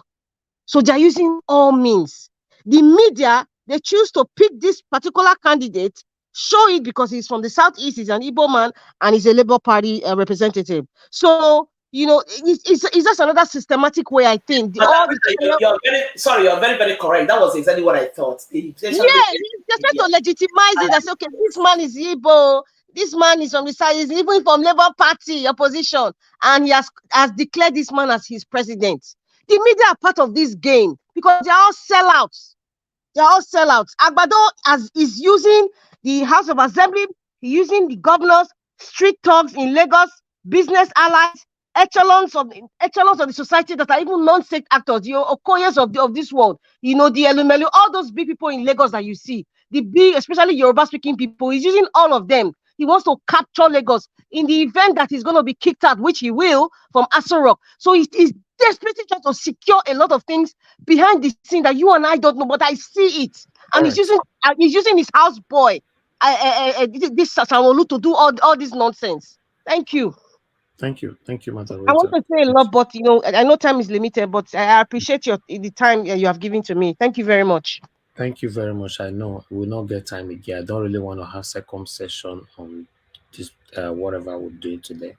So they're using all means. The media, they choose to pick this particular candidate, show it because he's from the Southeast, he's an Igbo man, and he's a Labour Party representative. So it's just another systematic way, I think. You're very, very correct. That was exactly what I thought. They're trying to legitimize it and say, okay, this man is Igbo, this man is from the side, he's even from Labour Party opposition, and he has declared this man as his president. The media are part of this game because they're all sellouts. Agbado is using the House of Assembly, using the governors, street talks in Lagos, business allies, echelons of the society that are even non-state actors, the Okoyes of this world, the Elumelu, all those big people in Lagos that you see, the big, especially Yoruba-speaking people, he's using all of them. He wants to capture Lagos in the event that he's going to be kicked out, which he will, from Aso Rock. So he's desperately trying to secure a lot of things behind the scene that you and I don't know, but I see it. And he's using his house boy, this Sanwo-Olu, to do all this nonsense. Thank you. Thank you, Madam. I want to say a lot, but I know time is limited, but I appreciate the time you have given to me. Thank you very much. Thank you very much. I know we'll not get time again. I don't really want to have second session on this, whatever we're doing today.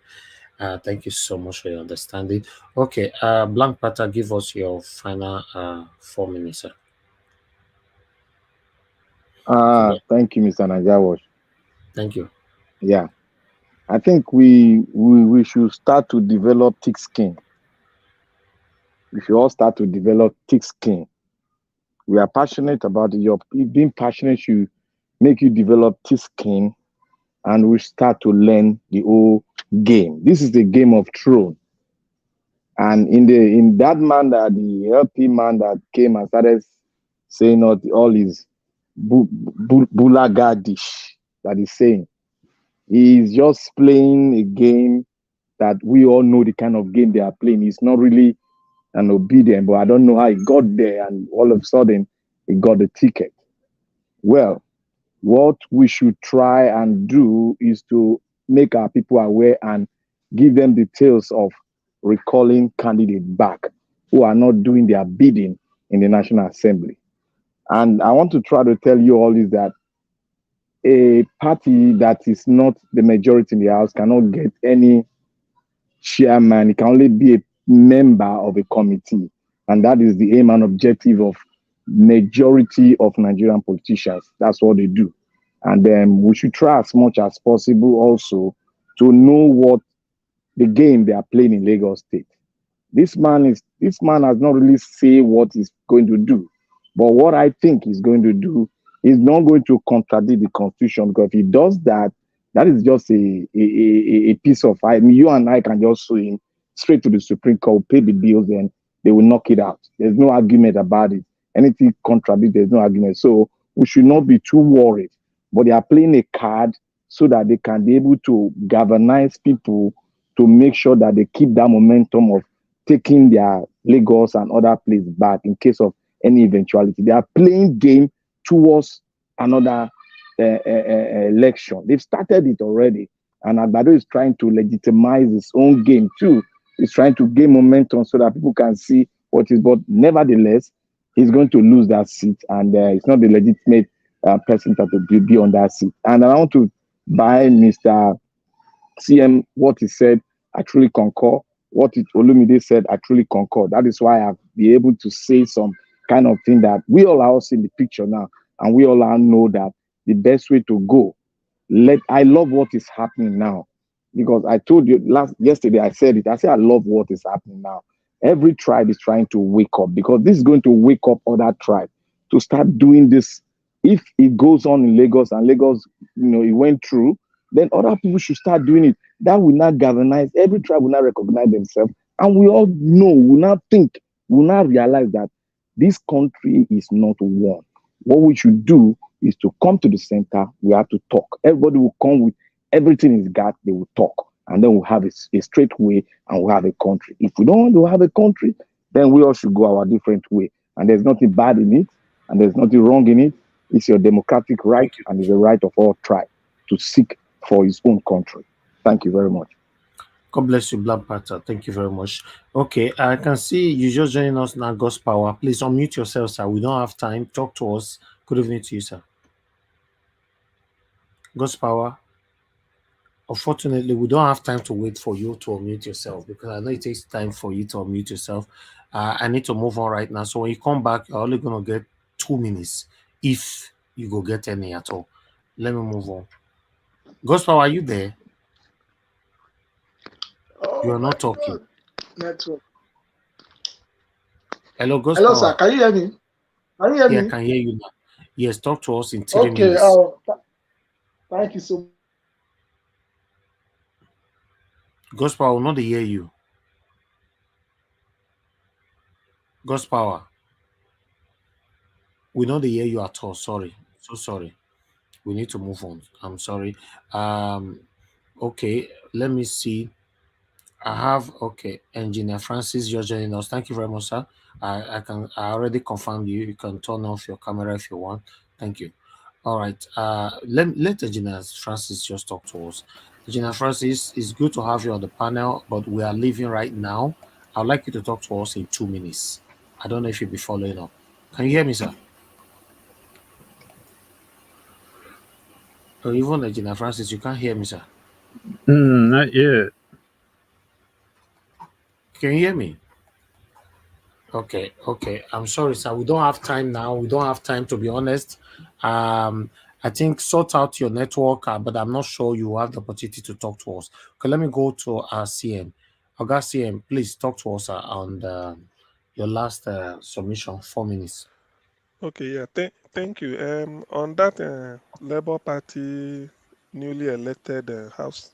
Thank you so much for your understanding. Okay, Blank Pata, give us your final 4 minutes, sir. Thank you, Mr. Najawash. Thank you. Yeah. I think we should start to develop thick skin. We should all start to develop thick skin. We are passionate about it. Being passionate should make you develop thick skin, and we start to learn the whole game. This is the game of throne. And in that man, that the LP man that came and started saying all his bulagadish that he's saying, he's just playing a game that we all know the kind of game they are playing. He's not really an obedient, but I don't know how he got there, and all of a sudden he got the ticket. Well, what we should try and do is to make our people aware and give them details of recalling candidates back who are not doing their bidding in the National Assembly. And I want to try to tell you all is that a party that is not the majority in the House cannot get any chairman. It can only be a member of a committee. And that is the aim and objective of majority of Nigerian politicians. That's what they do. And then we should try as much as possible also to know what the game they are playing in Lagos State. This man has not really said what he's going to do. But what I think he's going to do is not going to contradict the Constitution, because if he does that, that is just a piece of, you and I can just sue him straight to the Supreme Court, pay the bills, and they will knock it out. There's no argument about it. Anything contradict, there's no argument. So we should not be too worried. But they are playing a card so that they can be able to galvanize people to make sure that they keep that momentum of taking their Lagos and other places back in case of any eventuality. They are playing game towards another election. They've started it already. And Agbado is trying to legitimize his own game too. He's trying to gain momentum so that people can see what is. But nevertheless, he's going to lose that seat, and it's not the legitimate person that will be on that seat. And I want to buy Mr. CM what he said. I truly concur. What Olumide said, I truly concur. That is why I've been able to say some kind of thing that we all are also in the picture now, and we all know that the best way to go. I love what is happening now, because I told you yesterday, I said it. I said I love what is happening now. Every tribe is trying to wake up, because this is going to wake up other tribes to start doing this. If it goes on in Lagos, and Lagos, it went through, then other people should start doing it. That will not galvanize. Every tribe will not recognize themselves, and we all know, will not think, will not realize that this country is not one. What we should do is to come to the center. We have to talk. Everybody will come with everything is got. They will talk, and then we'll have a straight way, and we'll have a country. If we don't want to have a country, then we all should go our different way. And there's nothing bad in it, and there's nothing wrong in it. It's your democratic right, and it's the right of all tribes to seek for his own country. Thank you very much. God bless you, Black Panther. Thank you very much. Okay, I can see you just joining us now, God's Power. Please unmute yourself, sir. We don't have time. Talk to us. Good evening to you, sir. God's Power. Unfortunately, we don't have time to wait for you to unmute yourself, because I know it takes time for you to unmute yourself. I need to move on right now. So when you come back, you're only going to get 2 minutes, if you go get any at all. Let me move on. God's Power, are you there? Oh, you are not talking. God. Network. Hello, God's Hello, Power. sir. Can you hear me? Can you hear Yeah, me? I can hear you now. Yes, talk to us in 3 Okay. minutes. Thank you so much. God's Power will not hear you. God's Power. We not hear you at all. Sorry. So sorry. We need to move on. I'm sorry. Okay, let me see. Engineer Francis, you're joining us. Thank you very much, sir. I already confirmed you. You can turn off your camera if you want. Thank you. All right. Let Engineer Francis just talk to us. Engineer Francis, it's good to have you on the panel, but we are leaving right now. I'd like you to talk to us in 2 minutes. I don't know if you'll be following up. Can you hear me, sir? Or even Engineer Francis, you can't hear me, sir. Not yet. Can you hear me? Okay. I'm sorry, sir. We don't have time now. We don't have time, to be honest. I think sort out your network, but I'm not sure you have the opportunity to talk to us. Okay, let me go to our CM. Oga CM, please talk to us on your last submission, 4 minutes. Okay, yeah, thank you. On that Labour Party newly elected House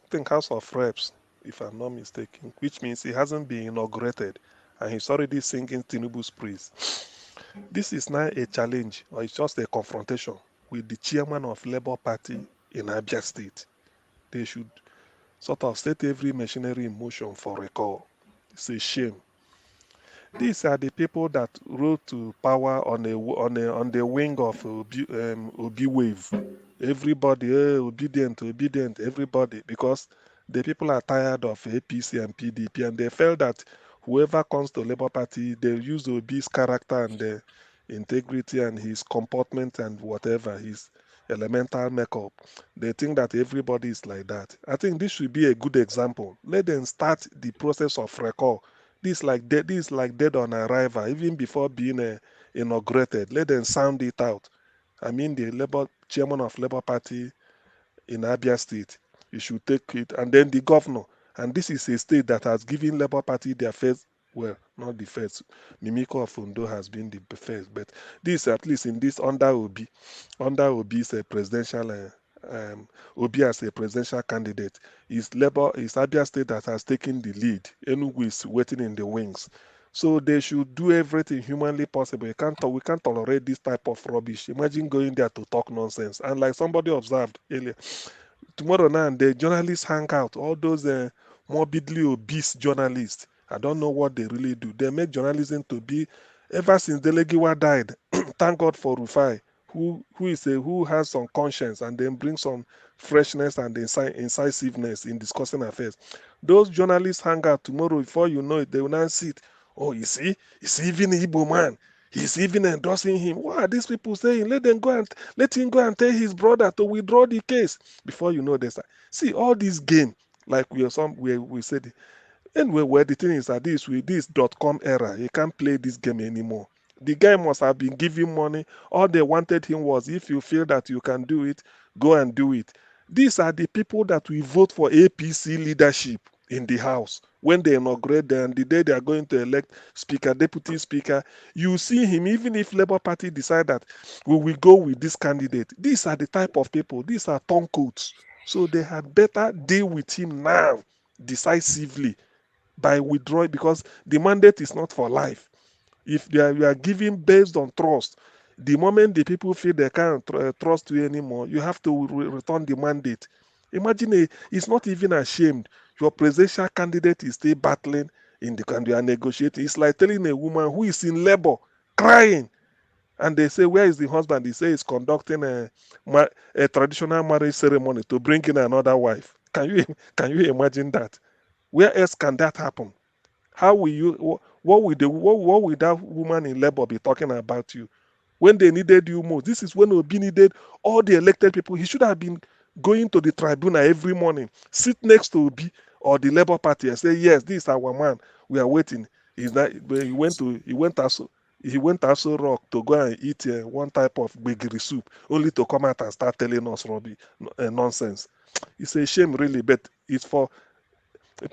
of Reps, if I'm not mistaken, which means he hasn't been inaugurated, and he's already singing Tinubu's praise. This is now a challenge, or it's just a confrontation with the chairman of Labour Party in Abia State. They should sort of set every machinery in motion for recall. It's a shame. These are the people that rose to power on the wing of Obi wave. Everybody obedient, everybody, because the people are tired of APC and PDP, and they felt that whoever comes to Labour Party, they use Obi's character and integrity and his comportment and whatever, his elemental makeup. They think that everybody is like that. I think this should be a good example. Let them start the process of recall. This is like dead on arrival, even before being inaugurated. Let them sound it out. I mean, the chairman of Labour Party in Abia State, he should take it, and then the governor. And this is a state that has given Labour Party their first, well, not the first. Mimiko of Ondo has been the first, but this, at least in this under Obi's presidential. Obi as a presidential candidate, is Abia State that has taken the lead. Enugu is waiting in the wings. So they should do everything humanly possible. We can't tolerate this type of rubbish. Imagine going there to talk nonsense. And like somebody observed earlier, tomorrow now the journalists hang out. All those morbidly obese journalists. I don't know what they really do. They make journalism to be. Ever since Delegiwa died, thank God for Rufai, who has some conscience and then brings some freshness and incisiveness in discussing affairs. Those journalists hang out tomorrow. Before you know it, they will now sit. Oh, you see, it's even Igbo man. He's even endorsing him. What are these people saying? Let him go and tell his brother to withdraw the case. Before you know this, see all this game, like we said. Anyway, where the thing is that this .com era, you can't play this game anymore. The guy must have been giving money. All they wanted him was, if you feel that you can do it, go and do it. These are the people that will vote for APC leadership in the House when they inaugurate them. The day they are going to elect Speaker, Deputy Speaker, you see him. Even if Labour Party decide that we will go with this candidate, these are the type of people. These are turncoats. So they had better deal with him now decisively by withdrawing, because the mandate is not for life. If you are giving based on trust, the moment the people feel they can't trust you anymore, you have to return the mandate. Imagine it's not even ashamed. Your presidential candidate is still battling in the country and negotiating. It's like telling a woman who is in labor, crying, and they say, where is the husband? They say he's conducting a traditional marriage ceremony to bring in another wife. Can you imagine that? Where else can that happen? How will you? What will that woman in labor be talking about you when they needed you most? This is when Obi needed all the elected people. He should have been going to the tribunal every morning, sit next to Obi or the Labour Party and say, yes, this is our man. We are waiting. He went also rock to go and eat one type of gbegiri soup, only to come out and start telling us nonsense. It's a shame, really, but it's for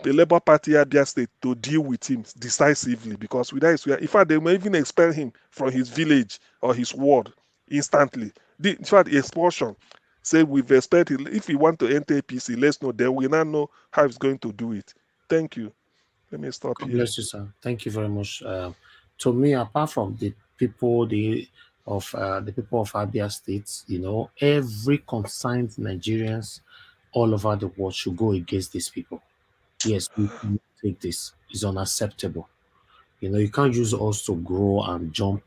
the Labour Party Abia State to deal with him decisively, because without his, in fact, they may even expel him from his village or his ward instantly. In fact, expulsion. Say we've expelled him. If he want to enter APC, let's know. Then we now know how he's going to do it. Thank you. Let me stop God here. bless you, sir. Thank you very much. To me, apart from the people, the people of Abia State, every concerned Nigerians all over the world should go against these people. Yes, we can take this. It's unacceptable. You can't use us to grow and jump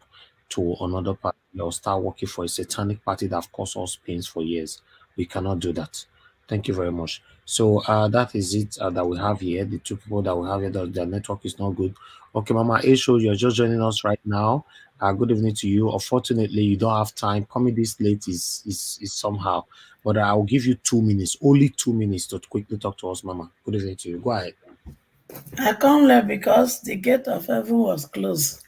to another party or start working for a satanic party that have caused us pains for years. We cannot do that. Thank you very much. So that is it that we have here. The two people that we have here, their network is not good. Okay, Mama Aisho, you're just joining us right now. Good evening to you. Unfortunately, you don't have time. Coming this late is somehow, but I'll give you 2 minutes, only 2 minutes to quickly talk to us, Mama. Good evening to you. Go ahead. I come late because the gate of heaven was closed.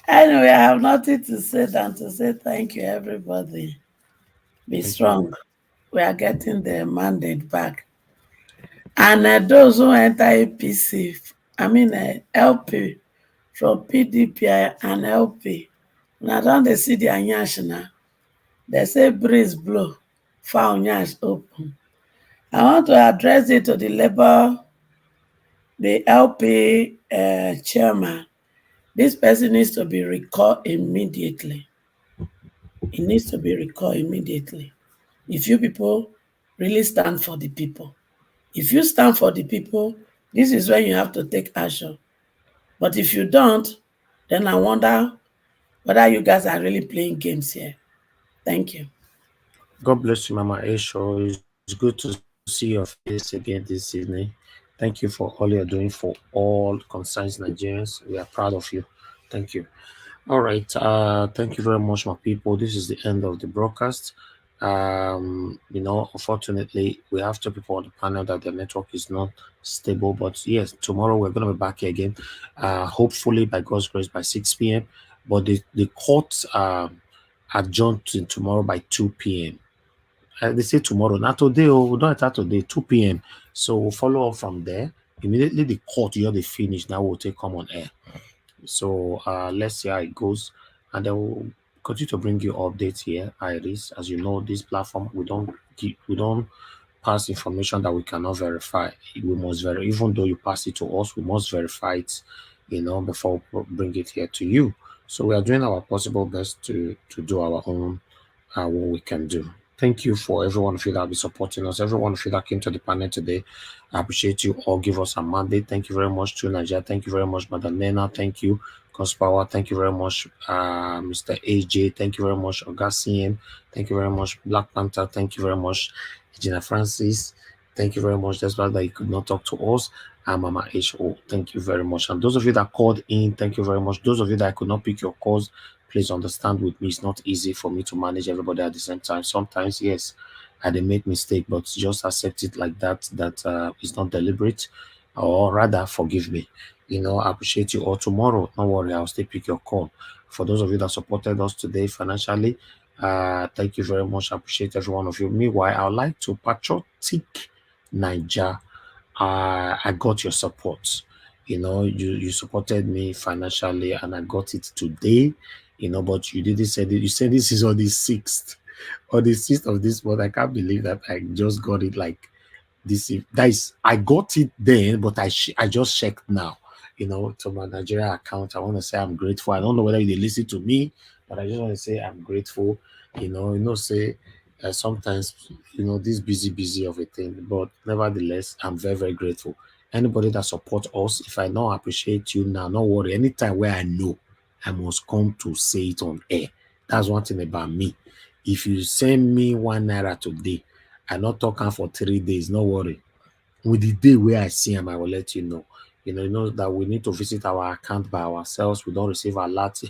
Anyway, I have nothing to say than to say thank you, everybody. Be strong. We are getting the mandate back. And those who enter APC, LP, from PDP and LP, now don't they see the Anyash now? They say breeze blow, found Nyash open. I want to address it to the Labour, the LP chairman. This person needs to be recalled immediately. It needs to be recalled immediately. If you people really stand for the people. If you stand for the people, this is when you have to take action. But if you don't, then I wonder whether you guys are really playing games here. Thank you. God bless you, Mama Aisho. It's good to see your face again this evening. Thank you for all you're doing for all concerned Nigerians. We are proud of you. Thank you. All right. Thank you very much, my people. This is the end of the broadcast. Unfortunately, we have two people on the panel that their network is not stable. But yes, tomorrow we're going to be back here again. Hopefully, by God's grace, by 6 p.m. But the court adjourned to tomorrow by 2 p.m. They say tomorrow, not today. We don't start today, 2 p.m. So we'll follow up from there. Immediately the court, they finish. Now we'll come on air. So let's see how it goes, and then we'll continue to bring you updates here, Iris. As you know, this platform we don't pass information that we cannot verify. We must verify, even though you pass it to us, we must verify it, before we bring it here to you. So we are doing our possible best to do our own, what we can do. Thank you for every one of you that will be supporting us, every one of you that came to the panel today. I appreciate you all. Give us a mandate. Thank you very much to Nigeria. Thank you very much, Madam Nena. Thank you, Power. Thank you very much, Mr. AJ. Thank you very much, Augustine. Thank you very much, Black Panther. Thank you very much, Gina Francis. Thank you very much. Despite that you could not talk to us. I'm Mama H.O. Thank you very much. And those of you that called in, thank you very much. Those of you that I could not pick your calls, please understand with me, it's not easy for me to manage everybody at the same time. Sometimes, yes, I did make mistake, but just accept it like that, it's not deliberate, or rather forgive me. I appreciate you all. Tomorrow, don't worry, I'll still pick your call. For those of you that supported us today financially, thank you very much. I appreciate every one of you. Meanwhile, I would like to patriotic Niger. I got your support. You supported me financially, and I got it today. But you didn't say that. You said this is on the 6th. On the 6th of this month. I can't believe that I just got it like this. I got it then, but I just checked now. To my Nigeria account. I want to say I'm grateful. I don't know whether they listen to me, but I just want to say I'm grateful. Say sometimes this busy of a thing, but nevertheless, I'm very, very grateful. Anybody that supports us, if I don't appreciate you now, don't worry. Anytime where I know, I must come to say it on air. That's one thing about me. If you send me 1 naira today, I not talking for 3 days, no worry. With the day where I see him, I will let you know. You know that we need to visit our account by ourselves. We don't receive alert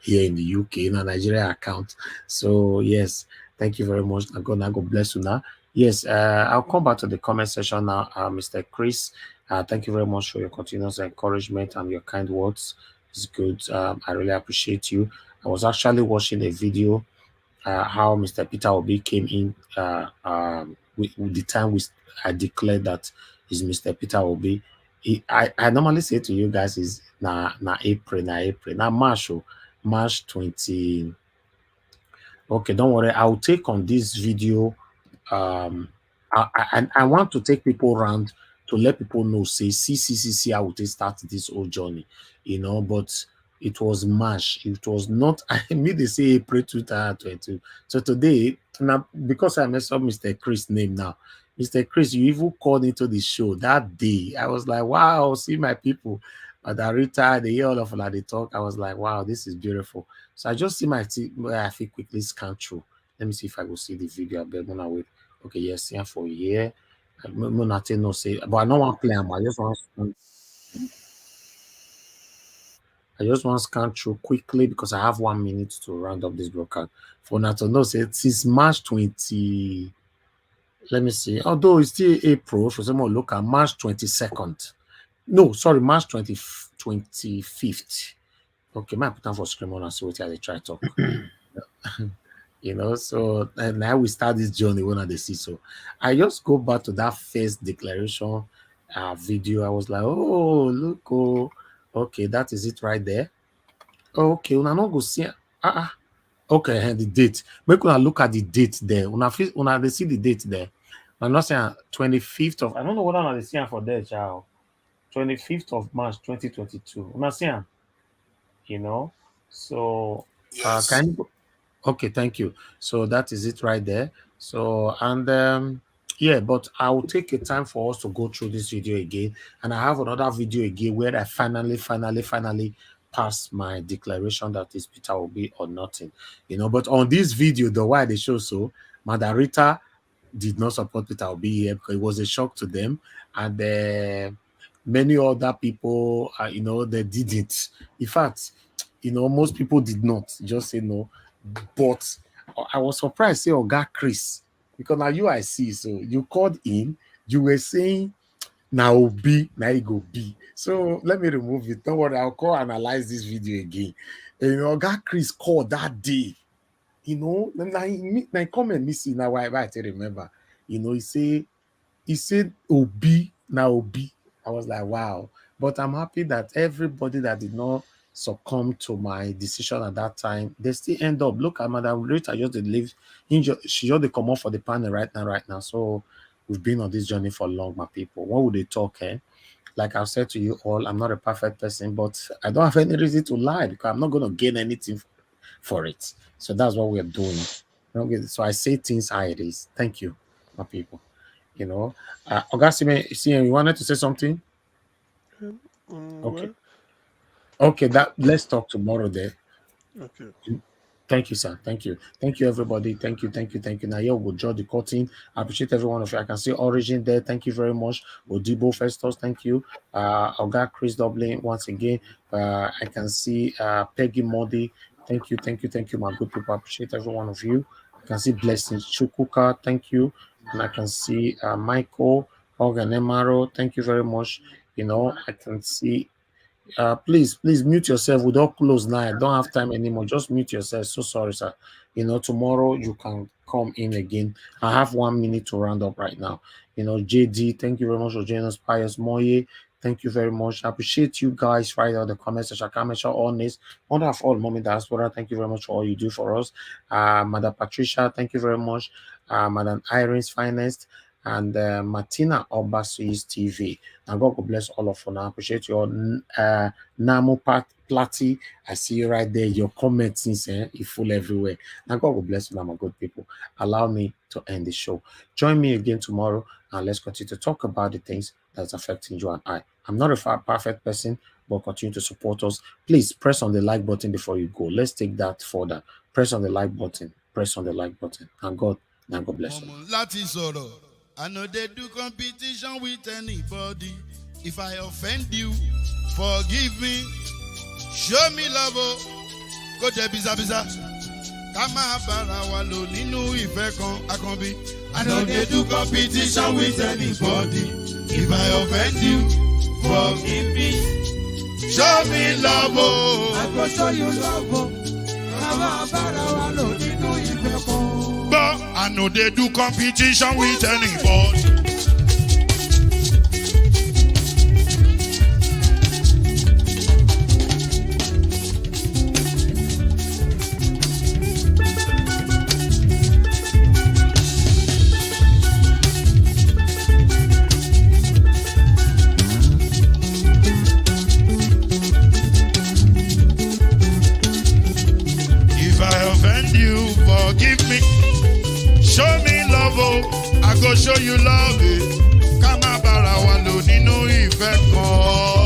here in the UK in a Nigeria account. So yes, thank you very much. God bless you now. Yes, I'll come back to the comment section now, Mr. Chris. Thank you very much for your continuous encouragement and your kind words. It's good. I really appreciate you. I was actually watching a video how Mr. Peter Obi came in with the time I declared that is Mr. Peter Obi. I normally say to you guys is na April, na March 20. Okay, don't worry. I'll take on this video. I want to take people around to let people know, say, see, I will start this whole journey, but it was March. It was not, I mean, they say April 2022. So today, now, because I messed up Mr. Chris' name now, Mr. Chris, you even called into the show that day. I was like, wow, see my people. But I retired, they hear all of that they talk. I was like, wow, this is beautiful. So I just see my I feel quickly scan through. Let me see if I will see the video. I bet when I wait. Okay, yes, here for a year. Nothing no say, but I don't want to play them. I just want to scan through quickly because I have 1 minute to round up this broadcast. For now to know, say since March 20. Let me see. Although it's still April, for someone look at March 22nd. No, sorry, March 25th. Okay, my put down for screen on and see what I try to talk. So and now we start this journey when I see. So I just go back to that first declaration video. I was like, oh, look, okay, that is it right there. Okay, una not go see. Okay, and the date. Make una look at the date there. Una they see the date there. I'm not saying 25th of. I don't know what I'm saying for there, child. 25th of March 2022. Una see, So Yes. can you? Okay, thank you. So that is it right there. So and yeah, but I will take a time for us to go through this video again, and I have another video again where I finally pass my declaration that is Peter Obi or nothing, But on this video, the why they show so, Madarita did not support Peter Obi here because it was a shock to them, and many other people, they didn't. In fact, most people did not just say no. But I was surprised, say, Oga Chris, because now you I see, so you called in, you were saying, now be, now you go be. So let me remove it. Don't worry, I'll call analyze this video again. And Oga Chris called that day. Now comment me see now why I remember. He said Obi, now Obi. I was like, wow. But I'm happy that everybody that did not succumb to my decision at that time, they still end up. Look at Madam Rita just leave. She just come off for the panel right now. So We've been on this journey for long, my people. What would they talk, eh? Like I've said to you all, I'm not a perfect person, but I don't have any reason to lie because I'm not going to gain anything for it. So that's what we're doing. So I say things how it is. Thank you, my people. You know, Augustine, you wanted to say something? Okay. Well, Okay, let's talk tomorrow there. okay. Thank you, sir. Thank you. Thank you, everybody. Thank you. Now, here we'll draw the curtain. I appreciate every one of you. I can see Origin there. Thank you very much. Odibo Festus, thank you. Oga Chris Dublin, once again. I can see Peggy Modi. Thank you, my good people. I appreciate every one of you. I can see Blessings Chukuka. Thank you. And I can see Michael Oganemaro. Thank you very much. You know, I can see please mute yourself. We don't close now. I don't have time anymore. Just mute yourself. So sorry, sir. You know, tomorrow you can come in again. I have 1 minute to round up right now. You know, JD, thank you very much for joining us. Pius Moye, thank you very much. I appreciate you guys right out the comments section. I can't mention all names. Wonderful moment diaspora. Thank you very much for all you do for us. Madam Patricia, thank you very much. Madam Irene's Finest. And Martina Obasui's TV. And God will bless all of you. I appreciate your Namo Plati. I see you right there. Your comments you full everywhere. And God will bless you, my good people. Allow me to end the show. Join me again tomorrow and let's continue to talk about the things that's affecting you and I. I'm not a perfect person, but continue to support us. Please press on the like button before you go. Let's take that further. Press on the like button. Press on the like button. And God bless you. I know they do competition with anybody. If I offend you, forgive me. Show me love, go to biza. Kama bara walo ninu ife kan akanbi. I know they do competition with anybody. If I offend you, forgive me. Show me love, I go show you love. Kama bara walo ninu ife kan. I know they do competition with anybody. If I offend you, forgive me. Show me love, I go show you love. Kama bara wa lo nínú ìfẹ́ kan.